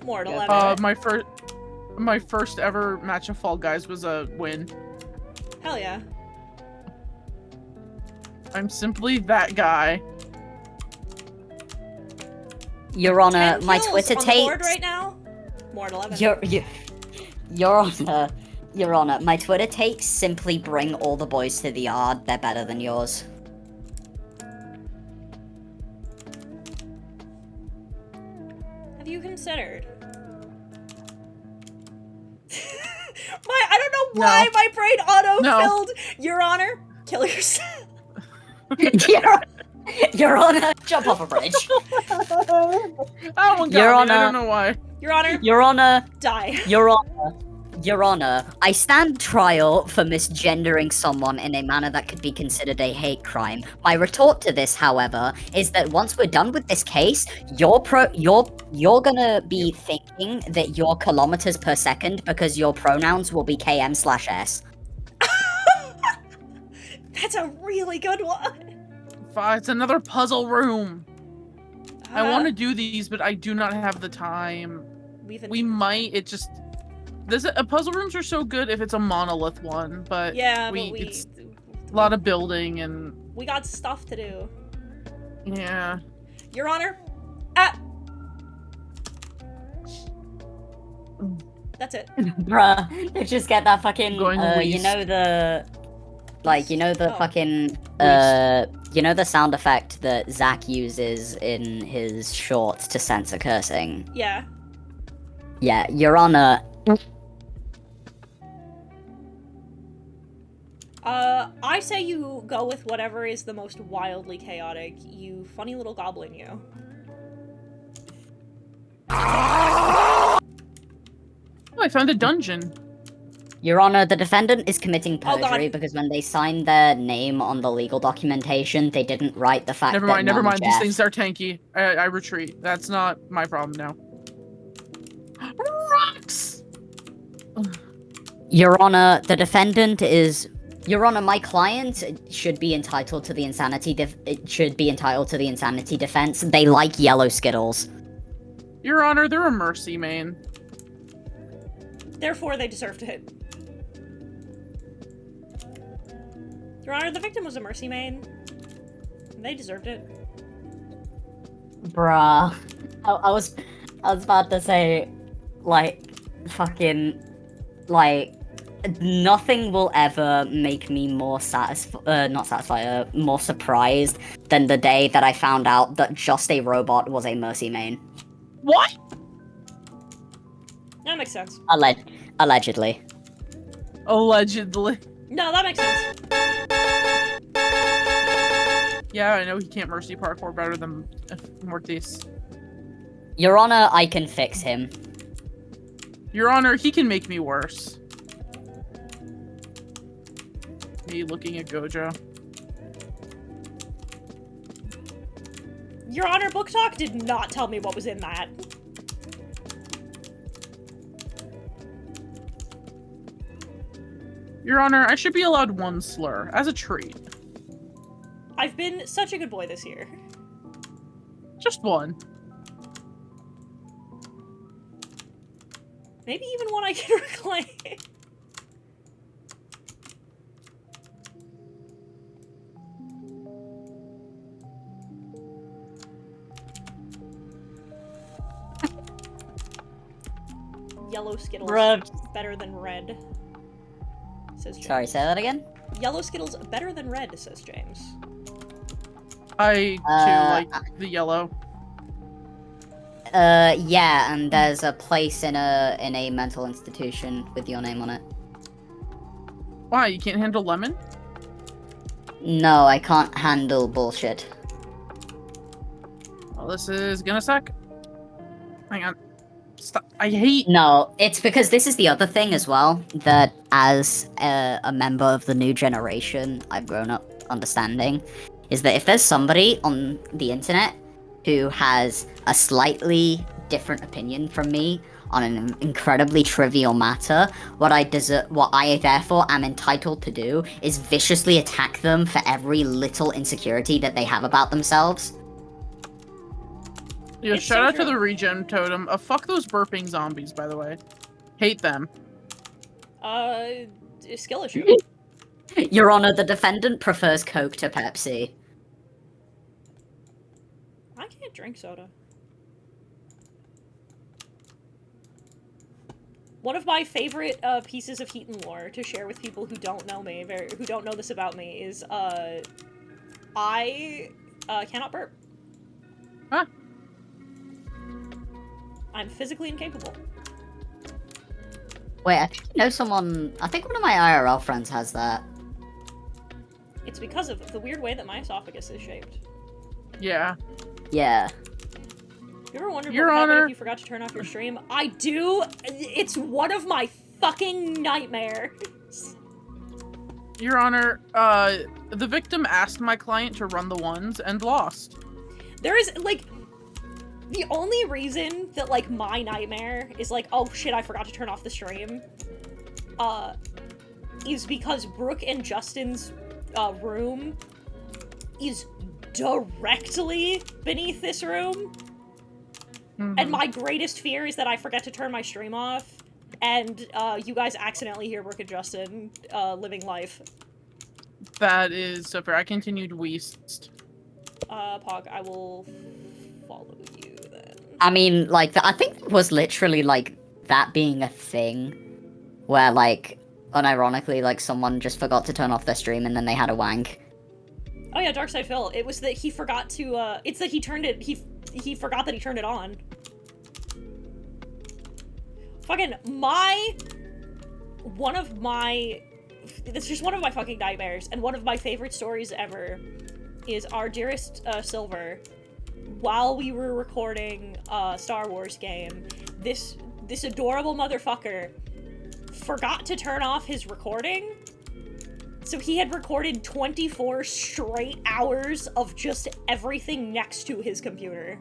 More to 11. My first ever match of Fall Guys was a win. Hell yeah. I'm simply that guy. Your Honor, 10 my kills Twitter on the board takes. right now. More to 11. Your Honor, my Twitter takes simply bring all the boys to the yard. They're better than yours. Have you considered? I don't know why my brain auto-filled. Your Honor, kill yourself. Your Honor, jump off a bridge. That one got Your me, Honor. I don't know why. Your Honor, Your Honor, die. Your Honor, I stand trial for misgendering someone in a manner that could be considered a hate crime. My retort to this, however, is that once we're done with this case, you're gonna be thinking that you're kilometers per second because your pronouns will be km/s. That's a really good one. It's another puzzle room. I Uh, want to do these, but I do not have the time. We might. It just. Puzzle rooms are so good if it's a monolith one, but Yeah, it's a lot of building and we got stuff to do. yeah. Your Honor. That's it. Bruh, they just get that fucking, Going you west. know the, like, you know the Oh. fucking, you know the sound effect that Zach uses in his shorts to censor cursing? Yeah. Yeah, Your Honor. I say you go with whatever is the most wildly chaotic, you funny little goblin you. Oh, I found a dungeon. Your Honor, the defendant is committing Oh, God. perjury because when they signed their name on the legal documentation, they didn't write the fact Never that mind, never none mind. These Jeff- things are tanky. I retreat. That's not my problem now. Rocks! Your Honor, the defendant is. Your Honor, my client should be entitled to the insanity. It should be entitled to the insanity defense. They like yellow Skittles. Your Honor, they're a mercy main. Therefore, they deserved it. Your Honor, the victim was a mercy main. They deserved it. Bruh. I was about to say, like, fucking, like, nothing will ever make me more more surprised than the day that I found out that Just a Robot was a mercy main. What? That makes sense. Allegedly. Allegedly. No, that makes sense. Yeah, I know he can't mercy parkour better than Mortis. Your Honor, I can fix him. Your Honor, he can make me worse. Me looking at Gojo. Your Honor, Book Talk did not tell me what was in that. Your Honor, I should be allowed one slur, as a treat. I've been such a good boy this year. Just one. Maybe even one I can reclaim. Yellow Skittles Bruh. better than red, says James. Sorry, say that again? Yellow Skittles better than red, says James. I too like the yellow. Yeah, and there's a place in a mental institution with your name on it. Why, you can't handle lemon? No, I can't handle bullshit. Well, this is gonna suck. Hang on. Stop. I hate. No, it's because this is the other thing as well, that as a member of the new generation, I've grown up understanding, is that if there's somebody on the internet who has a slightly different opinion from me on an incredibly trivial matter, what I therefore am entitled to do is viciously attack them for every little insecurity that they have about themselves. Yeah, It's shout so out to true. the regen totem. Fuck those burping zombies, by the way. Hate them. Skill issue. Your Honor, the defendant prefers Coke to Pepsi. I can't drink soda. One of my favorite pieces of Heaton lore to share with people who don't know me, who don't know this about me, is I cannot burp. Huh? I'm physically incapable. Wait, I think you know someone. I think one of my IRL friends has that. It's because of the weird way that my esophagus is shaped. Yeah. Yeah. You ever wondered Your what would happen Honor. if you forgot to turn off your stream? I do. It's one of my fucking nightmares. Your Honor, the victim asked my client to run the ones and lost. There is, like, the only reason that, like, my nightmare is like, oh shit, I forgot to turn off the stream, is because Brooke and Justin's, room is directly beneath this room. And my greatest fear is that I forget to turn my stream off, and, you guys accidentally hear Brooke and Justin, living life. That is so fair. I continued Weast. Pog, I will follow you then. I mean, like, I think it was literally, like, that being a thing. Where, like, unironically, like, someone just forgot to turn off their stream and then they had a wank. Oh yeah, Darkside Phil. It was that he forgot to, it's that he turned it, he forgot that he turned it on. Fucking, it's just one of my fucking nightmares, and one of my favorite stories ever is our dearest, Silver, while we were recording a Star Wars game, this adorable motherfucker forgot to turn off his recording. So he had recorded 24 straight hours of just everything next to his computer.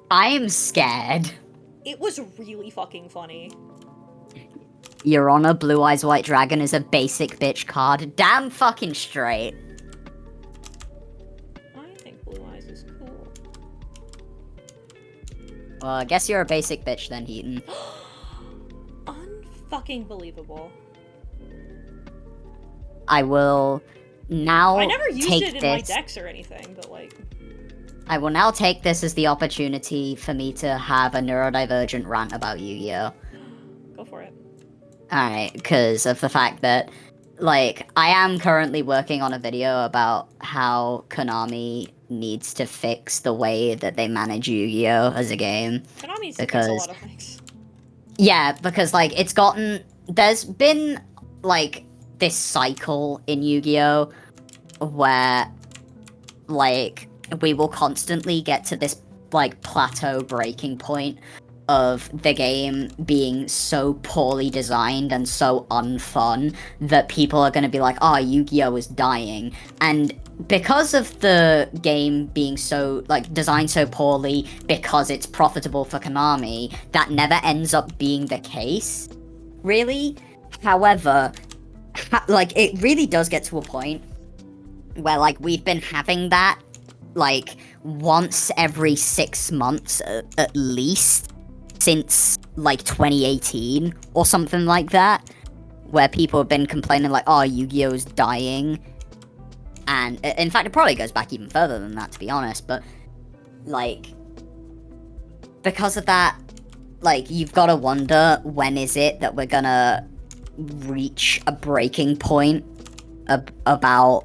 I am scared. It was really fucking funny. Your Honor, Blue Eyes White Dragon is a basic bitch card. Damn fucking straight. I think Blue Eyes is cool. Well, I guess you're a basic bitch then, Heaton. Unfucking believable. I will now I never used take it in my decks or anything, but like... I will now take this as the opportunity for me to have a neurodivergent rant about Yu-Gi-Oh! Go for it. Alright, because of the fact that, like, I am currently working on a video about how Konami needs to fix the way that they manage Yu-Gi-Oh! As a game. Konami needs to fix a lot of things. Yeah, because, like, there's been, like, this cycle in Yu-Gi-Oh! Where, like, we will constantly get to this, like, plateau breaking point of the game being so poorly designed and so unfun that people are going to be like, oh, Yu-Gi-Oh! Is dying. And because of the game being so, like, designed so poorly because it's profitable for Konami, that never ends up being the case, really. However, like, it really does get to a point where, like, we've been having that, like, once every 6 months at least since, like, 2018 or something like that, where people have been complaining, like, oh, Yu-Gi-Oh's dying. And, in fact, it probably goes back even further than that, to be honest, but, like, because of that, like, you've got to wonder, when is it that we're gonna reach a breaking point about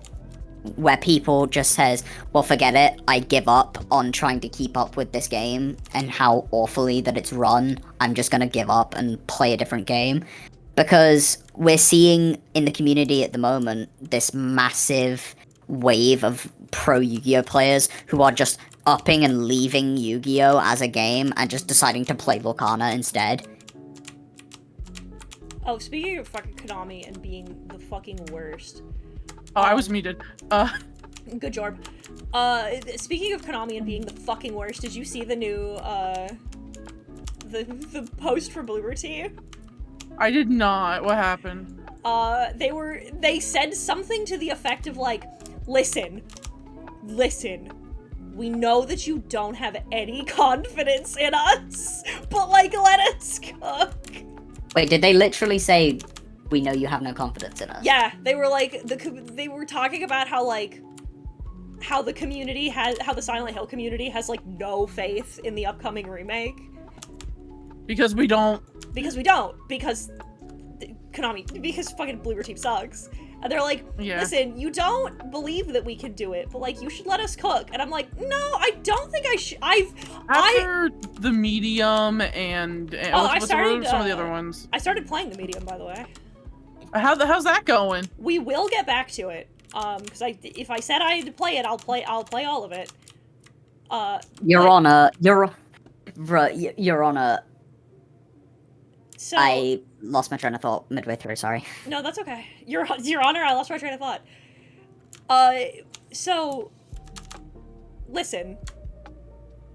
where people just says, well, forget it, I give up on trying to keep up with this game and how awfully that it's run. I'm just gonna give up and play a different game. Because we're seeing in the community at the moment this massive wave of pro Yu-Gi-Oh! Players who are just upping and leaving Yu-Gi-Oh! As a game and just deciding to play Volcana instead. Oh, speaking of fucking Konami and being the fucking worst. Oh, I was muted. Good job. Speaking of Konami and being the fucking worst, did you see the new, the post for Bloober Tea? I did not. What happened? They said something to the effect of, like, listen, we know that you don't have any confidence in us, but, like, let us cook. Wait, did they literally say, we know you have no confidence in us? Yeah, they were like, they were talking about how, like, how the Silent Hill community has, like, no faith in the upcoming remake. Because we don't. Because Konami, because fucking Bloober Team sucks. And they're like, listen, you don't believe that we can do it, but, like, you should let us cook. And I'm like, no, I don't think I should. After the Medium and I started some of the other ones. I started playing the Medium, by the way. How's that going? We will get back to it. Because if I said I had to play it, I'll play all of it. Your Honor, Your Honor. So, I lost my train of thought midway through, sorry. No, that's okay. Your Honor, I lost my train of thought. So, listen.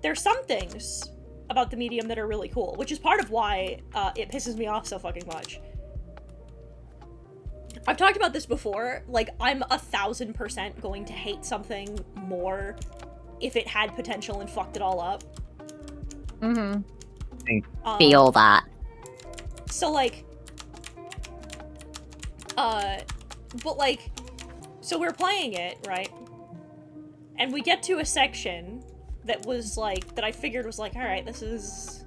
There's some things about the Medium that are really cool, which is part of why it pisses me off so fucking much. I've talked about this before, like, I'm 1000% going to hate something more if it had potential and fucked it all up. Mm-hmm. Feel that. So, like, but, like, so we're playing it, right? And we get to a section that was like, that I figured was like, alright, this is...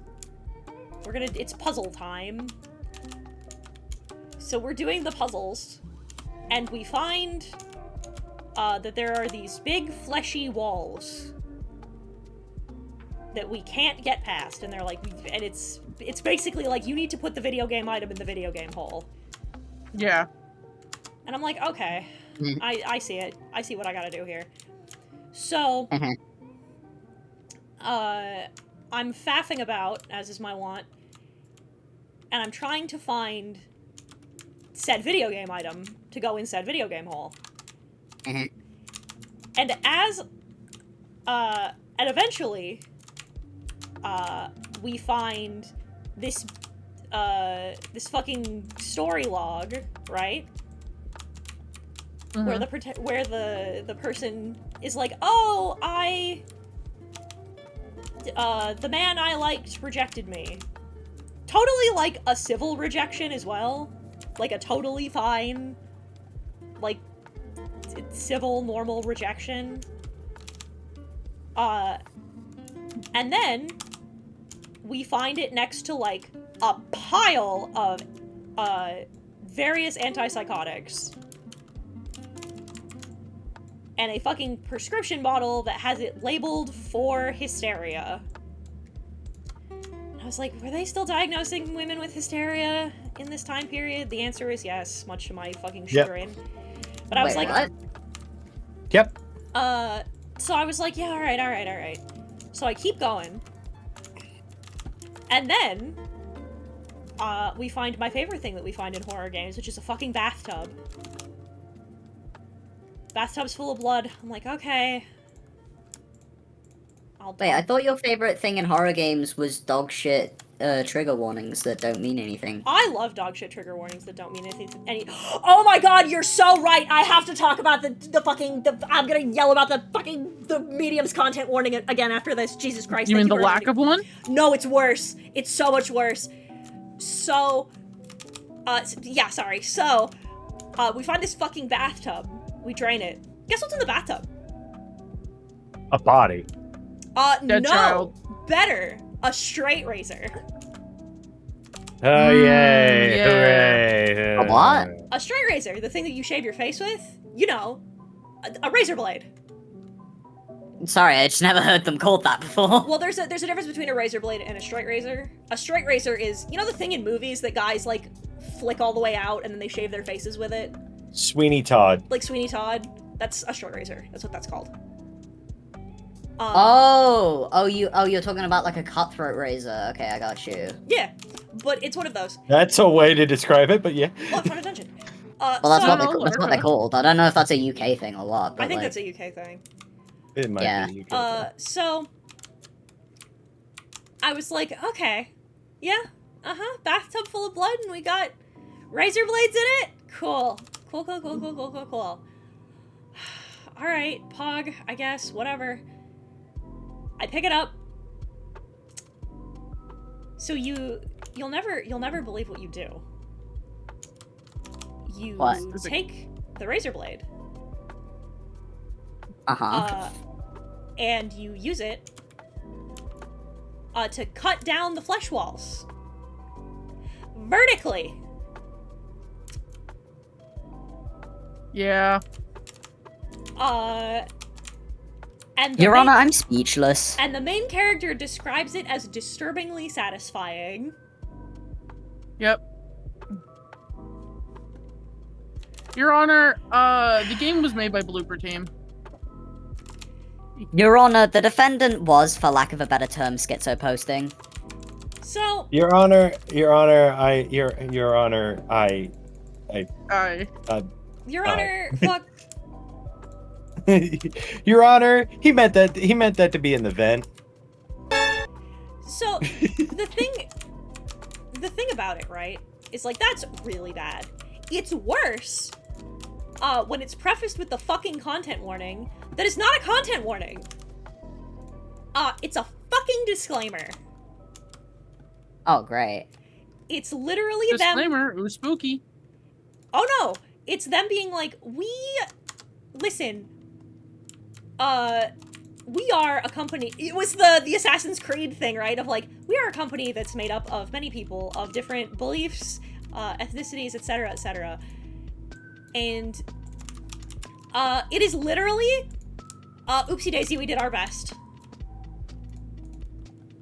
it's puzzle time. So we're doing the puzzles, and we find that there are these big fleshy walls that we can't get past, and they're like, and it's basically like, you need to put the video game item in the video game hole. Yeah. And I'm like, okay, I see it. I see what I gotta do here. So, I'm faffing about, as is my wont, and I'm trying to find said video game item to go in said video game hole. And and eventually, we find this, this fucking story log, right? Where the person is like, oh, the man I liked rejected me. Totally like a civil rejection as well. Like a totally fine, like, civil, normal rejection. And then we find it next to, like, a pile of, various antipsychotics. And a fucking prescription bottle that has it labeled for hysteria. And I was like, were they still diagnosing women with hysteria in this time period? The answer is yes, much to my fucking chagrin. But I was like, what? Yep. So I was like, yeah, alright. So I keep going. And then, we find my favorite thing that we find in horror games, which is a fucking bathtub. Bathtub's full of blood. I'm like, okay. Wait, I thought your favorite thing in horror games was dog shit trigger warnings that don't mean anything. I love dog shit trigger warnings that don't mean anything. Oh my god, you're so right! I have to talk about I'm gonna yell about the medium's content warning again after this. Jesus Christ. You mean the lack of one? No, it's worse. It's so much worse. So, yeah, sorry. So, we find this fucking bathtub. We drain it. Guess what's in the bathtub? A body. Dead no. child. Better. A straight razor. Oh, yay. yeah. Hooray. A what? A straight razor, the thing that you shave your face with. You know, a razor blade. Sorry, I just never heard them called that before. Well, there's a difference between a razor blade and a straight razor. A straight razor is, you know the thing in movies that guys, like, flick all the way out and then they shave their faces with it? Sweeney Todd. Like Sweeney Todd. That's a short razor. That's what that's called. You're talking about like a cutthroat razor. Okay, I got you. Yeah, but it's one of those. That's a way to describe it, but yeah. Oh, front of dungeon. Well, that's what they're called. I don't know if that's a UK thing or what. But I think like, that's a UK thing. It might be UK. So I was like, okay, yeah, bathtub full of blood, and we got razor blades in it. Cool. All right, Pog, I guess, whatever. I pick it up. So you'll never believe what you do. You take the razor blade. And you use it to cut down the flesh walls vertically. Yeah. And Your Honor, I'm speechless. And the main character describes it as disturbingly satisfying. Yep. Your Honor, the game was made by Blooper Team. Your Honor, the defendant was, for lack of a better term, schizo-posting. So... Your Honor, Your Honor, fuck. Your Honor, he meant that to be in the vent. So, the thing about it, right, is like, that's really bad. It's worse, when it's prefaced with the fucking content warning that is not a content warning. It's a fucking disclaimer. Oh, great. It's literally Disclaimer, it was spooky. Oh no! It's them being like, listen, we are a company. It was the Assassin's Creed thing, right? Of like, we are a company that's made up of many people of different beliefs, ethnicities, etc., etc. And it is literally, oopsie daisy, we did our best.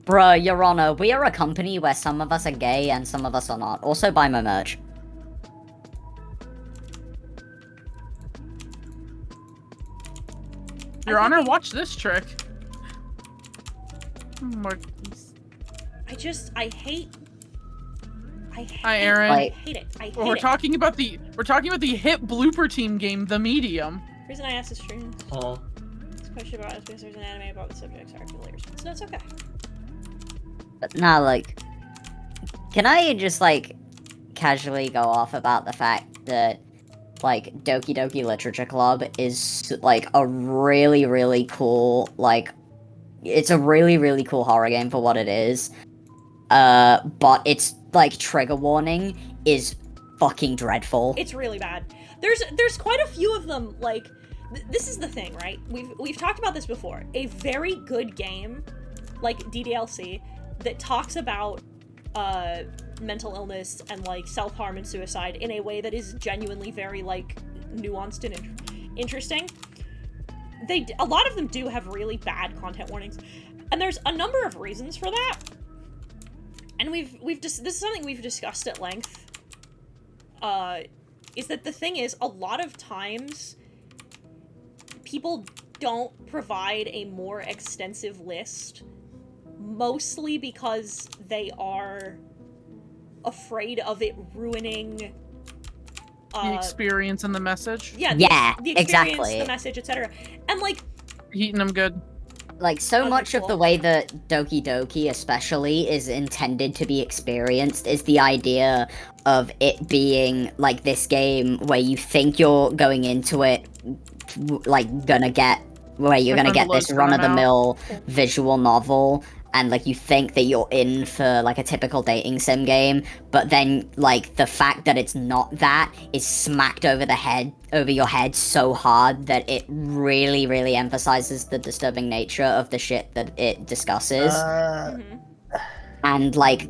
Bruh, Your Honor, we are a company where some of us are gay and some of us are not. Also buy my merch. Your Honor, watch this trick. Oh my- I hate. Hi, Aaron. I hate it. I hate We're it. talking about the hit blooper team game, The Medium. The reason I asked this stream. This question about is because there's an anime about the subject. Sorry for the later. So it's okay. But nah, like, can I just, like, casually go off about the fact that, like, Doki Doki Literature Club is, like, a really, really cool, like, it's a really, really cool horror game for what it is. But its, like, trigger warning is fucking dreadful. It's really bad. There's quite a few of them, like, this is the thing, right? We've talked about this before. A very good game, like DDLC, that talks about mental illness and like self-harm and suicide in a way that is genuinely very like nuanced and interesting. A lot of them do have really bad content warnings, and there's a number of reasons for that. And this is something we've discussed at length. Is that the thing is, a lot of times people don't provide a more extensive list, mostly because they are afraid of it ruining The experience and the message. Yeah, the experience, exactly. the message, etc. And like heating them good. Like, so much of the way that Doki Doki especially is intended to be experienced is the idea of it being, like, this game where you think you're going into it, like, where you're gonna get this run-of-the-mill visual novel, and, like, you think that you're in for, like, a typical dating sim game, but then, like, the fact that it's not that is smacked over your head so hard that it really, really emphasizes the disturbing nature of the shit that it discusses. And, like,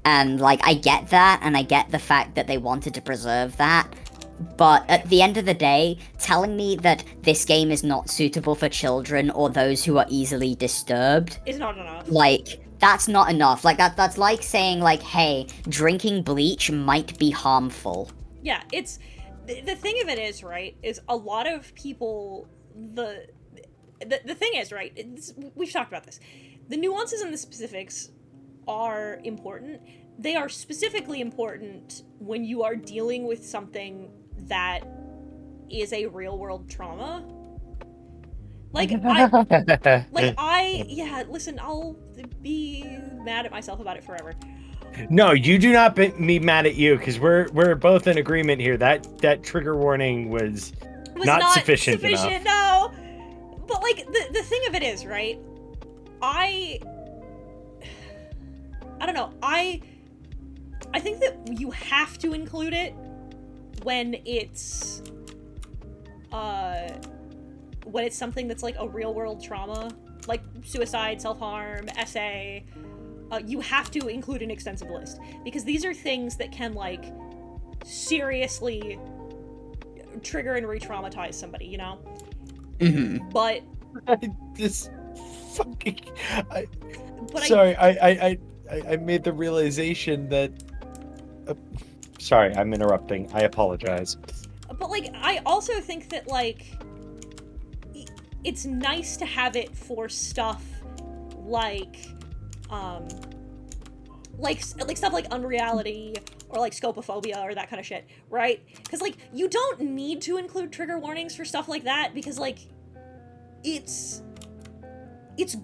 I get that, and I get the fact that they wanted to preserve that, but at the end of the day, telling me that this game is not suitable for children or those who are easily disturbed is not enough. Like, that's not enough. Like, that's like saying, like, hey, drinking bleach might be harmful. Yeah, it's the thing of it is, right, is a lot of people the thing is, right, we've talked about this. The nuances and the specifics are important. They are specifically important when you are dealing with something that is a real world trauma. Like, listen, I'll be mad at myself about it forever. No, you do not be mad at you, because we're both in agreement here. That trigger warning was not sufficient enough. No, but like the thing of it is, right? I don't know. I think that you have to include it when it's something that's like a real world trauma, like suicide, self-harm, essay. You have to include an extensive list, because these are things that can like seriously trigger and re-traumatize somebody, you know? Mm-hmm. But I made the realization that sorry, I'm interrupting. I apologize. But like, I also think that like it's nice to have it for stuff like stuff like Unreality or like Scopophobia or that kind of shit, right? Because like, you don't need to include trigger warnings for stuff like that, because like it's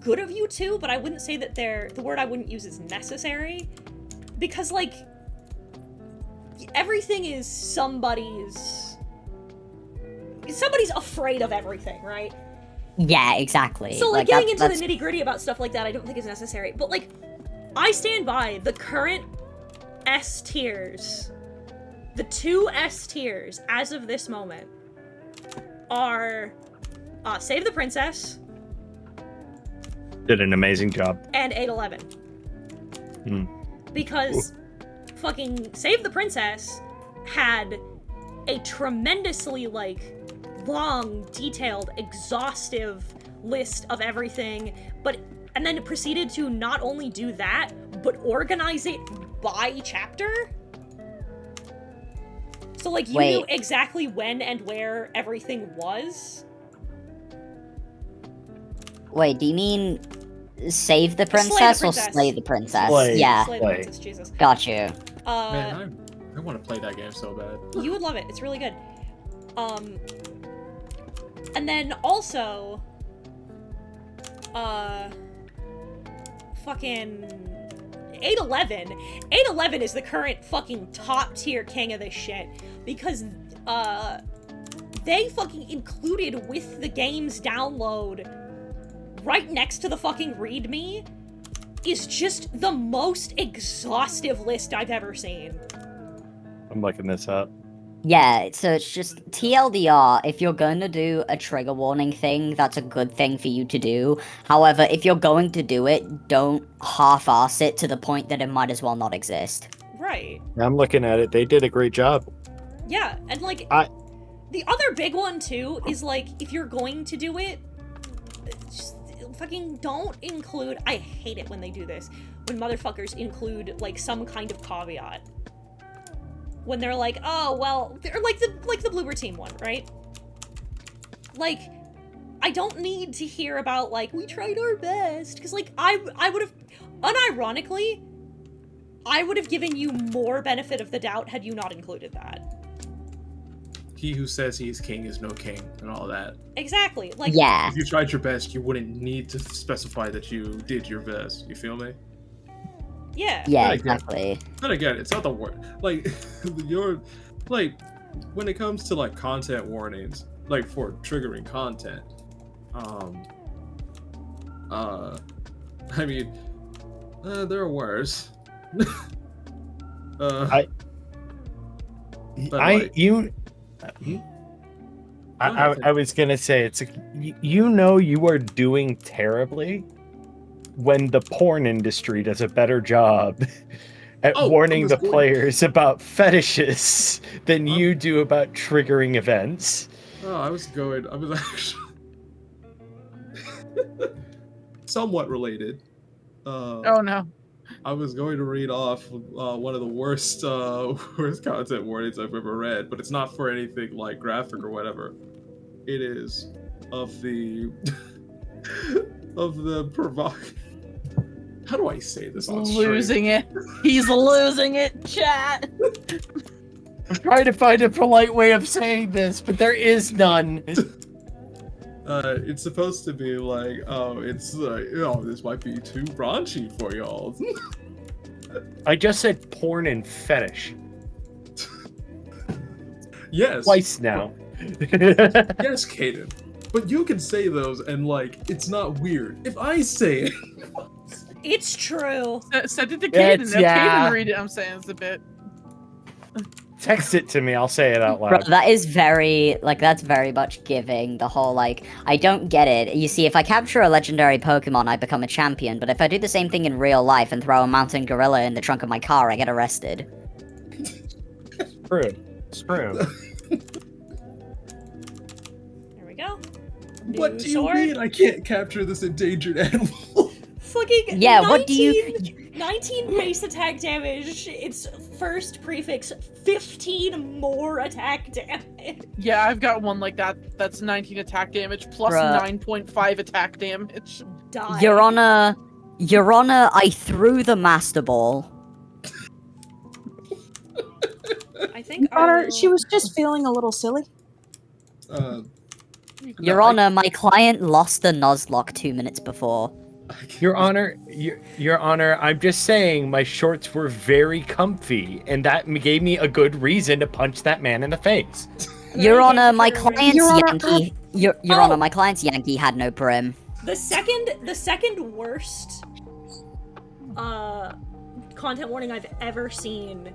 good of you to, but I wouldn't say that the word I wouldn't use is necessary, because like everything is somebody's afraid of everything, right? Yeah, exactly. So like getting into the nitty-gritty about stuff like that I don't think is necessary. But like, I stand by the current S tiers. The 2 S tiers as of this moment are Save the Princess Did an amazing job. and 811. Because fucking Save the Princess had a tremendously, like, long, detailed, exhaustive list of everything, and then it proceeded to not only do that, but organize it by chapter. So, like, you knew exactly when and where everything was. Wait, do you mean Save the Princess or Slay the Princess? Slay. Yeah. Slay the Princess, Jesus. Got you. Man, I want to play that game so bad. You would love it. It's really good. And then also, fucking 811. 811 is the current fucking top tier king of this shit because, they fucking included with the game's download right next to the fucking README is just the most exhaustive list I've ever seen. I'm looking this up. Yeah, so it's just TLDR, if you're going to do a trigger warning thing, that's a good thing for you to do. However, if you're going to do it, don't half-ass it to the point that it might as well not exist. Right. I'm looking at it. They did a great job. Yeah, and like, the other big one too is like, if you're going to do it, just fucking don't include, I hate it when they do this, when motherfuckers include like some kind of caveat. When they're like, oh, well, they're like the Bloober Team one, right? Like, I don't need to hear about, like, we tried our best. Because, like, I would have, unironically, I would have given you more benefit of the doubt had you not included that. He who says he is king is no king, and all that. Exactly. Like, yeah. If you tried your best, you wouldn't need to specify that you did your best. You feel me? Yeah. Yeah, exactly. But again, it's not the word. Like, like, when it comes to, like, content warnings, like, for triggering content, I mean, there are worse. I was gonna say, it's you are doing terribly when the porn industry does a better job at warning the players about fetishes than you do about triggering events. Oh, I was actually somewhat related. Oh no. I was going to read off one of the worst content warnings I've ever read, but it's not for anything like graphic or whatever. It is of the how do I say this on stream? Losing it. He's losing it, chat. I'm trying to find a polite way of saying this, but there is none. It's supposed to be like, oh, it's like, oh, this might be too raunchy for y'all. I just said porn and fetish. Yes. Twice now. Yes, Kaden. But you can say those and, like, it's not weird. If I say it... It's true. Send it to Kaden. Kaden read it. I'm saying it's a bit... Text it to me, I'll say it out loud. Bro, that is that's very much giving the whole, like, I don't get it. You see, if I capture a legendary Pokemon, I become a champion, but if I do the same thing in real life and throw a mountain gorilla in the trunk of my car, I get arrested. True. It's true. There we go. What do you mean I can't capture this endangered animal? Fucking yeah, 19, what do you... 19 base attack damage, its first prefix, 15 more attack damage. Yeah, I've got one like that. That's 19 attack damage plus 9.5 attack damage. Die. Your Honor, I threw the Master Ball. I think Honor, she was just feeling a little silly. Your Honor, my client lost the Nuzlocke 2 minutes before. Your Honor, I'm just saying my shorts were very comfy, and that gave me a good reason to punch that man in the face. Your Honor, my client's Yankee. Your Honor, my client's Yankee had no brim. The second worst content warning I've ever seen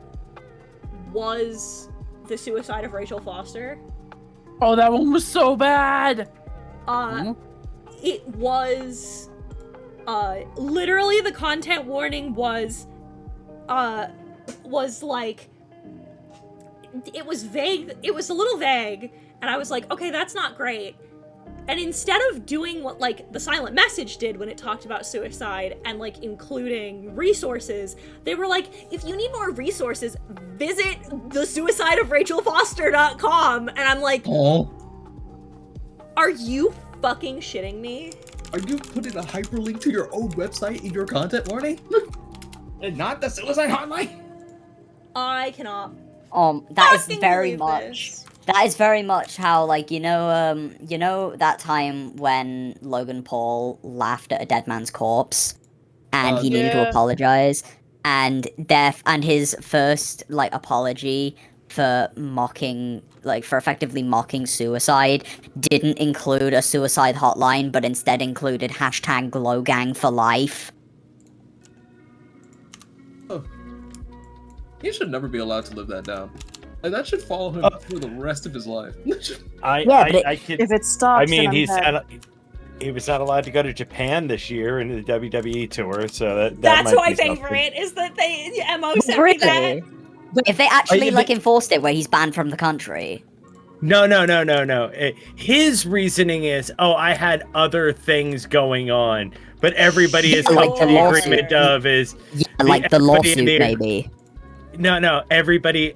was the suicide of Rachel Foster. Oh, that one was so bad. It was Literally the content warning was like, it was vague, it was a little vague, and I was like, okay, that's not great. And instead of doing what, like, the silent message did when it talked about suicide and, like, including resources, they were like, if you need more resources, visit thesuicideofrachelfoster.com. And I'm like, are you fucking shitting me? Are you putting a hyperlink to your own website in your content warning? And not the suicide hotline? I cannot. That is fucking very believe much. this. That is very much how, like, you know that time when Logan Paul laughed at a dead man's corpse, and he needed to Yeah. apologize, and his first, like, apology for mocking, like, for effectively mocking suicide didn't include a suicide hotline, but instead included hashtag #GlowGang for life. He should never be allowed to live that down. Like, that should follow him for the rest of his life. I could, if it stops, I mean, then I'm he was not allowed to go to Japan this year in the WWE tour, so that That's might my be something. favorite, is that MO sent me that. If they actually, yeah, like, enforced it where he's banned from the country. No. His reasoning is, I had other things going on, but everybody is Yeah, come like to the the lawsuit. agreement of is Yeah, like the everybody in lawsuit, the- maybe. No, everybody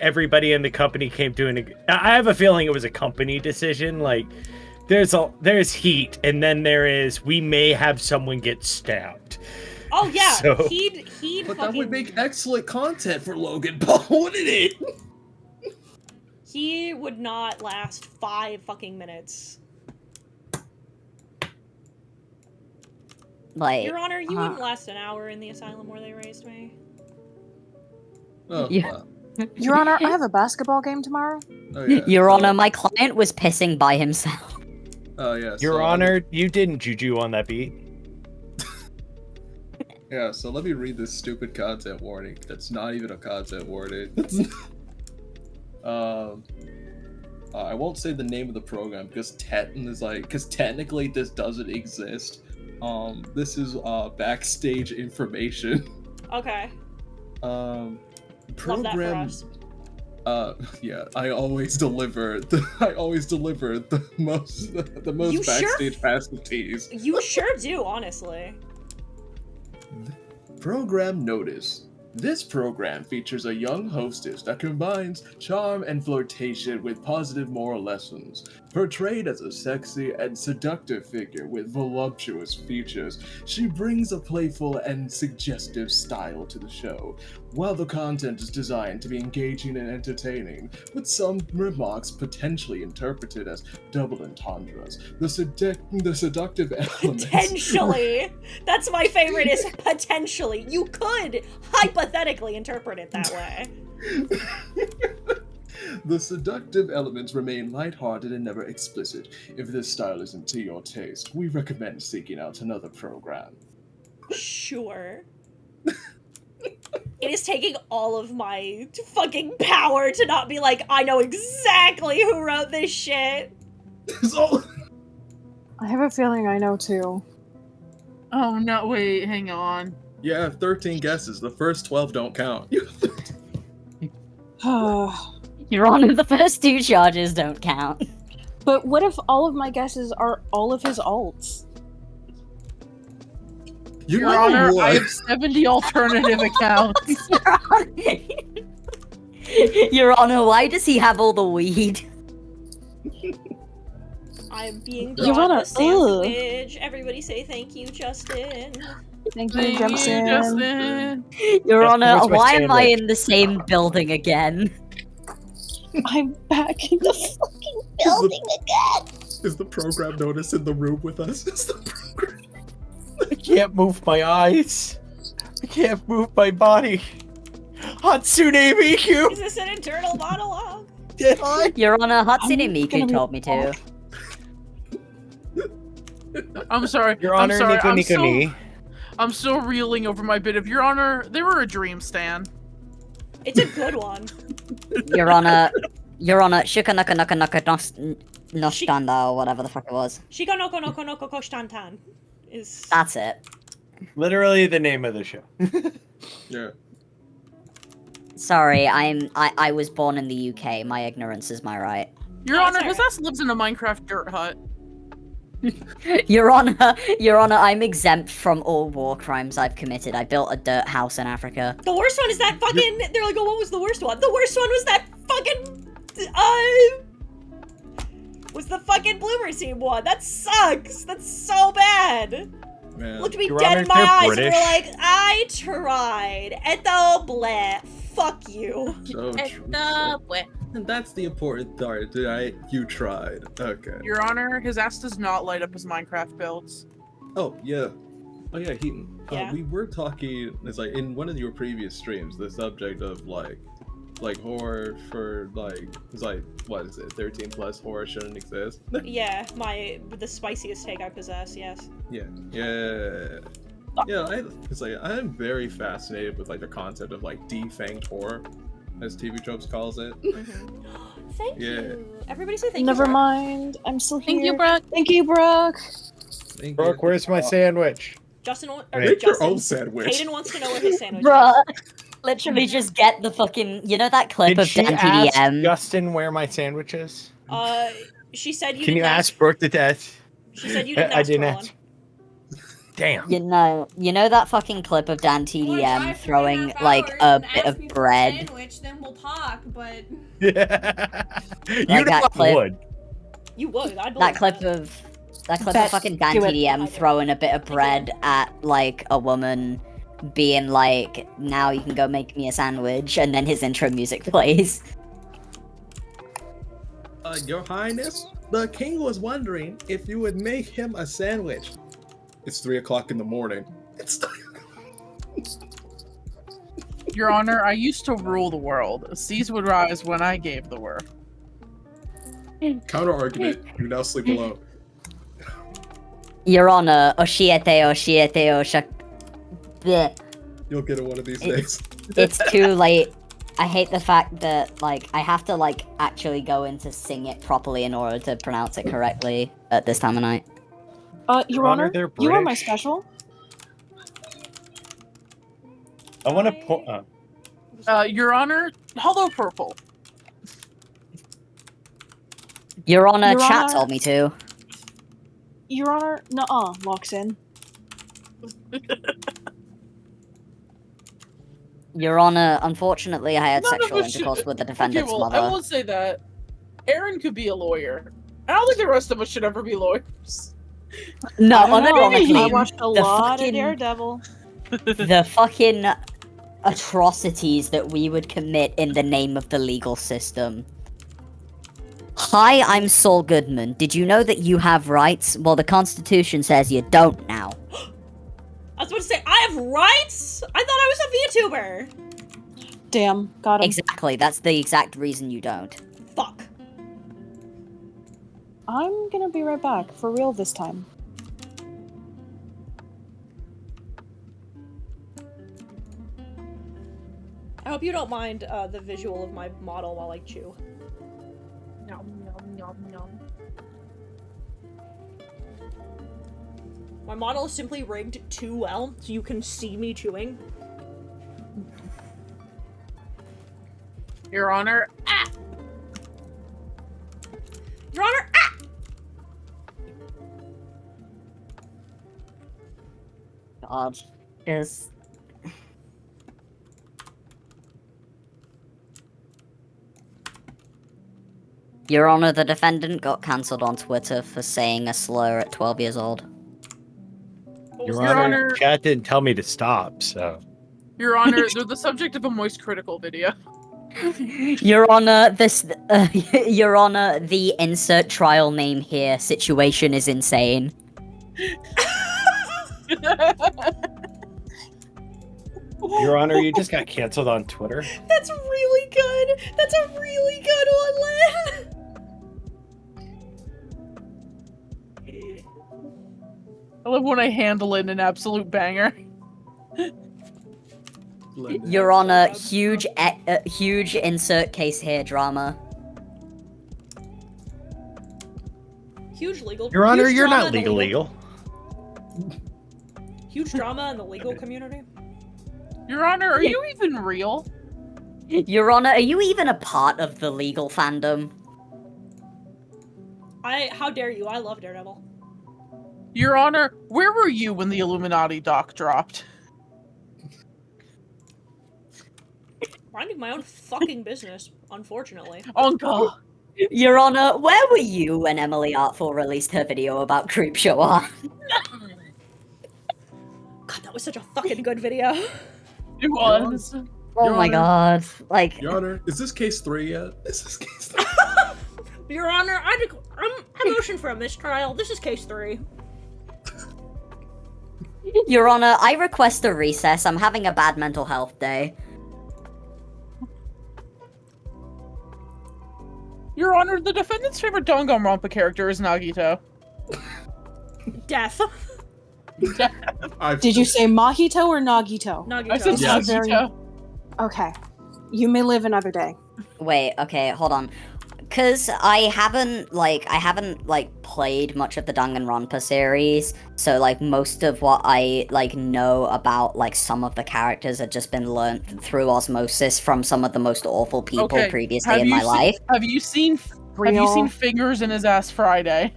in the company came to I have a feeling it was a company decision. Like, there's heat, and then there is, we may have someone get stabbed. Oh yeah, So- he'd But fucking, that would make excellent content for Logan Paul, wouldn't it? he would not last 5 fucking minutes. Like, Your Honor, you wouldn't last an hour in the asylum where they raised me. Oh, Yeah. Your Honor, I have a basketball game tomorrow. Oh, yeah. Your Honor, my client was pissing by himself. Oh, yeah. Your so- Honor, you didn't juju on that beat. Yeah, so let me read this stupid content warning. That's not even a content warning. I won't say the name of the program because technically this doesn't exist. This is backstage information. Okay. Program. Love that for us. Yeah, I always deliver the most You sure? backstage passive teas. You sure do, honestly. Program notice. This program features a young hostess that combines charm and flirtation with positive moral lessons. Portrayed as a sexy and seductive figure with voluptuous features, she brings a playful and suggestive style to the show. While the content is designed to be engaging and entertaining, with some remarks potentially interpreted as double entendres, the seductive elements... Potentially! That's my favorite, is potentially. You could hypothetically interpret it that way. The seductive elements remain lighthearted and never explicit. If this style isn't to your taste, we recommend seeking out another program. Sure. It is taking all of my fucking power to not be like, I know exactly who wrote this shit. I have a feeling I know too. Oh no! Wait, hang on. You have 13 guesses. The first 12 don't count. Your Honor, the first 2 charges don't count. But what if all of my guesses are all of his alts? Your Honor, I have 70 alternative accounts. Your Honor, why does he have all the weed? I'm being Your brought Honor, a sandwich. Everybody say thank you, Justin. Thank you, Thank you, Justin. Justin. Your Yes, Honor, what's my why am I sandwich? in the same building again? I'm back in the fucking building again. Is the program notice in the room with us? Is the program... I can't move my eyes. I can't move my body. Hatsune Miku! Is this an internal monologue? Did I? Your Honor, Hatsune I'm Miku gonna be told me to. I'm sorry. Your I'm Honor, sorry. Nico Nico ni. I'm still reeling over my bit of Your Honor. They were a dream, Stan. It's a good one. Your Honor, Shuka Naka Naka Naka Nostanda or whatever the fuck it was. Shika noko noko noko koshtantan is... That's it. Literally the name of the show. Yeah. Sorry, I was born in the UK. My ignorance is my right. Your Honor, his ass lives in a Minecraft dirt hut. Your Honor, I'm exempt from all war crimes I've committed. I built a dirt house in Africa. The worst one is that fucking. They're like, oh, what was the worst one? The worst one was that fucking. Was the fucking Bloomer Team one? That sucks. That's so bad. Man. Looked me Your dead Honor, in my they're eyes British. and were like, I tried. Eto bleh. Fuck you. So true. And that's the important part, right? You tried. Okay. Your Honor, his ass does not light up his Minecraft builds. Oh yeah. Oh yeah, Heaton. Yeah. We were talking. It's like in one of your previous streams, the subject of like horror for it's like what is it? 13 plus horror shouldn't exist. Yeah, the spiciest take I possess. Yes. Yeah. It's like I'm very fascinated with like the concept of like defanged horror, as TV Tropes calls it. Thank Yeah. you. Everybody say thank Never you. Brooke. mind. I'm still here. Thank you, Brooke. Thank you, Brooke. Brooke, where's my sandwich? Justin, or Make your Justin, own sandwich. Hayden wants to know where his sandwich Bruh. is. Literally just get the fucking, you know that clip Did of she Dan ask TDM? Justin where my sandwich is? She said you Can you didn't ask Brooke to death? She said you didn't I ask didn't for ask. Damn. You know that fucking clip of Dan TDM throwing like a bit of bread? Sandwich, then we'll talk, but You Like know that I clip. would. You would. I'd That clip of fucking Dan do it. TDM throwing a bit of bread at like a woman, being like, "Now you can go make me a sandwich," and then his intro music plays. Your Highness, the king was wondering if you would make him a sandwich. It's 3 o'clock in the morning. Your Honor, I used to rule the world. Seas would rise when I gave the word. Counter argument. You now sleep alone. Your Honor, Oshiete. Bleh. You'll get it one of these days. It's too late. I hate the fact that, like, I have to, like, actually go in to sing it properly in order to pronounce it correctly at this time of night. Your Honor, they're you are my British. special. I want to point. Your Honor, hello, purple. Your Honor, Your chat Honor- told me to. Your Honor, nuh-uh, walks in. Your Honor, unfortunately, I had None of sexual us should- intercourse with the Okay, defendant's well, I mother. won't say that. Aaron could be a lawyer. I don't think the rest of us should ever be lawyers. No, I don't know. unironically, I watched a the lot fucking- of Daredevil. the fucking atrocities that we would commit in the name of the legal system. Hi, I'm Saul Goodman. Did you know that you have rights? Well, the Constitution says you don't now. I was about to say, I have rights? I thought I was a VTuber. Damn, got him. Exactly, that's the exact reason you don't. Fuck. I'm gonna be right back, for real this time. I hope you don't mind the visual of my model while I chew. Nom, nom, nom, nom. My model is simply rigged too well, so you can see me chewing. Your Honor, Your Honor, ah! God. Is... Your Honor, the defendant got cancelled on Twitter for saying a slur at 12 years old. Your Your Honor, Honor- chat didn't tell me to stop, so. Your Honor, they're the subject of a Moist Critical video. Your Honor, Your Honor, the insert trial name here situation is insane. Your Honor, you just got canceled on Twitter. That's really good! That's a really good one, Lynn! I love when I handle it in an absolute banger. Your Honor, huge insert case here drama. Huge legal. Your Honor, huge you're drama not in the legal. Huge drama in the legal community. Your Honor, are you even real? Your Honor, are you even a part of the legal fandom? How dare you? I love Daredevil. Your Honor, where were you when the Illuminati doc dropped? Minding my own fucking business, unfortunately. Uncle. Your Honor, where were you when Emily Artful released her video about Creepshow art? God, that was such a fucking good video. It was. Oh my god. Like, Your Honor, is this case 3 yet? Is this case 3? Your Honor, I motion for a mistrial. This is case 3. Your Honor, I request a recess. I'm having a bad mental health day. Your Honor, the defendant's favorite Danganronpa character is Nagito. Death. Did you say Mahito or Nagito? Nagito. I said Yes. Nagito. Okay. You may live another day. Wait, okay, hold on. Cause I haven't played much of the Danganronpa series, so like most of what I know about like some of the characters have just been learnt through osmosis from some of the most awful people previously in my life. Have you seen Fingers in His Ass Friday?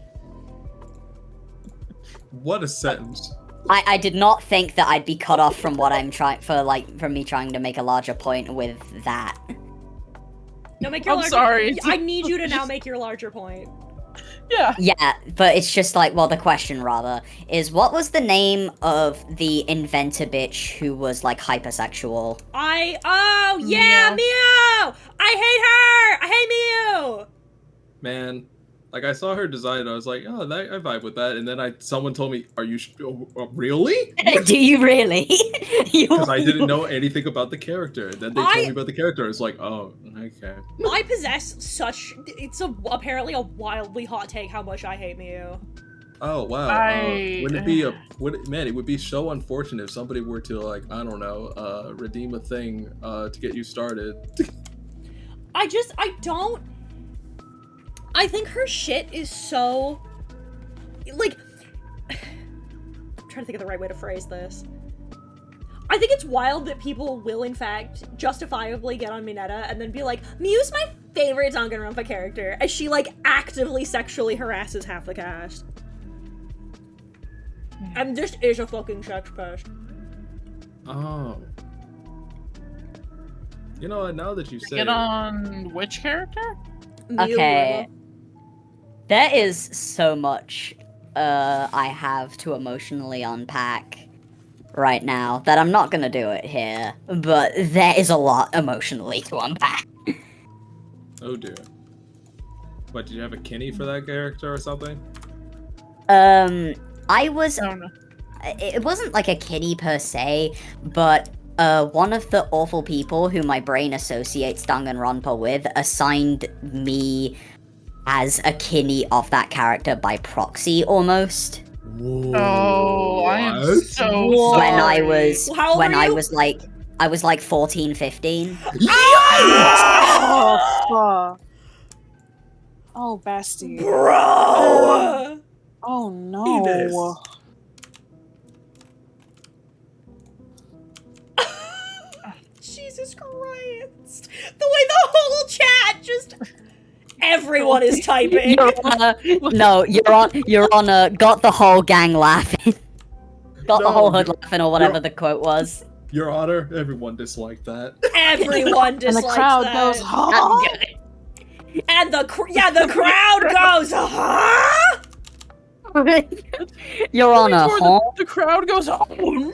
What a sentence. I did not think that I'd be cut off from what I'm from me trying to make a larger point with that. No, make your I'm larger sorry. I need you to now make your larger point. Yeah. Yeah, but it's just like, well, the question rather is, what was the name of the inventor bitch who was like hypersexual? Oh yeah, Mio! I hate her! I hate Mio! Man, like I saw her design and I was like, oh, I vibe with that. And then someone told me, are you really? Do you really? Because I didn't know anything about the character. And then they told me about the character. I was like, oh, okay. I possess it's apparently a wildly hot take how much I hate Mio. Oh wow! Wouldn't it be man? It would be so unfortunate if somebody were to like, I don't know, redeem a thing to get you started. I think her shit is so like I'm trying to think of the right way to phrase this. I think it's wild that people will in fact justifiably get on Mineta and then be like, Miu's my favorite Danganronpa character, as she like actively sexually harasses half the cast. And just is a fucking sex pest. Oh. You know what, now that you say Get on which character? Okay. There is so much I have to emotionally unpack right now that I'm not gonna do it here, but there is a lot emotionally to unpack. Oh dear. What, did you have a Kenny for that character or something? I was... It wasn't like a kiddie per se, but one of the awful people who my brain associates Danganronpa with assigned me as a kinney of that character by proxy, almost. Whoa. Oh, I am so When I sorry. was How old were you? I was like 14, 15. Oh, fuck. Oh, bestie. Bro! Oh, no. Jesus Christ. The way the whole chat just... Everyone is typing. Your Honor, got the whole gang laughing. Got the whole hood laughing, or whatever the quote was. Your Honor, everyone disliked that. Everyone dislikes And the crowd that. goes, huh? And the crowd goes, huh? Your Honor, huh? The crowd goes, oh.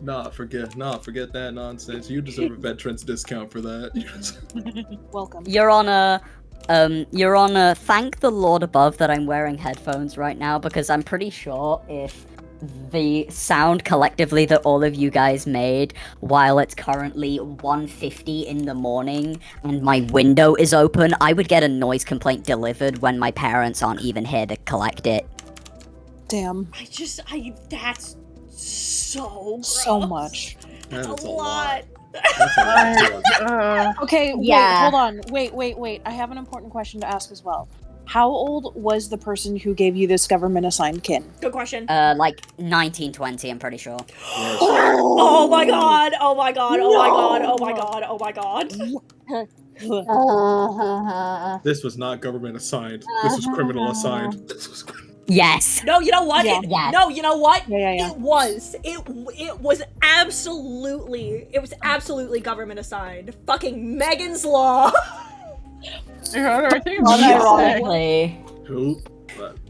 Nah, forget that nonsense. You deserve a veteran's discount for that. Welcome. Your Honor, thank the Lord above that I'm wearing headphones right now, because I'm pretty sure if the sound collectively that all of you guys made while it's currently 1:50 in the morning and my window is open, I would get a noise complaint delivered when my parents aren't even here to collect it. Damn. That's so gross. So much. That's a lot. Okay, Yeah. wait, hold on. Wait. I have an important question to ask as well. How old was the person who gave you this government-assigned kin? Good question. Like 1920, I'm pretty sure. Oh my god! Oh my god! Oh my god! Oh my god! Oh my god! This was not government assigned. This was criminal assigned. This was Yes. No, you know what? Yeah. No, you know what? Yeah. It was. It was absolutely government assigned. Fucking Megan's Law. Your Honor, I think Unironically, Who?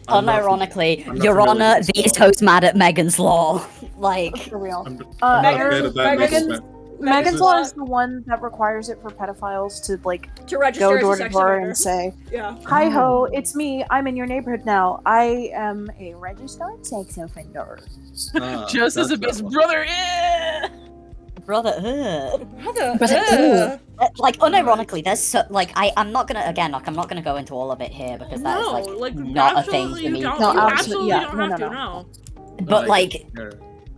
unironically, I'm not Your familiar Honor, with this these law. hosts mad at Megan's Law. Like, For real. I'm not a fan of that. Megan's Law is the one that requires it for pedophiles to to register go as a door to sex door offender. and say, Yeah. "Hi ho, it's me. I'm in your neighborhood now. I am a registered sex offender." Just as a best brother. brother, Brother, like, unironically, there's so, like, I'm not gonna go into all of it here because that is like not a thing for me. You to absolutely watch. don't have to. No. But like,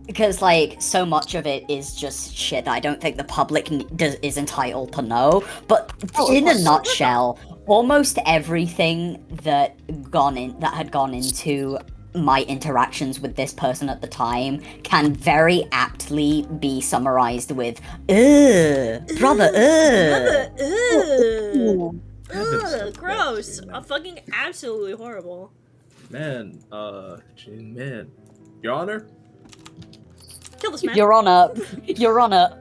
because like so much of it is just shit that I don't think the public is entitled to know. But in a nutshell, almost everything that had gone into my interactions with this person at the time can very aptly be summarized with brother, Gross. Fucking absolutely horrible. Man, Your Honor? Kill this man. Your Honor,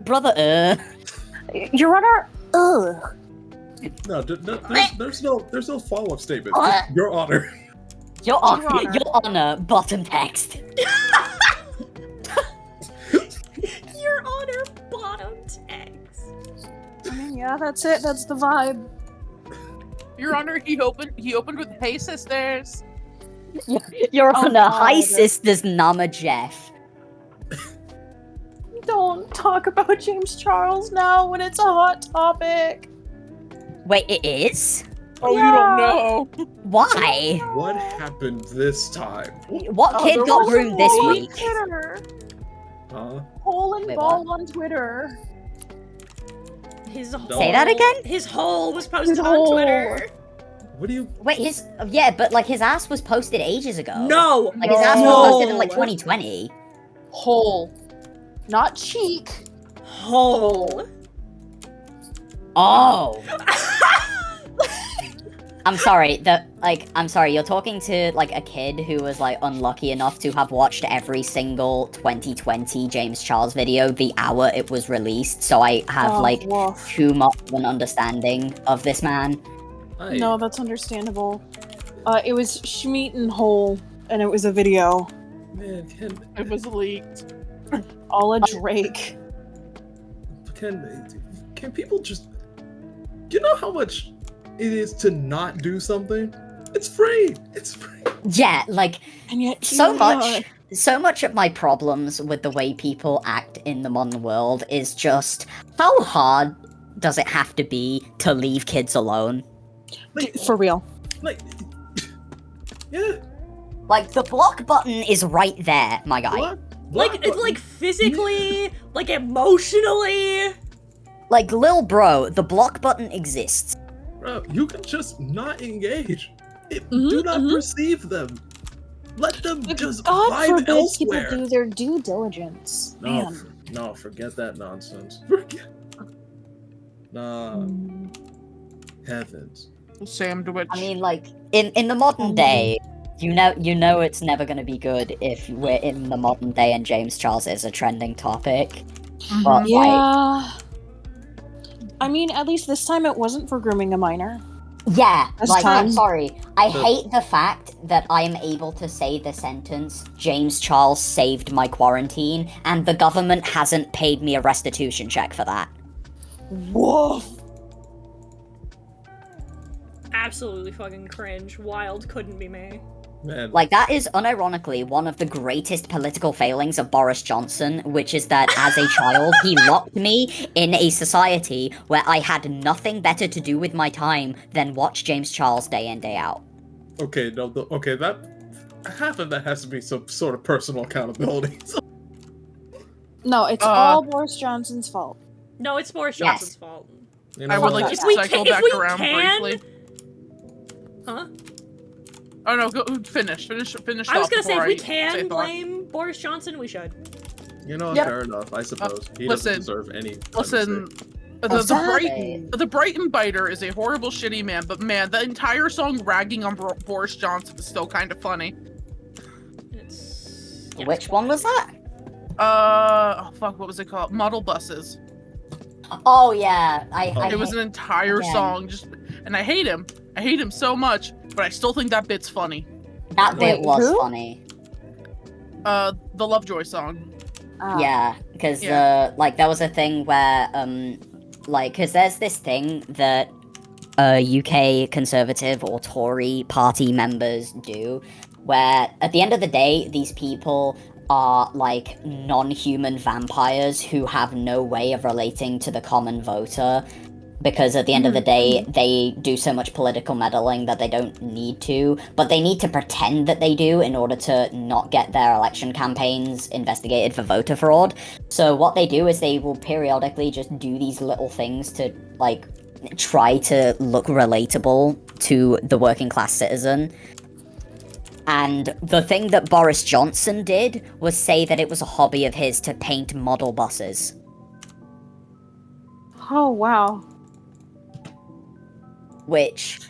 brother, Your Honor, ugh. No, there's no follow-up statement. Your Honor. Your Honor, bottom text. Your Honor, bottom text. I mean, yeah, that's it. That's the vibe. Your Honor, he opened with "Hey sisters." Your Honor, hi God. sisters, Nama Jeff. Don't talk about James Charles now when it's a hot topic. Wait, it is? Oh, you don't know. Why? What happened this time? What kid there got was a groomed this hole on week? Twitter. Huh? Hole and Wait, ball on Twitter. His Say that again? His hole was posted His on hole. Twitter. What do you? Wait, his but like his ass was posted ages ago. No. Like his ass was posted in like 2020. Hole. Not cheek. Hole. Oh. I'm sorry. I'm sorry. You're talking to like a kid who was like unlucky enough to have watched every single 2020 James Charles video the hour it was released. So I have woof. too much of an understanding of this man. No, that's understandable. It was Schmeat and Hole, and it was a video. Man, It was leaked. All a Drake. Can people just? You know how much it is to not do something? It's free. It's free. Yeah, like And yet so you much. So much of my problems with the way people act in the modern world is just how hard does it have to be to leave kids alone? For real. Like, yeah. Like the block button is right there, my guy. Like physically, like emotionally. Like Lil Bro, the block button exists. Bro, you can just not engage. Do not perceive them. Let them just God vibe forbid elsewhere. people do their due diligence. No, Man. no, forget that nonsense. Forget. Nah. Heavens. Sam DeWitch. I mean, like in the modern day, you know it's never gonna be good if we're in the modern day and James Charles is a trending topic. But like, Yeah. I mean, at least this time it wasn't for grooming a minor. yeah, This like I'm time- sorry. I hate the fact that I am able to say the sentence, James Charles saved my quarantine, and the government hasn't paid me a restitution check for that. Woof. Absolutely fucking cringe. Wild couldn't be me. Man. Like, that is unironically one of the greatest political failings of Boris Johnson, which is that as a child, he locked me in a society where I had nothing better to do with my time than watch James Charles day in, day out. Okay, no, okay, that half of that has to be some sort of personal accountability. No, it's all Boris Johnson's fault. No, it's Boris Yes. Johnson's fault. You know I would what? like to If we cycle can- back around can- briefly. Huh? Oh no, go finish. I was off gonna say, if before we I say can a thought. blame Boris Johnson, we should. You know, Yep. fair enough. I suppose he listen, doesn't deserve any. Listen, the Brighton Biter is a horrible, shitty man, but man, the entire song ragging on Boris Johnson is still kind of funny. Which one was that? Oh fuck, what was it called? Model buses. Oh yeah, It was an entire again. song, and I hate him. I hate him so much, but I still think that bit's funny. That bit was funny. The Lovejoy song. Yeah, because Yeah. there was a thing where because there's this thing that UK Conservative or Tory party members do, where at the end of the day, these people are like non-human vampires who have no way of relating to the common voter, because at the end of the day, they do so much political meddling that they don't need to, but they need to pretend that they do in order to not get their election campaigns investigated for voter fraud. So what they do is they will periodically just do these little things to, like, try to look relatable to the working class citizen. And the thing that Boris Johnson did was say that it was a hobby of his to paint model buses. Oh wow. Which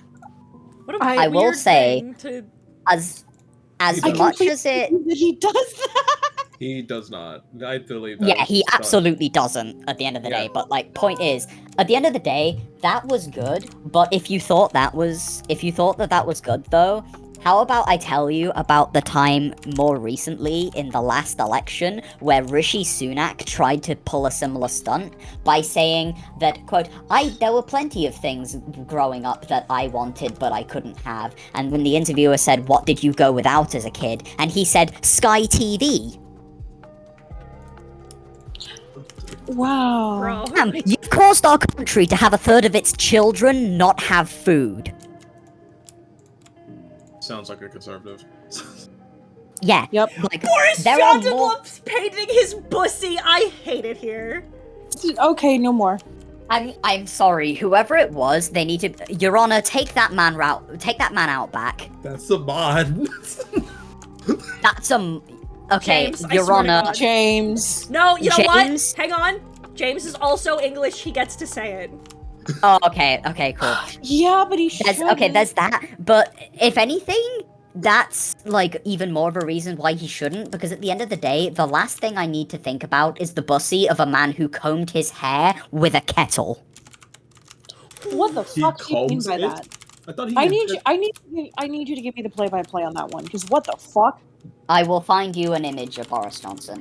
What I will weird say, thing to- as I much as it, he does that. He does not. I believe that. yeah, he was done. absolutely doesn't at the end of the day. But like, point is, at the end of the day, that was good. But if you thought that was good, though, how about I tell you about the time more recently in the last election where Rishi Sunak tried to pull a similar stunt by saying that, quote, there were plenty of things growing up that I wanted but I couldn't have. And when the interviewer said, what did you go without as a kid? And he said, Sky TV. Wow. You've caused our country to have a third of its children not have food. Sounds like a conservative. Yeah. Yep. Like, Boris there are Johnson more- loves painting his pussy. I hate it here. Okay, no more. I'm sorry. Whoever it was, they need to. Your Honor, take that man out back. That's a mod. That's okay. James, I Your swear to Honor. God. James. No, you know James? what? Hang on. James is also English. He gets to say it. Oh, okay. Okay, cool. Yeah, but he there's that. But if anything, that's like even more of a reason why he shouldn't, because at the end of the day, the last thing I need to think about is the bussy of a man who combed his hair with a kettle. What the fuck do you mean combs by it? that? I thought he. I need you to give me the play-by-play on that one, because what the fuck? I will find you an image of Boris Johnson.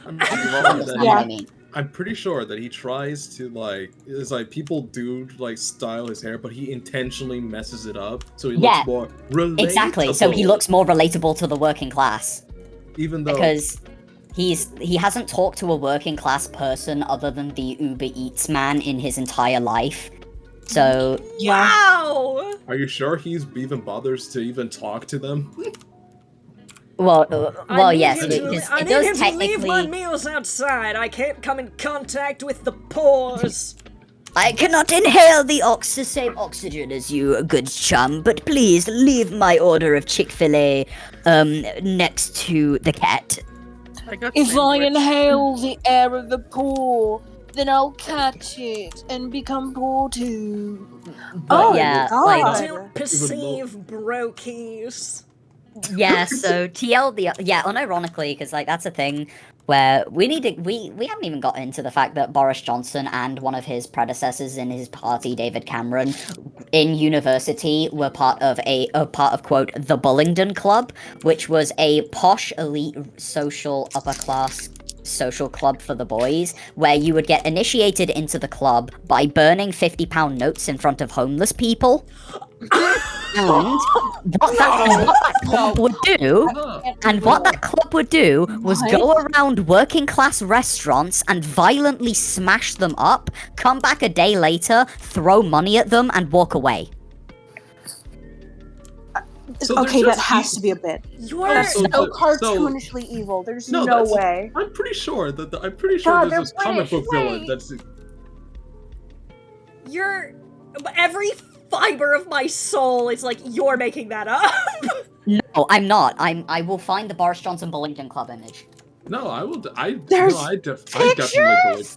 I'm You pretty will sure understand that- what I mean. I'm pretty sure that he tries to it's like people do like style his hair, but he intentionally messes it up so he Yeah. looks more relatable. Exactly. So he looks more relatable to the working class. Even though Because he hasn't talked to a working class person other than the Uber Eats man in his entire life. So Wow. Are you sure he's even bothers to even talk to them? well, yes, I it need does him to leave my technically. meals outside. I can't come in contact with the pores. I cannot inhale the same oxygen as you, good chum, but please leave my order of Chick-fil-A next to the cat. If I inhale the air of the pool, then I'll catch it and become poor too. But yeah, I like, don't perceive brokies. yeah, so unironically, because like that's a thing where we haven't even got into the fact that Boris Johnson and one of his predecessors in his party, David Cameron, in university were part of quote the Bullingdon Club, which was a posh elite social upper class social club for the boys, where you would get initiated into the club by burning £50 notes in front of homeless people. And what that club would do was go around working class restaurants and violently smash them up, come back a day later, throw money at them, and walk away. So Okay, they're that has to be a bit. You're so cartoonishly evil. There's no that's- way. I'm pretty sure that God, there's they're this comic book British, villain wait. that's every fiber of my soul is like, you're making that up. Oh, I'm not. I will find the Boris Johnson Bullingdon Club image. No, I will. There's I definitely believe.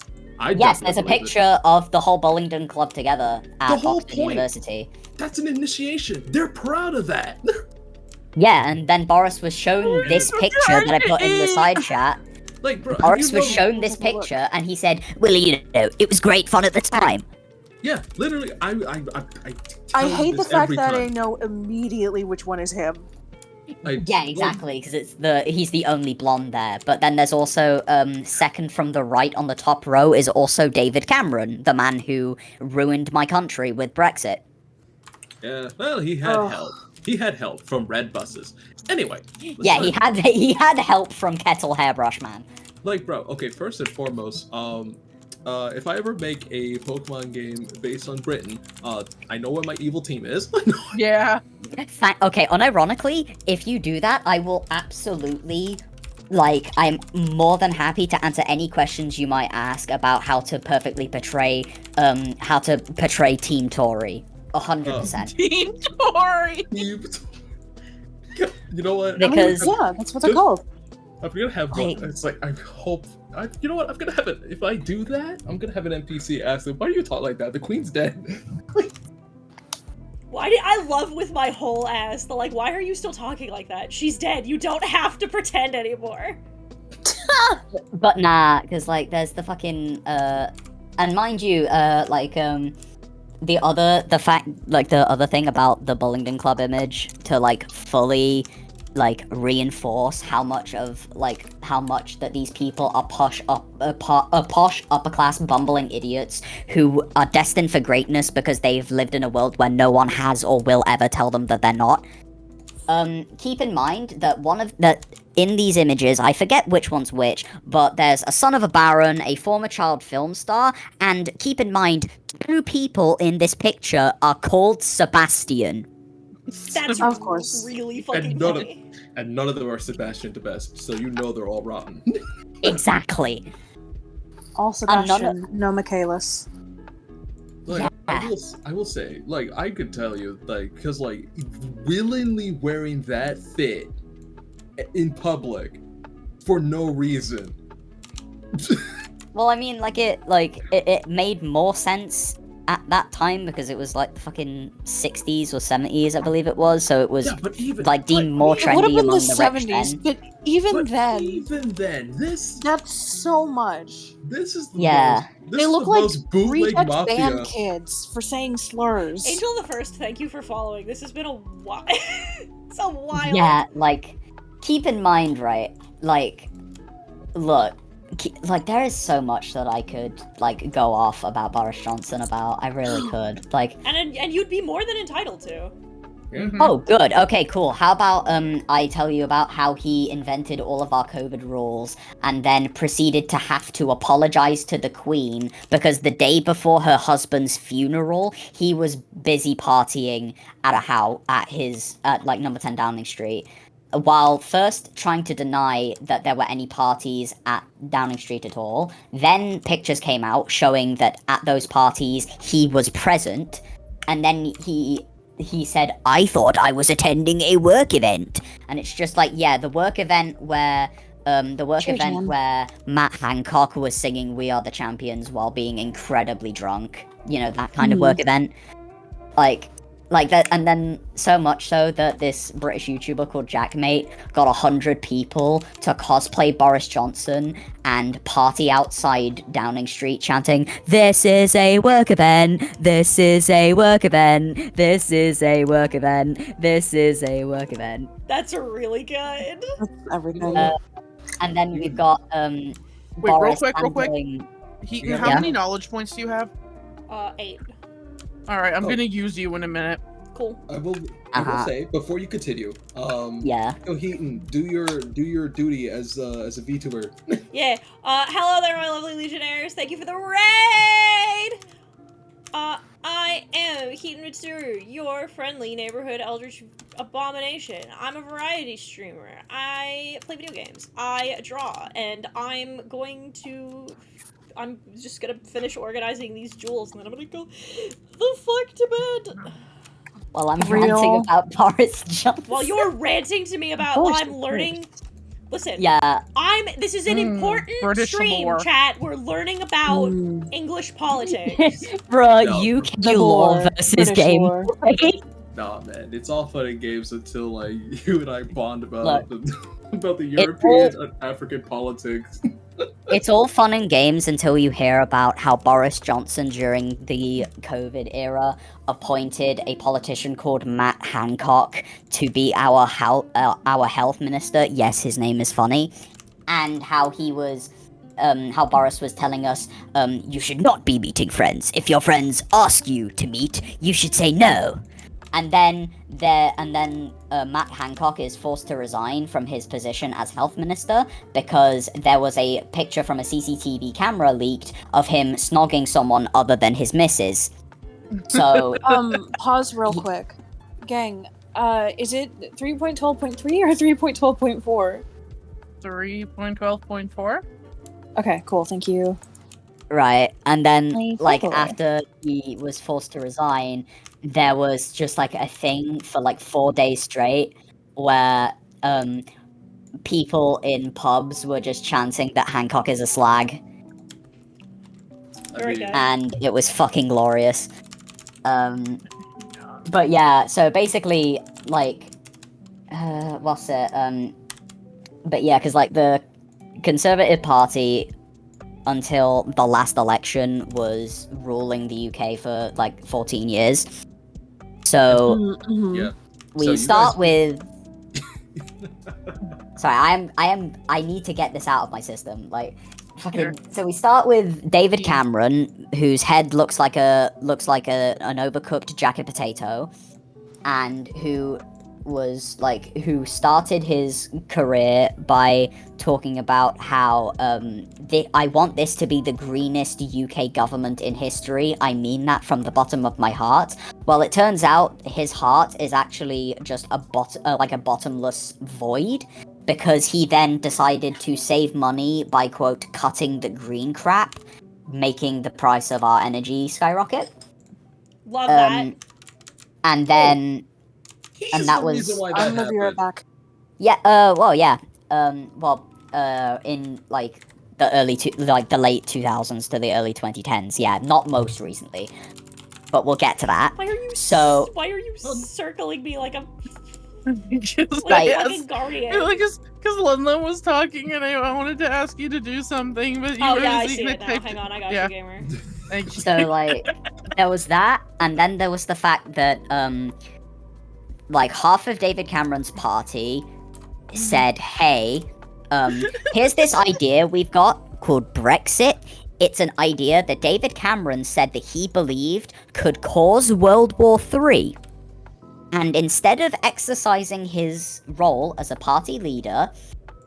Yes, there's a picture of the whole Bullingdon Club together The at whole Oxford point. University. That's an initiation. They're proud of that. Yeah, and then Boris was shown this picture that I put in the side chat. Like, bro, Boris you was know- shown this picture, and he said, "Well, you know, it was great fun at the time." Yeah, literally. I I tell hate the this fact every that time. I know immediately which one is him. Yeah, exactly, because he's the only blonde there. But then there's also second from the right on the top row is also David Cameron, the man who ruined my country with Brexit. Yeah, well, he had help. He had help from red buses. Anyway. Yeah, he had help from Kettle Hairbrush Man. Like, bro, okay, first and foremost, if I ever make a Pokemon game based on Britain, I know what my evil team is. Yeah. Okay, unironically, if you do that, I will absolutely, like, I'm more than happy to answer any questions you might ask about how to perfectly portray, Team Tory. 100%. Team Tory! You know what? Because- Yeah, that's what they're called. I'm gonna have Like- one. It's like I hope. You know what? I'm gonna have it. If I do that, I'm gonna have an NPC ask them, "Why do you talk like that? The queen's dead." Why did I love with my whole ass the like, why are you still talking like that? She's dead. You don't have to pretend anymore. But nah, because, like, there's the fucking, and mind you, the other thing about the Bullingdon Club image to, like, fully, like, reinforce how much that these people are posh upper class bumbling idiots who are destined for greatness because they've lived in a world where no one has or will ever tell them that they're not. Keep in mind that in these images, I forget which one's which, but there's a son of a baron, a former child film star, and keep in mind, 2 people in this picture are called Sebastian. That's Of course. really fucking And funny. none of them are Sebastian the Best, so you know they're all rotten. Exactly. All Sebastian, no Michaelis. Like, I will say, like, I could tell you, like, because, like, willingly wearing that fit in public for no reason. Well, I mean, it made more sense at that time because it was like the fucking 60s or 70s, I believe it was. So it was deemed more It would have trendy been among the the rich 70s, then. but even then, this that's so much. This is the Yeah. most, this They is look the like most bootleg reject mafia. band kids for saying slurs. Angel the First, thank you for following. This has been a while. It's a while. Yeah, like, keep in mind, right? Like, look, like, there is so much that I could, like, go off about Boris Johnson about. I really could. Like, And you'd be more than entitled to. oh, good. Okay, cool. How about, I tell you about how he invented all of our COVID rules and then proceeded to have to apologize to the Queen because the day before her husband's funeral, he was busy partying at at number 10 Downing Street. While first trying to deny that there were any parties at Downing Street at all, then pictures came out showing that at those parties he was present, and then he said, "I thought I was attending a work event," and it's just like, yeah, the work event where Matt Hancock was singing "We Are the Champions" while being incredibly drunk, you know, that kind of work event, like that, and then so much so that this British YouTuber called Jackmate got 100 people to cosplay Boris Johnson and party outside Downing Street chanting, "This is a work event, this is a work event, this is a work event, this is a work event." That's really good. Everything. And then we've got Wait, Boris real quick. handling- Heaton, how many knowledge points do you have? 8. Alright, I'm gonna use you in a minute. Cool. I will say before you continue. Yeah. So Heaton, do your duty as a VTuber. Yeah. Hello there, my lovely Legionnaires. Thank you for the raid! I am Heaton Mitsuru, your friendly neighborhood eldritch abomination. I'm a variety streamer. I play video games. I draw, and I'm just gonna finish organizing these jewels, and then I'm gonna go the fuck to bed. Well, I'm Real. ranting about Boris Johnson. While you're ranting to me about Oh, while I'm shit. learning. Listen, Yeah. this is an important British stream, lore. chat. We're learning about English politics. Bruh, No, UK law versus British game. lore. Nah, man, it's all fun and games until like you and I bond about Look, about the it European and African politics. It's all fun and games until you hear about how Boris Johnson during the COVID era appointed a politician called Matt Hancock to be our health minister. Yes, his name is funny. And how he was how Boris was telling us, you should not be meeting friends. If your friends ask you to meet, you should say no. And then Matt Hancock is forced to resign from his position as health minister because there was a picture from a CCTV camera leaked of him snogging someone other than his missus. So Pause real quick. Gang, is it 3.12.3 or 3.12.4? 3.12.4? Okay, cool, thank you. right, and then like Totally. after he was forced to resign, there was just like a thing for like 4 days straight where people in pubs were just chanting that Hancock is a slag. Very good. And it was fucking glorious. But yeah, so basically, like, what's it? But yeah, because like the Conservative Party, until the last election, was ruling the UK for like 14 years. So Yeah. we So you start guys- with. Sorry, I need to get this out of my system. Like, fucking. So we start with David Cameron, whose head looks like an overcooked jacket potato, and who started his career by talking about how I want this to be the greenest UK government in history. I mean that from the bottom of my heart. Well, it turns out his heart is actually just a bottomless void, because he then decided to save money by, quote, cutting the green crap, making the price of our energy skyrocket. Love that. And then He's and that the was reason why I'm that gonna be right happened. back. yeah, in like the late 2000s to the early 2010s. Yeah, not most recently, but we'll get to that. Why are you So circling me like a Just like a like, fucking guardian? like, because Linda was talking and I wanted to ask you to do something, but you Oh were yeah, I busy see and it now. typed Hang on, I got yeah. you, gamer. Thank you. So like there was that, and then there was the fact that like half of David Cameron's party said, hey, here's this idea we've got called Brexit. It's an idea that David Cameron said that he believed could cause World War III. And instead of exercising his role as a party leader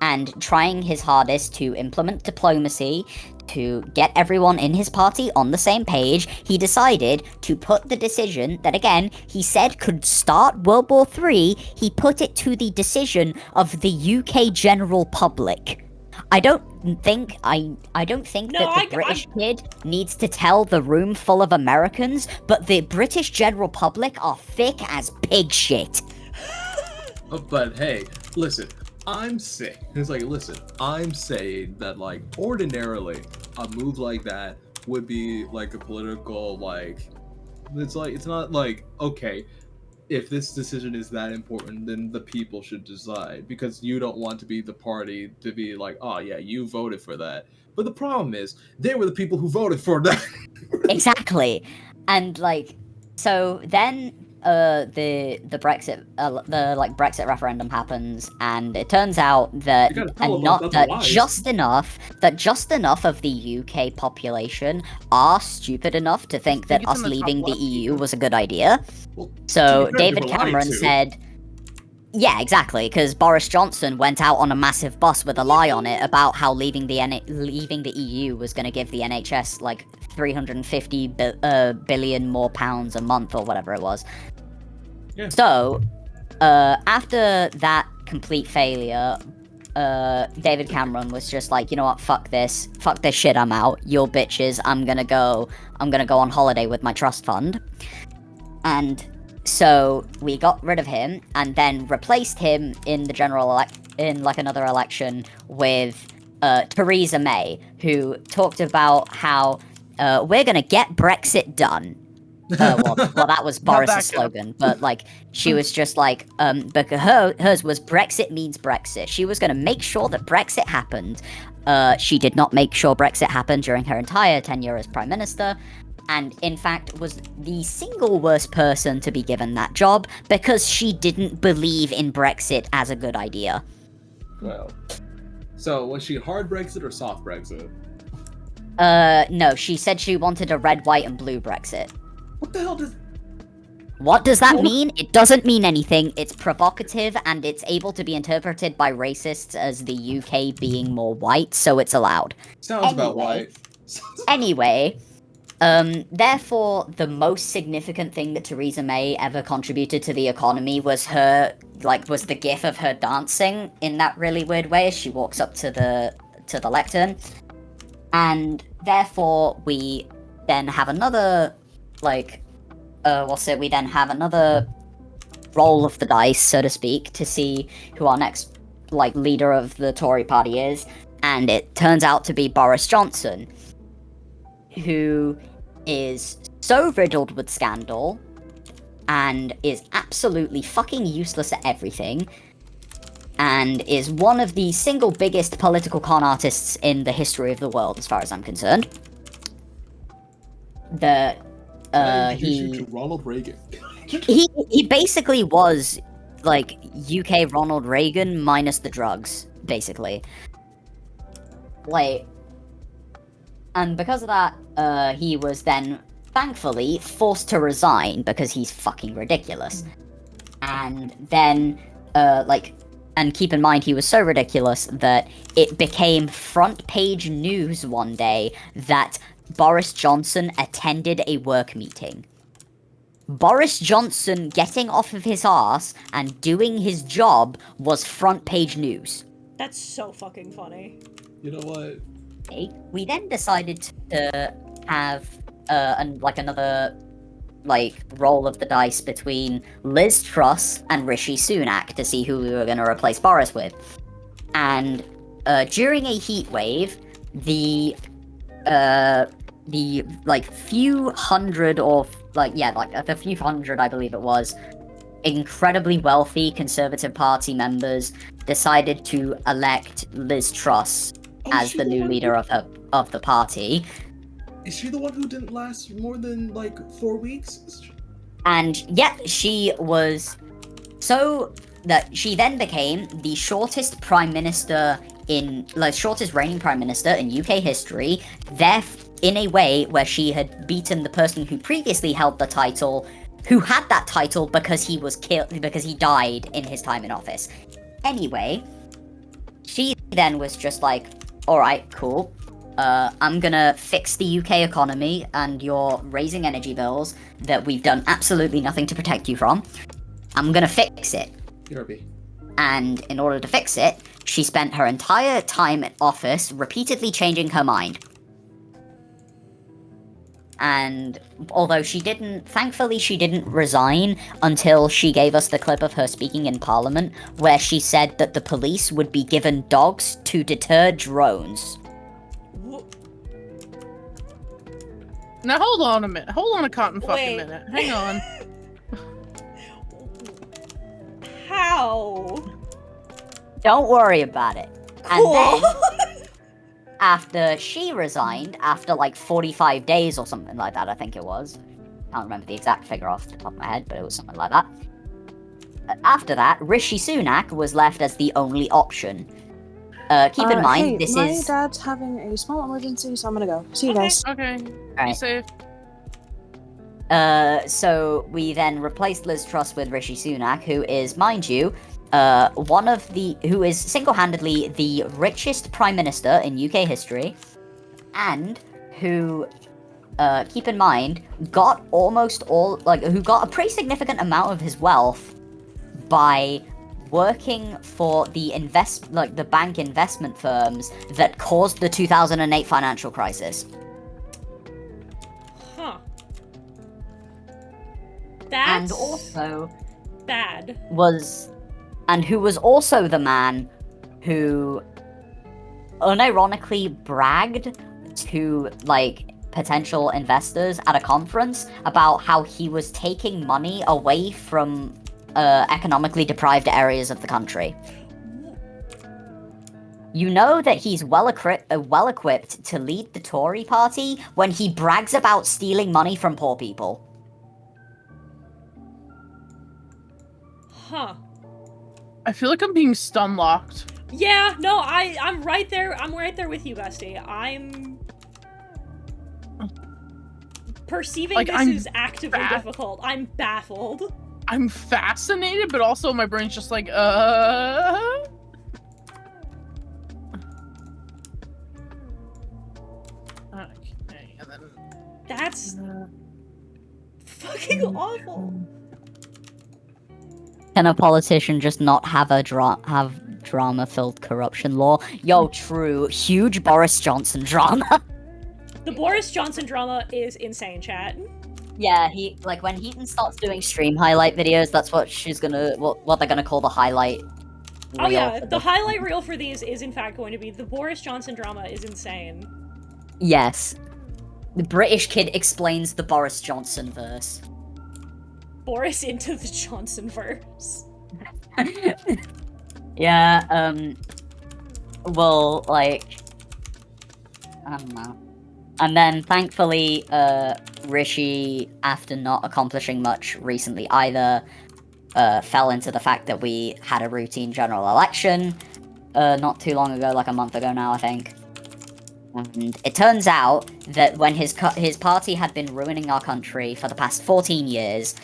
and trying his hardest to implement diplomacy to get everyone in his party on the same page, he decided to put the decision that, again, he said could start World War III, he put it to the decision of the UK general public. I don't think that the British kid needs to tell the room full of Americans, but the British general public are thick as pig shit. But hey, listen, I'm saying, it's like, listen, I'm saying that, like, ordinarily, a move like that would be, like, a political, like, it's not like, okay, if this decision is that important, then the people should decide, because you don't want to be the party to be like, oh yeah, you voted for that. But the problem is, they were the people who voted for that. Exactly. And, like, so then the Brexit Brexit referendum happens, and it turns out that just enough of the UK population are stupid enough to think that us leaving the EU was a good idea. So David Cameron said, yeah, exactly, because Boris Johnson went out on a massive bus with a lie on it about how leaving the EU was going to give the NHS like 350 billion more pounds a month or whatever it was. Yeah. So, after that complete failure, David Cameron was just like, you know what, fuck this shit, I'm out. You're bitches. I'm gonna go on holiday with my trust fund. And So we got rid of him and then replaced him in the another election with Theresa May, who talked about how we're gonna get Brexit done. Well, that was Boris's slogan, but like she was just like, because hers was Brexit means Brexit. She was gonna make sure that Brexit happened. She did not make sure Brexit happened during her entire tenure as Prime Minister, and in fact was the single worst person to be given that job because she didn't believe in Brexit as a good idea. Well, so was she hard Brexit or soft Brexit? No, she said she wanted a red, white, and blue Brexit. What the hell does... What does that mean? It doesn't mean anything. It's provocative, and it's able to be interpreted by racists as the UK being more white, so it's allowed. Sounds about white. Anyway, therefore, the most significant thing that Theresa May ever contributed to the economy was was the gif of her dancing in that really weird way as she walks up to the lectern. And therefore, we then have another, we then have another roll of the dice, so to speak, to see who our next, leader of the Tory party is. And it turns out to be Boris Johnson, who is so riddled with scandal and is absolutely fucking useless at everything, and is one of the single biggest political con artists in the history of the world, as far as I'm concerned. To Ronald Reagan. he basically was UK Ronald Reagan minus the drugs, basically. And because of that, he was then thankfully forced to resign because he's fucking ridiculous. And then, and keep in mind, he was so ridiculous that it became front page news one day that Boris Johnson attended a work meeting. Boris Johnson getting off of his ass and doing his job was front page news. That's so fucking funny. You know what? We then decided to have another roll of the dice between Liz Truss and Rishi Sunak to see who we were going to replace Boris with. And during a heat wave, the few hundred or the few hundred, I believe it was, incredibly wealthy Conservative Party members decided to elect Liz Truss as the new leader of the party. Is she the one who didn't last more than 4 weeks? And yet she was so that she then became the shortest prime minister shortest reigning prime minister in UK history, in a way where she had beaten the person who previously held the title, who had that title because he was killed, because he died in his time in office. Anyway, she then was just alright, cool. I'm gonna fix the UK economy and you're raising energy bills that we've done absolutely nothing to protect you from. I'm gonna fix it. And in order to fix it, she spent her entire time in office repeatedly changing her mind. And although thankfully she didn't resign until she gave us the clip of her speaking in Parliament, where she said that the police would be given dogs to deter drones. Now hold on a minute. Hold on a cotton fucking minute. Hang on. How? Don't worry about it. Cool. And then, after she resigned, after 45 days or something like that, I think it was. I can't remember the exact figure off the top of my head, but it was something like that. After that, Rishi Sunak was left as the only option. Keep in mind, hey, my dad's having a small emergency, so I'm gonna go. See you guys. Okay. Alright. Be safe. So we then replaced Liz Truss with Rishi Sunak, who is, mind you, who is single-handedly the richest prime minister in UK history, and who, keep in mind, got who got a pretty significant amount of his wealth by working for the bank investment firms that caused the 2008 financial crisis. Huh. And That's also Bad. was, and who was also the man who unironically bragged to, like, potential investors at a conference about how he was taking money away from economically deprived areas of the country. You know that he's well-equipped to lead the Tory party when he brags about stealing money from poor people. Huh. I feel like I'm being stun-locked. Yeah, no, I'm right there. I'm right there with you, bestie. I'm perceiving Like, this I'm is actively difficult. I'm baffled. I'm fascinated, but also my brain's just like, Okay, and then... That's fucking awful. Can a politician just not have a drama-filled corruption law? Yo, true. Huge Boris Johnson drama. The Boris Johnson drama is insane, chat. Yeah, when Heaton starts doing stream highlight videos, that's what what they're gonna call the highlight reel. Oh yeah, the highlight reel for these is in fact going to be the Boris Johnson drama is insane. Yes. The British kid explains the Boris Johnson verse. Boris into the Johnson verse. Yeah, well, like, I don't know. And then, thankfully, Rishi, after not accomplishing much recently either, fell into the fact that we had a routine general election, not too long ago, like a month ago now, I think. And it turns out that when his party had been ruining our country for the past 14 years,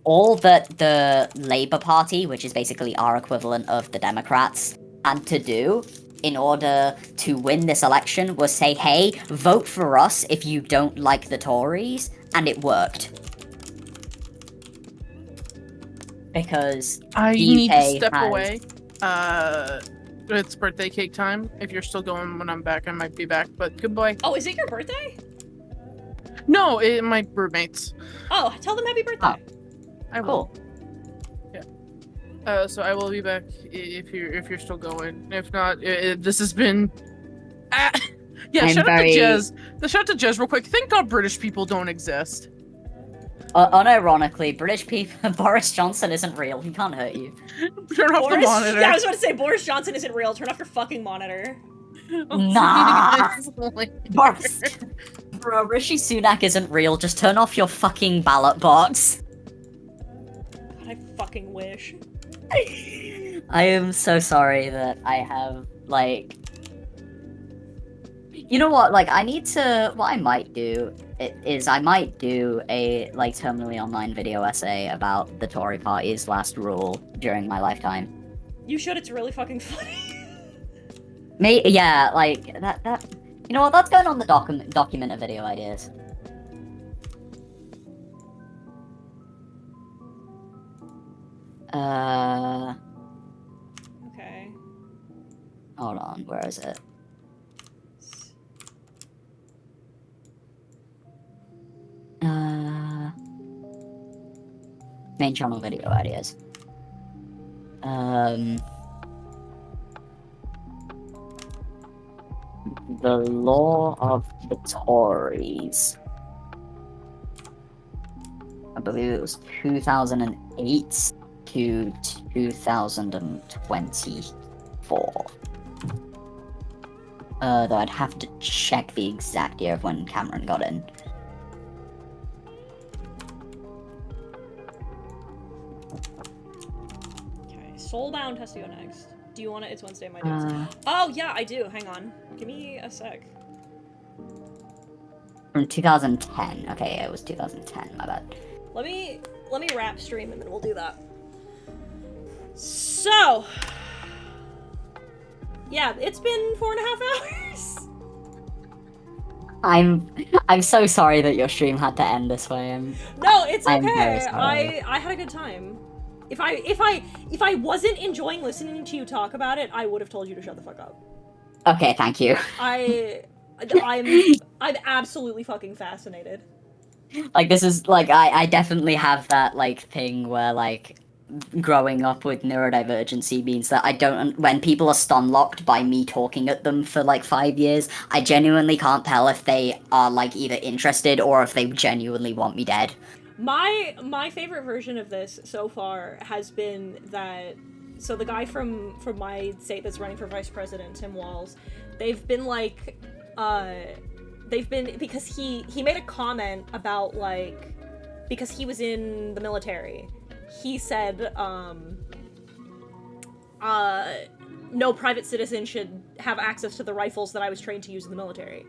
all that the Labour Party, which is basically our equivalent of the Democrats, had to do in order to win this election was say, hey, vote for us if you don't like the Tories, and it worked. Because I the need to UK step has- away. It's birthday cake time. If you're still going when I'm back, I might be back, but goodbye. Oh, is it your birthday? No, my roommates. Oh, tell them happy birthday. I will. Yeah. So I will be back if you're still going. If not, this has been. Yeah, I'm shout very- out to Jez. Shout out to Jez real quick. Thank God British people don't exist. Unironically, British people, Boris Johnson isn't real. He can't hurt you. Turn off the Boris, monitor. yeah, I was about to say Boris Johnson isn't real. Turn off your fucking monitor. Nah. Boris, bro, Rishi Sunak isn't real. Just turn off your fucking ballot box. God, I fucking wish. I am so sorry that I have, like... You know what, like, I need to... What I might do is I might do a, like, terminally online video essay about the Tory party's last rule during my lifetime. You should, it's really fucking funny. Yeah, like, that... You know what, that's going on the document of video ideas. Okay. Hold on, where is it? Main channel video ideas. The Law of the Tories. I believe it was 2008 to 2024. Though I'd have to check the exact year of when Cameron got in. Okay, Soulbound has to go next. Do you want to? It's Wednesday, my dudes. Oh, yeah, I do. Hang on. Give me a sec. From 2010. Okay, it was 2010, my bad. Let me wrap stream and then we'll do that. So, yeah, it's been 4.5 hours. I'm so sorry that your stream had to end this way. No, it's I'm okay. very sorry. I had a good time. If I wasn't enjoying listening to you talk about it, I would have told you to shut the fuck up. Okay, thank you. I'm absolutely fucking fascinated. Like, this is, like, I definitely have that, like, thing where, like, growing up with neurodivergency means that I don't, when people are stun-locked by me talking at them for, like, 5 years, I genuinely can't tell if they are, like, either interested or if they genuinely want me dead. My favorite version of this so far has been that, so the guy from my state that's running for vice president, Tim Walz, they've been like, because he made a comment about, like, because he was in the military, he said, no private citizen should have access to the rifles that I was trained to use in the military.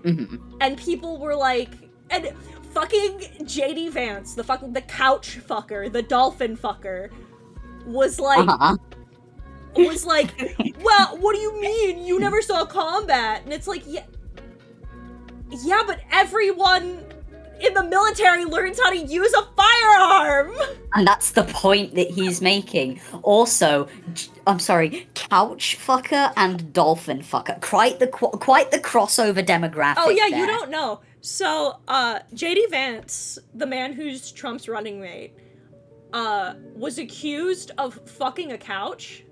Mm-hmm. And people were like, and fucking JD Vance, the couch fucker, the dolphin fucker, was like, well, what do you mean? You never saw combat? And it's like, yeah, but everyone in the military learns how to use a firearm! And that's the point that he's making. Also, I'm sorry, couch fucker and dolphin fucker. Quite the crossover demographic. Oh yeah, there. you don't know. So, JD Vance, the man who's Trump's running mate, was accused of fucking a couch.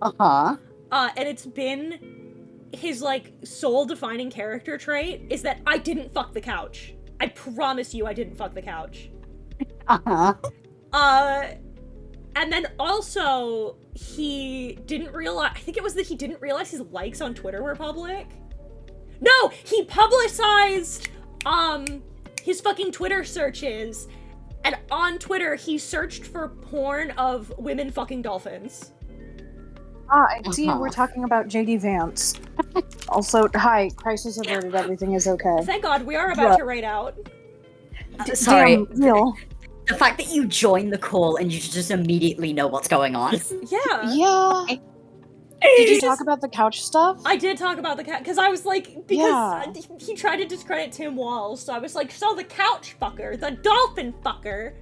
Uh-huh. And it's been his, like, sole-defining character trait is that I didn't fuck the couch. I promise you I didn't fuck the couch. Uh-huh. And then also, he didn't realize, I think it was that he didn't realize his likes on Twitter were public. No! He publicized, his fucking Twitter searches, and on Twitter, he searched for porn of women fucking dolphins. I see we're talking about JD Vance. Also, hi, crisis averted, everything is okay. Thank God, we are about to raid out. Sorry. Damn, Neil. The fact that you join the call and you just immediately know what's going on. Yeah. Yeah. Did you talk about the couch stuff? I did talk about the couch, because I was like, because he tried to discredit Tim Walz, so I was like, so the couch fucker, the dolphin fucker.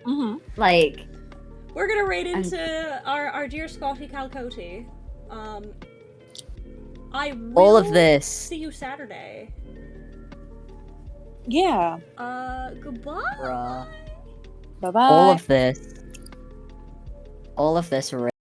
Mm-hmm. Like... We're gonna raid into our dear Scotty Calcote. I will all of this. See you Saturday. Yeah. Goodbye. Bruh. Bye-bye. All of this